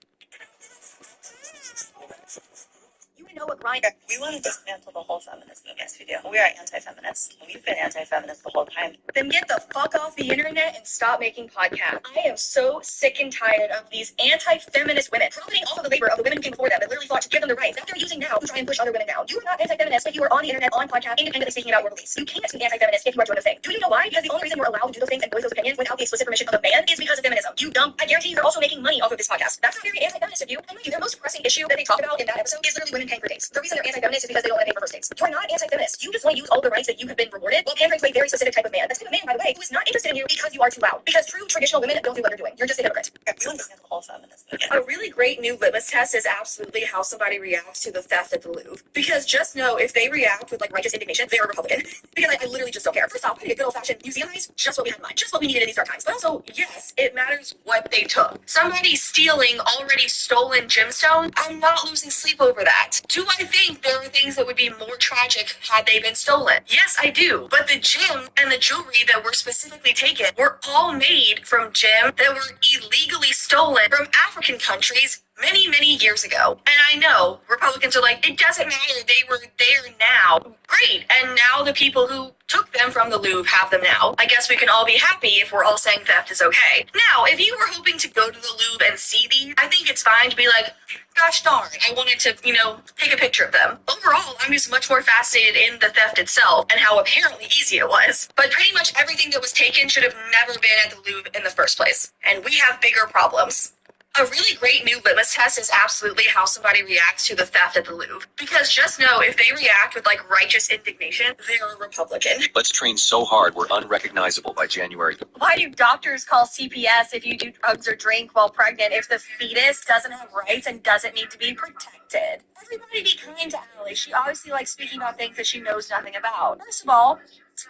You would know what grind. We want to dismantle the whole feminism. Yes, we do. We are anti-feminists. We've been anti-feminist the whole time. Then get the fuck off the internet and stop making podcasts. I am so sick and tired of these anti-feminist women profiting off of the labor of the women who came before them and literally fought to give them the rights that they're using now to try and push other women down. You are not anti-feminist if you are on the internet, on podcasts, independently speaking about world beliefs. You can't be anti-feminist if you are doing a thing. Do you know why? Because the only reason you're allowed to do those things and voice those opinions without the explicit permission of a man is because of feminism. You dumb. I guarantee you're also making money off of this podcast. That's not very anti-feminist of you. And their most pressing issue that they talk about in that episode is literally women paying for dates. The reason they're anti-feminist is because they don't want to pay for first dates. You're not anti-feminist. You just want to use all the rights that you have been rewarded while pandering to a very specific type of man. That's type of man, by the way, who is not interested in you because you are too loud. Because true traditional women don't do what you're doing. You're just a hypocrite. We understand the whole feminism. A really great new litmus test is absolutely how somebody reacts to the theft at the Louvre. Because just know if they react with like righteous indignation, they're a Republican. Because I literally just don't care. First off, I need a good old-fashioned museum eyes, just what we had in mind, just what we needed in these dark times. But also, yes, it matters what they took. Somebody stealing already stolen gemstones, I'm not losing sleep over that. Do I think there are things that would be more tragic had they been stolen? Yes, I do. But the gem and the jewelry that were specifically taken were all made from gem that were illegally stolen from African countries many, many years ago. And I know Republicans are like, it doesn't matter, they were there now. Great. And now the people who took them from the Louvre have them now. I guess we can all be happy if we're all saying theft is okay. Now, if you were hoping to go to the Louvre and see these, I think it's fine to be like, gosh darn, I wanted to, take a picture of them. Overall, I'm just much more fascinated in the theft itself and how apparently easy it was. But pretty much everything that was taken should have never been at the Louvre in the first place. And we have bigger problems. A really great new litmus test is absolutely how somebody reacts to the theft at the Louvre. Because just know, if they react with like righteous indignation, they're a Republican. Let's train so hard we're unrecognizable by January. Why do doctors call CPS if you do drugs or drink while pregnant if the fetus doesn't have rights and doesn't need to be protected? Everybody be kind to Allie. She obviously likes speaking about things that she knows nothing about. First of all,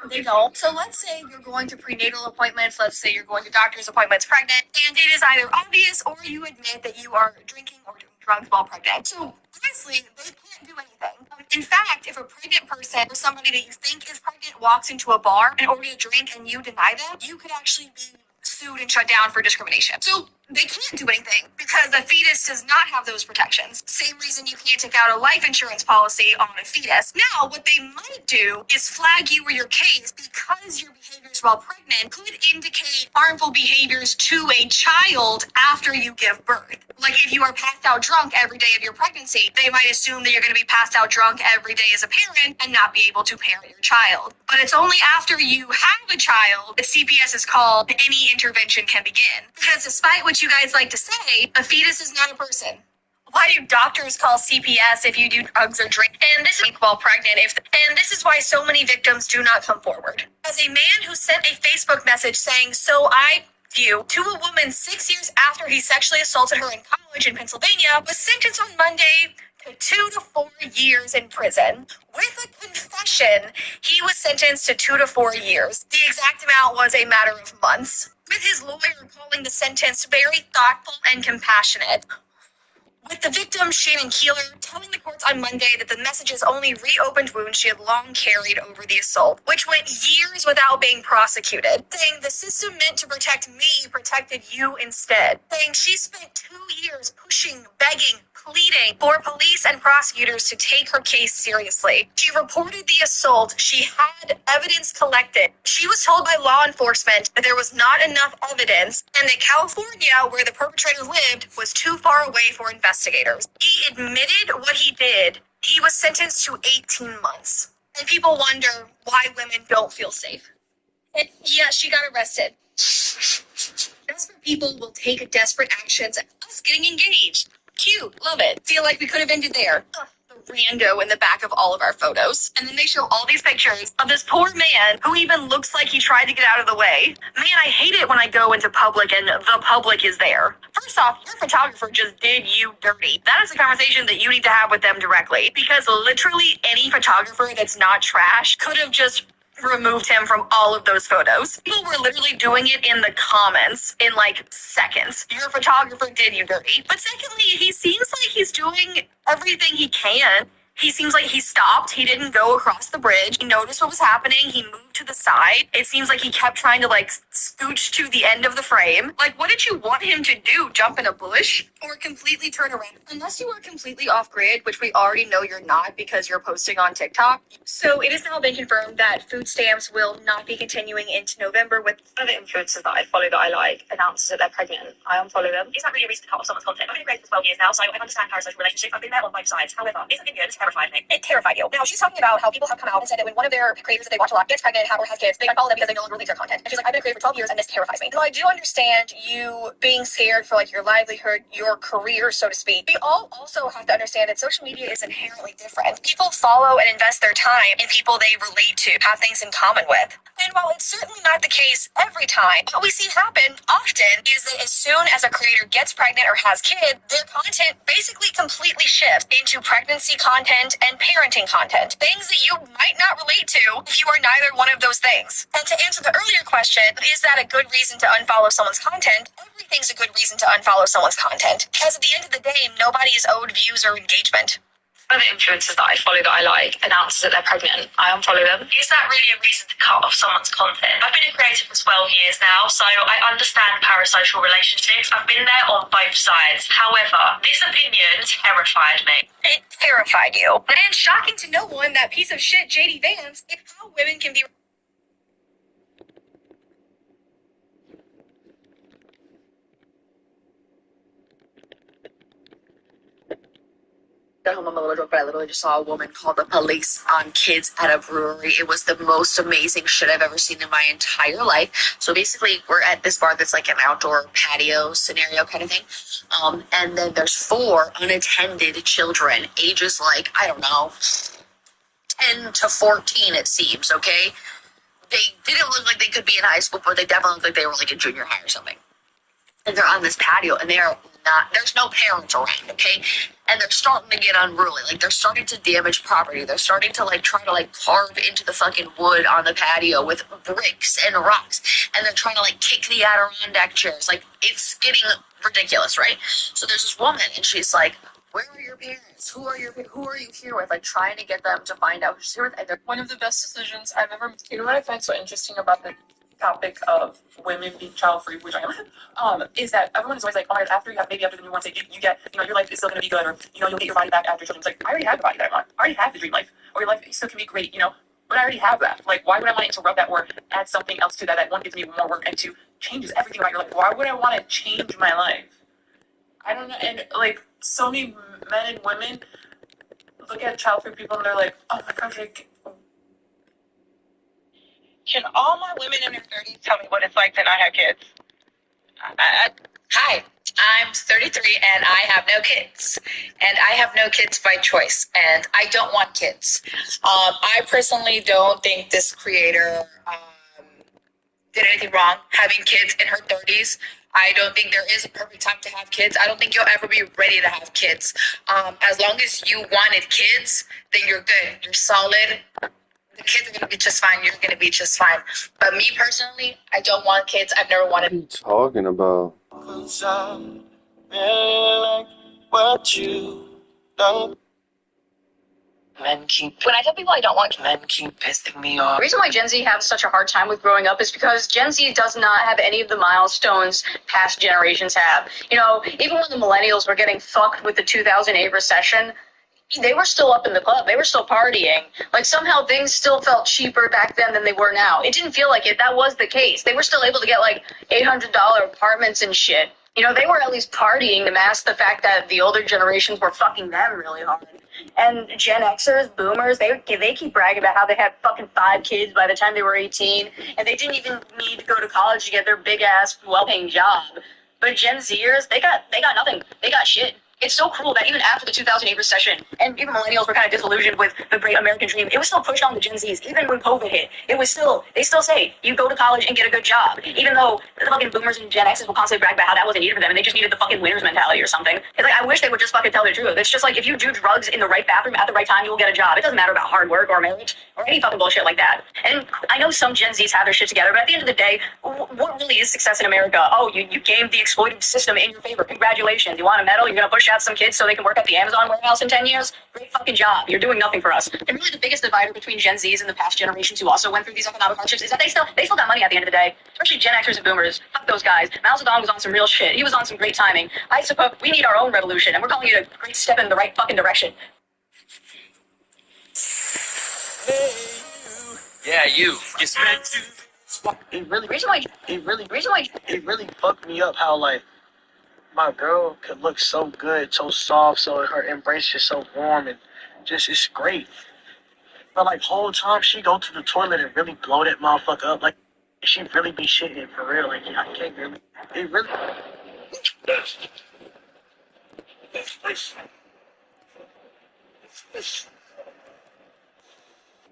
they don't. So let's say you're going to prenatal appointments, let's say you're going to doctor's appointments pregnant, and it is either obvious or you admit that you are drinking or doing drugs while pregnant. So honestly, they can't do anything. In fact, if a pregnant person or somebody that you think is pregnant walks into a bar in order to drink and you deny them, you could actually be sued and shut down for discrimination. So they can't do anything because the fetus does not have those protections. Same reason you can't take out a life insurance policy on a fetus. Now, what they might do is flag you or your case because your behaviors while pregnant could indicate harmful behaviors to a child after you give birth. Like if you are passed out drunk every day of your pregnancy, they might assume that you're going to be passed out drunk every day as a parent and not be able to parent your child. But it's only after you have a child that CPS is called any intervention can begin. Because despite what you guys like to say, a fetus is not a person. Why do doctors call CPS if you do drugs or drink? And this is while pregnant. And this is why so many victims do not come forward. As a man who sent a Facebook message saying, "So I you," to a woman 6 years after he sexually assaulted her in college in Pennsylvania, was sentenced on Monday to 2 to 4 years in prison. With a confession, he was sentenced to 2 to 4 years. The exact amount was a matter of months. With his lawyer calling the sentence very thoughtful and compassionate. With the victim, Shannon Keeler, telling the courts on Monday that the messages only reopened wounds she had long carried over the assault, which went years without being prosecuted, saying the system meant to protect me protected you instead, saying she spent 2 years pushing, begging, pleading for police and prosecutors to take her case seriously. She reported the assault. She had evidence collected. She was told by law enforcement that there was not enough evidence and that California, where the perpetrator lived, was too far away for investigators. He admitted what he did. He was sentenced to 18 months. And people wonder why women don't feel safe. And yeah, she got arrested. Desperate people will take desperate actions. Us getting engaged. Cute. Love it. Feel like we could have ended there. Ugh, the rando in the back of all of our photos. And then they show all these pictures of this poor man who even looks like he tried to get out of the way. Man, I hate it when I go into public and the public is there. First off, your photographer just did you dirty. That is a conversation that you need to have with them directly. Because literally any photographer that's not trash could have just removed him from all of those photos. People were literally doing it in the comments in like seconds. Your photographer did you dirty. But secondly, he seems like he's doing everything he can. He seems like he stopped. He didn't go across the bridge. He noticed what was happening. He moved to the side. It seems like he kept trying to like scooch to the end of the frame. Like, what did you want him to do? Jump in a bush? Or completely turn around? Unless you are completely off grid, which we already know you're not because you're posting on TikTok. So it has now been confirmed that food stamps will not be continuing into November, with other influencers that I follow that I like announce that they're pregnant. I unfollow them. It's not really a reason to cut off someone's content. I've been creating for 12 years now, so I understand parasocial relationships. I've been there on both sides. However, this opinion terrified me. It terrified you. Now, she's talking about how people have come out and said that when one of their creators that they watch a lot gets pregnant or has kids, they unfollow them because they no longer release their content. And she's like, I've been a creator for 12 years and this terrifies me. Now, I do understand you being scared for like your livelihood, your career, so to speak. We all also have to understand that social media is inherently different. People follow and invest their time in people they relate to, have things in common with. And while it's certainly not the case every time, what we see happen often is that as soon as a creator gets pregnant or has kids, their content basically completely shifts into pregnancy content and parenting content. Things that you might not relate to if you are neither one of those things. And to answer the earlier question, is that a good reason to unfollow someone's content? Everything's a good reason to unfollow someone's content. Because at the end of the day, nobody is owed views or engagement. Other influencers that I follow that I like announce that they're pregnant. I unfollow them. Is that really a reason to cut off someone's content? I've been a creator for 12 years now, so I understand parasocial relationships. I've been there on both sides. However, this opinion terrified me. It terrified you. And shocking to no one, that piece of shit JD Vance, how women can be got home, I'm a little drunk, but I literally just saw a woman call the police on kids at a brewery. It was the most amazing shit I've ever seen in my entire life. So basically, we're at this bar that's like an outdoor patio scenario kind of thing. And then there's 4 unattended children, ages like, I don't know, 10 to 14 it seems, okay? They didn't look like they could be in high school, but they definitely looked like they were like in junior high or something. And they're on this patio, and they're not, there's no parents around, okay? And they're starting to get unruly. Like, they're starting to damage property. They're starting to, like, try to, like, carve into the fucking wood on the patio with bricks and rocks. And they're trying to, like, kick the Adirondack chairs. Like, it's getting ridiculous, right? So there's this woman, and she's like, where are your parents? Who are you here with? Like, trying to get them to find out who she's here with. And they're One of the best decisions I've ever made. You know what I find so interesting about the topic of women being child free, which I am, is that everyone is always like, oh my god, after you have a baby, after the newborn stage, you get, your life is still going to be good, or, you'll get your body back after children. It's like, I already have the body that I want. I already have the dream life, or your life still can be great, but I already have that. Like, why would I want to interrupt that or add something else to that that one gives me more work and two changes everything about your life? Why would I want to change my life? I don't know. And like, so many men and women look at child free people and they're like, oh my gosh, can all my women in their 30s tell me what it's like to not have kids? Hi, I'm 33 and I have no kids. And I have no kids by choice. And I don't want kids. I personally don't think this creator did anything wrong having kids in her 30s. I don't think there is a perfect time to have kids. I don't think you'll ever be ready to have kids. As long as you wanted kids, then you're good. You're solid. The kids are going to be just fine. You're going to be just fine. But me personally, I don't want kids. I've never wanted. What are you talking about? what you know. Men keep. When I tell people I don't want men keep pissing me off. The reason why Gen Z has such a hard time with growing up is because Gen Z does not have any of the milestones past generations have. You know, even when the millennials were getting fucked with the 2008 recession, they were still up in the club. They were still partying. Like, somehow things still felt cheaper back then than they were now. It didn't feel like it. That was the case. They were still able to get, like, $800 apartments and shit. You know, they were at least partying to mask the fact that the older generations were fucking them really hard. And Gen Xers, boomers, they keep bragging about how they had fucking 5 kids by the time they were 18, and they didn't even need to go to college to get their big-ass, well-paying job. But Gen Zers, they got nothing. They got shit. It's so cruel that even after the 2008 recession, and even millennials were kind of disillusioned with the great American dream, it was still pushed on the Gen Zs. Even when COVID hit, they still say, you go to college and get a good job. Even though the fucking boomers and Gen Xs will constantly brag about how that wasn't needed for them, and they just needed the fucking winner's mentality or something. It's like, I wish they would just fucking tell the truth. It's just like, if you do drugs in the right bathroom at the right time, you will get a job. It doesn't matter about hard work or marriage or any fucking bullshit like that. And I know some Gen Zs have their shit together, but at the end of the day, what really is success in America? Oh, you gamed the exploitive system in your favor. Congratulations. You want a medal? You're going to push out some kids so they can work at the Amazon warehouse in 10 years? Great fucking job. You're doing nothing for us. And really the biggest divider between Gen Zs and the past generations who also went through these economic hardships is that they still got money at the end of the day. Especially Gen Xers and boomers. Fuck those guys. Mao Zedong was on some real shit. He was on some great timing. I suppose we need our own revolution, and we're calling it a great step in the right fucking direction. Yeah, you. You spent. It really fucked me up how, like, my girl could look so good, so soft, so her embrace is so warm, and just, it's great. But, like, whole time she go to the toilet and really blow that motherfucker up, like, she really be shitting for real. Like, I can't really. It really.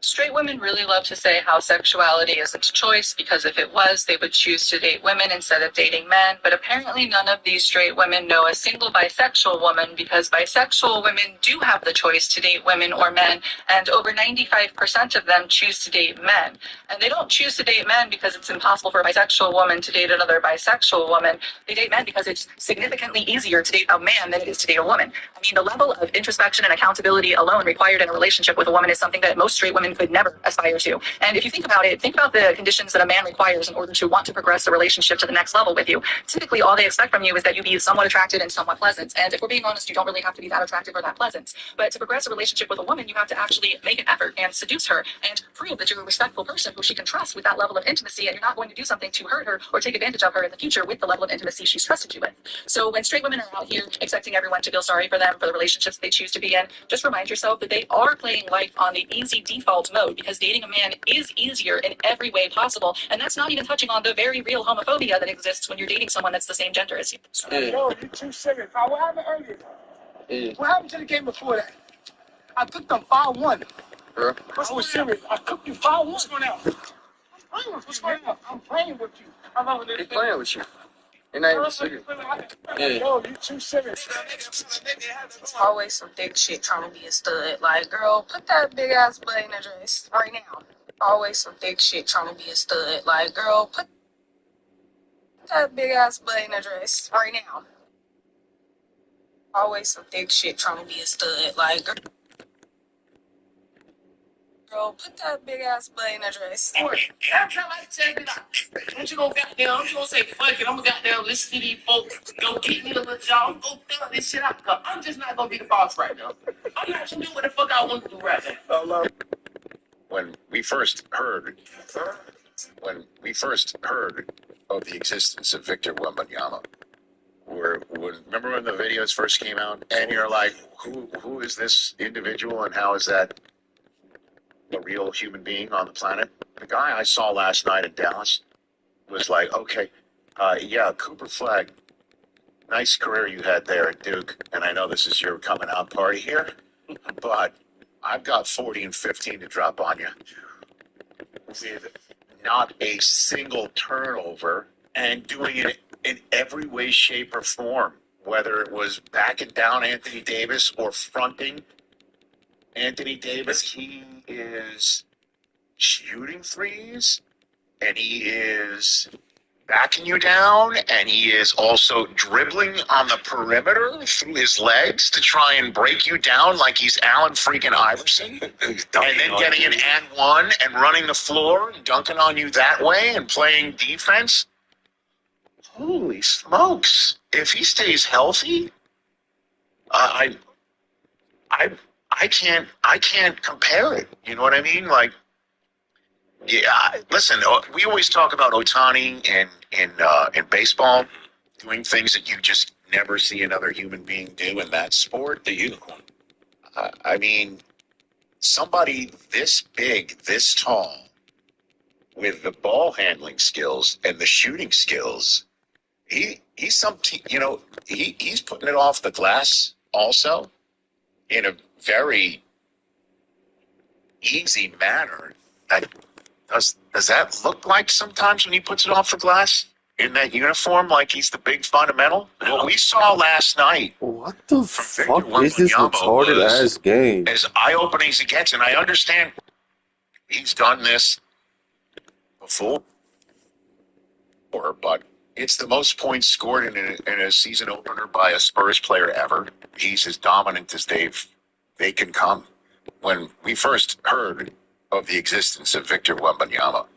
Straight women really love to say how sexuality isn't a choice because if it was, they would choose to date women instead of dating men. But apparently none of these straight women know a single bisexual woman because bisexual women do have the choice to date women or men, and over 95% of them choose to date men. And they don't choose to date men because it's impossible for a bisexual woman to date another bisexual woman. They date men because it's significantly easier to date a man than it is to date a woman. I mean, the level of introspection and accountability alone required in a relationship with a woman is something that most straight women could never aspire to. And if you think about it, think about the conditions that a man requires in order to want to progress a relationship to the next level with you. Typically, all they expect from you is that you be somewhat attracted and somewhat pleasant. And if we're being honest, you don't really have to be that attractive or that pleasant. But to progress a relationship with a woman, you have to actually make an effort and seduce her and prove that you're a respectful person who she can trust with that level of intimacy, and you're not going to do something to hurt her or take advantage of her in the future with the level of intimacy she's trusted you with. So when straight women are out here expecting everyone to feel sorry for them for the relationships they choose to be in, just remind yourself that they are playing life on the easy default mode, because dating a man is easier in every way possible, and that's not even touching on the very real homophobia that exists when you're dating someone that's the same gender as you. Yo, you too serious. What happened earlier? What happened to the game before that? I cooked them 5-1. Bro. I was serious. I cooked you 5-1. What's going on? What's going on? I'm playing with you. He's playing with you. You're not even serious. Yo, you too serious. It's always some thick shit trying to be a stud. Like, girl, put that big ass butt in a dress right now. Always some thick shit trying to be a stud. Like, girl, put that big ass butt in a dress right now. Always some thick shit trying to be a stud. Like, girl, put that big ass butt in a dress. Every time I tell you that, I'm just gonna say, fuck it, I'm gonna goddamn listen to these folks, go get me a little job, go fill this shit out, cause I'm just not gonna be the boss right now. I'm not gonna do what the fuck I want to do right now. When we first heard of the existence of Victor Wembanyama, remember when the videos first came out, and you're like, who is this individual, and how is that a real human being on the planet? The guy I saw last night in Dallas was like, okay, yeah, Cooper Flagg, nice career you had there at Duke, and I know this is your coming out party here, but I've got 40 and 15 to drop on you with not a single turnover, and doing it in every way, shape, or form, whether it was backing down Anthony Davis or fronting Anthony Davis. He is shooting threes, and he is backing you down, and he is also dribbling on the perimeter through his legs to try and break you down like he's Allen freaking Iverson, and then getting an and one and running the floor and dunking on you that way and playing defense. Holy smokes! If he stays healthy, I can't compare it. You know what I mean? Like, yeah. Listen, we always talk about Ohtani in baseball doing things that you just never see another human being do in that sport. The unicorn. I mean, somebody this big, this tall, with the ball handling skills and the shooting skills. He's he's putting it off the glass also in a very easy manner. Does that look like sometimes when he puts it off the glass in that uniform, like he's the big fundamental? What we saw last night. What the fuck is this Wembanyama retarded ass game? as eye-opening as it gets, and I understand he's done this before, but it's the most points scored in a season opener by a Spurs player ever. He's as dominant as they can come. When we first heard of the existence of Victor Wembanyama,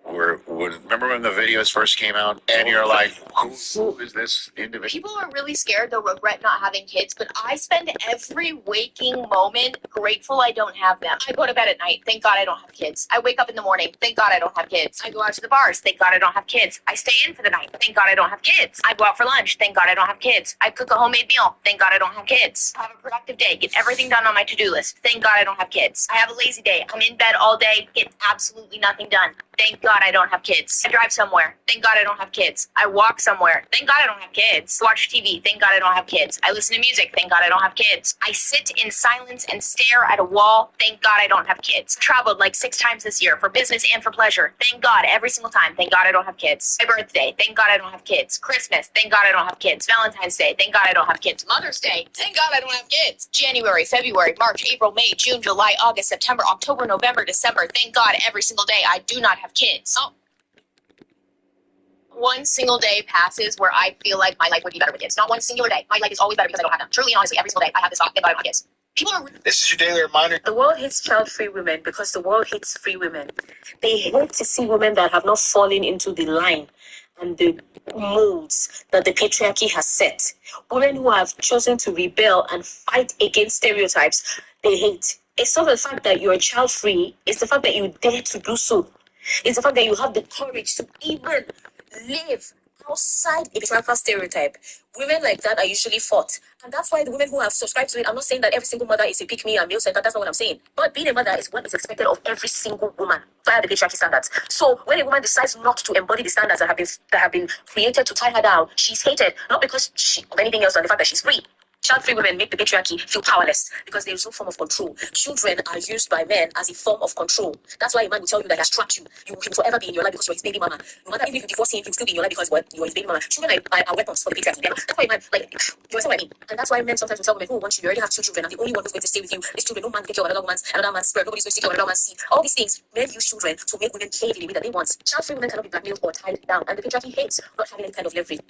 remember when the videos first came out, and you're like, who is this individual? People are really scared they'll regret not having kids, but I spend every waking moment grateful I don't have them. I go to bed at night, thank God I don't have kids. I wake up in the morning, thank God I don't have kids. I go out to the bars, thank God I don't have kids. I stay in for the night, thank God I don't have kids. I go out for lunch, thank God I don't have kids. I cook a homemade meal, thank God I don't have kids. I have a productive day, get everything done on my to-do list, thank God I don't have kids. I have a lazy day, I'm in bed all day, get absolutely nothing done. Thank God I don't have kids. I drive somewhere. Thank God I don't have kids. I walk somewhere. Thank God I don't have kids. Watch TV. Thank God I don't have kids. I listen to music. Thank God I don't have kids. I sit in silence and stare at a wall. Thank God I don't have kids. Traveled like 6 times this year for business and for pleasure. Thank God every single time. Thank God I don't have kids. My birthday. Thank God I don't have kids. Christmas. Thank God I don't have kids. Valentine's Day. Thank God I don't have kids. Mother's Day. Thank God I don't have kids. January, February, March, April, May, June, July, August, September, October, November, December. Thank God every single day I do not have kids. Oh. One single day passes where I feel like my life would be better with kids. Not one singular day. My life is always better because I don't have them. Truly and honestly, every single day I have this thought, thank God I don't have kids. People are. This is your daily reminder. The world hates child-free women because the world hates free women. They hate to see women that have not fallen into the line and the molds that the patriarchy has set. Women who have chosen to rebel and fight against stereotypes, they hate. It's not the fact that you're child-free, it's the fact that you dare to do so. It's the fact that you have the courage to even live outside a patriarchal stereotype. Women like that are usually fought. And that's why the women who have subscribed to it, I'm not saying that every single mother is a pick me and male center, that's not what I'm saying. But being a mother is what is expected of every single woman via the patriarchy standards. So when a woman decides not to embody the standards that have been created to tie her down, she's hated, not because of anything else than the fact that she's free. Child-free women make the patriarchy feel powerless because there is no form of control. Children are used by men as a form of control. That's why a man will tell you that he has trapped you. You will forever be in your life because you're his baby mama. No matter even if you divorce him, he will still be in your life because what? You're his baby mama. Children are weapons for the patriarchy. That's why a man, you understand what I mean? And that's why men sometimes will tell women, who wants you? You already have 2 children, and the only one who's going to stay with you is children. No man can take care of another man's sperm. Nobody's going to take care of another man's seed. All these things, men use children to make women behave in the way that they want. Child-free women cannot be blackmailed or tied down, and the patriarchy hates not having any kind of leverage.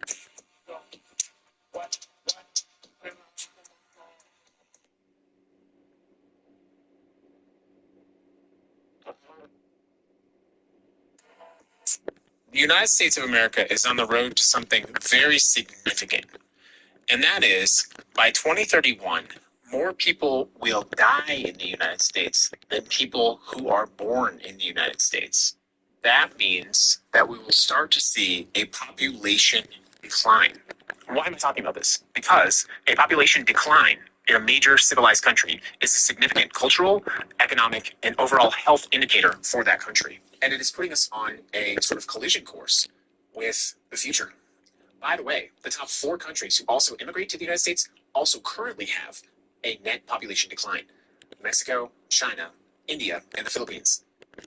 The United States of America is on the road to something very significant. And that is, by 2031, more people will die in the United States than people who are born in the United States. That means that we will start to see a population decline. Why am I talking about this? Because a population decline in a major civilized country is a significant cultural, economic, and overall health indicator for that country. And it is putting us on a sort of collision course with the future. By the way, the top 4 countries who also immigrate to the United States also currently have a net population decline: Mexico, China, India, and the Philippines.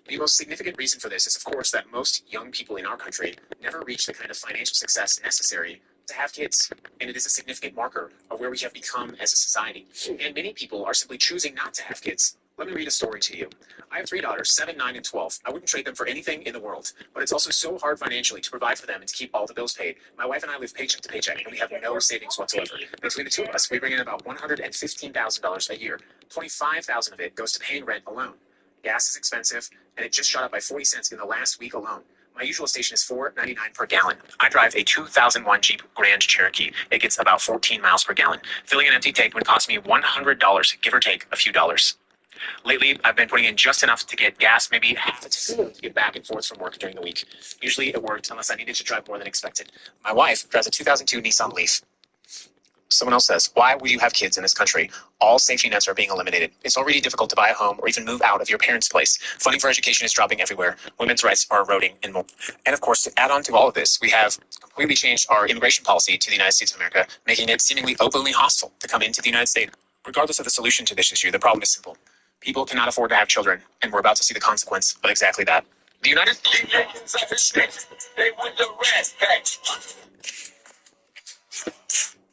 The most significant reason for this is, of course, that most young people in our country never reach the kind of financial success necessary to have kids, and it is a significant marker of where we have become as a society. And many people are simply choosing not to have kids Let me read a story to you. I have 3 daughters, 7, 9, and 12. I wouldn't trade them for anything in the world, but it's also so hard financially to provide for them and to keep all the bills paid. My wife and I live paycheck to paycheck, and we have no savings whatsoever. Between the two of us, we bring in about $115,000 a year. $25,000 of it goes to paying rent alone. Gas is expensive, and it just shot up by 40 cents in the last week alone. My usual station is $4.99 per gallon. I drive a 2001 Jeep Grand Cherokee. It gets about 14 miles per gallon. Filling an empty tank would cost me $100, give or take a few dollars. Lately, I've been putting in just enough to get gas, maybe half a tank to get back and forth from work during the week. Usually it worked unless I needed to drive more than expected. My wife drives a 2002 Nissan Leaf. Someone else says, why would you have kids in this country? All safety nets are being eliminated. It's already difficult to buy a home or even move out of your parents' place. Funding for education is dropping everywhere. Women's rights are eroding and more. And of course, to add on to all of this, we have completely changed our immigration policy to the United States of America, making it seemingly openly hostile to come into the United States. Regardless of the solution to this issue, the problem is simple. People cannot afford to have children, and we're about to see the consequence of exactly that. The United States.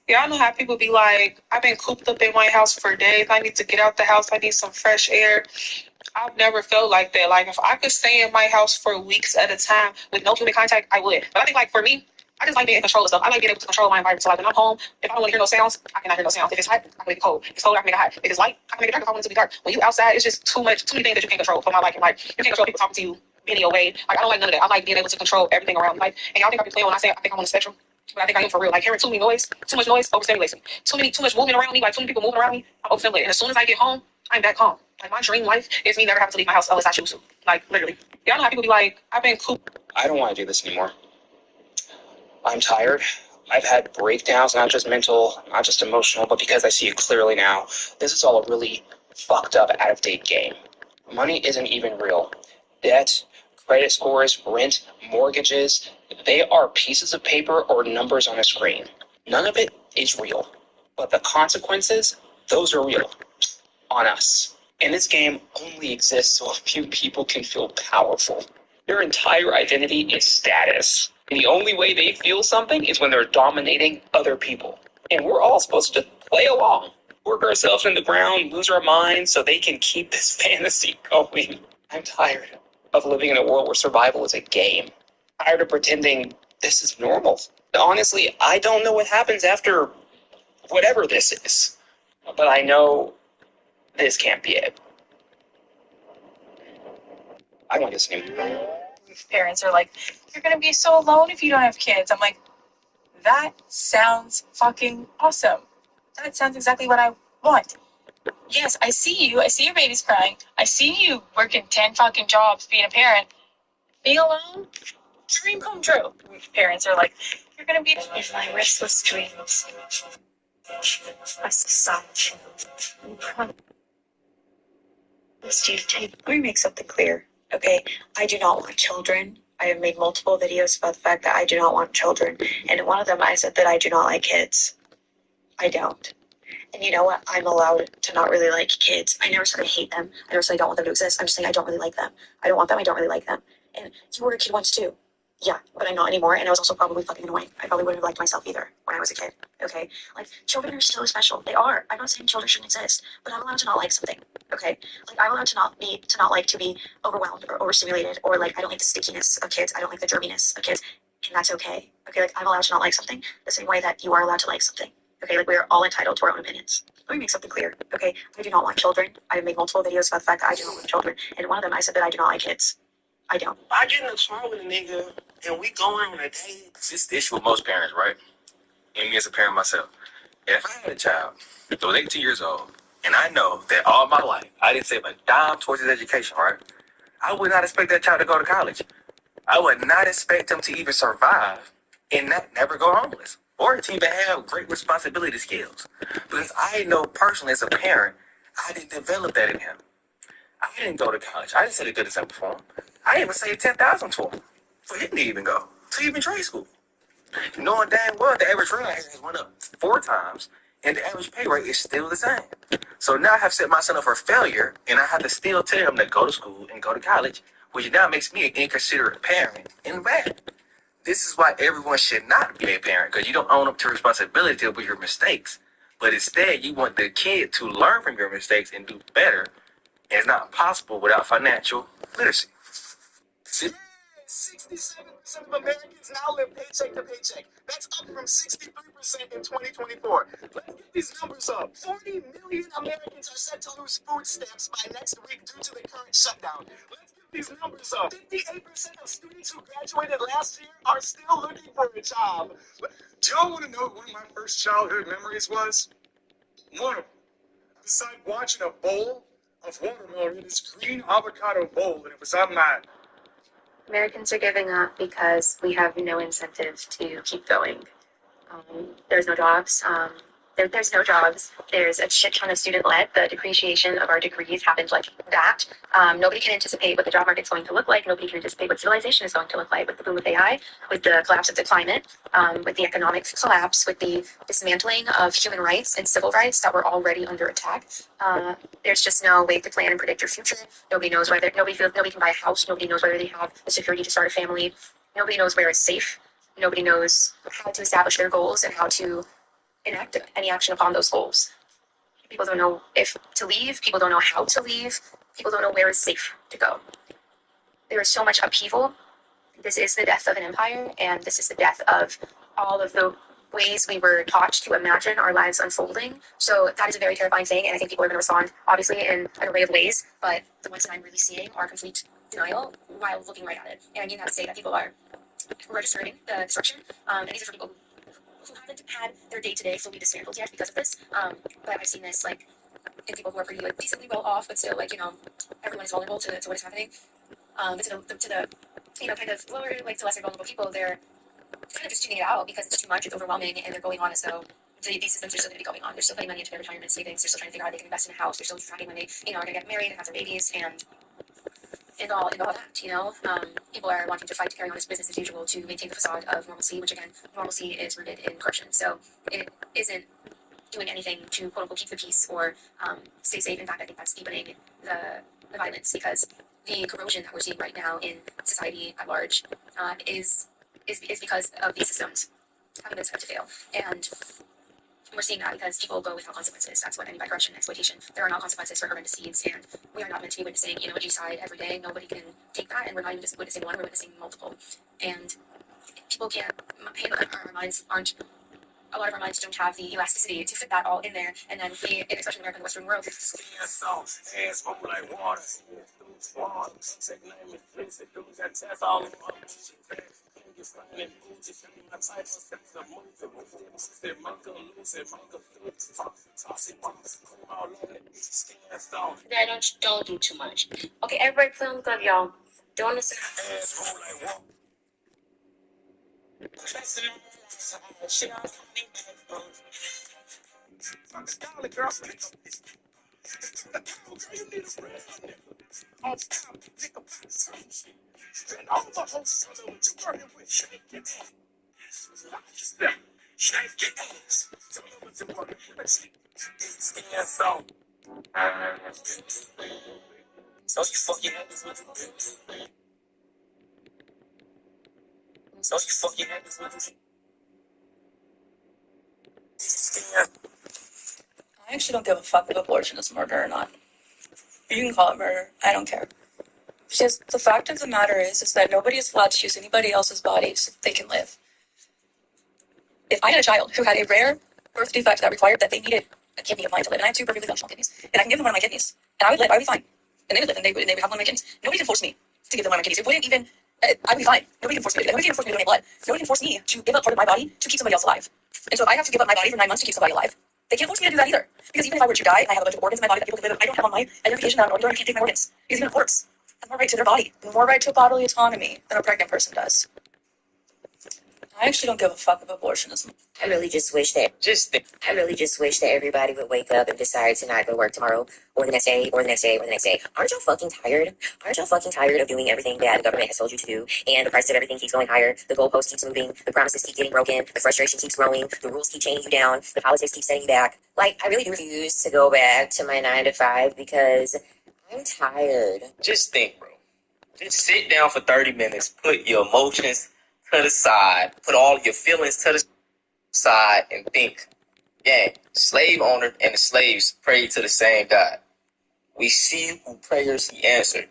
Yeah, I know how people be like, I've been cooped up in my house for days. I need to get out the house. I need some fresh air. I've never felt like that. Like, if I could stay in my house for weeks at a time with no human contact, I would. But I think, like, for me, I just like being in control of stuff. I like being able to control my environment. So, like, when I'm home, if I don't want to hear no sounds, I cannot hear no sounds. If it's hot, I can make it cold. If it's cold, I can make it hot. If it's light, I can make it dark if I want it to be dark. When you outside, it's just too many things that you can't control for my liking. Like, you can't control people talking to you any way. Like, I don't like none of that. I like being able to control everything around me. Like, and y'all think I be playing when I say I think I'm on the spectrum. But I think I am for real. Like, hearing too much noise overstimulates me. Too much movement around me, like too many people moving around me, I'm overstimulated. And as soon as I get home, I'm back home. Like, my dream life is me never having to leave my house unless I choose to. Like, literally. Y'all know how people be like, I've been cooped. I don't want to do this anymore. I'm tired. I've had breakdowns, not just mental, not just emotional, but because I see it clearly now. This is all a really fucked up, out of date game. Money isn't even real. Debt, credit scores, rent, mortgages, they are pieces of paper or numbers on a screen. None of it is real. But the consequences, those are real. On us. And this game only exists so a few people can feel powerful. Their entire identity is status. And the only way they feel something is when they're dominating other people. And we're all supposed to play along. Work ourselves in the ground, lose our minds so they can keep this fantasy going. I'm tired of living in a world where survival is a game. Tired of pretending this is normal. Honestly, I don't know what happens after whatever this is. But I know this can't be it. I want this anymore. Parents are like, you're going to be so alone if you don't have kids. I'm like, that sounds fucking awesome. That sounds exactly what I want. Yes, I see you. I see your baby's crying. I see you working 10 fucking jobs being a parent. Being alone, dream come true. Parents are like, you're going to be in my restless dreams. I society. Let me make something clear, okay? I do not want children. I have made multiple videos about the fact that I do not want children. And in one of them, I said that I do not like kids. I don't. And you know what? I'm allowed to not really like kids. I never said I hate them. I never said I don't want them to exist. I'm just saying I don't really like them. I don't want them. I don't really like them. And you were a kid once too. Yeah, but I'm not anymore. And I was also probably fucking annoying. I probably wouldn't have liked myself either when I was a kid. Okay? Like, children are so special. They are. I'm not saying children shouldn't exist, but I'm allowed to not like something. Okay? Like, I'm allowed to not like to be overwhelmed or overstimulated, or like I don't like the stickiness of kids. I don't like the germiness of kids. And that's okay. Okay, like I'm allowed to not like something the same way that you are allowed to like something. Okay, like we're all entitled to our own opinions. Let me make something clear. Okay, I do not want children. I have made multiple videos about the fact that I do not want children. And in one of them I said that I do not like kids. I don't. I get in a car with a nigga and we going on a date. This is the issue with most parents, right? And me as a parent myself. If I had a child that was 18 years old and I know that all my life I didn't save a dime towards his education, right? I would not expect that child to go to college. I would not expect him to even survive and not never go homeless or to even have great responsibility skills. Because I know personally as a parent, I didn't develop that in him. I didn't go to college. I didn't set a good example for him. I even saved $10,000 to him for him to even go to even trade school, knowing damn well the average rent has went up 4 times and the average pay rate is still the same. So now I have set myself up for failure, and I have to still tell him to go to school and go to college, which now makes me an inconsiderate parent and bad. This is why everyone should not be a parent, because you don't own up to responsibility with your mistakes. But instead, you want the kid to learn from your mistakes and do better And it's not possible without financial literacy. See? 67% of Americans now live paycheck to paycheck. That's up from 63% in 2024. Let's get these numbers up. 40 million Americans are set to lose food stamps by next week due to the current shutdown. Let's get these numbers up. 58% of students who graduated last year are still looking for a job. Do y'all want to know what one of my first childhood memories was? One of them. Besides watching a bowl of watermelon in this green avocado bowl, and it was on my... Americans are giving up because we have no incentive to keep going. There's no jobs. There's no jobs. There's a shit ton of student debt. The depreciation of our degrees happened like that. Nobody can anticipate what the job market's going to look like. Nobody can anticipate what civilization is going to look like with the boom of AI, with the collapse of the climate, with the economic collapse, with the dismantling of human rights and civil rights that were already under attack. There's just no way to plan and predict your future. Nobody knows whether nobody can buy a house. Nobody knows whether they have the security to start a family. Nobody knows where it's safe. Nobody knows how to establish their goals and how to enact any action upon those goals. People don't know if to leave. People don't know how to leave. People don't know where is safe to go. There is so much upheaval. This is the death of an empire, and this is the death of all of the ways we were taught to imagine our lives unfolding. So that is a very terrifying thing, and I think people are going to respond, obviously, in an array of ways, but the ones that I'm really seeing are complete denial while looking right at it. And I mean that to say that people are registering the destruction, and these are for people who haven't had their day-to-day fully dismantled yet because of this. But I've seen this like in people who are pretty like decently well off, but still like everyone is vulnerable to what is happening. But to the kind of lower like to lesser vulnerable people, they're kind of just tuning it out because it's too much, it's overwhelming, and they're going on as though these systems are still going to be going on. They're still putting money into their retirement savings. They're still trying to figure out how they can invest in a house. They're still tracking when they are going to get married and have their babies and all that. People are wanting to fight to carry on as business as usual to maintain the facade of normalcy, which again, normalcy is rooted in corruption. So it isn't doing anything to quote unquote keep the peace or stay safe. In fact, I think that's deepening the violence because the corrosion that we're seeing right now in society at large is because of these systems having been set to fail. And we're seeing that because people go without consequences. That's what I mean by corruption and exploitation. There are not consequences for horrendous deeds, and we are not meant to be witnessing, a genocide every day. Nobody can take that, and we're not even just witnessing one, we're witnessing multiple. And people can't, a lot of our minds don't have the elasticity to fit that all in there. And then we, especially in America and the Western world, Dad, don't do too much. Okay, everybody play on the glove, y'all. Don't listen. I actually don't give a fuck if abortion is murder or not. You can call it murder. I don't care. Because the fact of the matter is that nobody is allowed to use anybody else's body so they can live. If I had a child who had a rare birth defect that required that they needed a kidney of mine to live, and I have two perfectly functional kidneys, and I can give them one of my kidneys, and I would live, I would be fine. And they would live, and they would have one of my kidneys. Nobody can force me to give them one of my kidneys. It wouldn't even, I would be fine. Nobody can force me to do it. Nobody can force me to donate blood. Nobody can force me to give up part of my body to keep somebody else alive. And so if I have to give up my body for 9 months to keep somebody alive, they can't force me to do that either. Because even if I were to die and I have a bunch of organs in my body that people can live, I don't have on my identification that I'm an organ, I can't take my organs. Because even a corpse has more right to their body, more right to bodily autonomy than a pregnant person does. I actually don't give a fuck if abortion is. I really just wish that everybody would wake up and decide to not go to work tomorrow or the next day or the next day or the next day. Aren't y'all fucking tired? Aren't y'all fucking tired of doing everything that the government has told you to do? And the price of everything keeps going higher. The goalpost keeps moving. The promises keep getting broken. The frustration keeps growing. The rules keep chaining you down. The politics keep setting you back. Like, I really do refuse to go back to my 9 to 5 because I'm tired. Just think, bro. Just sit down for 30 minutes, put your emotions to the side, put all your feelings to the side, and think, yeah, slave owner and the slaves prayed to the same God. We see who prayers he answered.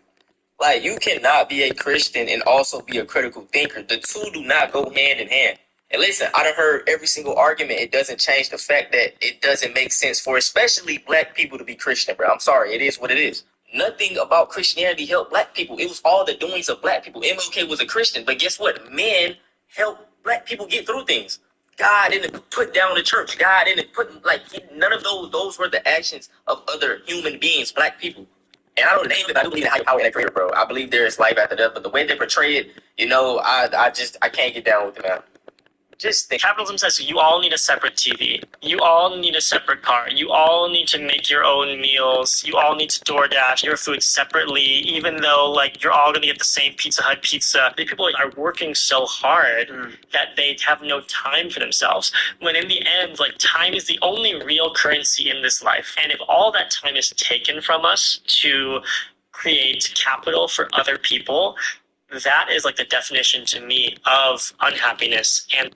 Like, you cannot be a Christian and also be a critical thinker. The two do not go hand in hand. And listen, I done heard every single argument. It doesn't change the fact that it doesn't make sense for especially black people to be Christian, bro. I'm sorry, it is what it is. Nothing about Christianity helped black people. It was all the doings of black people. MLK was a Christian, but guess what? Men helped black people get through things. God didn't put down the church. God didn't put, like, none of those were the actions of other human beings, black people. And I don't name it, but I do believe in higher power in that creator, bro. I believe there is life after death, but the way they portray it, you know, I can't get down with it, man. Just think. Capitalism says you all need a separate TV. You all need a separate car. You all need to make your own meals. You all need to DoorDash your food separately, even though like you're all going to get the same Pizza Hut pizza. The people are working so hard that they have no time for themselves. When in the end, like time is the only real currency in this life. And if all that time is taken from us to create capital for other people, that is like the definition to me of unhappiness. And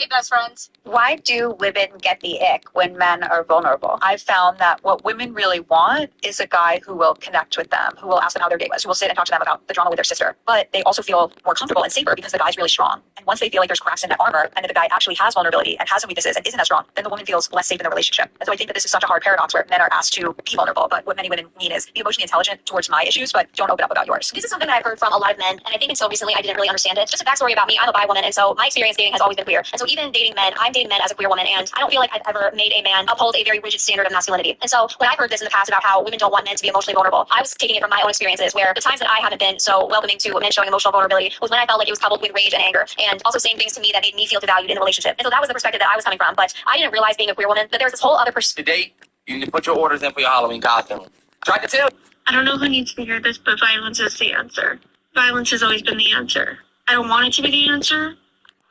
Hey, best friends. Why do women get the ick when men are vulnerable? I've found that what women really want is a guy who will connect with them, who will ask them how their day was, who will sit and talk to them about the drama with their sister. But they also feel more comfortable and safer because the guy's really strong. And once they feel like there's cracks in that armor and that the guy actually has vulnerability and has some weaknesses and isn't as strong, then the woman feels less safe in the relationship. And so I think that this is such a hard paradox where men are asked to be vulnerable. But what many women mean is be emotionally intelligent towards my issues, but don't open up about yours. This is something that I've heard from a lot of men, and I think until recently I didn't really understand it. Just a backstory about me, I'm a bi woman, and so my experience dating has always been queer. And so even dating men, I'm dating men as a queer woman, and I don't feel like I've ever made a man uphold a very rigid standard of masculinity. And so when I've heard this in the past about how women don't want men to be emotionally vulnerable, I was taking it from my own experiences where the times that I haven't been so welcoming to men showing emotional vulnerability was when I felt like it was coupled with rage and anger, and also saying things to me that made me feel devalued in the relationship. And so that was the perspective that I was coming from, but I didn't realize being a queer woman that there was this whole other perspective. Today, you need to put your orders in for your Halloween costume. Tried to tell you. I don't know who needs to hear this, but violence is the answer. Violence has always been the answer. I don't want it to be the answer.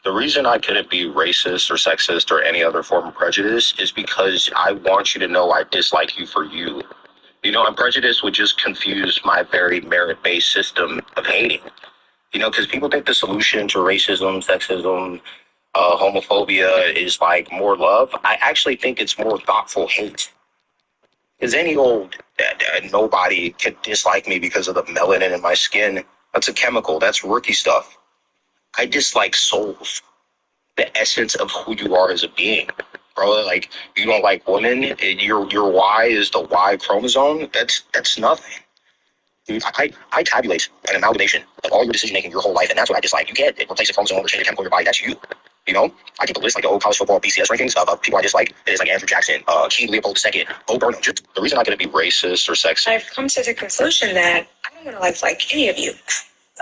The reason I couldn't be racist or sexist or any other form of prejudice is because I want you to know I dislike you for you. You know, and prejudice would just confuse my very merit-based system of hating. You know, because people think the solution to racism, sexism, homophobia is like more love. I actually think it's more thoughtful hate. Because any old nobody can dislike me because of the melanin in my skin. That's a chemical. That's rookie stuff. I dislike souls, the essence of who you are as a being, bro. Like, you don't like women. Your Y is the Y chromosome. That's nothing, dude. I tabulate an amalgamation of all your decision making your whole life, and that's what I dislike. You can't replace a chromosome or change a chemical in your body. That's you. You know, I keep a list like the old college football BCS rankings of people I dislike. It is like Andrew Jackson, King Leopold II, Bo Burnham. Just the reason I couldn't be racist or sexist. I've come to the conclusion that I don't want to live like any of you.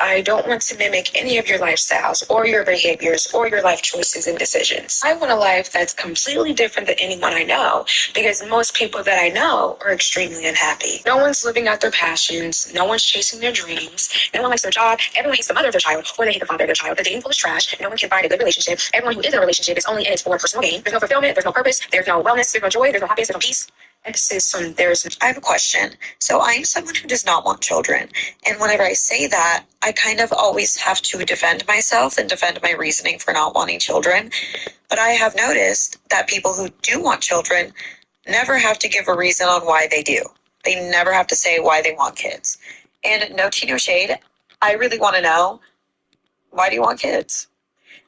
I don't want to mimic any of your lifestyles or your behaviors or your life choices and decisions. I want a life that's completely different than anyone I know, because most people that I know are extremely unhappy. No one's living out their passions. No one's chasing their dreams. No one likes their job. Everyone hates the mother of their child, or they hate the father of their child. The dating pool is trash. No one can find a good relationship. Everyone who is in a relationship is only in it for personal gain. There's no fulfillment. There's no purpose. There's no wellness. There's no joy. There's no happiness. There's no peace. I have a question. So I'm someone who does not want children. And whenever I say that, I kind of always have to defend myself and defend my reasoning for not wanting children. But I have noticed that people who do want children never have to give a reason on why they do. They never have to say why they want kids. And no tea, no shade, I really want to know, why do you want kids?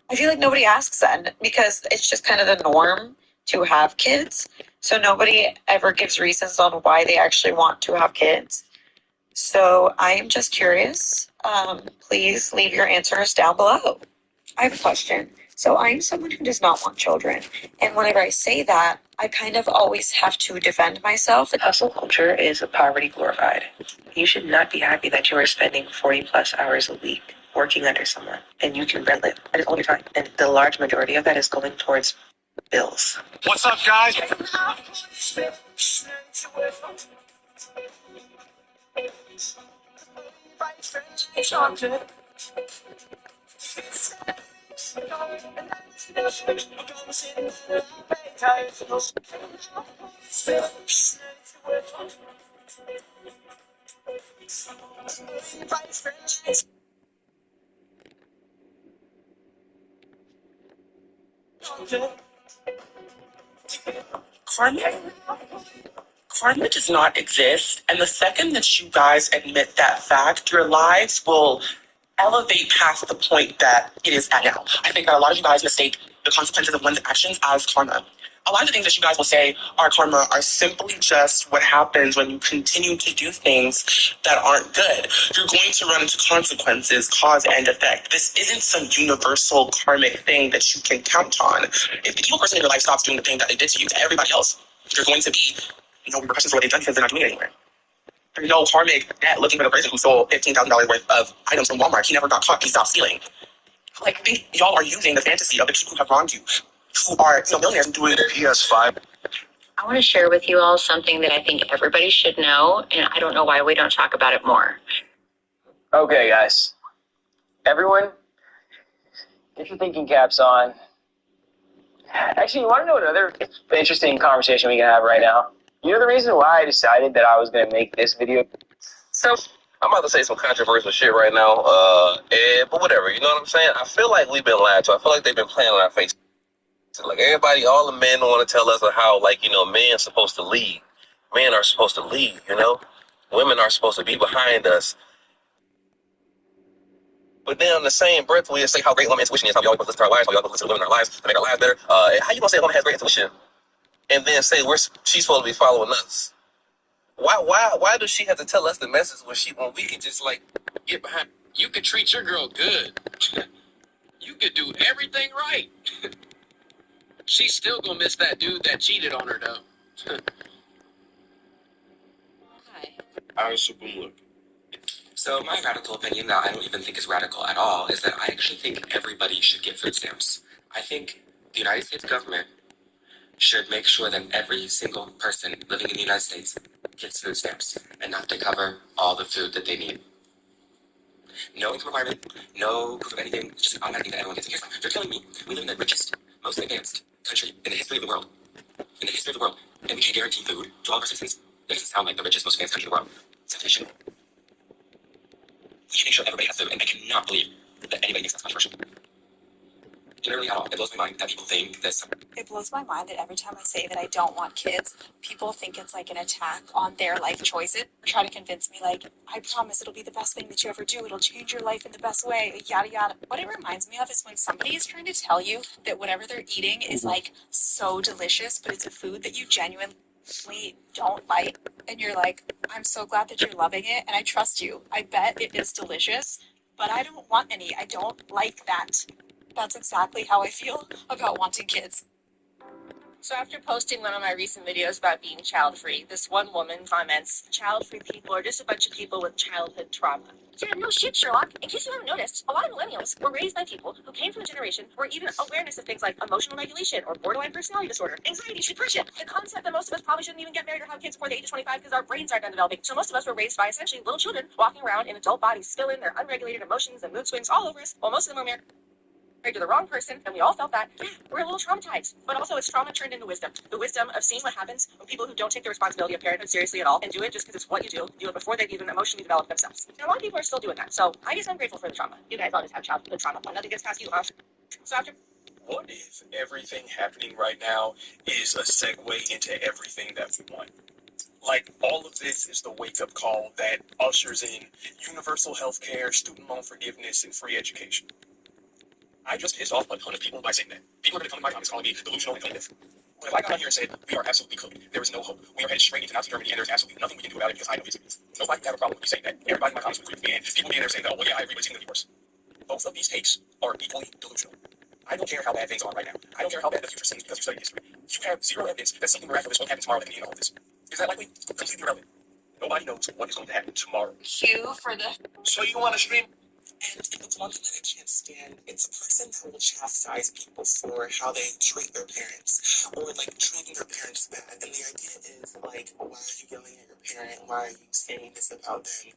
I feel like nobody asks then, because it's just kind of the norm to have kids. So nobody ever gives reasons on why they actually want to have kids. So I am just curious. Please leave your answers down below. I have a question. So I'm someone who does not want children. And whenever I say that, I kind of always have to defend myself. Hustle culture is poverty glorified. You should not be happy that you are spending 40 plus hours a week working under someone and you can barely live. That is all your time. And the large majority of that is going towards bills. What's up, guys? Karma does not exist, and the second that you guys admit that fact, your lives will elevate past the point that it is at now. I think that a lot of you guys mistake the consequences of one's actions as karma. A lot of the things that you guys will say are karma are simply just what happens when you continue to do things that aren't good. You're going to run into consequences, cause and effect. This isn't some universal karmic thing that you can count on. If the evil person in your life stops doing the thing that they did to you, to everybody else, there's going to be no repercussions for what they've done because they're not doing it anymore. There's no karmic debt looking for the person who stole $15,000 worth of items from Walmart. He never got caught. He stopped stealing. Like, I think y'all are using the fantasy of the people who have wronged you, who are millionaires and doing PS5. I want to share with you all something that I think everybody should know, and I don't know why we don't talk about it more. Okay, guys. Everyone, get your thinking caps on. Actually, you want to know another interesting conversation we can have right now? You know the reason why I decided that I was going to make this video? So I'm about to say some controversial shit right now, but whatever, you know what I'm saying? I feel like we've been lied to. I feel like they've been playing on our face. Like everybody, all the men want to tell us how, like, you know, men are supposed to lead. Men are supposed to lead, you know? Women are supposed to be behind us. But then in the same breath, we say how great women's intuition is, how we always listen to our lives, how we always listen to women in our lives to make our lives better. How you gonna say a woman has great intuition and then say she's supposed to be following us? Why does she have to tell us the message when we can just like get behind? You could treat your girl good. You could do everything right. She's still gonna miss that dude that cheated on her, though. I'm super look. So my radical opinion that I don't even think is radical at all is that I actually think everybody should get food stamps. I think the United States government should make sure that every single person living in the United States gets food stamps, enough to cover all the food that they need. No income requirement, no proof of anything, just an automatic thing that everyone gets. Here's why. They're telling me we live in the richest, most advanced country in the history of the world. In the history of the world. And we can't guarantee food to all of our citizens. That doesn't sound like the richest, most advanced country in the world. Sufficient. We should make sure everybody has food, and I cannot believe that anybody thinks that's controversial. Literally at all. It blows my mind that people think that. It blows my mind that every time I say that I don't want kids, people think it's like an attack on their life choices. Try to convince me, like, I promise it'll be the best thing that you ever do. It'll change your life in the best way, yada yada. What it reminds me of is when somebody is trying to tell you that whatever they're eating is like so delicious, but it's a food that you genuinely don't like, and you're like, I'm so glad that you're loving it, and I trust you. I bet it is delicious, but I don't want any. I don't like that. That's exactly how I feel about wanting kids. So after posting one of my recent videos about being child-free, this one woman comments, child-free people are just a bunch of people with childhood trauma. Yeah, no shit, Sherlock. In case you haven't noticed, a lot of millennials were raised by people who came from a generation where even awareness of things like emotional regulation or borderline personality disorder, anxiety, depression, the concept that most of us probably shouldn't even get married or have kids before the age of 25 because our brains aren't done developing. So most of us were raised by essentially little children walking around in adult bodies, spilling their unregulated emotions and mood swings all over us, while most of them were married to the wrong person, and we all felt that. Yeah, we're a little traumatized, but also it's trauma turned into wisdom. The wisdom of seeing what happens when people who don't take the responsibility of parenthood seriously at all and do it just because it's what you do it before they've even emotionally developed themselves. And a lot of people are still doing that, so I guess I'm grateful for the trauma. You guys always have childhood trauma, but nothing gets past you, huh? So after... What if everything happening right now is a segue into everything that we want? Like, all of this is the wake-up call that ushers in universal health care, student loan forgiveness, and free education. I just pissed off a ton of people by saying that. People are going to come in my comments calling me delusional and cognitive. But if I got on here and said, we are absolutely cooked, there is no hope, we are headed straight into Nazi Germany, and there's absolutely nothing we can do about it because I know it's abuse. Nobody would have a problem with me saying that. Everybody in my comments would agree with me, and people being there saying, oh, well, yeah, I agree, but it's going to be worse. Both of these takes are equally delusional. I don't care how bad things are right now. I don't care how bad the future seems because you study history. You have zero evidence that something miraculous won't happen tomorrow that can end all of this. Is that likely? Completely irrelevant. Nobody knows what is going to happen tomorrow. Cue for the... So you want to stream? And it's one thing that I can't stand. It's a person that will chastise people for how they treat their parents or like treating their parents bad. And the idea is like, why are you yelling at your parent? Why are you saying this about them?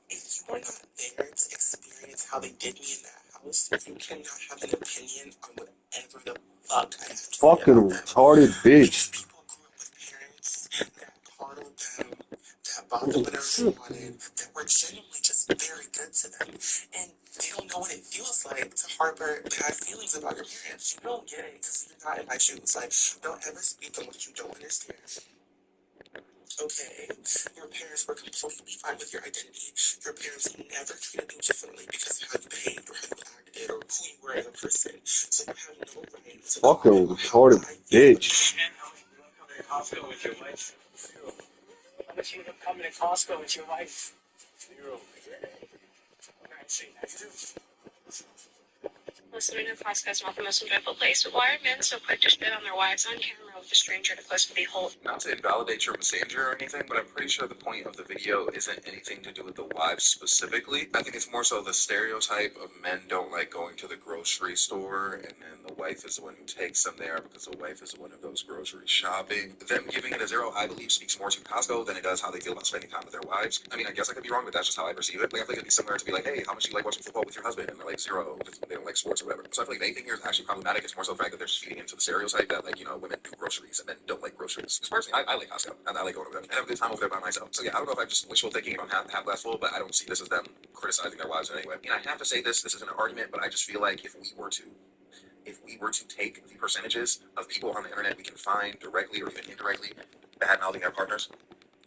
If you are not there to experience how they did me in that house, you cannot have an opinion on whatever the fuck I have to say Fucking about them. retarded bitch. People grew up with parents that coddled them, that bought them whatever they wanted, that were genuinely just very good to them. And they don't know what it feels like to harbor bad feelings about your parents. You don't get it because you're not in my shoes. Like, don't ever speak on what you don't understand. Okay, your parents were completely fine with your identity. Your parents never treated you differently because of how you behaved or how you acted or who you were as a person. So you have no right to Fucking retarded bitch. Costco with your wife. How much you end up coming to Costco with your wife? Zero. Alright, see, next two. Listening to Costco is not the most enjoyable place, but why are men so quick to spit on their wives on camera with a stranger to close to behold? Not to invalidate your messenger or anything, but I'm pretty sure the point of the video isn't anything to do with the wives specifically. I think it's more so the stereotype of men don't like going to the grocery store, and then the wife is the one who takes them there because the wife is the one who goes grocery shopping. Them giving it a 0, I believe, speaks more to Costco than it does how they feel about spending time with their wives. I mean, I guess I could be wrong, but that's just how I perceive it. Like, I feel like it'd be similar to be like, hey, how much do you like watching football with your husband? And they're like 0, because they don't like sports or whatever. So I feel like anything here is actually problematic. It's more so the fact that they're just feeding into the stereotype that, like, you know, women do groceries and men don't like groceries. Because personally, I like Costco, and I like going over there. I have a good time over there by myself. So yeah, I don't know if I'm just wishful thinking about half glass full, but I don't see this as them criticizing their wives in any way. And I have to say this isn't an argument, but I just feel like if we were to take the percentages of people on the internet we can find directly or even indirectly bad mouthing their partners,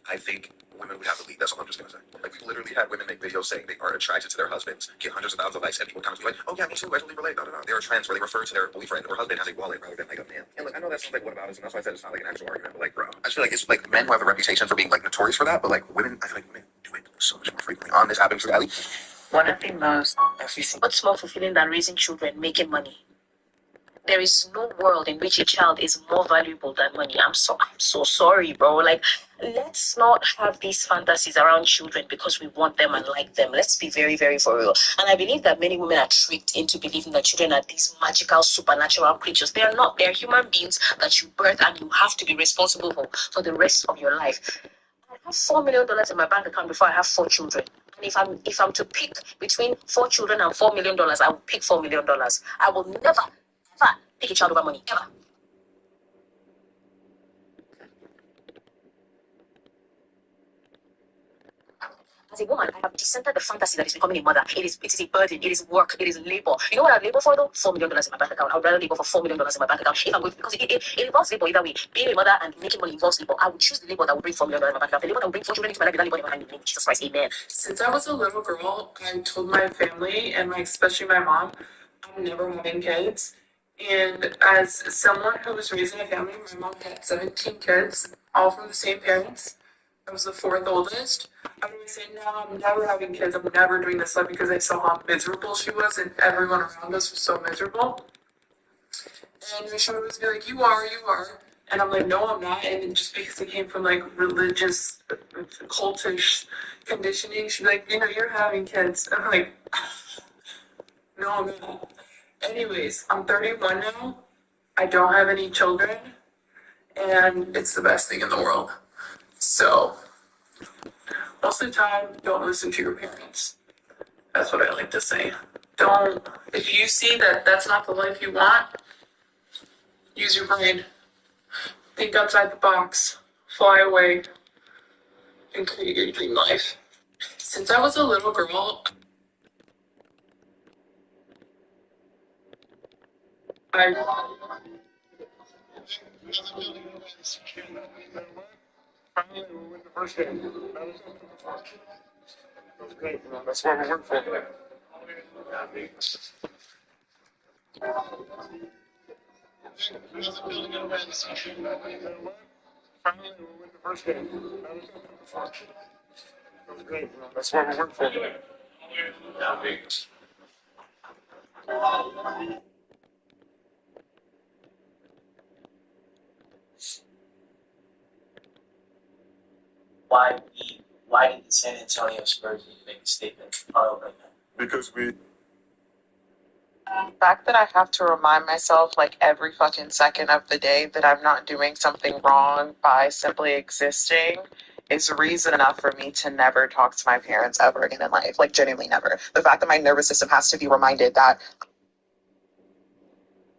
I think women would have the lead. That's all I'm just gonna say. Like, we've literally had women make videos saying they are attracted to their husbands, get hundreds of thousands of likes, and people kind of be like, oh yeah, me too, I totally relate. No. There are trends where they refer to their boyfriend or husband as a wallet rather than like a man. And like, I know that sounds like whataboutism. That's why I said it's not like an actual argument, but like, bro, I just feel like it's like men who have a reputation for being like notorious for that, but like women, I feel like women do it so much more frequently on this app in reality. One of the most What's more fulfilling than raising children, making money? There is no world in which a child is more valuable than money. I'm so sorry, bro. Like, let's not have these fantasies around children because we want them and like them. Let's be very, very for real. And I believe that many women are tricked into believing that children are these magical, supernatural creatures. They are not. They are human beings that you birth and you have to be responsible for the rest of your life. I have $4 million in my bank account before I have 4 children. And if I'm to pick between 4 children and $4 million, I will pick $4 million. I will never take a child over money, ever. As a woman, I have dissented the fantasy that is becoming a mother. It is a burden, it is work, it is labor. You know what I labor for though? $4 million in my bank account. I would rather labor for $4 million in my bank account if I'm going, because it involves labor either way. Being a mother and making money involves labor. I would choose the labor that will bring $4 million in my bank account. The labor that will bring 4 children into my life, that labor in my hand. Jesus Christ, amen. Since I was a little girl, I told my family and especially my mom, I'm never having kids. And as someone who was raising a family, my mom had 17 kids, all from the same parents. I was the 4th oldest. I would say, no, I'm never having kids. I'm never doing this stuff because I saw how miserable she was and everyone around us was so miserable. And she would always be like, you are. And I'm like, no, I'm not. And then just because it came from like religious, cultish conditioning, she'd be like, you know, you're having kids. And I'm like, no, I'm not. Anyways, I'm 31 now. I don't have any children. And it's the best thing in the world. So, most of the time, don't listen to your parents. That's what I like to say. If you see that that's not the life you want, use your brain. Think outside the box. Fly away. And create your dream life. Since I was a little girl, I Finally, we win the first game. That was great. That's why we work for. Finally, we win the first game. That was great. That's why we work for. Why did the San Antonio Spurs need to make a statement right now? Because we. The fact that I have to remind myself like every fucking second of the day that I'm not doing something wrong by simply existing is reason enough for me to never talk to my parents ever again in life. Like, genuinely never. The fact that my nervous system has to be reminded that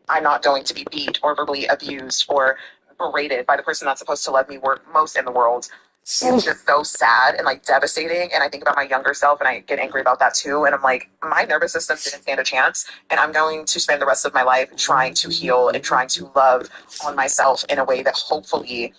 I'm not going to be beat or verbally abused or berated by the person that's supposed to let me work most in the world. It's just so sad and like devastating. And I think about my younger self and I get angry about that too. And I'm like, my nervous system didn't stand a chance. And I'm going to spend the rest of my life trying to heal and trying to love on myself in a way that hopefully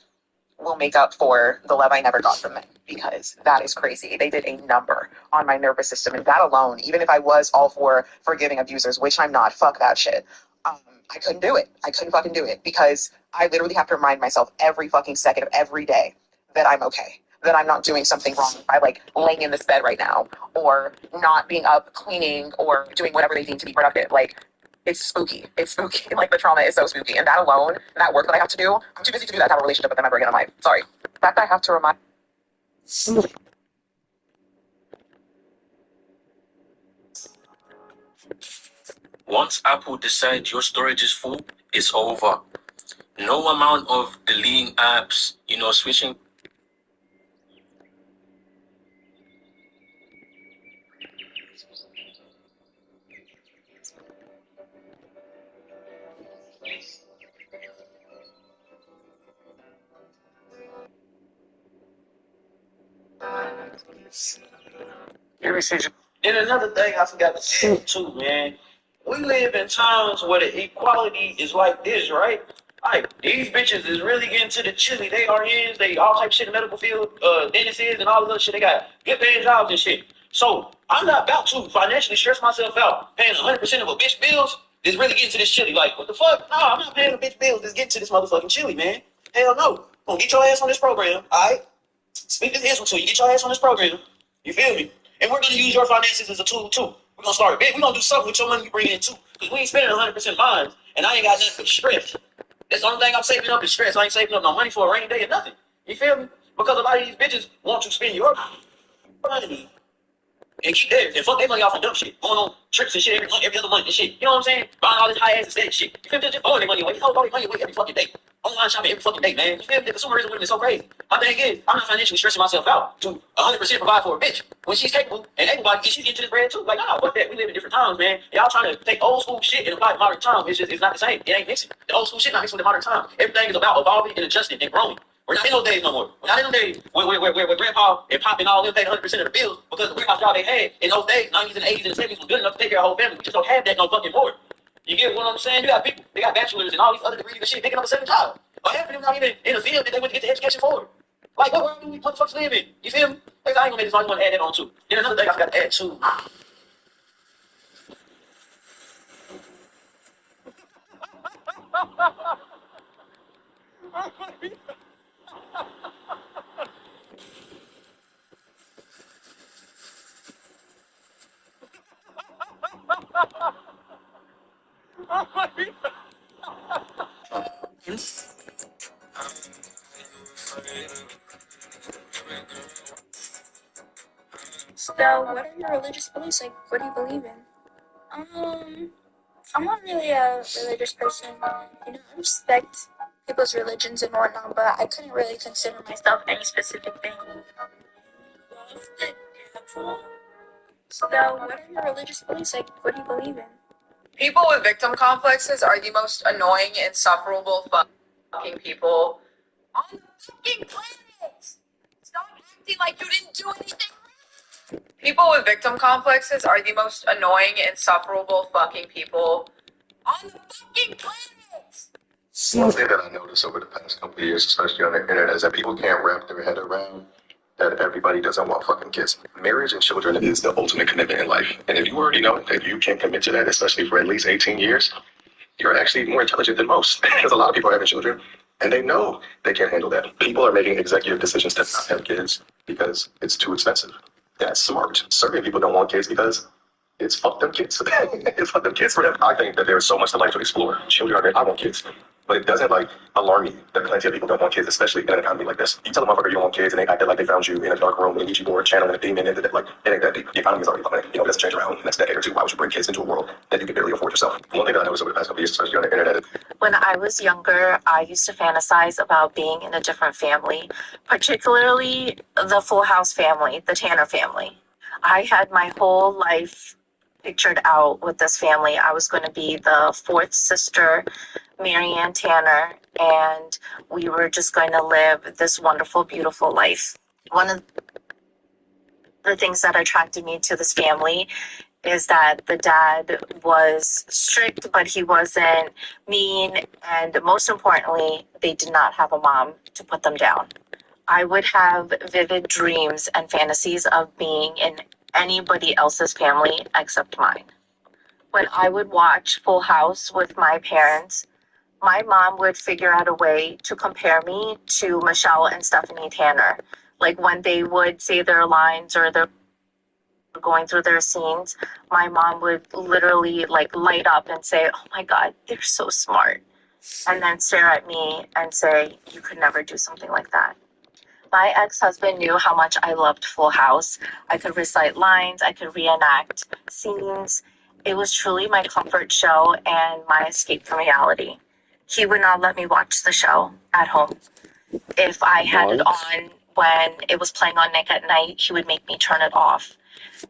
will make up for the love I never got from men, because that is crazy. They did a number on my nervous system, and that alone, even if I was all for forgiving abusers, which I'm not, fuck that shit. I couldn't do it. I couldn't fucking do it, because I literally have to remind myself every fucking second of every day that I'm okay, that I'm not doing something wrong by like laying in this bed right now, or not being up cleaning or doing whatever they deem to be productive. Like, it's spooky. It's spooky. Like, the trauma is so spooky. And that alone, that work that I have to do, I'm too busy to do that to have a relationship with them ever again in my life. Sorry. The fact that I have to remind. Once Apple decides your storage is full, it's over. No amount of deleting apps, switching. And another thing I forgot to say too, man. We live in times where the equality is like this, right? Like, these bitches is really getting to the chili. They RNs, they all type of shit in the medical field, dentists and all this other shit. They got good paying jobs and shit. So I'm not about to financially stress myself out paying 100% of a bitch bills that's really getting to this chili. Like, what the fuck? No, I'm not paying a bitch bills that's getting to this motherfucking chili, man. Hell no. Gonna get your ass on this program, alright? Speak this Israel to you. Get your ass on this program. You feel me? And we're gonna use your finances as a tool too. We're gonna start big. We're gonna do something with your money you bring in too. Because we ain't spending 100% mine, and I ain't got nothing but stress. That's the only thing I'm saving up is stress. I ain't saving up no money for a rainy day or nothing. You feel me? Because a lot of these bitches want to spend your money and keep theirs and fuck their money off on dumb shit. Going on trips and shit every month, every other month and shit. You know what I'm saying? Buying all this high ass aesthetic shit. You feel me? Just throwing their money away. These hoes throw their money away every fucking day. Online shopping every fucking day, man. You feel me? The consumerism women is so crazy. My thing is, I'm not financially stressing myself out to 100% provide for a bitch when she's capable and able bodied, she's into this bread too. Like, nah, fuck that. We live in different times, man. Y'all trying to take old school shit and apply it to modern time. It's not the same. It ain't mixing. The old school shit not mixing with the modern time. Everything is about evolving and adjusting and growing. We're not in those days no more. We're not in those days where grandpa and pop and all them paid 100% of the bills because the warehouse job they had in those days, 90s and 80s and 70s was good enough to take care of the whole family. We just don't have that no fucking more. You get what I'm saying? You got people, they got bachelors and all these other degrees and shit picking up a second job. But half of them not even in the field that they went to get the education for. Like, what world do we motherfuckers live in? You feel me? Like, I ain't gonna make this long. I want to add that on too. Then another thing I forgot to add too. So, what are your religious beliefs? Like, what do you believe in? I'm not really a religious person. You know, I respect people's religions and whatnot, but I couldn't really consider myself any specific thing. Love the devil. So, what are your religious beliefs? Like, what do you believe in? People with victim complexes are the most annoying, insufferable fucking people on the fucking planet. Stop acting like you didn't do anything. People with victim complexes are the most annoying, insufferable fucking people on the fucking planet. One thing that I noticed over the past couple of years, especially on the internet, is that people can't wrap their head around that everybody doesn't want fucking kids. Marriage and children is the ultimate commitment in life. And if you already know that you can commit to that, especially for at least 18 years, you're actually more intelligent than most. Because a lot of people are having children and they know they can't handle that. People are making executive decisions to not have kids because it's too expensive. That's smart. Certain people don't want kids because it's fuck them kids. It's fuck them kids for them. I think that there's so much to life to explore. Children, I want kids. But it doesn't alarm me that plenty of people don't want kids, especially in an economy like this. You tell a motherfucker you don't want kids and they acted like they found you in a dark room and you board channeling a demon into that. Like, it ain't that deep. The economy is already plummeting. It doesn't change around in the next decade or two. Why would you bring kids into a world that you can barely afford yourself? One thing that I noticed over the past couple of years, especially on the internet, When I was younger, I used to fantasize about being in a different family, particularly the Full House family, the Tanner family. I had my whole life pictured out with this family. I was going to be the fourth sister, Marianne Tanner, and we were just going to live this wonderful, beautiful life. One of the things that attracted me to this family is that the dad was strict, but he wasn't mean. And most importantly, they did not have a mom to put them down. I would have vivid dreams and fantasies of being in anybody else's family except mine. When I would watch Full House with my parents, my mom would figure out a way to compare me to Michelle and Stephanie Tanner. Like when they would say their lines or they're going through their scenes, my mom would literally like light up and say, "Oh my God, they're so smart." And then stare at me and say, "You could never do something like that." My ex-husband knew how much I loved Full House. I could recite lines, I could reenact scenes. It was truly my comfort show and my escape from reality. He would not let me watch the show at home. If I had it on when it was playing on Nick at Night, he would make me turn it off.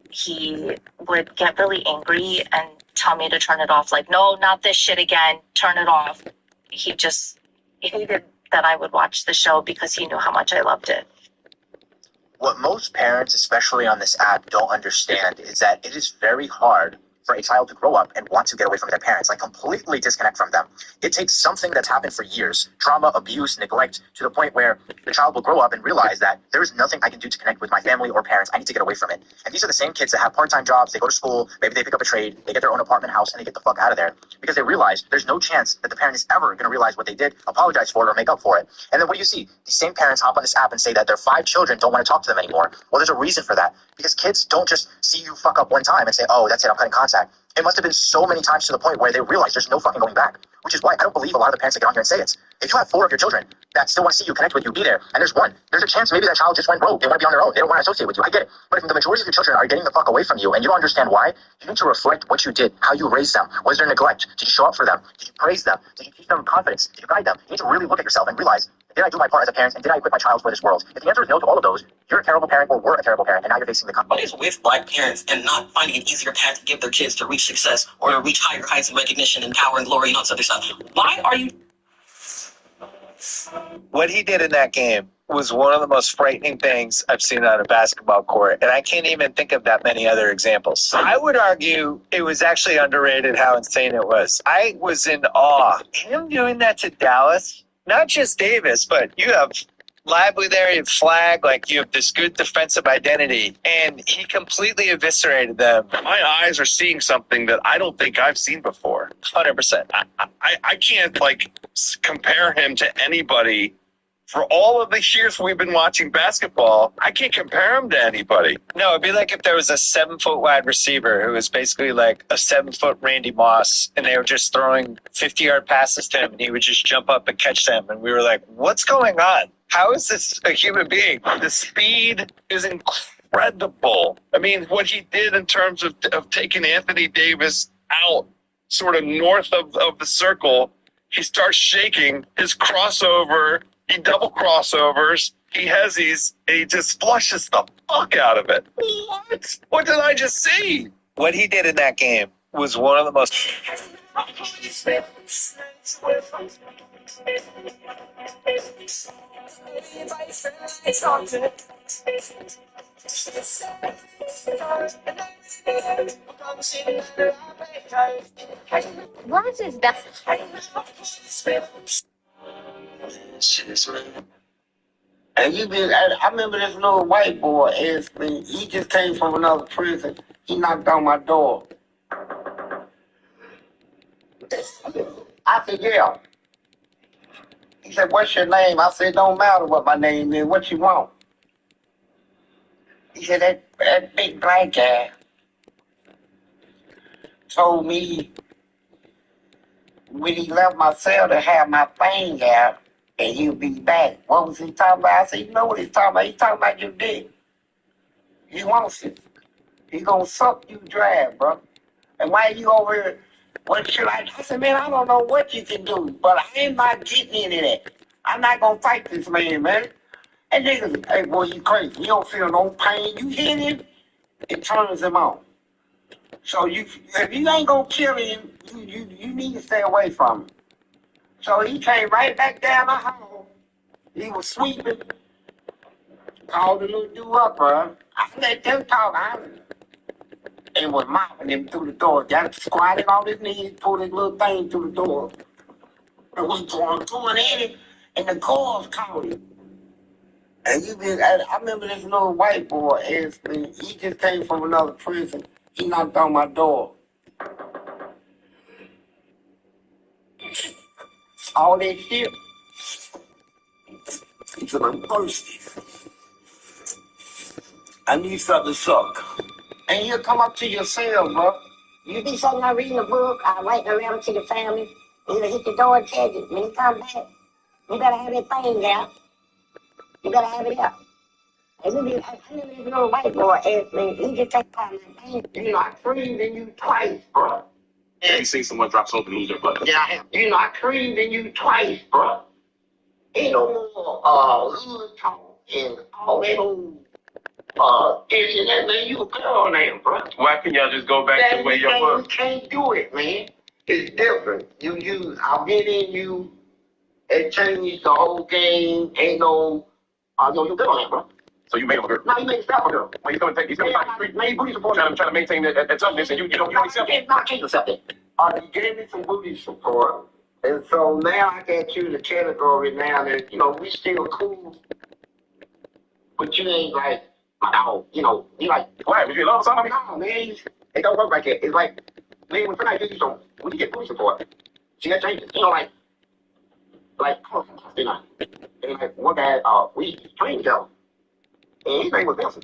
He would get really angry and tell me to turn it off. Like, no, not this shit again. Turn it off. He just hated that I would watch the show because he knew how much I loved it. What most parents, especially on this app, don't understand is that it is very hard for a child to grow up and want to get away from their parents, like completely disconnect from them. It takes something that's happened for years, trauma, abuse, neglect, to the point where the child will grow up and realize that there is nothing I can do to connect with my family or parents. I need to get away from it. And these are the same kids that have part-time jobs, they go to school, maybe they pick up a trade, they get their own apartment house, and they get the fuck out of there because they realize there's no chance that the parent is ever going to realize what they did, apologize for it, or make up for it. And then what do you see? These same parents hop on this app and say that their 5 children don't want to talk to them anymore. Well, there's a reason for that, because kids don't just see you fuck up one time and say, oh, that's it, I'm cutting contact. It must have been so many times to the point where they realize there's no fucking going back, which is why I don't believe a lot of the parents that get on here and say it. If you have 4 of your children that still want to see you, connect with you, be there, and there's one, there's a chance maybe that child just went rogue. They want to be on their own. They don't want to associate with you. I get it. But if the majority of your children are getting the fuck away from you and you don't understand why, you need to reflect what you did, how you raised them. Was there neglect? Did you show up for them? Did you praise them? Did you teach them confidence? Did you guide them? You need to really look at yourself and realize, did I do my part as a parent, and did I equip my child for this world? If the answer is no to all of those, you're a terrible parent or were a terrible parent, and now you're facing the consequences. What is with black parents and not finding an easier path to give their kids to reach success or to reach higher heights of recognition and power and glory and all this other stuff? Why are you... What he did in that game was one of the most frightening things I've seen on a basketball court, and I can't even think of that many other examples. I would argue it was actually underrated how insane it was. I was in awe. Him doing that to Dallas, not just Davis, but you have Lively there, you have Flag, like you have this good defensive identity, and he completely eviscerated them. My eyes are seeing something that I don't think I've seen before. 100%. I can't compare him to anybody. For all of the years we've been watching basketball, I can't compare him to anybody. No, it'd be like if there was a 7-foot wide receiver who was basically like a 7-foot Randy Moss, and they were just throwing 50-yard passes to him, and he would just jump up and catch them, and we were like, what's going on? How is this a human being? The speed is incredible. I mean, what he did in terms of taking Anthony Davis out sort of north of the circle, he starts shaking, his crossover, he double crossovers, he has these, and he just flushes the fuck out of it. What? What did I just see? What he did in that game was one of the most... What is his best? And I remember this little white boy asked me, he just came from another prison. He knocked on my door. I said, yeah. He said, what's your name? I said, don't matter what my name is. What you want? He said, that big black guy told me when he left my cell to have my thing out and he'll be back. What was he talking about? I said, you know what he's talking about? He's talking about your dick. He wants it. He gonna suck you dry, bro. And why you over here? What should I said, man, I don't know what you can do, but I ain't not getting into that. I'm not gonna fight this man, man. And niggas, hey boy, you crazy. You don't feel no pain. You hit him, it turns him on. So if you ain't gonna kill him, you need to stay away from him. So he came right back down the hall. He was sweeping. Called the little dude up, bro. I let them talk. and was mopping him through the door. Got squatted on his knees, pulled his little thing through the door. And was going in it, and the cars caught him. And I remember this little white boy asked me, he just came from another prison. He knocked on my door. All that shit. He said, I'm thirsty. I need something to suck. And he'll come up to your cell, bro. You be sitting there reading a book, writing a letter to the family. He'll hit the door and tell you, when he come back, you better have that thing out. You better have it out. I remember this little white boy asked me, he just take part of my thing. You know, I screamed in you twice, bro. You seen someone drop soap and lose their butt. Yeah, I have. You know, I screamed in you twice, bro. Ain't no more hood talk and all that old this and that, man. You a girl now, bro. Why can't y'all just go back to the way you were? You can't do it, man. It's different. I'll get in you. It changed the whole game. Ain't no, no, you girl now, bro. So you made him a girl? No, you made yourself a girl. Well, he's gonna take the street. Man, booty support. Trying to maintain that toughness, and you don't accept it. I can't accept it. You gave me some booty support, and so now I got you in the category now that, we still cool, but you ain't like my dog, you like. Why? Was you in love or something? No, man, it don't work like that. It's like, man, when somebody gives you some, when you get booty support, see, that changes. Come on, and like one guy, we trained each other, and his name was Nelson.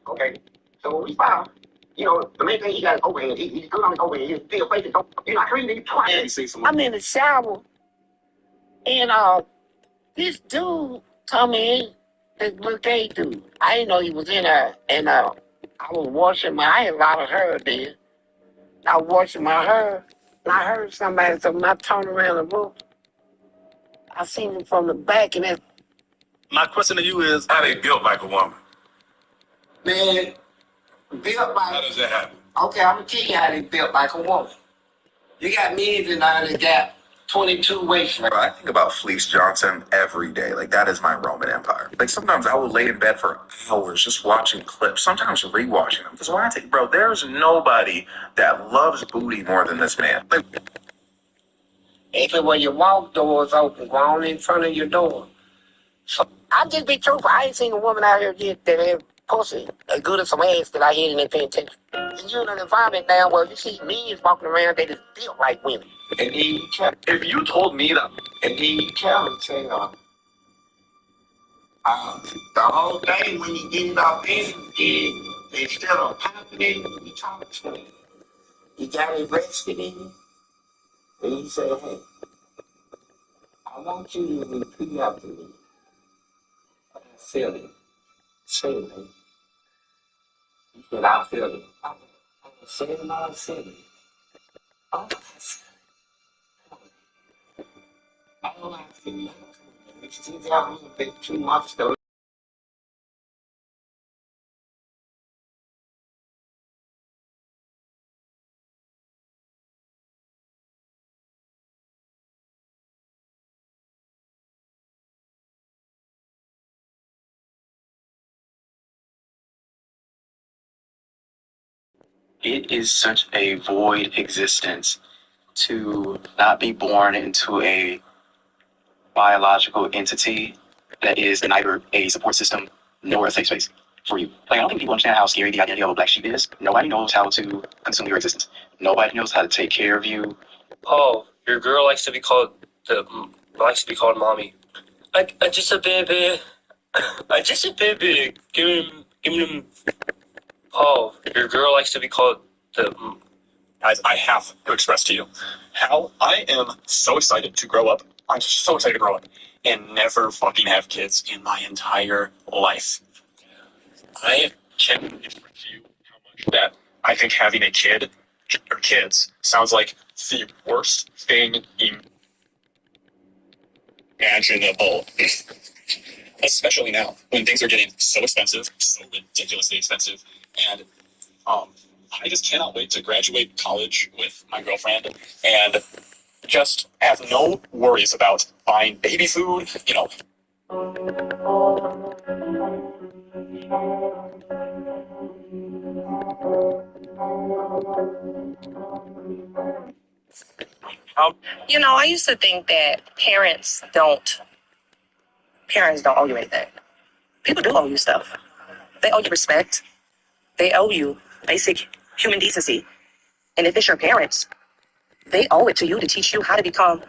Okay, so when we found, the main thing he got is overhand. He's good on his overhand. He's still facing. You're not crazy. I'm in the shower, and this dude come in, this little gay dude. I didn't know he was in there, and I was washing I had a lot of hair then. I was washing my hair, and I heard somebody. So when I turned around and looked, I seen him from the back, and then. My question to you is, how they built like a woman? Man, built like. How does that happen? Okay, I'm gonna tell you how they built like a woman. You got men in there that got 22 waist. I think about Fleece Johnson every day. Like, that is my Roman Empire. Like, sometimes I will lay in bed for hours just watching clips, sometimes rewatching them. Because when I think, bro, there's nobody that loves booty more than this man. Like, even when your walk doors open, go on in front of your door. So I just be truthful. I ain't seen a woman out here get that have pussy as good as some ass that I hit and they pay attention. And you're in an environment now where you see men walking around that is built like women. And if you told me that, and he can't say the whole day when you get it off in, instead of popping it, you talk to him. You got it rested in you, and you say, hey, I want you to repeat after me. I feel it. Say it, man. He said, I feel it. I said it, I feel it. Oh, I feel it. Oh, I feel it. It's too damn a little bit too much, though. It is such a void existence to not be born into a biological entity that is neither a support system nor a safe space for you. Like, I don't think people understand how scary the identity of a black sheep is. Nobody knows how to consume your existence. Nobody knows how to take care of you. Oh, your girl likes to be called mommy. I just a baby. I just a baby. Give him. Oh, your girl likes to be called Guys, I have to express to you how I am so excited to grow up. I'm so excited to grow up and never fucking have kids in my entire life. I can't express to you how much that I think having a kid or kids sounds like the worst thing imaginable. Especially now when things are getting so expensive, so ridiculously expensive, and I just cannot wait to graduate college with my girlfriend and just have no worries about buying baby food, You know, I used to think that parents don't owe you anything. People do owe you stuff. They owe you respect. They owe you basic human decency. And if it's your parents, they owe it to you to teach you how to become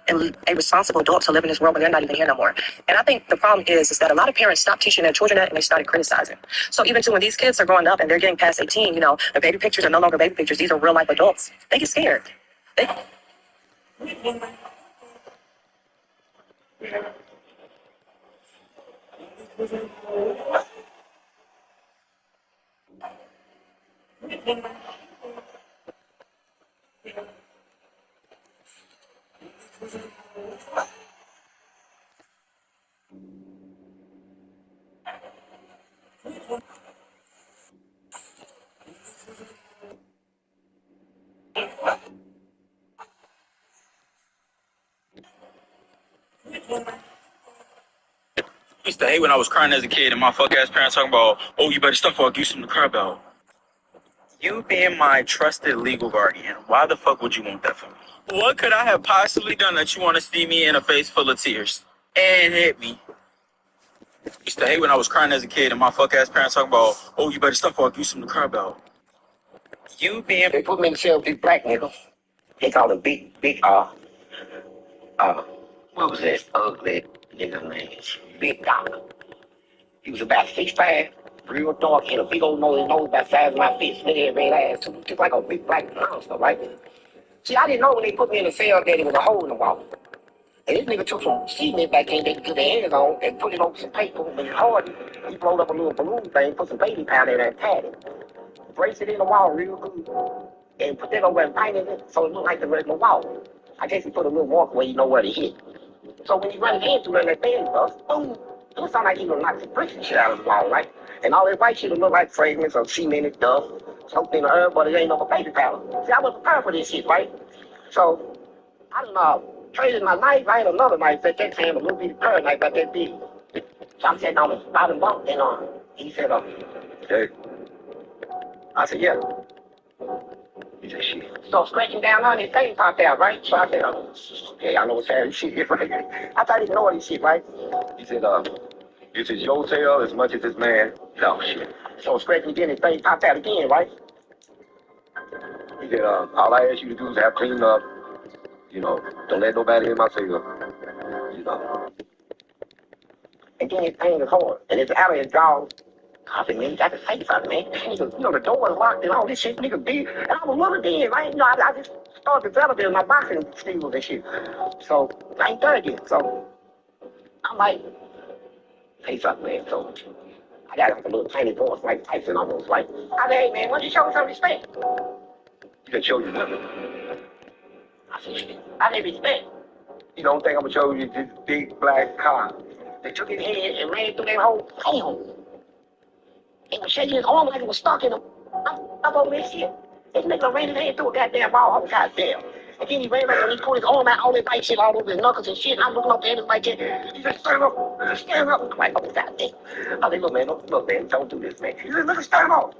a responsible adult to live in this world when they're not even here no more. And I think the problem is that a lot of parents stopped teaching their children that and they started criticizing. So even too, when these kids are growing up and they're getting past 18, you know, the baby pictures are no longer baby pictures. These are real life adults. They get scared. I used to hate when I was crying as a kid and my fuck ass parents talking about, oh, you better stop or I'll give you something to cry about. You being my trusted legal guardian, why the fuck would you want that from me? What could I have possibly done that you want to see me in a face full of tears and hit me? I used to hate when I was crying as a kid and my fuck ass parents talking about, oh, you better stop or I'll give you something to cry about. You being... They put me in the cell with these black niggas. They call him big, what was that ugly nigga name? Big Doc. He was about 6'5", real dark, had a big old nose, about the size of my fist, nigga, red ass, just like a big black monster, right? See, I didn't know when they put me in the cell that there was a hole in the wall. And this nigga took some cement back in they could get their hands on and put it over some paper when it hardened. He rolled up a little balloon thing, put some baby powder in there and tied it. Braced it in the wall real good. And put that over and painted it so it looked like the regular wall. I guess he put a little mark where you know where to hit. So when you run his hand through there, that band bust, boom, it would sound like he was knocking some bricks and shit out of the wall, right? And all that white shit would look like fragments of cemented dust, soaked in the herb, but it ain't no baby powder. See, I was prepared for this shit, right? So, I don't know, traded my knife, I had another knife at that time, a little bitty curved knife about that big. So I'm sitting on the bottom bunk, and he said, hey. I said, yeah. He said, shit. So scratching down on his thing popped out, right? So I said, okay, I know what's happening, shit, right? I thought he didn't know what he shit, right? He said, this is your tail as much as this man. Oh, shit. So scratching again, his thing popped out again, right? He said, all I ask you to do is have clean up. You know, don't let nobody in my tail. You know. And then his pain is hard. And it's out of his jaw. I said, man, you got to say something, man. Nigga, you know, the door was locked and all this shit, nigga, big. And I was living then, right? You know, I just started developing my boxing skills and shit. So, I ain't done it yet. So, I'm like, say something, man. So, I got like a little tiny voice, like Tyson almost, like, I said, hey, man, why don't you show me some respect? You can show you nothing. I said, shit, I need respect. You don't think I'm gonna show you this big black car? They took his head and ran through that whole tail. It was shaking his arm like it was stuck in him. I'm over this shit. This nigga ran his head through a goddamn wall. I was goddamn. And then he ran up and he pulled his arm out, all that white shit all over his knuckles and shit. And I'm looking up at him like that. He said, stand up, stand up. I'm like, oh, goddamn. I said, look, man, don't do this, man. He said, look, stand up.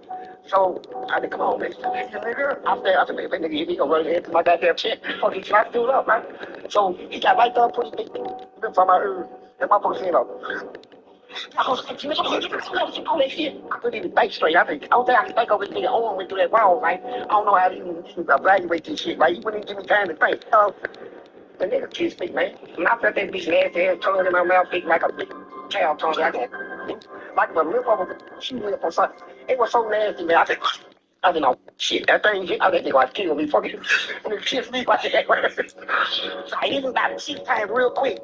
So I said, come on, man. Nigga. I said, man, that nigga, he gonna run his head through my goddamn shit. Fuck, he tried to do it up, right? So he got right there, put his big lips on my ear. And my motherfucker said, I was like, all that shit. I couldn't even think straight. I don't think I can think of this nigga arm went through that wall, right? I don't know how to even evaluate this shit, right? He wouldn't even give me time to think. The nigga kissed me, man. And I felt that bitch nasty ass tongue in my mouth, big like a big cow tongue, like a lip of a shoe lip or something. It was so nasty, man. I said, no, shit, that thing hit. I think like kill me, fucking, and it kissed me like that. So I hit him about 6 times real quick.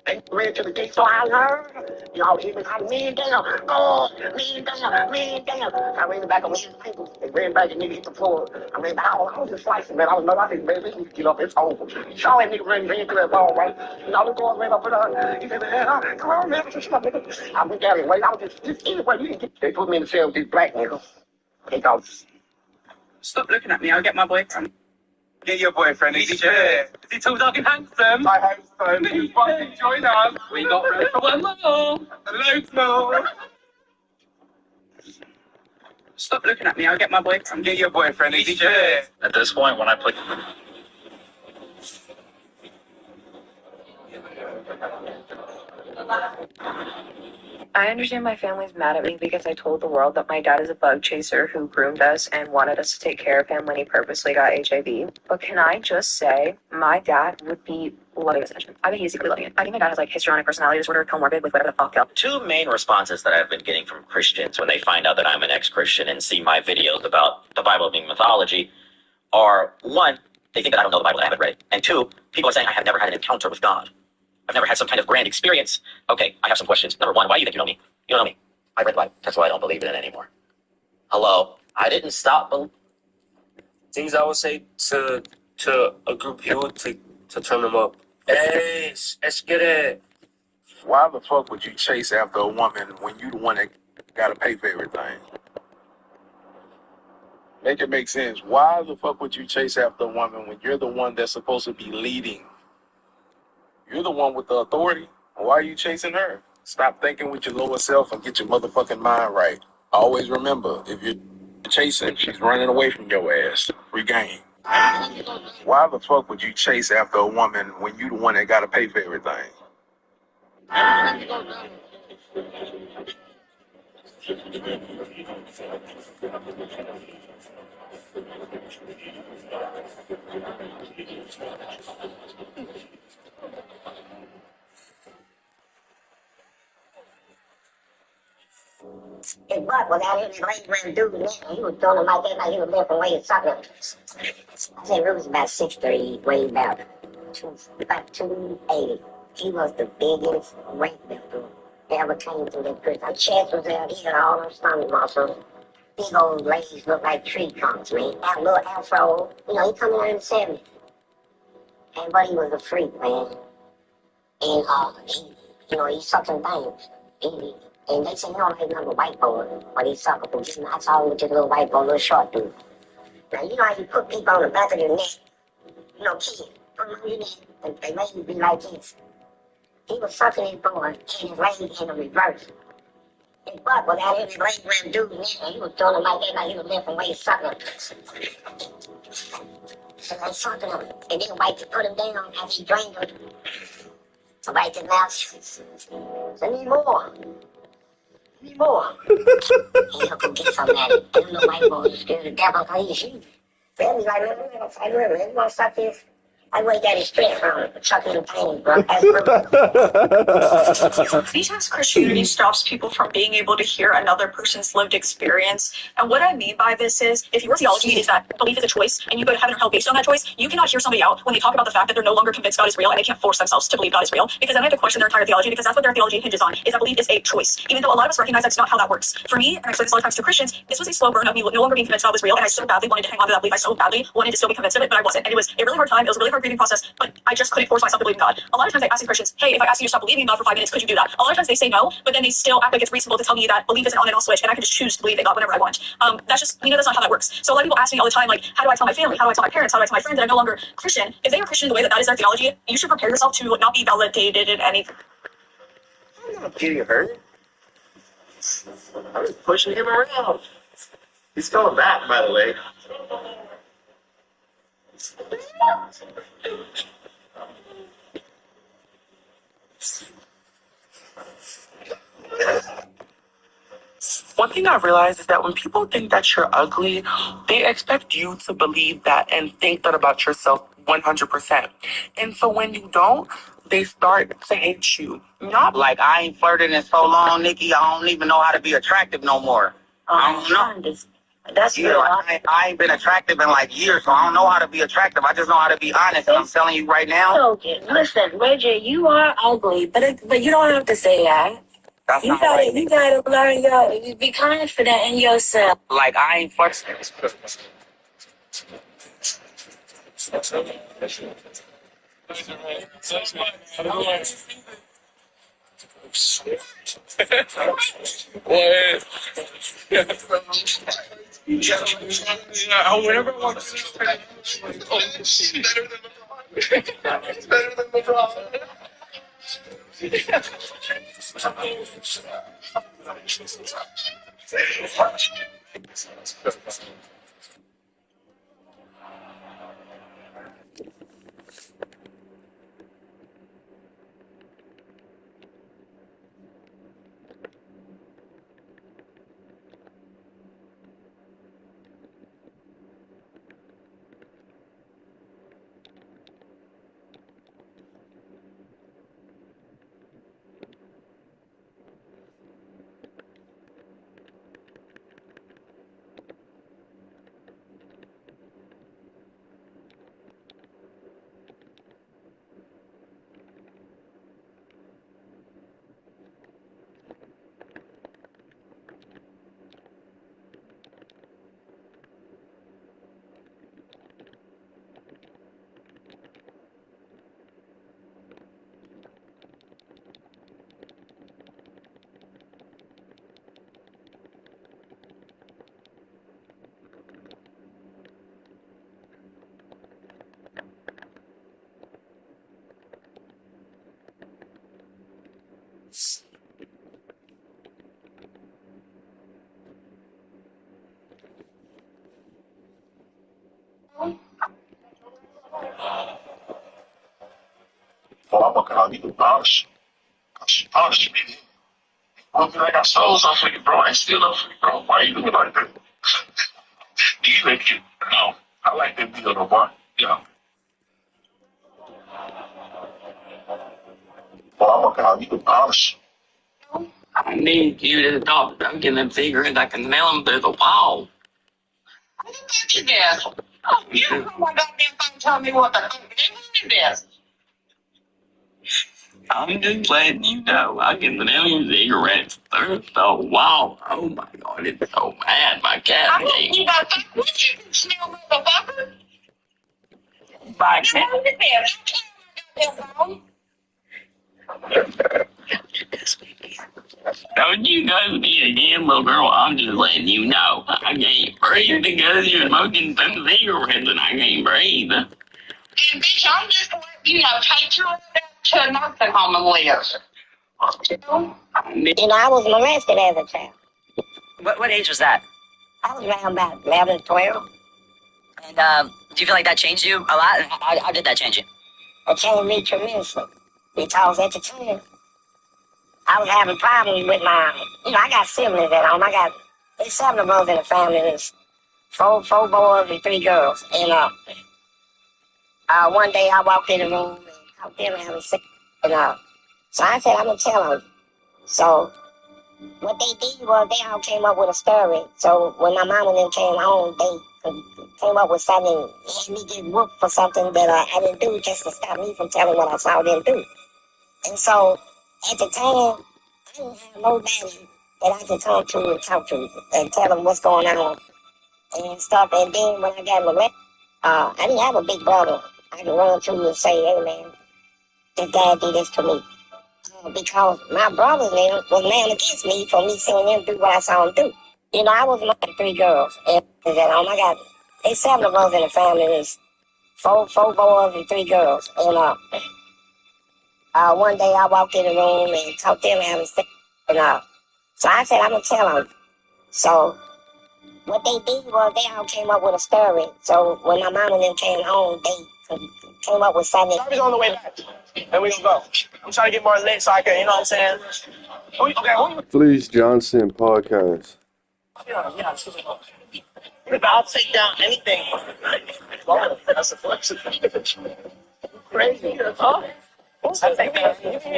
And ran to the gate, so I heard, y'all hear me holler, man down, oh, man down, man down. I ran back on his ankles and ran back and nigga hit the floor. I ran back, I was just slicing, man. I think, man, this nigga get up, it's over. You saw that nigga ran through that ball, right? And all the doors ran up and down. He said, man, come on, man, what's up, nigga? I went down and waited. I was just anywhere you can get. They put me in the cell with these black niggas. They called. Stop looking at me, I'll get my boyfriend. Get your boyfriend, is he there? Is he tall, dark, and handsome? I hope so. Please fucking join us. We got room for one more. Loads more. Stop looking at me, I'll get my boyfriend. Get your boyfriend, is he there? At this point, when I play... I understand my family's mad at me because I told the world that my dad is a bug chaser who groomed us and wanted us to take care of him when he purposely got HIV. But can I just say, my dad would be loving this attention. I bet he's secretly loving it. I think my dad has like histrionic personality disorder, comorbid with whatever the fuck else. Two main responses that I've been getting from Christians when they find out that I'm an ex-Christian and see my videos about the Bible being mythology are, one, they think that I don't know the Bible, I haven't read it. And two, people are saying I have never had an encounter with God. I've never had some kind of grand experience. Okay, I have some questions. Number one, why do you think you know me? You don't know me. I read the Bible. That's why I don't believe in it anymore. Hello? I didn't stop believing. Things I would say to a group of people to turn them up. Hey, let's get it. Why the fuck would you chase after a woman when you the one that gotta pay for everything? Make it make sense. Why the fuck would you chase after a woman when you're the one that's supposed to be leading? You're the one with the authority. Why are you chasing her? Stop thinking with your lower self and get your motherfucking mind right. Always remember, if you're chasing, she's running away from your ass. Regain. Why the fuck would you chase after a woman when you the one that gotta pay for everything? His butt was out here, this late grand dude, man, he was throwing him like that, like he was lifting weights, something. I said, Ruth was about 6'3", weighed about 280. He was the biggest weightlifter that ever came through that prison. His chest was out, he had all those stomach muscles. Big old legs looked like tree trunks, man. That little afro, he coming out in the 70s. And but he was a freak, man. And he sucked some things. And they say he don't like nothing but white boy, but he sucked them. I saw him with this little white boy, little short dude. Now you know how you put people on the back of your neck, kids, put them on your neck, and they make you be like this. He was sucking his boy and his leg in the reverse. His butt was out here, his leg ran dude, and he was throwing him like that, like he was lifting weights, sucking him. So they sucking him, and then white to put him down after he drank him. So white his mouth. So need more. Need more. He'll go get some at it. Them little white boys scared the devil because he's you. They'll be like, remember, you want to suck this? I wait that is straight from sucking the pain, bro. VTAX Christianity stops people from being able to hear another person's lived experience. And what I mean by this is, if your theology is that belief is a choice and you go to heaven or hell based on that choice, you cannot hear somebody out when they talk about the fact that they're no longer convinced God is real and they can't force themselves to believe God is real, because then they have to question their entire theology, because that's what their theology hinges on, is that belief is a choice. Even though a lot of us recognize that's not how that works. For me, and I say this a lot of times to Christians, this was a slow burn of me no longer being convinced God was real, and I so badly wanted to hang on to that belief. I so badly wanted to still be convinced of it, but I wasn't. And it was a really hard time. It was a really hard grieving process, but I just couldn't force myself to believe in God. A lot of times I ask these Christians, hey, if I ask you to stop believing in God for 5 minutes, could you do that? A lot of times they say no, but then they still act like it's reasonable to tell me that belief is an on and off switch, and I can just choose to believe in God whenever I want. That's just, that's not how that works. So a lot of people ask me all the time, like, how do I tell my family? How do I tell my parents? How do I tell my friends that I'm no longer Christian? If they are Christian the way that that is their theology, you should prepare yourself to not be validated in anything. I'm gonna kill you, hurt. I was pushing him around. He's coming back, by the way. One thing I've realized is that when people think that you're ugly, they expect you to believe that and think that about yourself 100%. And so when you don't, they start to hate you. Not Like, I ain't flirted in so long, Nikki, I don't even know how to be attractive no more. I don't know. That's real. I ain't been attractive in like years, so I don't know how to be attractive. I just know how to be honest, and I'm telling you right now. Okay, listen, Reggie, you are ugly, but you don't have to say that. That's You not gotta, right. you gotta learn your, be confident in yourself. Like, I ain't flirting. Whenever I watch this, better than LeBron. It's better than LeBron. Well, I'm gonna call you honest. Honest, me. Well, like I sold something for you, bro. I ain't steal nothing for you, bro. Why you looking like that? Do you like it? No. I like that deal, though, boy. Yeah. Well, I'm gonna call you honest. I need you to stop dunking them cigarettes. I can smell them through the wall. What about you there? Oh, you don't know what goddamn phone tell me what the fuck is this? I'm just letting you know I can smell your cigarettes through the wall. Oh my god, it's so bad. My cat. I don't you got fuck what you can smell, motherfucker. My cat. What is this? Don't tell me don't you guys be again, little girl. I'm just letting you know. I can't breathe because you're smoking some cigarettes and I can't breathe. And bitch, I'm just letting you know, take your ass to a nursing home and live. You know, I was molested as a child. What age was that? I was around about 11, 12. And do you feel like that changed you a lot? How did that change you? It changed me tremendously. Because at the time, I was having problems with I got siblings at home. There's 7 of us in the family. There's four boys and 3 girls. And one day I walked in the room and caught them having sex. And so I said, I'm going to tell them. So what they did was they all came up with a story. So when my mom and them came home, they came up with something and had me get whooped for something that I didn't do just to stop me from telling what I saw them do. And so at the time, I didn't have nobody that I could talk to and tell them what's going on and stuff. And then when I got molested, I didn't have a big brother I could run to and say, hey man, this guy did this to me. Because my brothers now was mad against me for me seeing them do what I saw them do. You know, I was one of 3 girls. And there's 7 of us in the family. There's four boys and 3 girls. And one day I walked in the room and talked them having sex. And so I said, I'm going to tell them. So what they did was they all came up with a story. So when my mom and them came home, they came up with something. Service on the way back, and we gonna go. I'm trying to get more lit so I can, you know what I'm saying? Fleece Johnson podcast. Yeah. I'll take down anything. That's a flex. Crazy. Huh? I take down anything.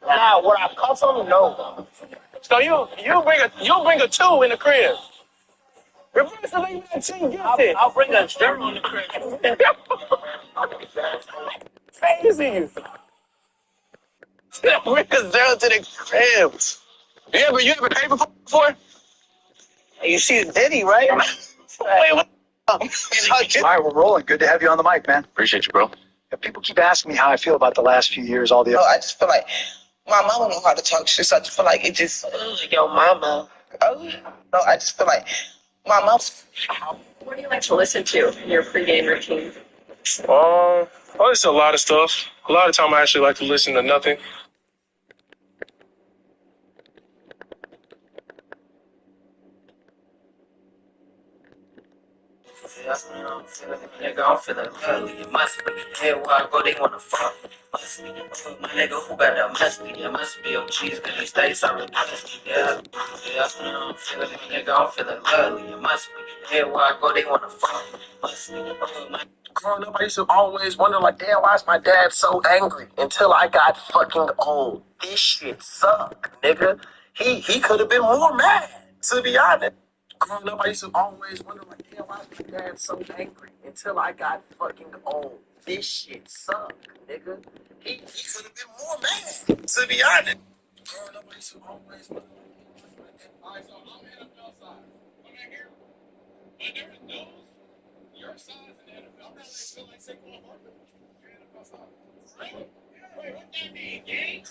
Now, what I cut from? No. So you'll bring a 2 in the crib. Reverse the lady that team gifted. I'll bring a 0 in the crib. Crazy. Bring a 0 to the crib. You ever paid before? You see the Diddy, right? Wait, what? All right, we're rolling. Good to have you on the mic, man. Appreciate you, bro. Yeah, people keep asking me how I feel about the last few years, all the. I just feel like my mama know how to talk shit, so I just feel like it just, yo, mama. No, I just feel like my mom. What do you like to listen to in your pregame routine? I listen to a lot of stuff. A lot of time I actually like to listen to nothing. Nigga, I'm feeling ugly. It must be. Hey, where I go, they wanna fuck. Must be. My nigga, who got that must be? It must be OGs, cause he stays on the must be. Yeah. I'm feeling nigga, I'm feeling ugly. It must be. Hey, where I go, they wanna fuck. Must be. Growing up, I used to always wonder, like, damn, why is my dad so angry? Until I got fucking old. This shit suck, nigga. He could have been more mad, to be honest. Growing up, I used to always wonder, like, damn, why is my dad so angry? Until I got fucking old. This shit suck, nigga. He could have been more mad, to be honest. Growing up, I used to always wonder, like, so I'm NFL side. I'm in here. But there is no your size in the NFL. I'm not feel like Saquon Barkley. You're NFL size. Really? Yeah. Wait, what that mean, gang?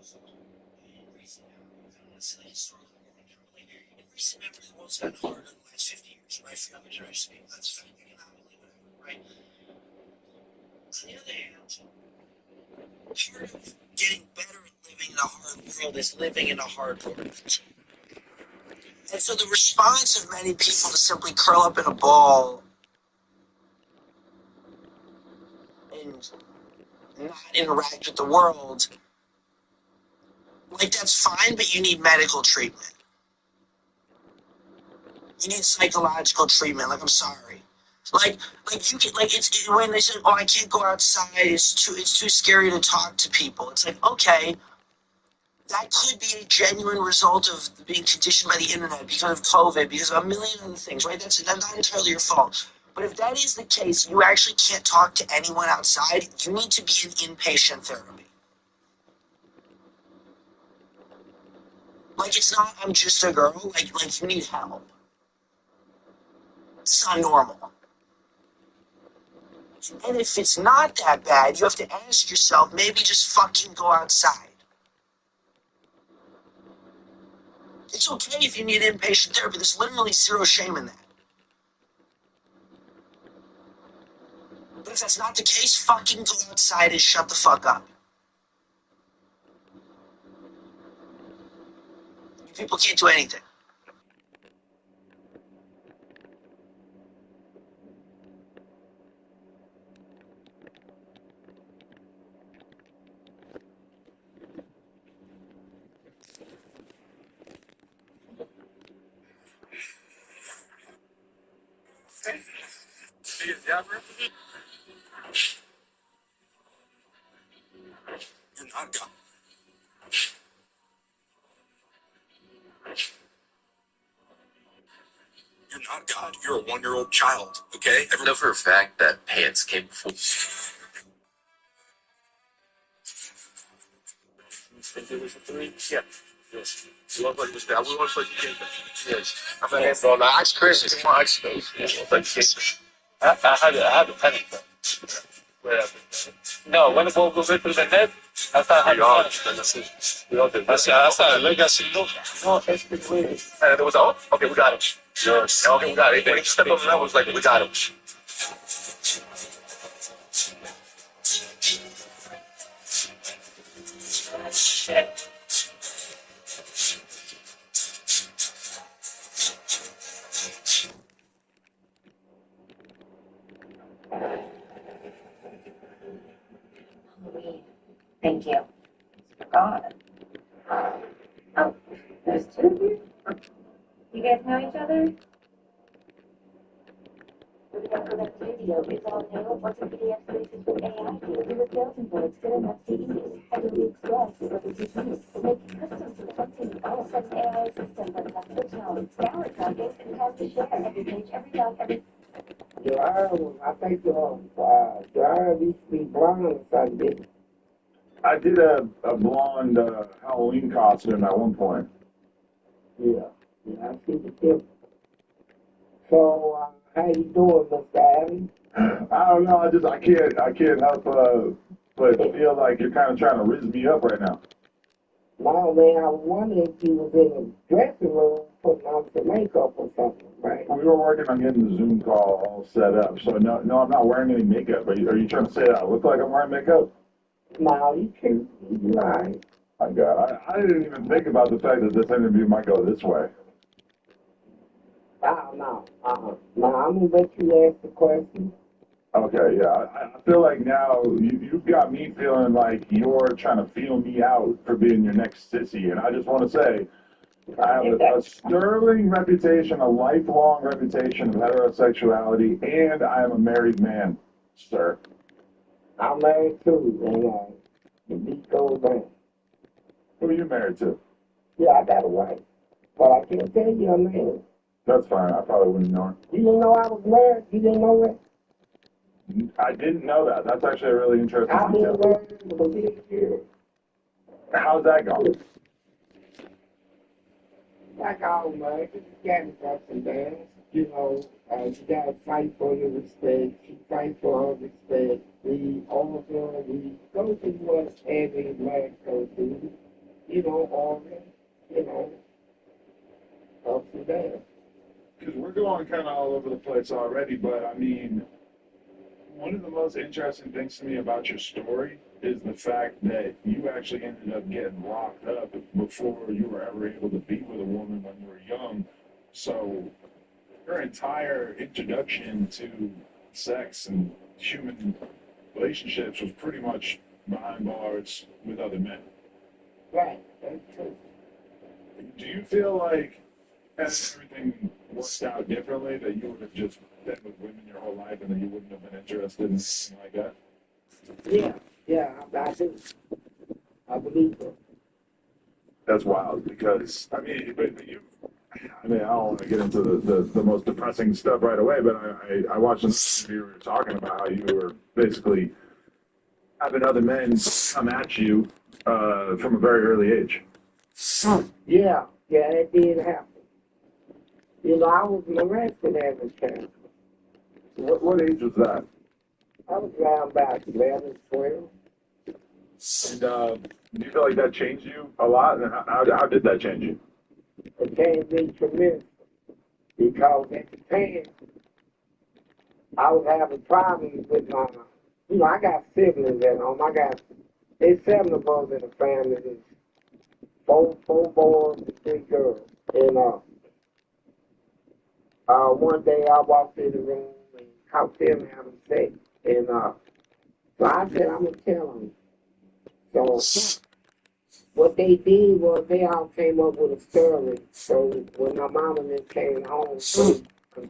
necessarily historical memory. In recent memory, the world's gotten harder in the last 50 years, right? For young generation people, that's fact, economically, whatever, right? On the other hand, part of getting better at living in a hard world is living in a hard world. And so the response of many people to simply curl up in a ball and not interact with the world, like that's fine, but you need medical treatment. You need psychological treatment. Like, I'm sorry. Like you can, like it's when they said, "Oh, I can't go outside. It's too scary to talk to people." It's like, okay, that could be a genuine result of being conditioned by the internet because of COVID, because of a million other things, right? That's not entirely your fault. But if that is the case, you actually can't talk to anyone outside. You need to be in inpatient therapy. Like, it's not, I'm just a girl. Like you need help. It's not normal. And if it's not that bad, you have to ask yourself, maybe just fucking go outside. It's okay if you need inpatient therapy. There's literally zero shame in that. But if that's not the case, fucking go outside and shut the fuck up. You people can't do anything. You're not God. You're not God. You're a 1-year-old child, okay? I know for a fact that pants came before. Think it was a 3? Yeah. Yes. We want to play this down. We want to play the game. Yes. I'm going to answer on ask Chris if you want ask those. I had a panic. Whatever. No, when the ball goes into the net, I thought I had a panic. We all did. I said, look, I said, look. No, it's the way. And it was all? Okay, we got him. Yes. Okay, we got it. When he stepped up, I was like, we got him. Shit. Thank you. God. Oh, there's 2 of you? You guys know each other? We got for that video. It's all new. What's a PDF spaces with AI do? Do a skeleton board, still in FTE. Heavily express with the GPU. Make custom to the function. All of an AI system that has functionality. Scour targets and has to share every page, every doc, every. I think Joel used to be blonde or something. I did a blonde Halloween costume at one point. Yeah, I see the tip. So, how you doing, Mr. Adams? I don't know. I can't help but feel like you're kind of trying to rizz me up right now. No, man, I was wondering if you was in the dressing room putting on some makeup or something, right? We were working on getting the Zoom call all set up. So no, I'm not wearing any makeup. Are you trying to say that I look like I'm wearing makeup? No, you can't. You lying. My God, I didn't even think about the fact that this interview might go this way. No, I'm gonna let you ask the question. Okay, yeah. I feel like now you've got me feeling like you're trying to feel me out for being your next sissy. And I just want to say, I have a sterling reputation, a lifelong reputation of heterosexuality, and I am a married man, sir. I'm married too, and the beat goes on. Who are you married to? Yeah, I got a wife, but I can't tell you her name. That's fine. I probably wouldn't know her. You didn't know I was married? You didn't know that? I didn't know that. That's actually a really interesting I've been detail. married for 6 years. How's that going? Like all marriage, you got ups and downs. You know, you gotta fight for your respect. You fight for her respect. We go through what every marriage goes through. or, ups and downs. Because we're going kind of all over the place already, but I mean, one of the most interesting things to me about your story is the fact that you actually ended up getting locked up before you were ever able to be with a woman when you were young. So your entire introduction to sex and human relationships was pretty much behind bars with other men. Right, that's true. Do you feel like as everything worked out differently, that you would have just been with women your whole life and that you wouldn't have been interested in anything like that? Yeah, I do. I believe so. That's wild because, I mean, I don't want to get into the most depressing stuff right away, but I watched an interview where you were talking about how you were basically having other men come at you from a very early age. Yeah, it did happen. I was molested as a child. What age was that? I was around about 11, 12. And do you feel like that changed you a lot? And how did that change you? It changed me tremendously because at the time, I was having problems with my, I got siblings at home. There's 7 of us in the family. There's four boys and 3 girls. And one day I walked in the room and caught them having sex. And so I said, I'm going to tell them. So what they did was they all came up with a story. So when my mom and them came home, they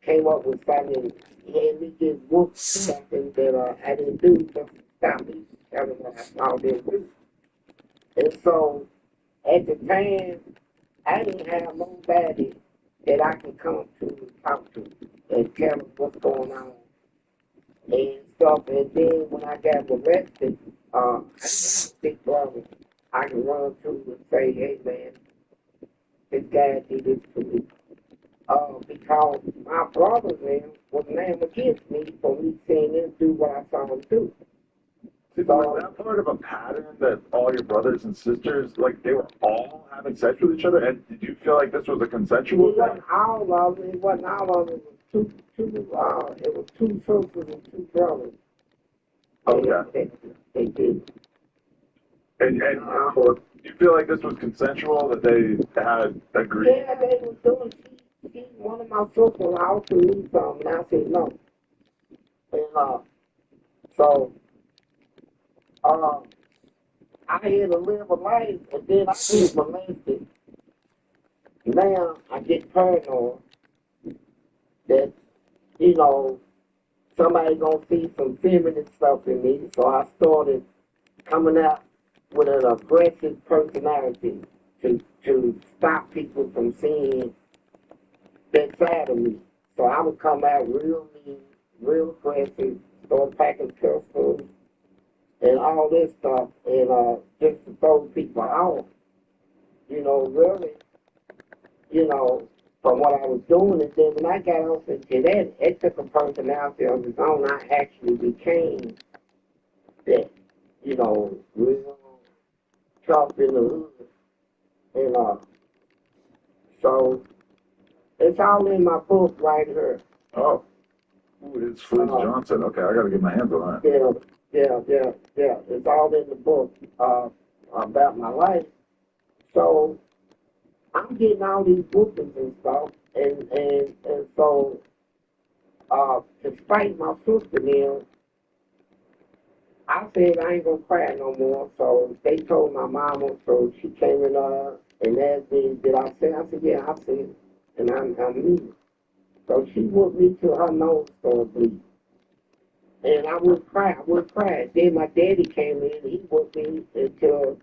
came up with something. He had me get whooped something that I didn't do to stop me telling what I didn't do. And so at the time, I didn't have nobody that I could come to and talk to and tell them what's going on and stuff. And then when I got arrested, I have a big brother I can run to and say, hey man, this guy did this to me. Because my brother then was named against me for me seeing him do what I saw him do. So, was that part of a pattern that all your brothers and sisters, like, they were all having sex with each other? And did you feel like this was a consensual thing? It wasn't all of them. It wasn't all of them. It was 2 sisters and 2 brothers. Okay. They did. And do you feel like this was consensual, that they had agreed? Yeah, they were doing. One of my sisters offered me something, and I said no. And so I had to live a life, and then I get molested. Now I get paranoid that somebody gonna see some feminine stuff in me. So I started coming out with an aggressive personality to stop people from seeing that side of me. So I would come out real mean, real aggressive, start packing pistols and all this stuff, and just to throw people off. Really, from what I was doing. And then when I got off into that, it took a personality of its own. I actually became that, real tough in the hood. And so it's all in my book right here. Oh. Ooh, it's Fleece Johnson. Okay, I got to get my hands on that. Yeah. It's all in the book about my life. So I'm getting all these whoopings and stuff, and so to spite my sister now, I said I ain't gonna cry no more. So they told my mama, so she came in and asked me, did I say? I said, yeah, I said, and I'm leaving. So she whooped me till her nose started bleeding. And I would cry. Then my daddy came in, he whooped me until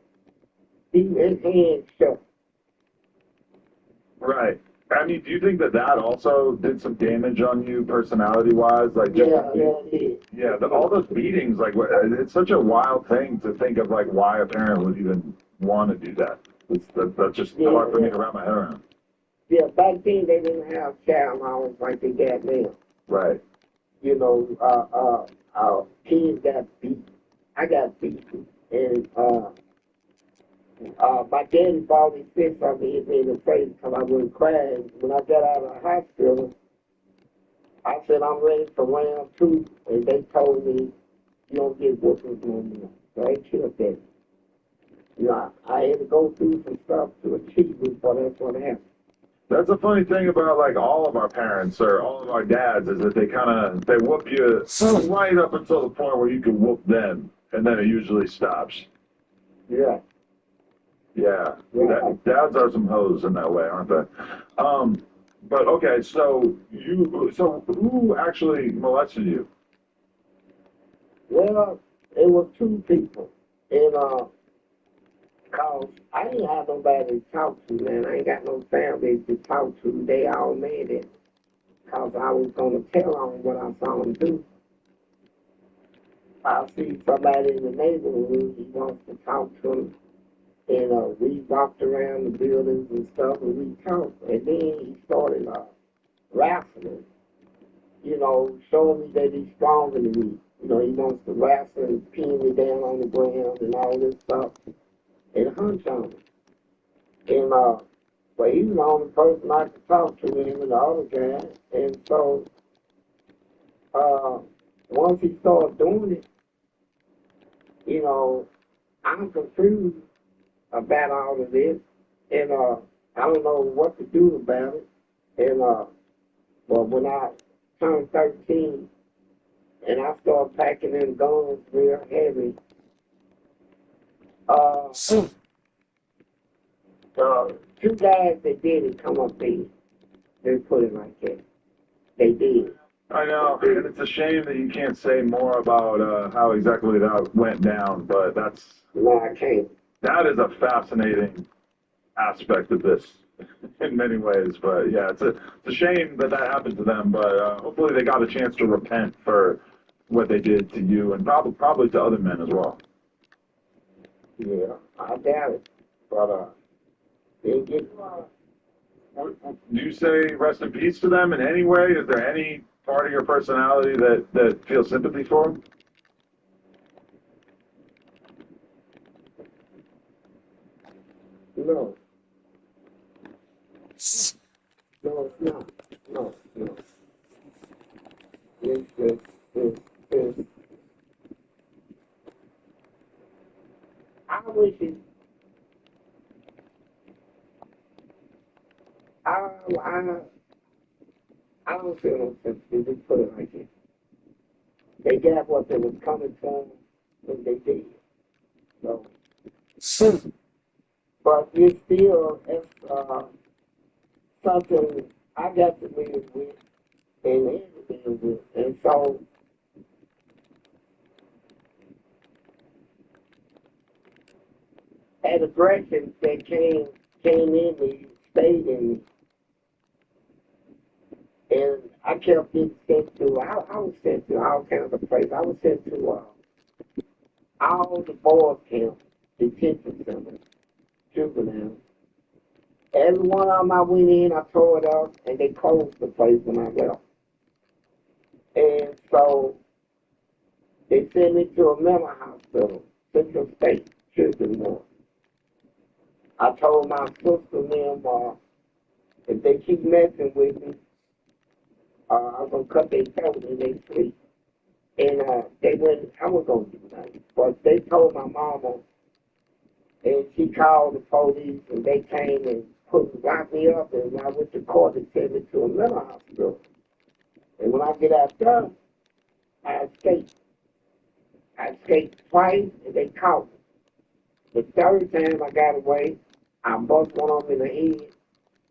his hands shook. Right. I mean, do you think that also did some damage on you personality-wise? Like, it did. All those beatings, like, it's such a wild thing to think of, like, why a parent would even want to do that. That's just hard for me to wrap my head around. Yeah, back then they didn't have child knowledge like they got now. Right. Kids got beat. I got beat. And My daddy bought his fist on me, hit me in the face because I wasn't crying. When I got out of the hospital, I said, I'm ready for round two. And they told me, you don't get whoopings no more. So they killed that. You know, I had to go through some stuff to achieve it, but that's what happened. That's a funny thing about like all of our parents or all of our dads is that they whoop you right up until the point where you can whoop them, and then it usually stops. Yeah. Yeah. Dads are some hoes in that way, aren't they? But okay, so who actually molested you? Well, it was two people. And cause I didn't have nobody to talk to, man. I ain't got no family to talk to. They all made it. Cause I was gonna tell on what I saw them do. I see somebody in the neighborhood, he wants to talk to him. And we walked around the buildings and stuff, and we talked. And then he started wrestling, you know, showing me that he's stronger than me. You know, he wants to wrestle and pin me down on the ground and all this stuff and hunch on me. And, but he was the only person I could talk to, him and the other guy. And so, once he started doing it, you know, I'm confused about all of this. And, I don't know what to do about it. And, but when I turned 13, and I started packing in guns real heavy. Two guys that did it come up there. They put it like that. They did. I know, and it's a shame that you can't say more about how exactly that went down, but that's... No, I can't. That is a fascinating aspect of this in many ways, but yeah, it's a shame that happened to them, but hopefully they got a chance to repent for what they did to you and probably to other men as well. Yeah, I doubt it, but they get. Do you say rest in peace to them in any way? Is there any part of your personality that feels sympathy for them? No. No, it's not. No. It's I wish it. I don't feel no sympathy. Just put it like this. They got what they was coming from when they did. So, but it's still something I got to live with and live with, and so. That aggression that came in me, stayed in me. And I kept getting sent to, I was sent to all kinds of places. I was sent to all the boys' camps, detention centers, juveniles. Every one of them I went in, I tore it up, and they closed the place when I left. And so they sent me to a mental hospital, Central State Children's Ward. I told my sister and them, if they keep messing with me, I'm going to cut their throat in their sleep. And they went, I was going to do nothing. But they told my mama, and she called the police, and they came and locked me up, and when I went to court, they sent me to a mental hospital. And when I get out there, I escaped. I escaped twice, and they caught me. The third time I got away, I bust one of them in the head,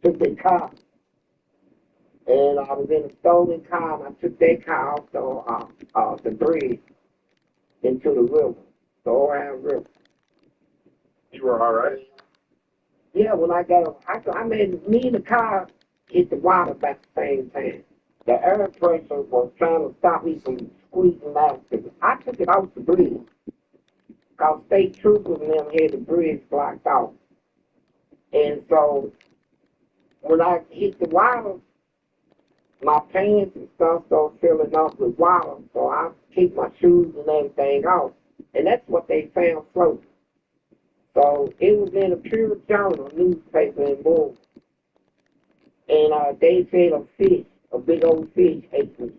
took their car, and I was in a stolen car, and I took that car off the bridge into the river, the Ohio River. You were all right? Yeah, when I got, I made me and the car hit the water about the same time. The air pressure was trying to stop me from squeezing out. I took it off the bridge, because state troopers and them had the bridge blocked off. And so, when I hit the water, my pants and stuff started filling up with water, so I keep my shoes and everything off. And that's what they found floating. So it was in a Pure Journal newspaper in Louisville. And they said a fish, a big old fish, ate me.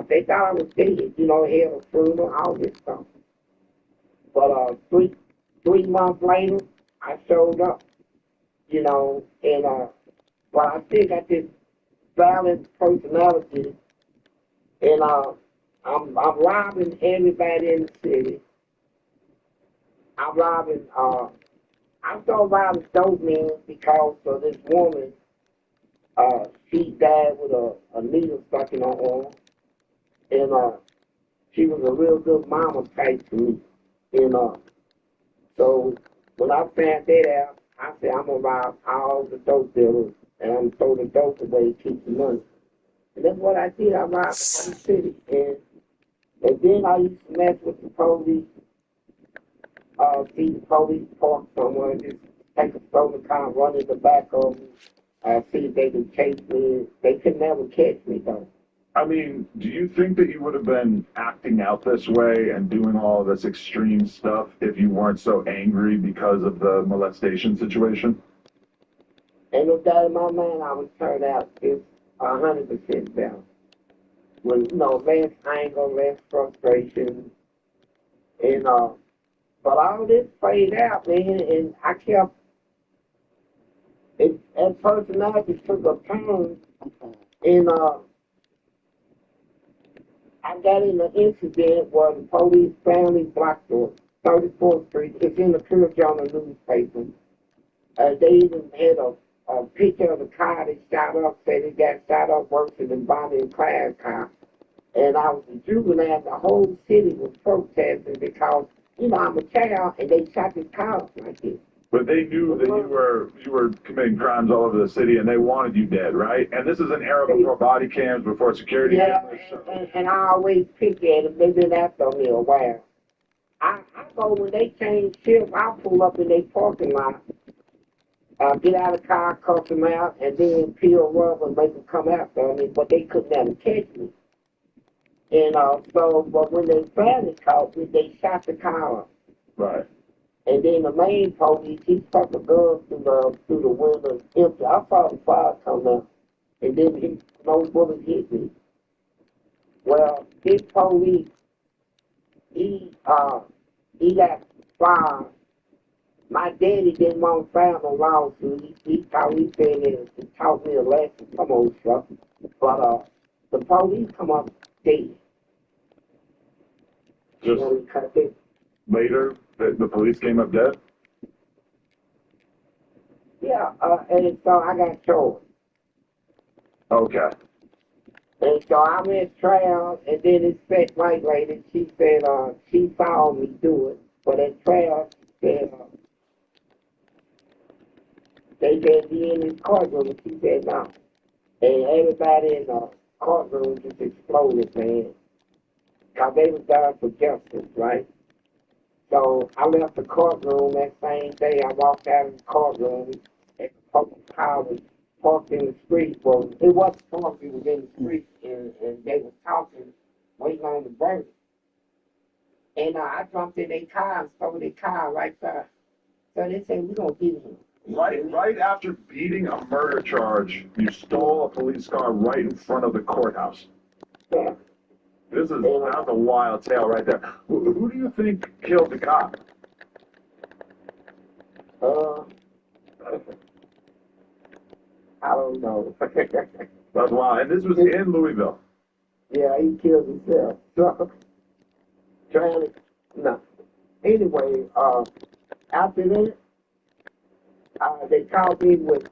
They thought I was dead, you know, had a funeral, all this stuff. But 3 months later, I showed up, you know, and but I still got this balanced personality, and I'm robbing everybody in the city. I'm robbing. I started robbing dope men because of this woman. She died with a needle stuck in her arm, and she was a real good mama type to me, and so when I found that out, I said I'm gonna rob all the dope dealers, and I'm gonna throw the dope away, keep the money. And that's what I did. I robbed the whole city, and then I used to mess with the police. See the police park somewhere, just take a stolen car, run in the back of them, see if they can chase me. They could never catch me though. I mean, do you think that you would have been acting out this way and doing all of this extreme stuff if you weren't so angry because of the molestation situation? Ain't no doubt in my mind I would turn out just 100% better. With, you know, less anger, less frustration, and but all this played out, man, and I kept it. That personality took a turn, and I got in an incident where the police family blocked us, 34th Street. It's in the Pure Journal newspaper. They even had a picture of the car that shot up, said it got shot up worse than Bonnie and Clyde's car. And I was a juvenile, the whole city was protesting because, you know, I'm a child, and they shot this car up like this. But they knew that you were committing crimes all over the city, and they wanted you dead, right? And this is an era before body cams, before security cameras. And I always pick at them. They've been after me a while. I go, when they change shifts, I pull up in their parking lot, get out of the car, cuss them out, and then peel rubber and make them come after me, but they couldn't ever catch me. And but when they finally caught me, they shot the car up. Right. And then the main police, he stuck a gun through the window, empty. I saw the fire come out, and then no bullets hit me. Well, this police, he got fired. My daddy didn't want to file no lawsuit. He said it taught me a lesson. Come on, Chuck. But the police come up dead. Just later, the police came up dead? Yeah, and so I got charged. Okay. And so I went trial, and then this fat white lady, she said she saw me do it. But at trial, she said, they said be in this courtroom, and she said no. And everybody in the courtroom just exploded, man. Because they was there for justice, right? So I left the courtroom that same day. I walked out of the courtroom, and the police car was parked in the street. Well, it wasn't parked, it was in the street, and they was talking, waiting on the verdict. And I jumped in their car and stole their car right there. So they said, we're going to get him. Right after beating a murder charge, you stole a police car right in front of the courthouse. Yeah. That's a wild tale right there. Who do you think killed the cop? I don't know. That's wild. And this was in Louisville. Yeah, he killed himself. So, no. Anyway, after that, they caught me with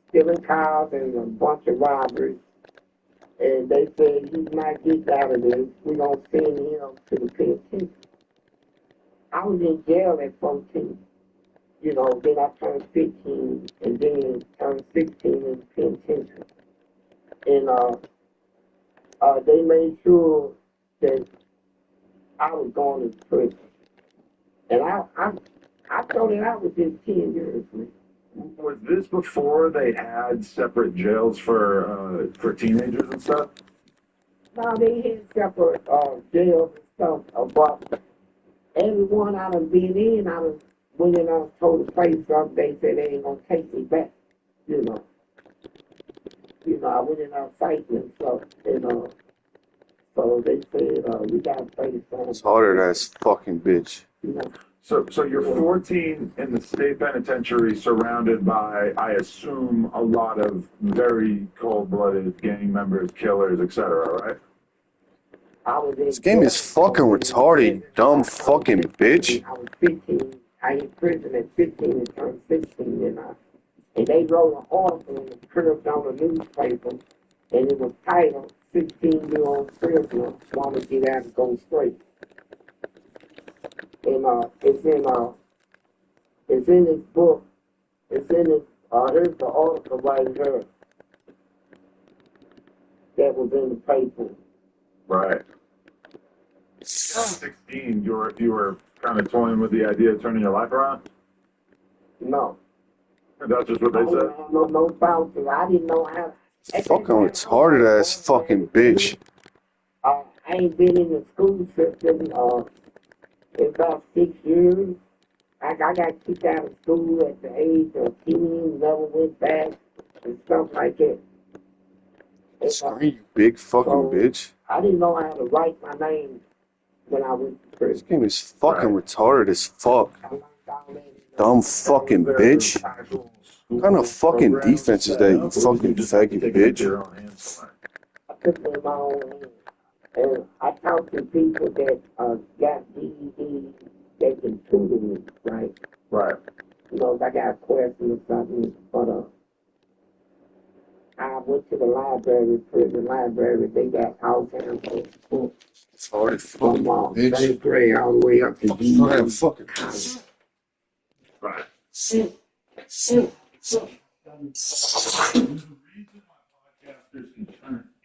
stealing cars and a bunch of robberies. And they said, he's not getting out of this. We're going to send him to the penitentiary. I was in jail at 14. You know, then I turned 15, and then turned 16 in the penitentiary. And they made sure that I was going to prison. And I thought that I was just 10 years. Was this before they had separate jails for teenagers and stuff? No, they had separate jails and stuff. But everyone I done been in, I done when I told the place up, they said they ain't gonna take me back. You know. I went in our fighting and stuff, so they said we gotta play some. It's harder as fucking bitch. You know. So you're 14 in the state penitentiary, surrounded by, I assume, a lot of very cold-blooded gang members, killers, etc. Right? This game is fucking retarded, you dumb fucking bitch. I was 15. I in prison at 15 and turned 16, and they wrote an article in the Cribs on the newspaper, and it was titled 16-year-old prisoner want to get out and go straight. And it's in this book. It's in this. Here's the article right here that was in the paper. Right. 16, you were kind of toying with the idea of turning your life around? No. That's just what they said? No bouncer. I didn't know how. Fucking retarded ass fucking bitch. I ain't been in the school system in about 6 years. I got kicked out of school at the age of 10, never went back, and stuff like that. Screw you, big fucking bitch. I didn't know how to write my name when I went to prison. This game is fucking retarded as fuck. Dumb fucking bitch. What kind of fucking defense is that, you fucking faggot bitch? I took it in my own hands. And I talked to people that got DED that can tutor me, right? Right. If I got a question or something, but I went to the library, prison library, they got all kinds of books. Retarded fucking bitch. Third grade all the way up to DED. Fucking right.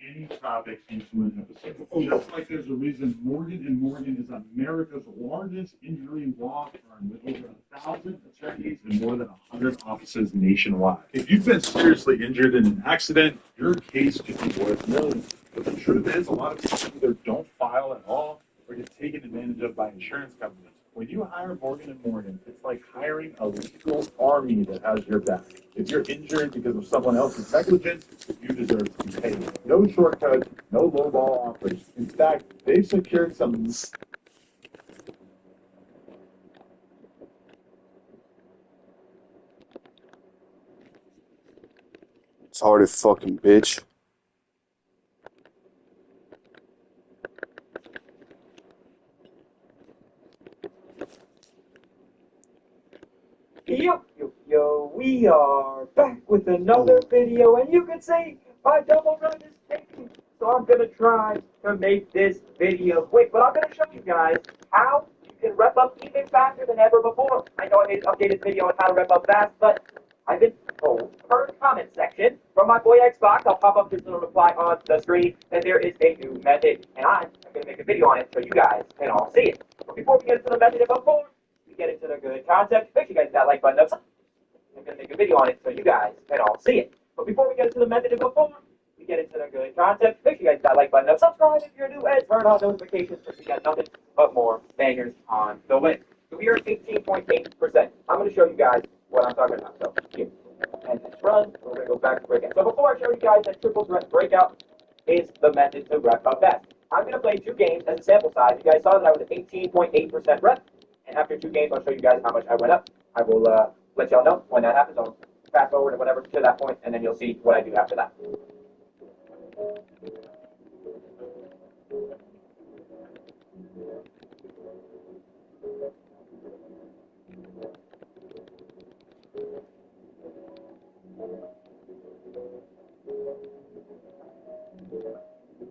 Any topic into an episode. Just like there's a reason Morgan & Morgan is America's largest injury law firm with over 1,000 attorneys and more than 100 offices nationwide. If you've been seriously injured in an accident, your case could be worth millions. But the truth is, a lot of people either don't file at all or get taken advantage of by insurance companies. When you hire Morgan & Morgan, it's like hiring a legal army that has your back. If you're injured because of someone else's negligence, you deserve to be paid. No shortcuts, no lowball offers. In fact, they've secured some... It's retarded fucking bitch. Yo, we are back with another video, and you can see my double run is taking, so I'm gonna try to make this video quick, but I'm gonna show you guys how you can rep up even faster than ever before. I know I made an updated video on how to rep up fast, but I've been told per comment section from my boy Xbox, I'll pop up this little reply on the screen, that there is a new method, and I'm gonna make a video on it so you guys can all see it. But before we get into the method of before, get into the good concept, make sure you guys hit that like button up. I'm going to make a video on it so you guys can all see it. But before we get into the method of before, we get into the good concept, make sure you guys hit that like button up, subscribe if you're new, and turn on notifications so you got nothing but more bangers on the way. So we are at 18.8%. I'm going to show you guys what I'm talking about. So here, and let's run. We're going to go back to breakout. So before I show you guys that triple threat breakout is the method to rep up fast. I'm going to play 2 games as a sample size. You guys saw that I was at 18.8% rep. And after 2 games, I'll show you guys how much I went up. I will let y'all know when that happens. I'll fast forward or whatever to that point, and then you'll see what I do after that.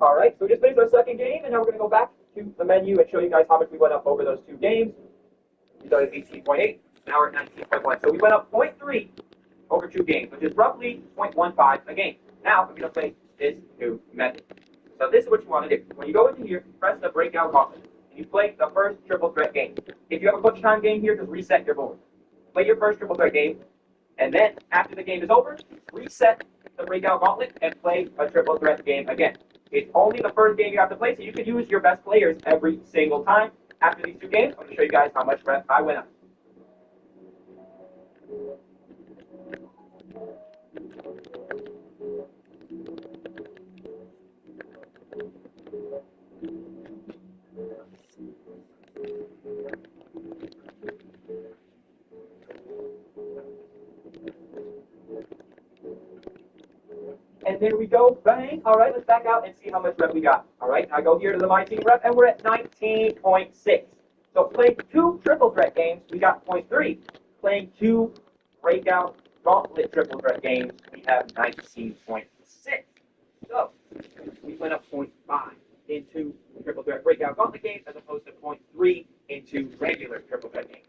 All right, so we just finished our second game, and now we're going to go back to the menu and show you guys how much we went up over those 2 games. We started at 18.8, now we're at 19.1. So we went up 0.3 over 2 games, which is roughly 0.15 a game. Now we're going to play this new method. So this is what you want to do. When you go into here, press the breakout button, and you play the first triple threat game. If you have a clutch time game here, just reset your board. Play your first triple threat game, and then after the game is over, reset the breakout gauntlet and play a triple threat game again. It's only the first game you have to play, so you can use your best players every single time. After these 2 games, I'm going to show you guys how much rep I went up. And there we go, bang. All right, let's back out and see how much rep we got. All right, I go here to the MyTeam rep, and we're at 19.6. So playing 2 triple threat games, we got 0.3. Playing 2 breakout gauntlet triple threat games, we have 19.6. So we went up 0.5 into triple threat breakout gauntlet games as opposed to 0.3 into regular triple threat games.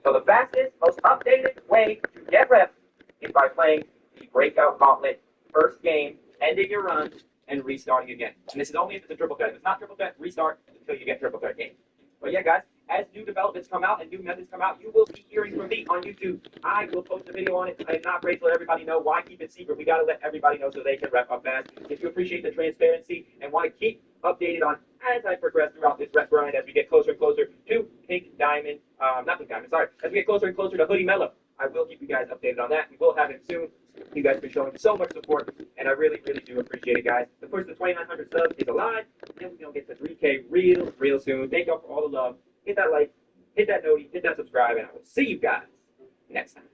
So the fastest, most updated way to get reps is by playing the breakout gauntlet first game, ending your run, and restarting again. And this is only if it's a triple threat. If it's not triple threat, restart until you get triple threat games. But yeah, guys, as new developments come out and new methods come out, you will be hearing from me on YouTube. I will post a video on it. I am not ready to let everybody know. Why keep it secret? We got to let everybody know so they can rep up fast. If you appreciate the transparency and want to keep updated on as I progress throughout this rep grind, as we get closer and closer to pink diamond, not pink diamond, sorry, as we get closer and closer to hoodie mellow, I will keep you guys updated on that. We will have it soon. You guys have been showing so much support, and I really, really do appreciate it, guys. Of course, the 2,900 subs is alive, and we're going to get to 3K real soon. Thank y'all for all the love. Hit that like, hit that noty, hit that subscribe, and I will see you guys next time.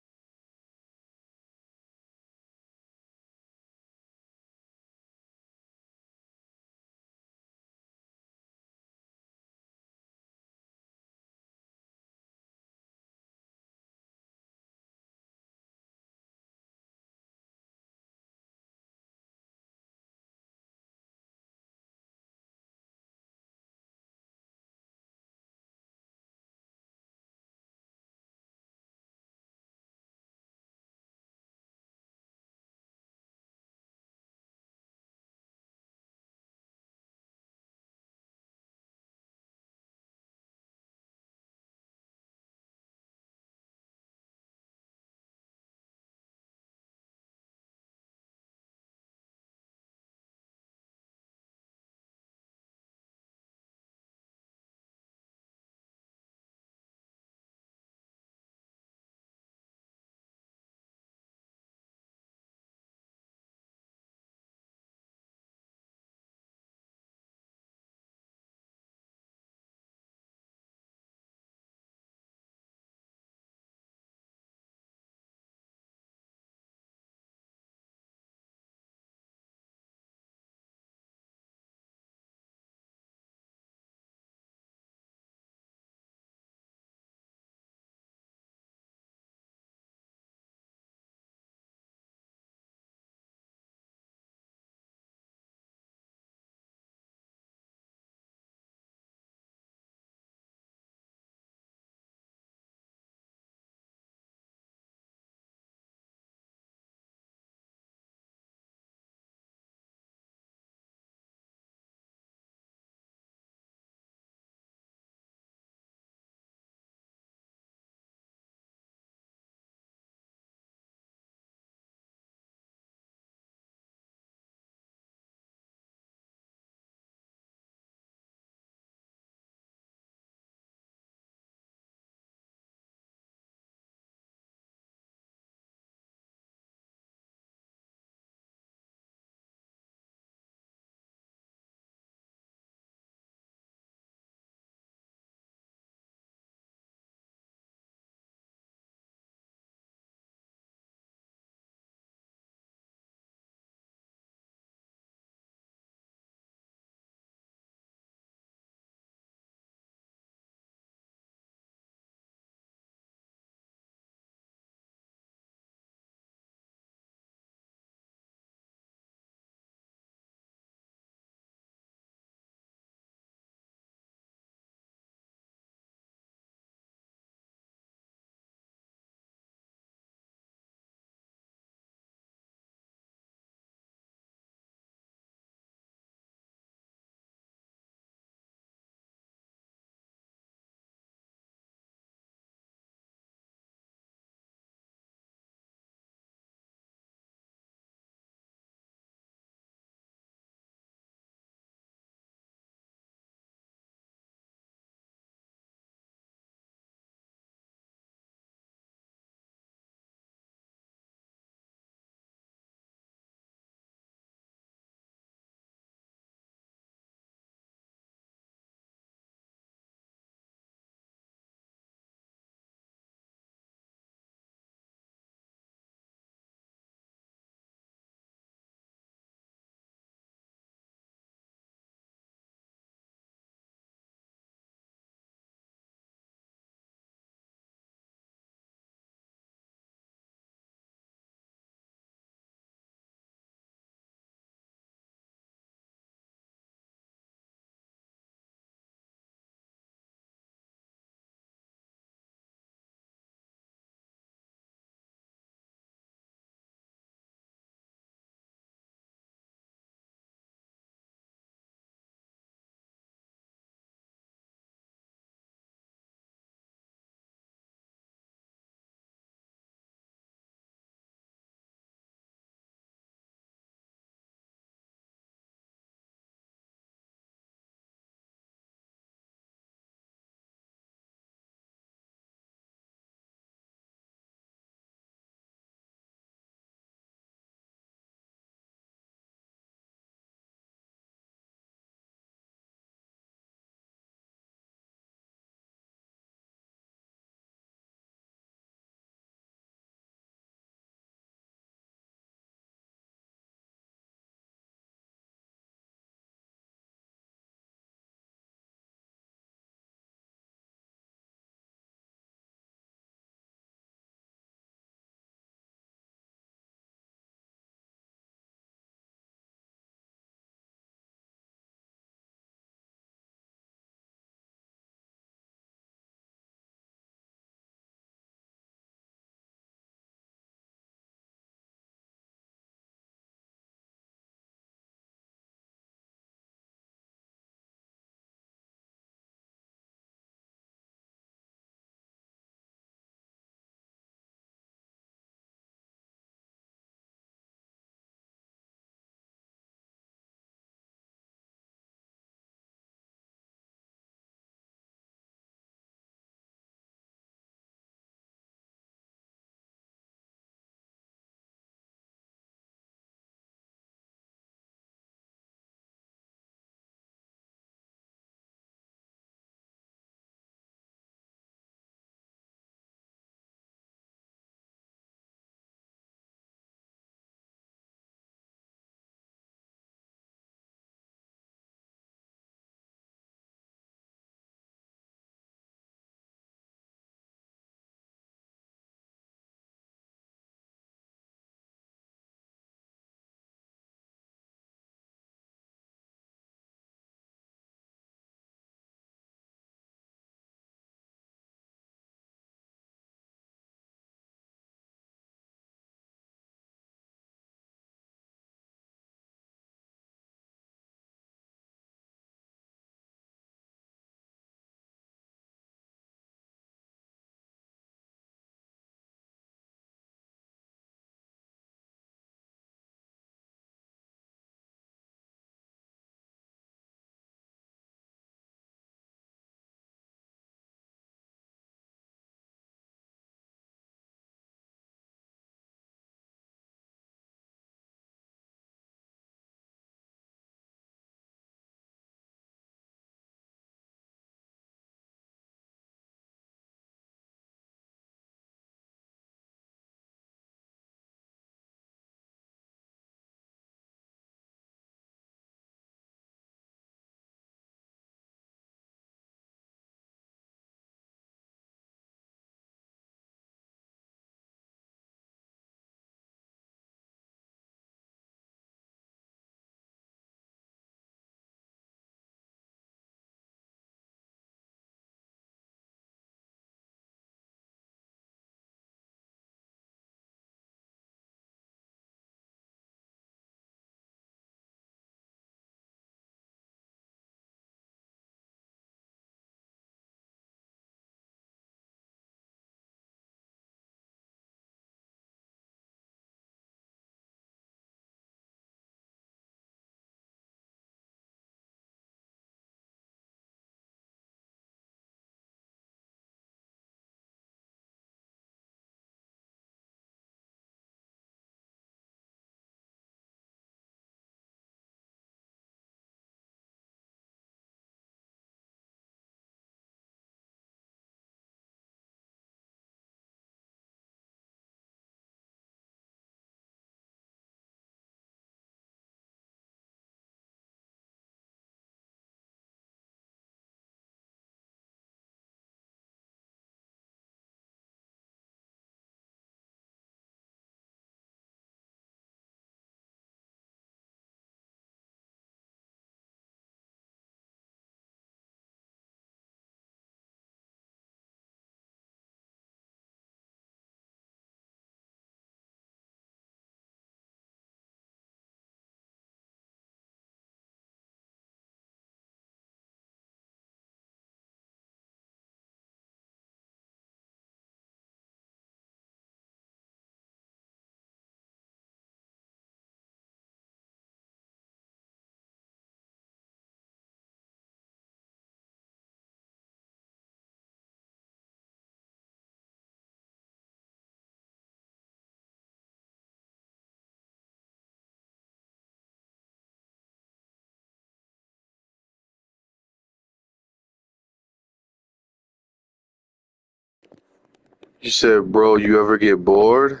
You said, bro, you ever get bored?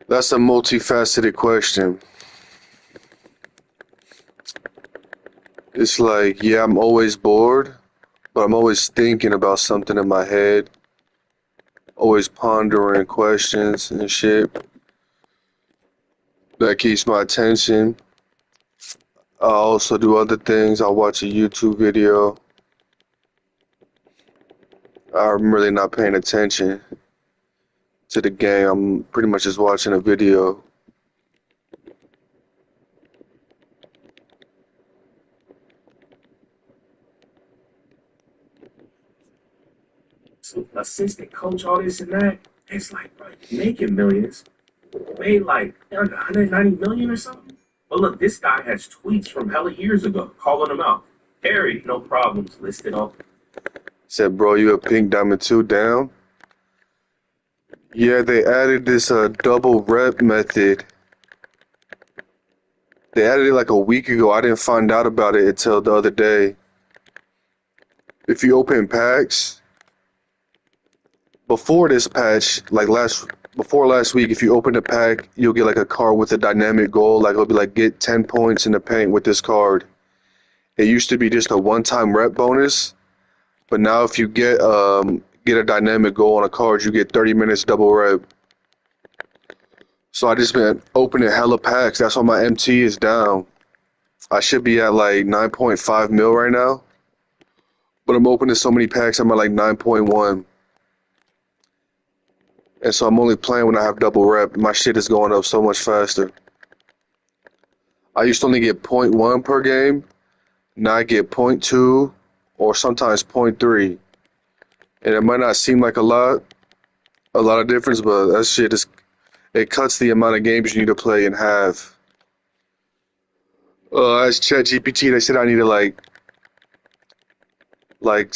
That's a multifaceted question. It's like, yeah, I'm always bored, but I'm always thinking about something in my head, always pondering questions and shit. That keeps my attention. I also do other things. I'll watch a YouTube video. I'm really not paying attention to the game. I'm pretty much just watching a video. So assistant coach, all this and that. It's like, bro, you making millions. Made like 190 million or something. But look, this guy has tweets from hella years ago calling him out. Harry, no problems listed off. Said, bro, you a pink diamond 2 down? Yeah, they added this double rep method. They added it like a week ago. I didn't find out about it until the other day. If you open packs, before this patch, like before last week, if you open a pack, you'll get like a card with a dynamic goal. Like it'll be like, get 10 points in the paint with this card. It used to be just a one-time rep bonus, but now if you get a dynamic goal on a card, you get 30 minutes double rep. So I just been opening hella packs. That's why my MT is down. I should be at like 9.5 mil right now, but I'm opening so many packs. I'm at like 9.1. And so I'm only playing when I have double rep. My shit is going up so much faster. I used to only get 0.1 per game. Now I get 0.2 or sometimes 0.3. And it might not seem like a lot of difference, but that shit is, it cuts the amount of games you need to play in half. As ChatGPT, they said I needed like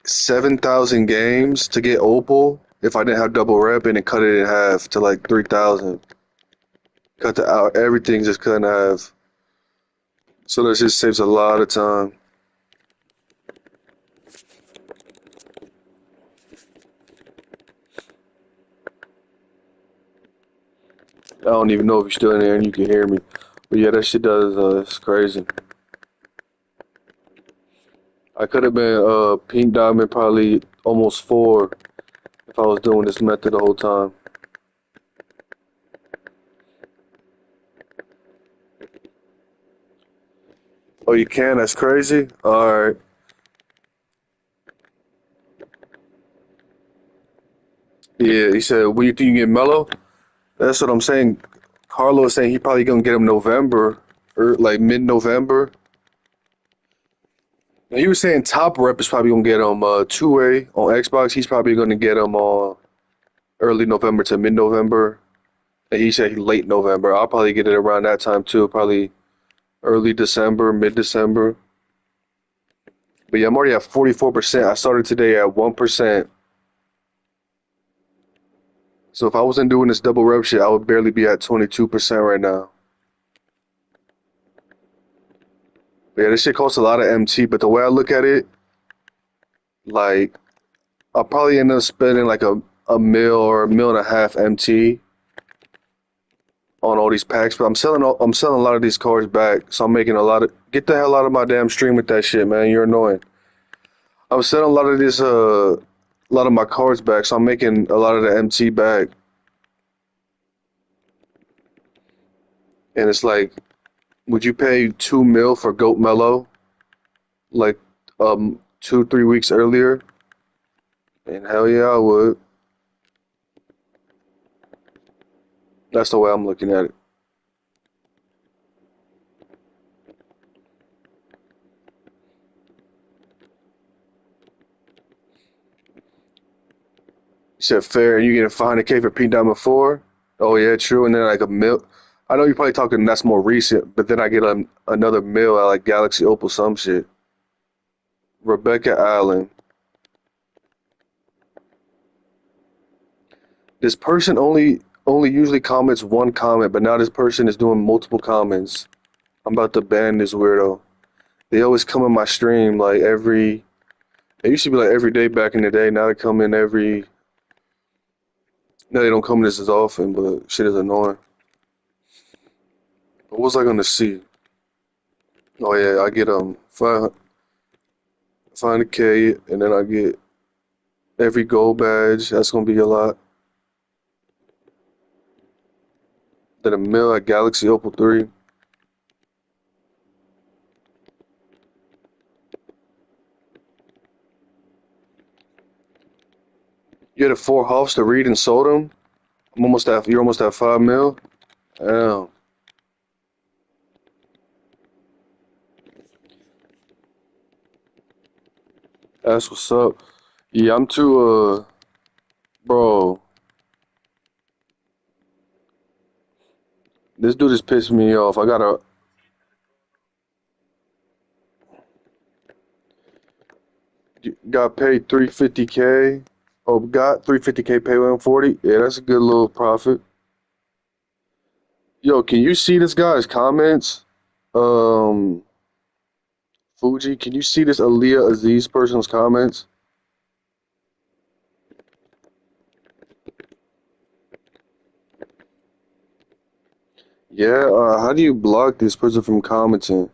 7,000 games to get Opal if I didn't have double rep, and it cut it in half to like 3,000. Cut the out, everything just cut in half. So that just saves a lot of time. I don't even know if you're still in there and you can hear me. But yeah, that shit does, it's crazy. I could have been pink diamond probably almost 4 if I was doing this method the whole time. Oh, you can? That's crazy. All right. Yeah, he said, when you think you get mellow? That's what I'm saying. Carlos saying he probably gonna get him November or like mid-November. Now you were saying top rep is probably gonna get him 2A on Xbox. He's probably gonna get him early November to mid-November. And he said late November. I'll probably get it around that time too, probably early December, mid-December. But yeah, I'm already at 44%. I started today at 1%. So if I wasn't doing this double rep shit, I would barely be at 22% right now. But yeah, this shit costs a lot of MT, but the way I look at it, like, I'll probably end up spending like a mil or a mil and a half MT on all these packs, but I'm selling a lot of these cards back, so I'm making a lot of, get the hell out of my damn stream with that shit, man. You're annoying. I'm selling a lot of this a lot of my cards back, so I'm making a lot of the MT back. And it's like, would you pay 2 mil for Goat Mellow like 2-3 weeks earlier? And hell yeah, I would. That's the way I'm looking at it. You said fair, and you getting 500K for Pink Diamond 4? Oh yeah, true. And then like a mil. I know you're probably talking that's more recent, but then I get another mil at like Galaxy Opal some shit. Rebecca Allen. This person only usually comments one comment, but now this person is doing multiple comments. I'm about to ban this weirdo. They always come in my stream like every It used to be like every day back in the day. Now they come in every. Now they don't come in this as often, but shit is annoying. What was I gonna see? Oh yeah, I get 500K, and then I get every gold badge. That's gonna be a lot. Then a mil at Galaxy Opal 3. You had a 4 hops to read and sold them. You're almost at 5 mil. Damn, that's what's up. Yeah, I'm too bro. This dude is pissing me off. I got paid 350K. Oh, got 350K pay 140. Yeah, that's a good little profit. Yo, can you see this guy's comments? Um, Fuji, can you see this Aaliyah Aziz person's comments? Yeah, how do you block this person from commenting?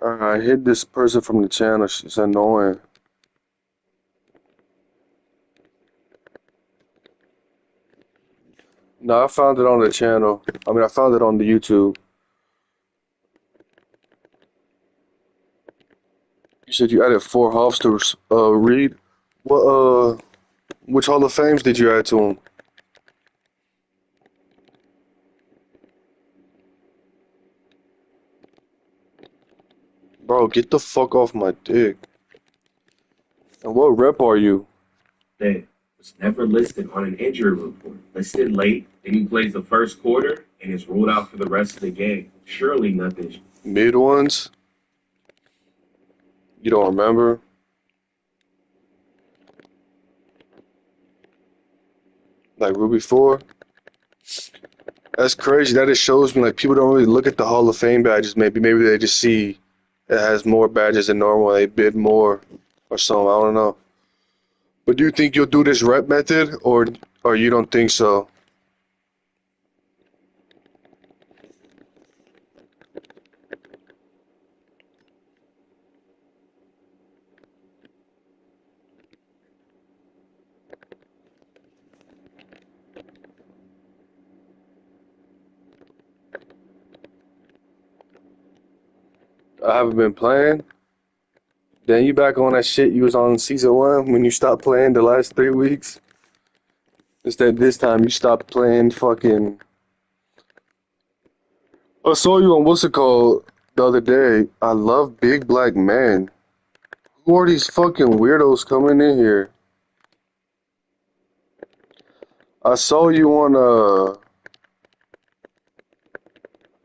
I hid this person from the channel. She's annoying. No, I found it on the channel. I mean, I found it on the YouTube. You said you added 4 hops to read. What which Hall of Fames did you add to him? Bro, get the fuck off my dick. And what rep are you? That was never listed on an injury report. Listed late, then he plays the first quarter and is ruled out for the rest of the game. Surely nothing. Mid ones? You don't remember? Like Ruby 4? That's crazy. That just shows me like people don't really look at the Hall of Fame badges. Maybe they just see it has more badges than normal. They bid more or something. I don't know. But do you think you'll do this rep method or you don't think so? I haven't been playing. Then you back on that shit you was on season 1 when you stopped playing the last 3 weeks. Instead this time you stopped playing fucking. I saw you on what's it called the other day. I love big black men. Who are these fucking weirdos coming in here? I saw you on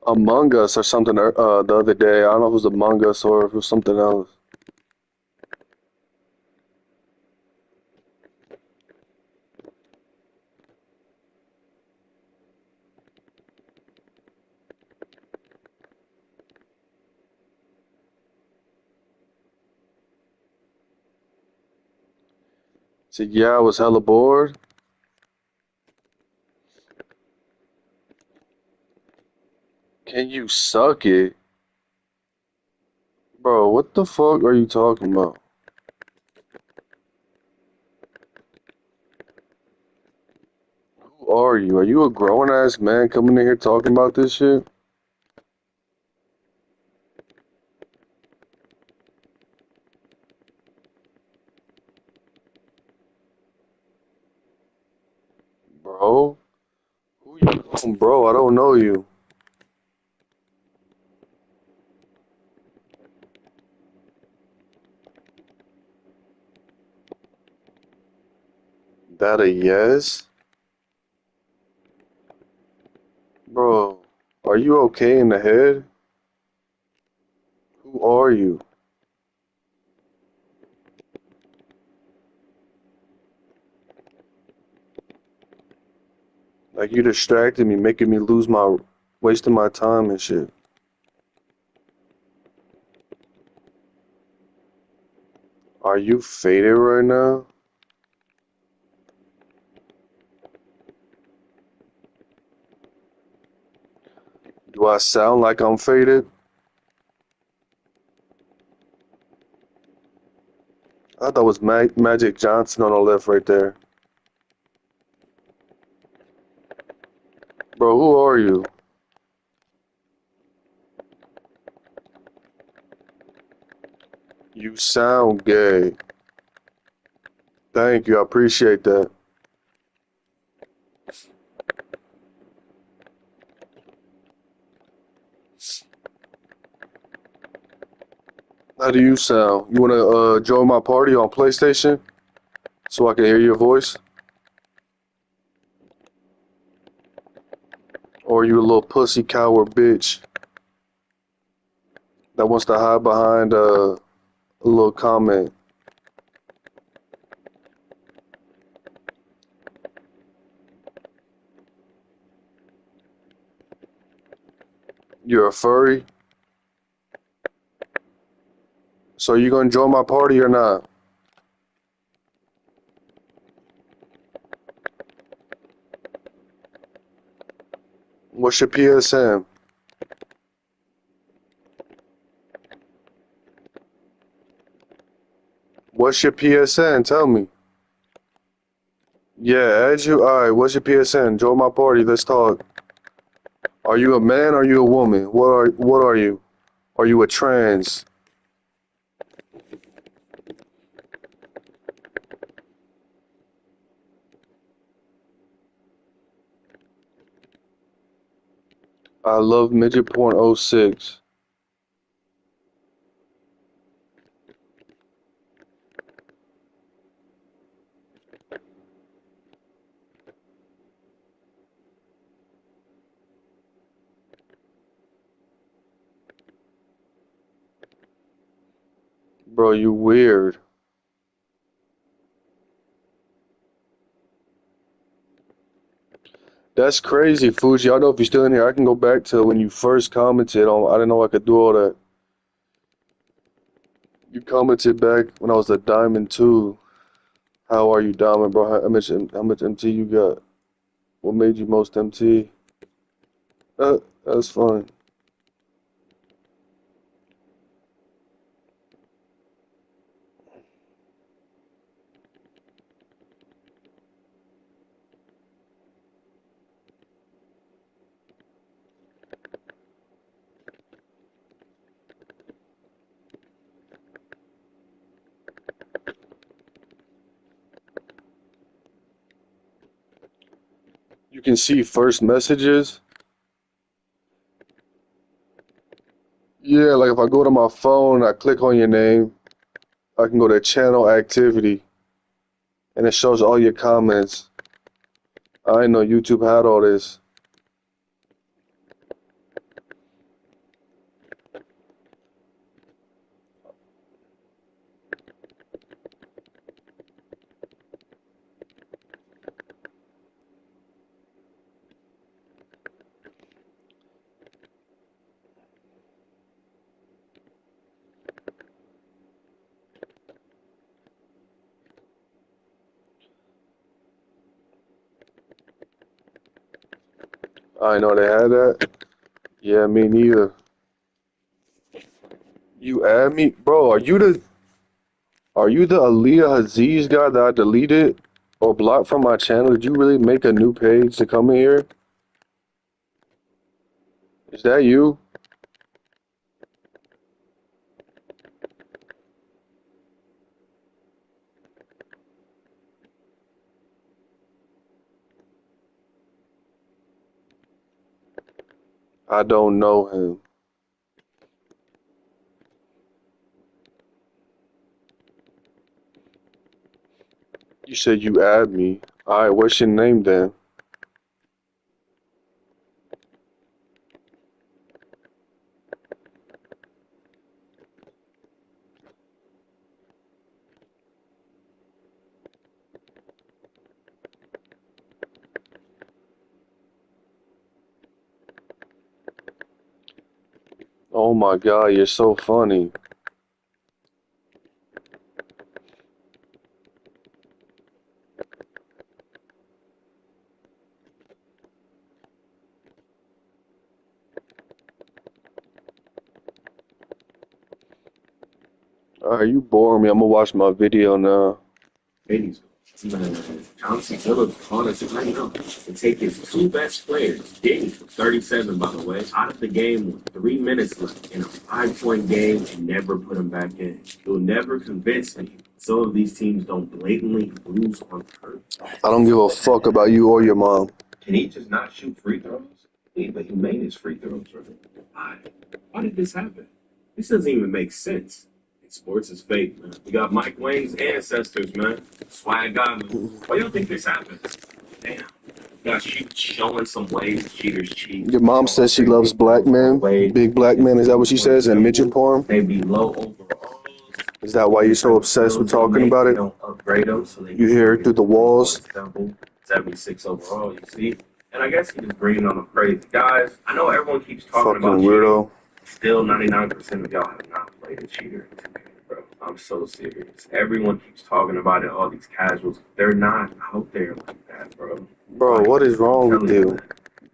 Among Us or something the other day. I don't know if it was Among Us or if it was something else. Said yeah, I was hella bored. Can you suck it? Bro, what the fuck are you talking about? Who are you? Are you a grown ass man coming in here talking about this shit? Bro? Who you calling bro? I don't know you. That a yes? Bro, are you okay in the head? Who are you? Like you distracted me, making me wasting my time and shit. Are you faded right now? Do I sound like I'm faded? I thought it was Magic Johnson on the left right there. Bro, who are you? You sound gay. Thank you, I appreciate that. How do you sound? You wanna join my party on PlayStation so I can hear your voice? Or are you a little pussy coward bitch that wants to hide behind a little comment? You're a furry? So you gonna join my party or not? What's your PSN? What's your PSN? Tell me. Yeah, add you. Alright, what's your PSN? Join my party. Let's talk. Are you a man or are you a woman? What are you? Are you a trans? I love midget porn 06. Bro, you weird. That's crazy, Fuji. I don't know if you're still in here. I can go back to when you first commented on. I didn't know I could do all that. You commented back when I was a Diamond 2. How are you, Diamond, bro? How much MT you got? What made you most MT? That's fine. You can see first messages. Yeah, like if I go to my phone, I click on your name, I can go to channel activity, and it shows all your comments. I didn't know YouTube had all this. I didn't know they had that. Yeah, me neither. You add me, bro. Are you the Aaliyah Aziz guy that I deleted or blocked from my channel? Did you really make a new page to come in here? Is that you? I don't know him. You said you add me. Alright, what's your name then? Oh my god, you're so funny. Alright, you bore me. I'm gonna watch my video now. Ladies, Chauncey Billups caught us right up and take his two best players, Diddy, 37 by the way, out of the game with 3 minutes left in a 5-point game and never put him back in. You'll never convince me some of these teams don't blatantly lose on purpose. I don't give a fuck about you or your mom. Can he just not shoot free throws? Yeah, but he made his free throws, right? Why did this happen? This doesn't even make sense. Sports is fake, man. We got Mike Wayne's ancestors, man. Swag God, man. Why do you think this happened? Damn. Got showing some ways cheaters cheat. Your mom says she loves black men, big black men. Is that what she says? And midget porn? They be low overall. Is that why you're so obsessed with talking about it? Upgrade them so they You hear it through the walls? 76 overall, you see? And I guess he just bringing on the crazy guys. I know everyone keeps talking about weirdo. Still, 99% of y'all have not played a cheater, bro. I'm so serious. Everyone keeps talking about it. All these casuals, they're not out there like that, bro. Bro, what is wrong with you?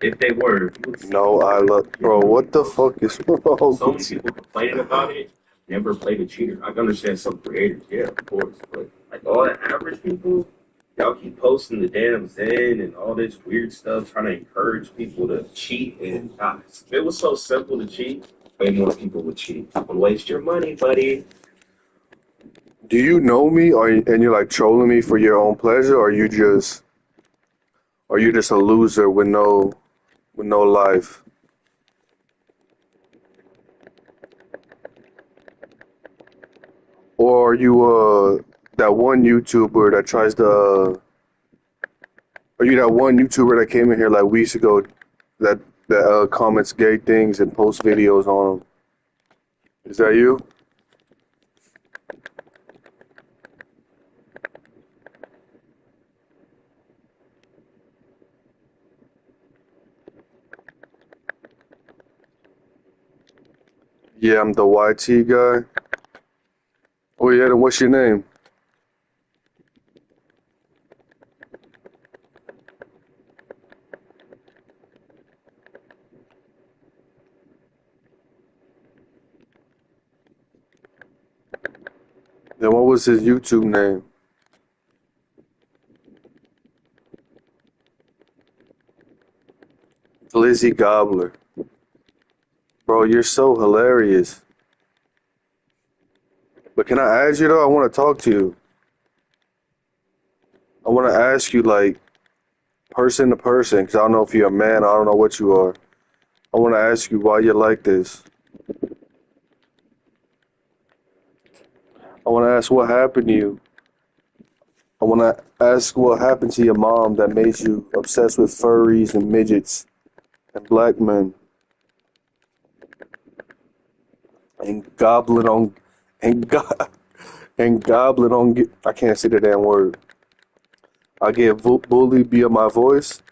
If they were, No, I love. Bro, what the fuck is wrong? So many people complaining about it. Never played a cheater. I can understand some creators, yeah, of course, but like all the average people, y'all keep posting the damn Zen and all this weird stuff, trying to encourage people to cheat. And guys, if it was so simple to cheat, way more people would cheat. Don't waste your money, buddy. Do you know me, and you're like trolling me for your own pleasure, or you just a loser with no life? Or are you that one YouTuber that tries to? Are you that one YouTuber that came in here like weeks ago that comments gay things and posts videos on them? Is that you? Yeah, I'm the YT guy. Oh yeah, then what's your name? Then what was his YouTube name? Lizzie Gobbler. Bro, you're so hilarious. But can I ask you though? I want to talk to you. I want to ask you like person to person, because I don't know if you're a man. I don't know what you are. I want to ask you why you're like this. I want to ask what happened to you. I want to ask what happened to your mom that made you obsessed with furries and midgets and black men and gobbling on and gobbling on. I can't say the damn word. I get bullied via my voice.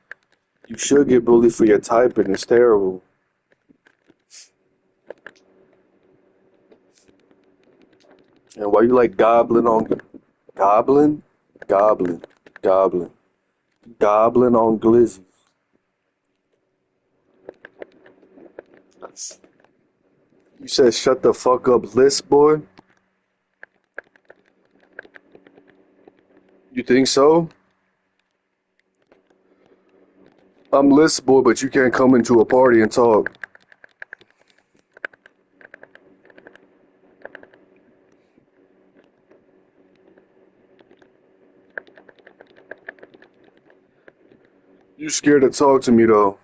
You should get bullied for your typing. It's terrible. And why you like gobbling on goblin, goblin, goblin, goblin on glizzy? You said shut the fuck up, list boy. You think so? I'm list boy, but you can't come into a party and talk. You scared to talk to me though.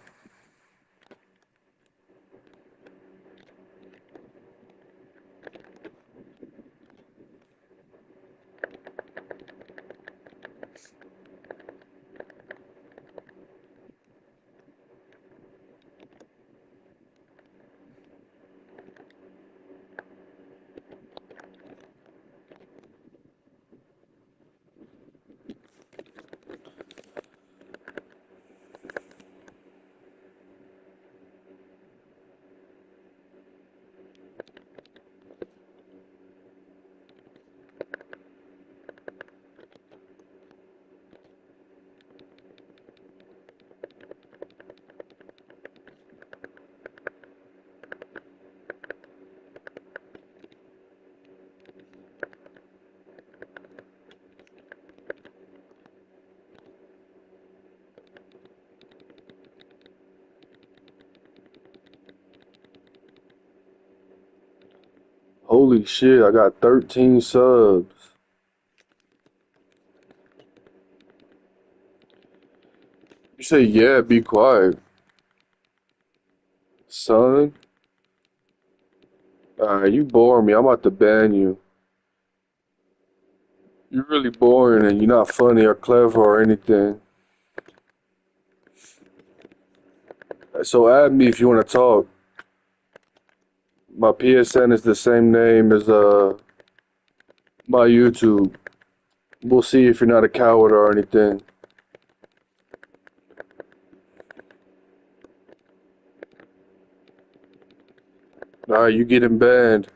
Holy shit, I got 13 subs. You say, yeah, be quiet. Son? Alright, you bore me. I'm about to ban you. You're really boring and you're not funny or clever or anything. So add me if you want to talk. My PSN is the same name as my YouTube. We'll see if you're not a coward or anything. Alright, you getting banned.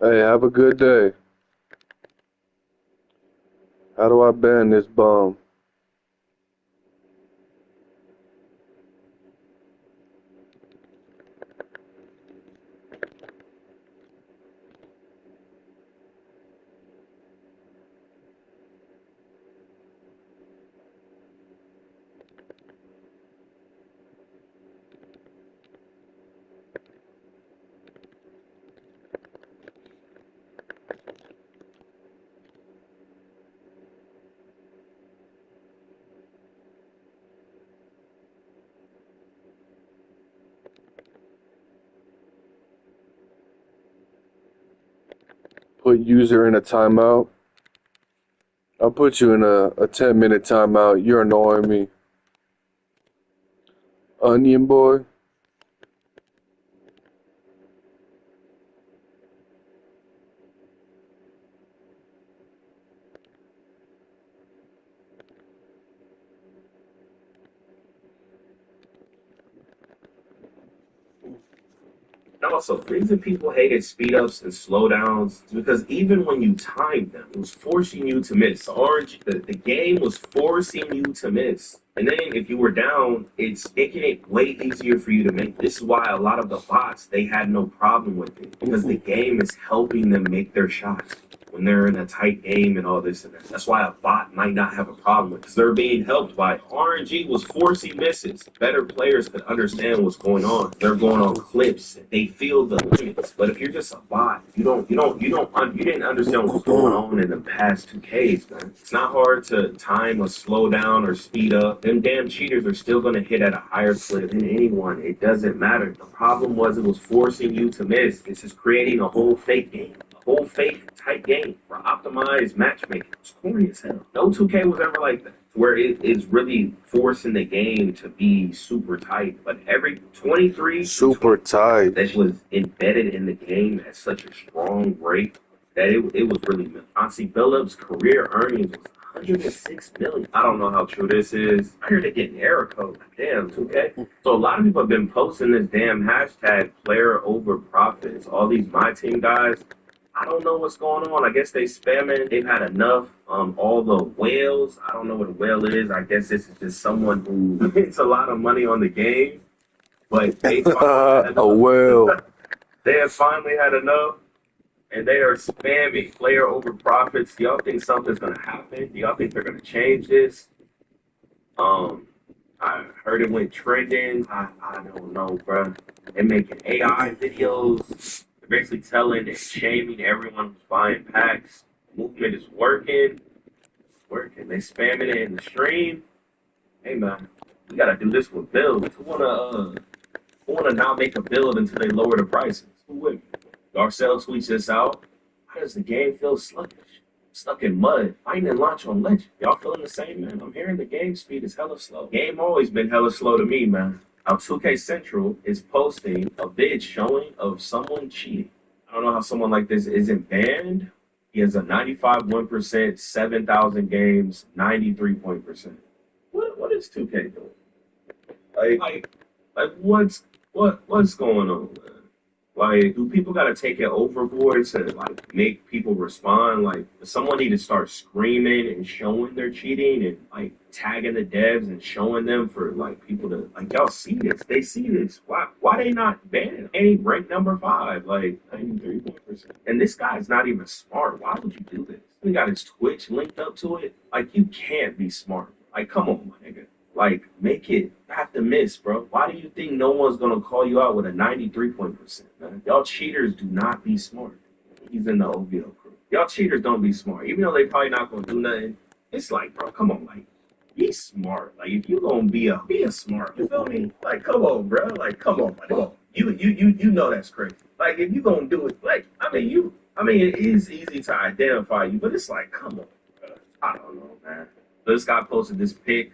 Hey, have a good day. How do I ban this bum? Put user in a timeout. I'll put you in a 10-minute timeout. You're annoying me. Onion boy. And also, the reason people hated speed ups and slowdowns is because even when you timed them, it was forcing you to miss. The game was forcing you to miss. And then if you were down, it's making it way easier for you to make. This is why a lot of the bots, they had no problem with it. Because the game is helping them make their shots when they're in a tight game and all this and that. That's why a bot might not have a problem with it. Because they're being helped by it. RNG was forcing misses. Better players could understand what's going on. They're going on clips. They feel the limits. But if you're just a bot, you didn't understand what's going on in the past 2Ks, man. It's not hard to time a slow down or speed up. Them damn cheaters are still gonna hit at a higher clip than anyone. It doesn't matter. The problem was it was forcing you to miss. This is creating a whole fake game. Whole fake tight game for optimized matchmaking. It's corny as hell. No 2K was ever like that, where it is really forcing the game to be super tight. But every 23 super tight that was embedded in the game at such a strong rate that it was really. Honestly, Phillips' career earnings was 106 million. I don't know how true this is. I heard they're getting error code. Damn, 2K. So a lot of people have been posting this damn hashtag player over profits. All these MyTeam guys. I don't know what's going on. I guess they spamming. They've had enough. All the whales. I don't know what a whale is. I guess this is just someone who makes a lot of money on the game. But they a whale. They have finally had enough, and they are spamming player over profits. Do y'all think something's gonna happen? Do y'all think they're gonna change this? I heard it went trending. I don't know, bro. They're making AI videos. They're basically telling and shaming everyone who's buying packs. Movement is working. Working. They spamming it in the stream. Hey man, we gotta do this with builds. Who wanna not make a build until they lower the prices? Who would? Garcelle tweets this out. How does the game feel sluggish? Stuck in mud, fighting and launch on legend. Y'all feeling the same, man? I'm hearing the game speed is hella slow. Game always been hella slow to me, man. Now 2K Central is posting a vid showing of someone cheating. I don't know how someone like this isn't banned. He has a 95 1%, 7,000 games, 93 point percent. What is 2K doing? Like what's going on, man? Like, do people gotta take it overboard to like make people respond? Like, does someone need to start screaming and showing they're cheating and like tagging the devs and showing them for like people to like y'all see this? They see this. Why they not banned? Any rank number 5, like 93%. And this guy's not even smart. Why would you do this? He got his Twitch linked up to it. Like, you can't be smart. Like, come on, my nigga. Like, make it. optimist, bro. Why do you think no one's gonna call you out with a 93% man? Y'all cheaters do not be smart. He's in the OVO crew. Y'all cheaters don't be smart. Even though they probably not gonna do nothing, it's like, bro, come on, like, be smart. Like, if you gonna be a smart, you feel me? Like, come on, bro. Like, come on, buddy. You know that's crazy. Like, if you gonna do it, like, I mean, it is easy to identify you, but it's like, come on, bro. I don't know, man. This guy posted this pic.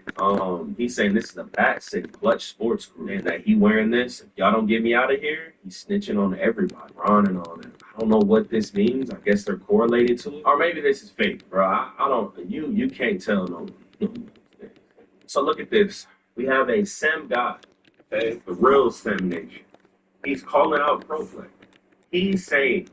He's saying this is a Bat City Clutch Sports Group, and that he wearing this. If y'all don't get me out of here, he's snitching on everybody, Ron and all that. I don't know what this means. I guess they're correlated to it, or maybe this is fake, bro. I don't. You can't tell no. So look at this. We have a Sim guy, okay, the real Sim Nation. He's calling out pro play. He's saying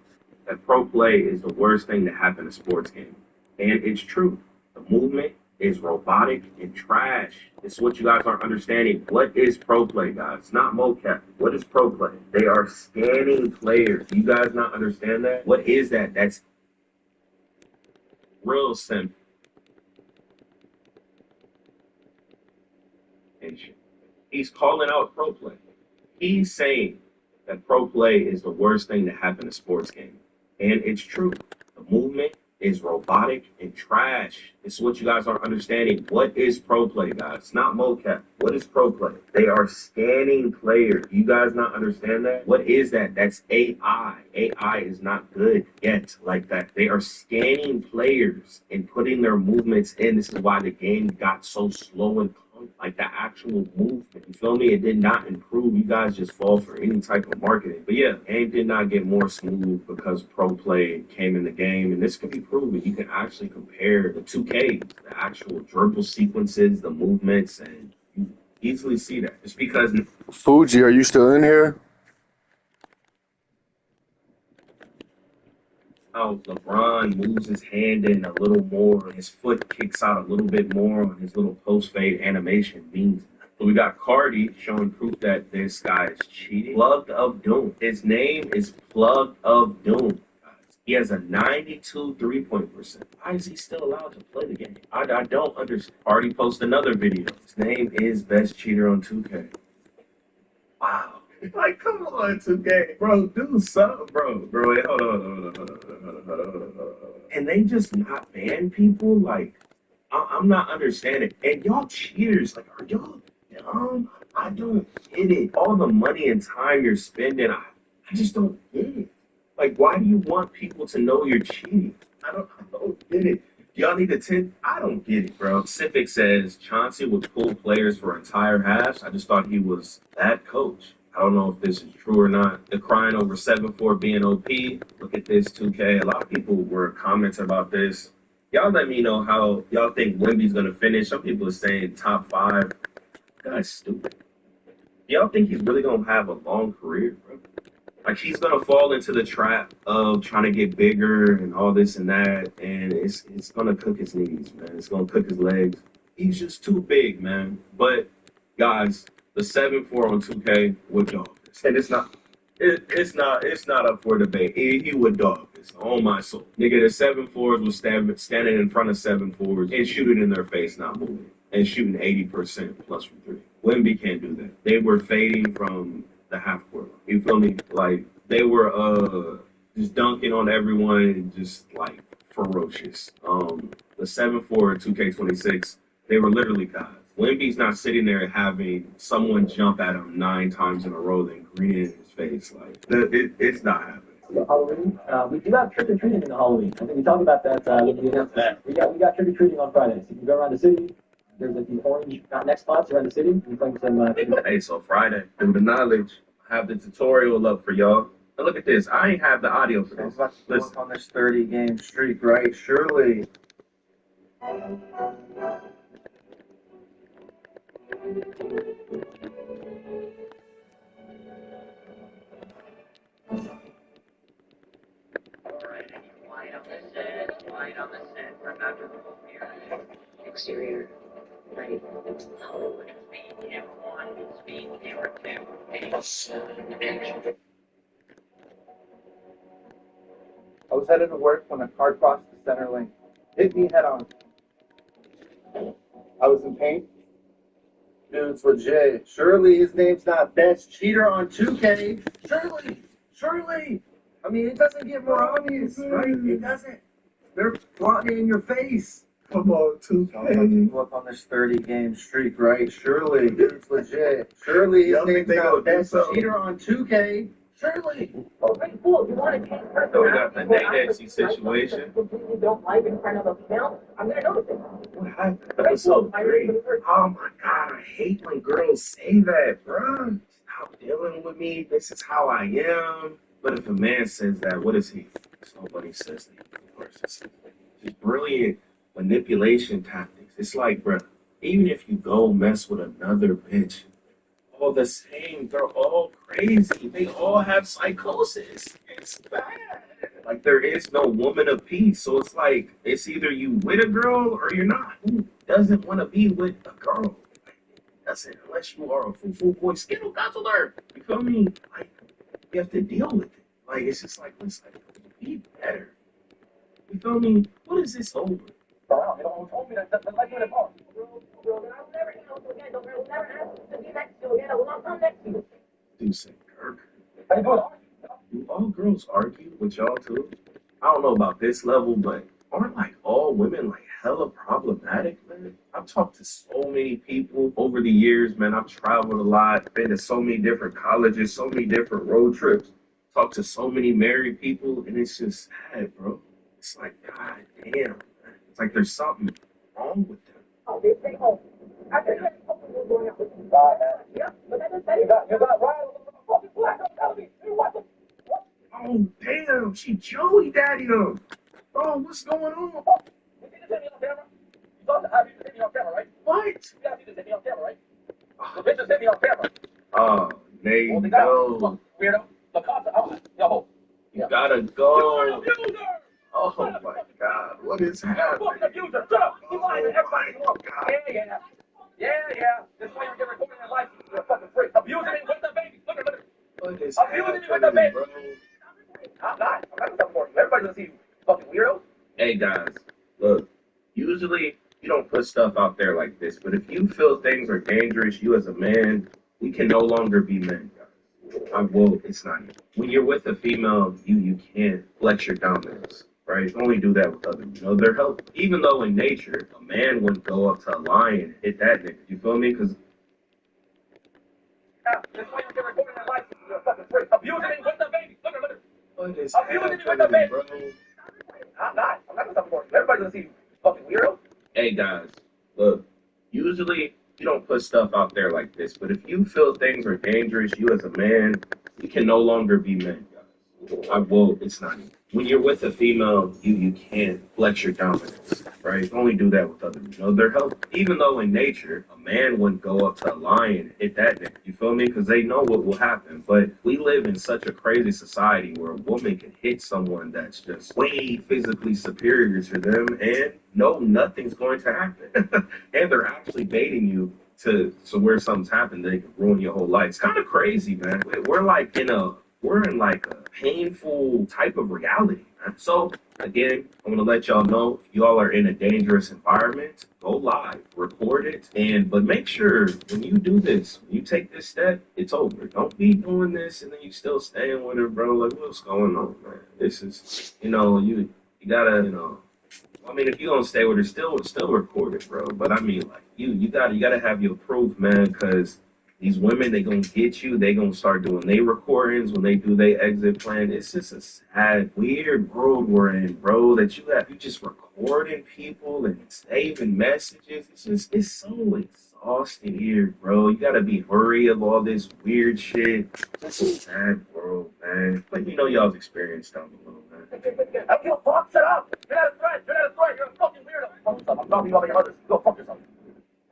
that pro play is the worst thing to happen in a sports game, and it's true. The movement is robotic and trash. It's what you guys aren't understanding. What is pro play, guys? It's not mocap. What is pro play? They are scanning players. You guys not understand that? What is that? That's real simple. He's calling out pro play. He's saying that pro play is the worst thing to happen in a sports game. And it's true. The movement is robotic and trash. It's what you guys aren't understanding. What is pro play, guys? It's not mocap. What is pro play? They are scanning players. You guys not understand that? What is that? That's AI. AI is not good yet like that. They are scanning players and putting their movements in. This is why the game got so slow and like the actual movement. You feel me? It did not improve. You guys just fall for any type of marketing. But yeah, game did not get more smooth because pro play came in the game, and this can be proven. You can actually compare the 2K, the actual dribble sequences, the movements, and you easily see that. It's because Fuji, are you still in here? how LeBron moves his hand in a little more, his foot kicks out a little bit more on his little post fade animation means. So we got Cardi showing proof that this guy is cheating. Plugged of Doom. His name is Plugged of Doom. He has a 92 3-point %. Why is he still allowed to play the game? I don't understand. Cardi posted another video. His name is Best Cheater on 2K. Wow. Like, come on, 2K. Bro, do something, bro. Bro, wait, hold on. And they just not ban people? Like, I'm not understanding. And y'all cheaters, like, are y'all dumb? I don't get it. All the money and time you're spending, I just don't get it. Like, why do you want people to know you're cheating? I don't get it. Y'all need to tend. I don't get it, bro. Pacific says Chauncey would pull players for entire halves. I just thought he was that coach. I don't know if this is true or not. The crying over 7-4 being OP. Look at this 2K. A lot of people were commenting about this. Y'all let me know how y'all think Wemby's gonna finish. Some people are saying top 5. That's stupid. Y'all think he's really gonna have a long career, bro? Like, he's gonna fall into the trap of trying to get bigger and all this and that, and it's gonna cook his knees, man. It's gonna cook his legs. He's just too big, man. But guys, the 7-4 on 2K would dog this, and it's not up for debate. He would dog this on my soul. Nigga, the 7-4s was standing in front of 7-4s and shooting in their face, not moving, and shooting 80% plus from three. Wemby can't do that. They were fading from the half court. You feel me? Like, they were just dunking on everyone and just like ferocious. The 7-4 and 2K26, they were literally guys. Wemby's not sitting there having someone jump at him 9 times in a row, then grin in his face. Like, it's not happening. Halloween. We do have trick or treating in the Halloween. I think we talked about that when we announced that. We got trick or treating on Friday. So you can go around the city. There's like the orange next spots around the city. You can some. Hey, so Friday, through the knowledge, I have the tutorial up for y'all. And look at this. I ain't have the audio for this. Let's on this 30-game streak, right? Surely. Exterior, right? Hollywood. Speed camera 1, speed camera 2, action. I was headed to work when a car crossed the center lane. Hit me head on. I was in pain. Dude, it's legit. Surely his name's not Best Cheater on 2K. Surely. I mean, it doesn't get more obvious, right? It doesn't. They're flaunting it in your face. Come on, 2K. Look on this 30-game streak, right? Surely. It's legit. Surely his name's not Best Cheater on 2K. Surely. Okay, cool. You want to change personality? So we got the Nate situation. Completely don't like in front of a female. I'm gonna notice it. What happened? That was so great. Oh my god, I hate when girls say that, bruh. Stop dealing with me. This is how I am. But if a man says that, what is he? Nobody says that. Of course, it's just brilliant manipulation tactics. It's like, bruh, even if you go mess with another bitch, all the same, they're all crazy. They all have psychosis. It's bad. Like, there is no woman of peace. So it's like, it's either you with a girl or you're not. Who doesn't want to be with a girl? Doesn't, unless you are a full boy skittle guzzler. You feel me? Like, you have to deal with it. Like, it's just like, let's like, be better. You feel me? What is this over? Bro, you told me that like you in a car. Bro, then I will never handle you again. I will never ask you to be next to you again. I will not come next to you. Dude said, Kirk. Do all girls argue with y'all too? I don't know about this level, but aren't like all women like hella problematic, man? I've talked to so many people over the years, man. I've traveled a lot, been to so many different colleges, so many different road trips, talked to so many married people, and it's just sad, bro. It's like, god damn, man. It's like there's something wrong with them. Oh, they stay home. I think that's something you're going out with you. Yeah, but that doesn't You got right on the fucking black. I'm telling you. You watch it. Oh, damn, she Joey Daddy them. Oh, what's going on? You see this hit me on camera? You saw the have you hit me on camera, right? What? You guys see this hit me on camera, right? The bitch just hit me on camera. Oh, Nate, Well, they no. got weirdo. The cops are yo. You gotta go. You're an abuser. Oh my god, what is happening? Fucking abuser. Shut up. You lying to everybody in the world. Yeah. This way you get recorded in life. You're a fucking freak. Abusing me with the baby. Look at it. What is Abusing me with the baby. bro? I'm not gonna for you. Everybody's gonna see you. Fucking weirdo. Hey guys, look, usually you don't put stuff out there like this, but if you feel things are dangerous, you as a man, we can no longer be men, guys. Well, it's not you. When you're with a female, you can't flex your dominance, right? Only do that with others. You know, they're helping. Even though in nature, a man wouldn't go up to a lion and hit that nigga. You feel me? Because This way you get recorded in life. You're a fucking freak. Abusing me with the baby. Look at it. what is Abusing me with the baby. bro? I'm not gonna stop for you. Everybody's gonna see you. Fucking weirdo. Hey guys, look, usually you don't put stuff out there like this, but if you feel things are dangerous, you as a man, you can no longer be men, guys. Well, it's not you. When you're with a female, you can't flex your dominance, right? Only do that with others. You know, they're helping. Even though in nature, a man wouldn't go up to a lion and hit that nigga. You feel me? Because they know what will happen. But we live in such a crazy society where a woman can hit someone that's just way physically superior to them and no, nothing's going to happen. And they're actually baiting you to where something's happened, they can ruin your whole life. It's kind of crazy, man. We're in like a painful type of reality, man. So again, I'm gonna let y'all know if y'all are in a dangerous environment, go live, record it, but make sure when you do this, when you take this step, it's over. Don't be doing this and then you still staying with her, bro. Like, what's going on, man? This is, you gotta, I mean, if you don't stay with her, still record it, bro. But I mean, like, you gotta have your proof, man, because these women, they gonna get you. They gonna start doing their recordings when they do their exit plan. It's just a sad, weird world we're in, bro. That you just recording people and saving messages. It's so exhausting here, bro. You gotta be hurry of all this weird shit. It's a sad world, man. But you know y'all's experience down below, man. I don't give a fuck. Shut up. You're not a threat. You're a fucking weirdo. I'm talking about your mothers. Go fuck yourself.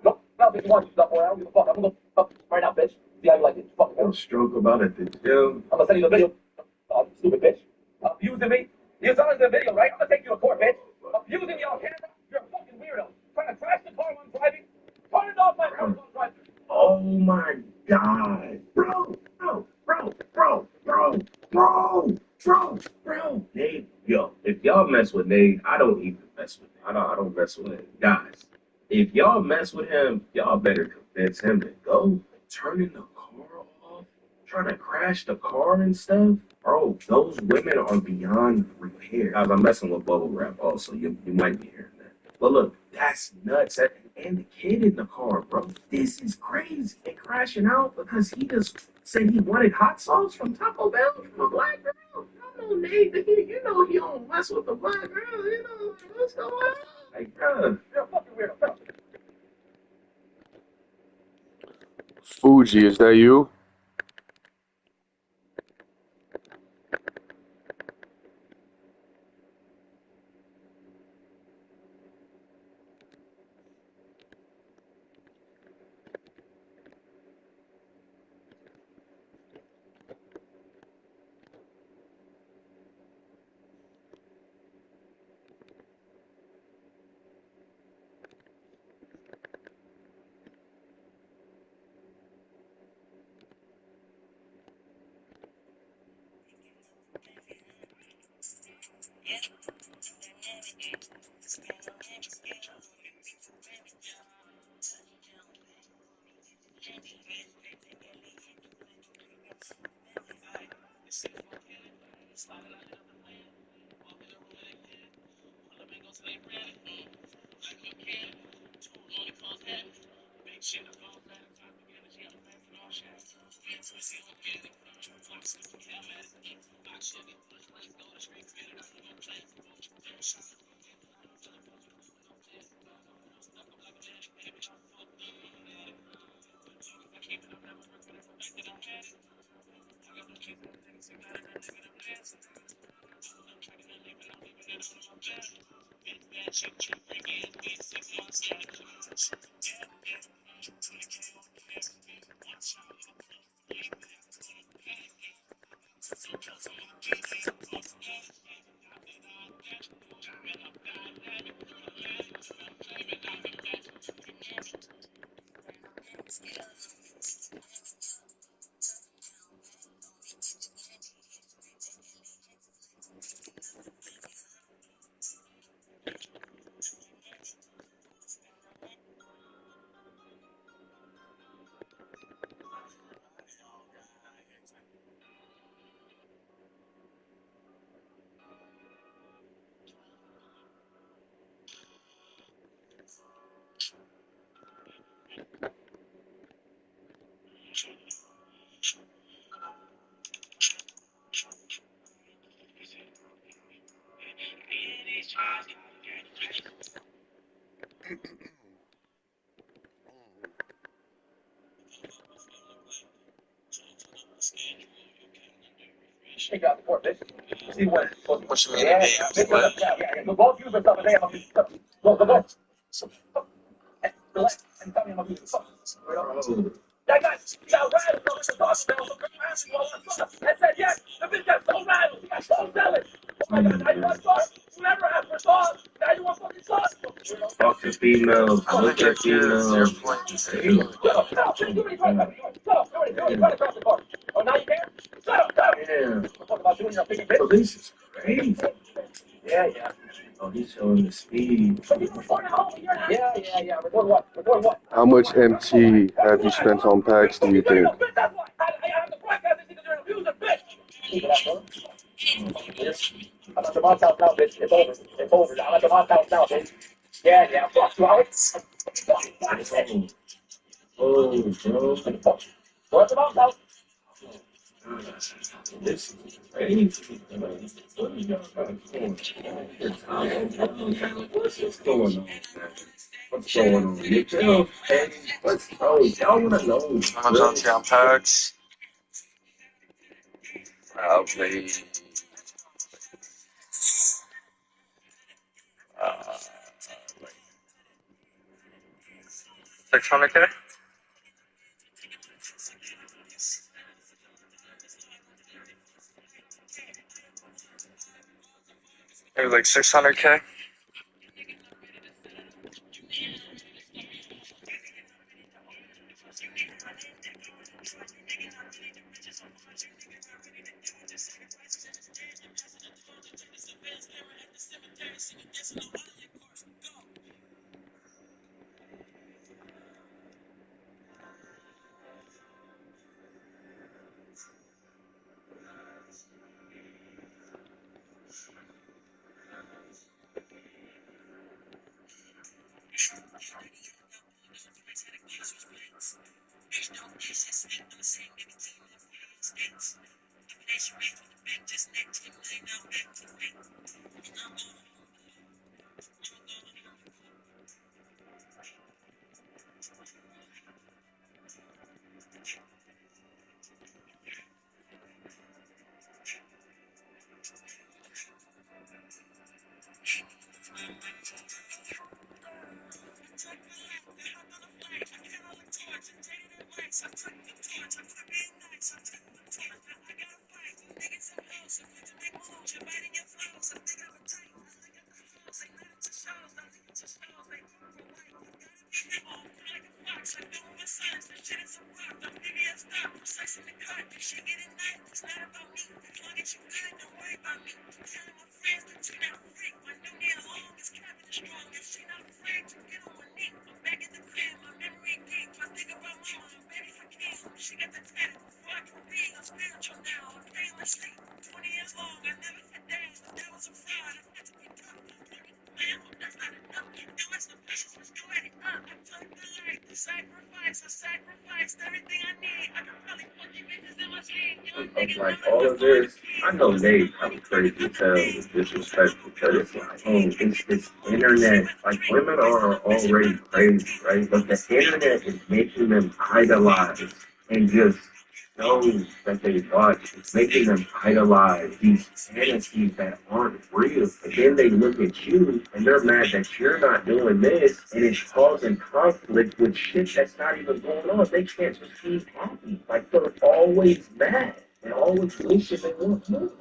Go. No, bitch, you want to stop for I don't give a fuck. I'm gonna go fuck right now, bitch. See how you like it. Fucking Don't stroke about it, the gym. I'm gonna send you the video. Stupid bitch. Abusing me. You're telling the video, right? I'm gonna take you to court, bitch. Abusing me on camera. You're a fucking weirdo. Trying to crash the car when I'm driving. Turn it off my car when I'm driving. Oh my god. Bro. Nate, yo, if y'all mess with Nate, I don't even mess with him. I don't mess with him. Guys, if y'all mess with him, y'all better convince him to go, turning the car off, trying to crash the car and stuff. Bro, those women are beyond repair. Guys, I'm messing with bubble wrap also. You might be hearing that. But look, that's nuts. And the kid in the car, bro. This is crazy. And crashing out because he just said he wanted hot sauce from Taco Bell from a black girl. I know Nate, you know he don't mess with the black girl. You know what's going on? Like, bro, you're a fucking weirdo. Fuji, is that you? Take out the court, bitch. See what? What you mean a day after what? Yeah. The ball you stuff today. Go. Relax. And tell me I'm gonna do that guy got rattled over the Taco Bell. The girl asked me what I want sauce. I said yes. The bitch got so rattled. She got so zealous. Oh my God, now you want sauce? You never asked for sauce. Now you want fucking sauce? Talk to females. Look at females. Oh, now you care? Shut up. Yeah. Talk about doing your big bitch. Oh, this is crazy. Yeah. Oh, he's showing the speed. Yeah. Record what? How much MT have you spent on packs, do you think? I'm at the mom's house now, bitch. It's over. I'm at the mom's house now, bitch. Yeah. Fuck you, Alex. Oh, bro. We're at the mom's house. This is crazy. What's going on, man? What's going on? You tell, hey, y'all want to know? How much MT on packs? Probably 600K. Maybe like 600K. Of like all of this, I know Nate probably crazy as hell with disrespectful, but it's like, it's internet. Like women are already crazy, right? But the internet is making them idolize and just shows that they watch. It's making them idolize these fantasies that aren't real. And then they look at you and they're mad that you're not doing this, and it's causing conflict with shit that's not even going on. They can't just be happy. Like they're always mad and always wishing they want more.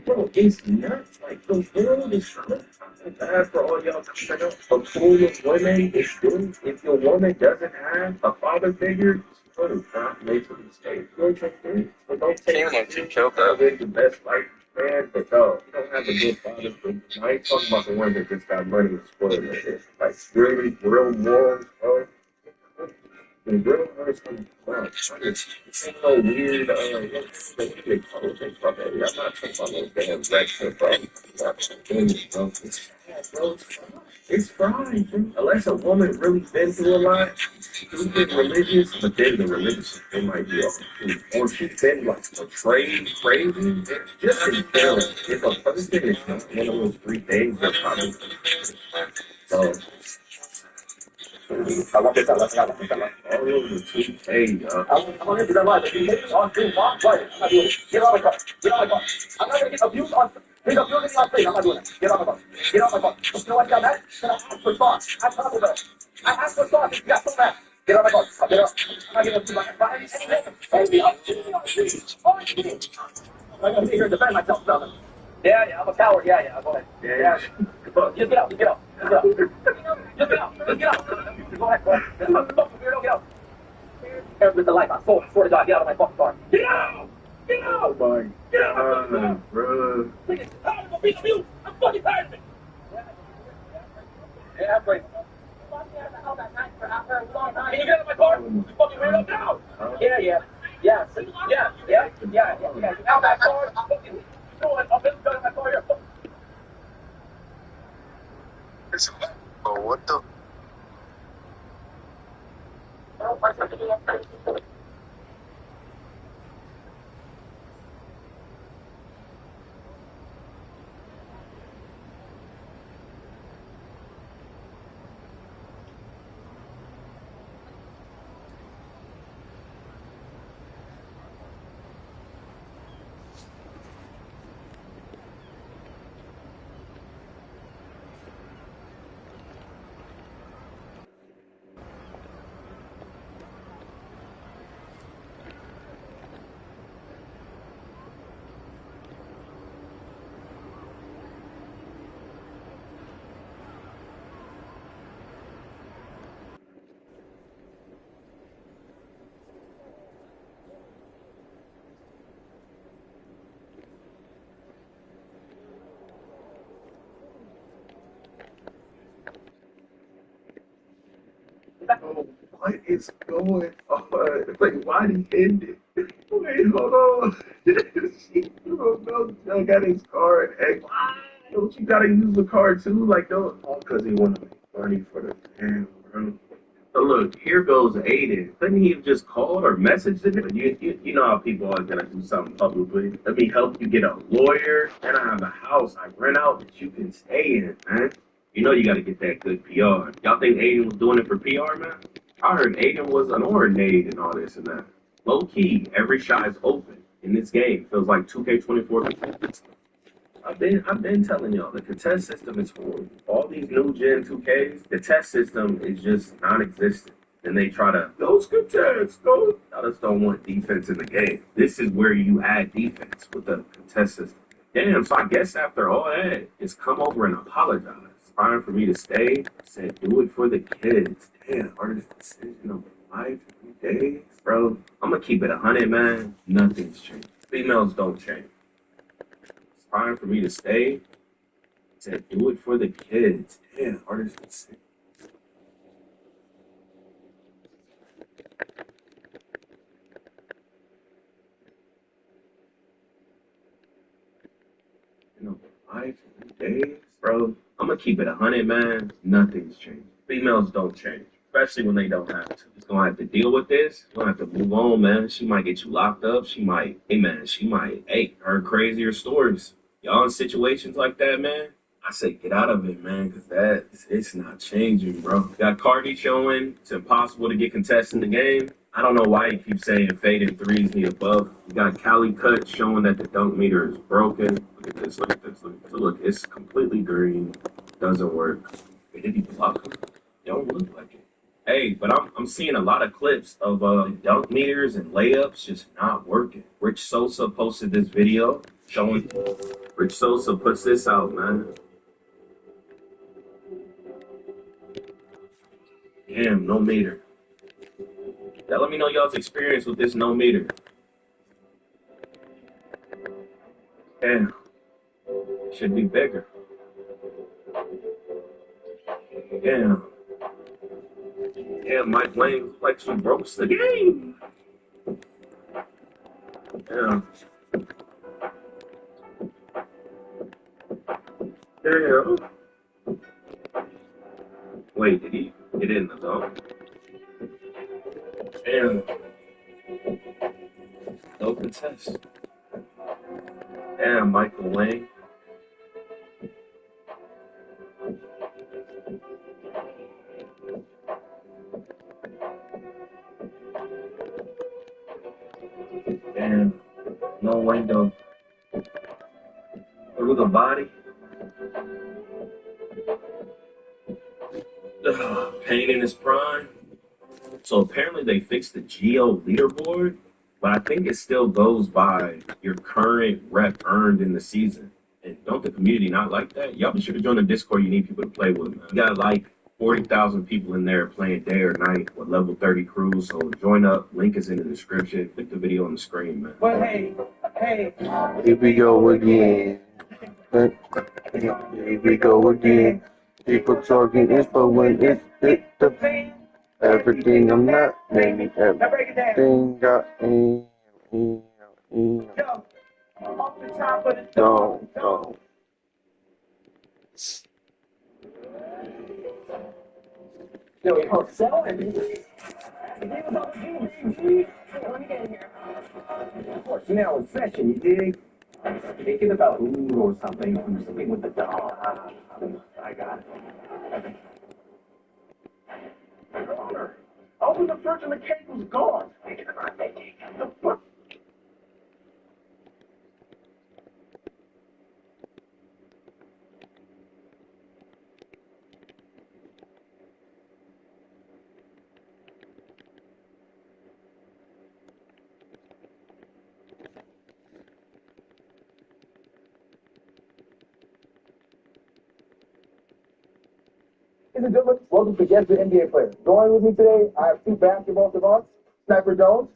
Bro, it's nuts. Like the world is crazy. I feel bad for all y'all coming up. A pool of women is good. If your woman doesn't have a father figure, it's not make a mistake. Go take this. But don't take it. Too killed that. Live the best life you can, but no, you don't have a good father figure. I ain't talking about the ones that just got money and spoiled it. Like really, real morals, bro. The real person, wow, it's ain't no weird, what they call it, they fuck it. I'm not talking about no damn Brexit, bro. I'm not talking bro. It's fried, bro. It's fried, bro. Unless a woman really been through a lot, she's been religious, but then the religious thing might be off too. Or she's been like betrayed, crazy. Just in general, if a person is not one of those three things, they're probably so. Hey, I'm gonna do that live. If you make it on stream, watch right. I'm not doing it. Get on my car. Get on my car. I'm not gonna get abused on. He's abusing me on stage. I'm not doing it. Get on my car. Get on my car. You know what, got mad? Then I asked for sauce. I talked about it. I asked for sauce. You got so mad. Get on my car. I'll get up. I'm not gonna do my body. Hey, me up. On stream. I'm gonna sit here and defend myself. No. Yeah, I'm a coward. Yeah, go ahead. Yeah. Just get out. Just get out. Just get out. Just get out. Just get out. Go ahead. Weirdo, get out. With the light on. Swear to God, get out of my fucking car. Get out! Get out! Oh my God, bro. I'm tired of being abused. I'm fucking tired of it. Yeah, I'm great. Can you get out of my car? You fucking weirdo, get out! Yeah. Get out of my car. Fucking I'll get out of my car here. Oh, what the? Oh, what is going on? Like, why did he end it? Wait, hold on. She threw a milk jug at his car and egg. Why? Don't you gotta use the car too? Like, don't. Oh, because he wanted to make money for the damn. So look, here goes Aiden. Couldn't he have just called or messaged the nigga? You know how people always gonna do something publicly. Let me help you get a lawyer. And I have a house I rent out that you can stay in, man. You know you gotta get that good PR. Y'all think Aiden was doing it for PR, man? I heard Aiden was unordinated and all this and that. Low key, every shot is open in this game. Feels like 2K24. I've been telling y'all the contest system is horrible. All these new Gen 2Ks, the test system is just non-existent. And they try to those contests, those I just don't want defense in the game. This is where you add defense with the contest system. Damn, so I guess after all that, it's come over and apologize. It's fine for me to stay. Said do it for the kids. Damn, hardest decision of my life, 3 days. Bro, I'm gonna keep it 100, man. Nothing's changed. Females don't change. Fine for me to stay. Said do it for the kids. Damn, hardest decision. You know, 5 days, bro. I'm gonna keep it 100, man. Nothing's changed. Females don't change, especially when they don't have to. You're gonna have to deal with this. You're gonna have to move on, man. She might get you locked up. She might, heard crazier stories. Y'all in situations like that, man. I say get out of it, man, because it's not changing, bro. Got Cardi showing it's impossible to get contests in the game. I don't know why you keep saying fading threes need above. You got Cali Cut showing that the dunk meter is broken. Look at this, look at this, look at this. So look, it's completely green. Doesn't work. Did he block him? Don't look like it. Hey, but I'm seeing a lot of clips of dunk meters and layups just not working. Rich Sosa posted this video showing. Rich Sosa puts this out, man. Damn, no meter. Now let me know y'all's experience with this no meter. Damn. Should be bigger. Damn. Damn, Mike Wayne looks like she broke the game. Damn. Damn. Wait, did he get in the zone? Damn. No contest. Damn, Michael Wayne. Damn. No window. Through the body. Ugh, pain in his prime. So apparently they fixed the Geo leaderboard, but I think it still goes by your current rep earned in the season. And don't the community not like that? Y'all be sure to join the Discord. You need people to play with, man. You got like 40,000 people in there playing day or night with level 30 crews. So join up. Link is in the description. Click the video on the screen, man. But hey. Here we go again. Here we go again. People talking info when it's the fan. Everything I'm not, maybe everything got in. Don't. Yo, sell it. Of course, now in session, you dig? Thinking about food or something with the dog. I got it. Connor, open the fridge and the cake was gone. The fuck? Ladies and gentlemen, welcome to Guess the NBA Player. Joining with me today, I have 2 basketball savants, Sniper Jones.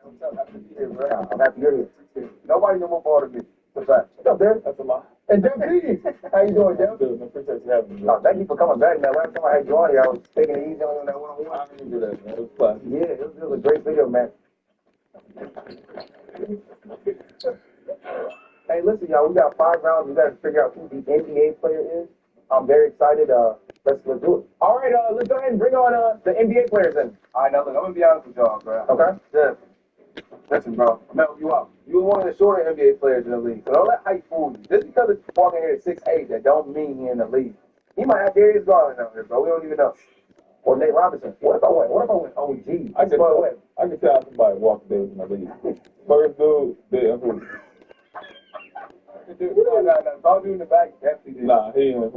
I'm happy to be here, bro. I'm happy you're here. Nobody know more ball than me. What's that? What's up, Derek? That's a lot. And Dev P. How you doing, Dev? Good. I appreciate you having me. Thank you for coming back, man. Last time I had you on here, I was taking it easy on that one-on-one. I didn't do that, man. It was fun. Yeah, it was a great video, man. Hey, listen, y'all, we got 5 rounds. We got to figure out who the NBA player is. I'm very excited. Let's do it. All right, let's go ahead and bring on the NBA players then. All right, now look, I'm gonna be honest with y'all, bro. Okay. Listen, bro, I'm helping you out. You were one of the shorter NBA players in the league, so don't let height fool you. Just because it's walking here at 6'8", that don't mean he in the league. He might have Darius Garland out here, bro. We don't even know. Or Nate Robinson. What if I went OG? I can tell somebody walked Davis in the league. First dude, they improved. No. If I do in the back, definitely did. Nah, he ain't improved.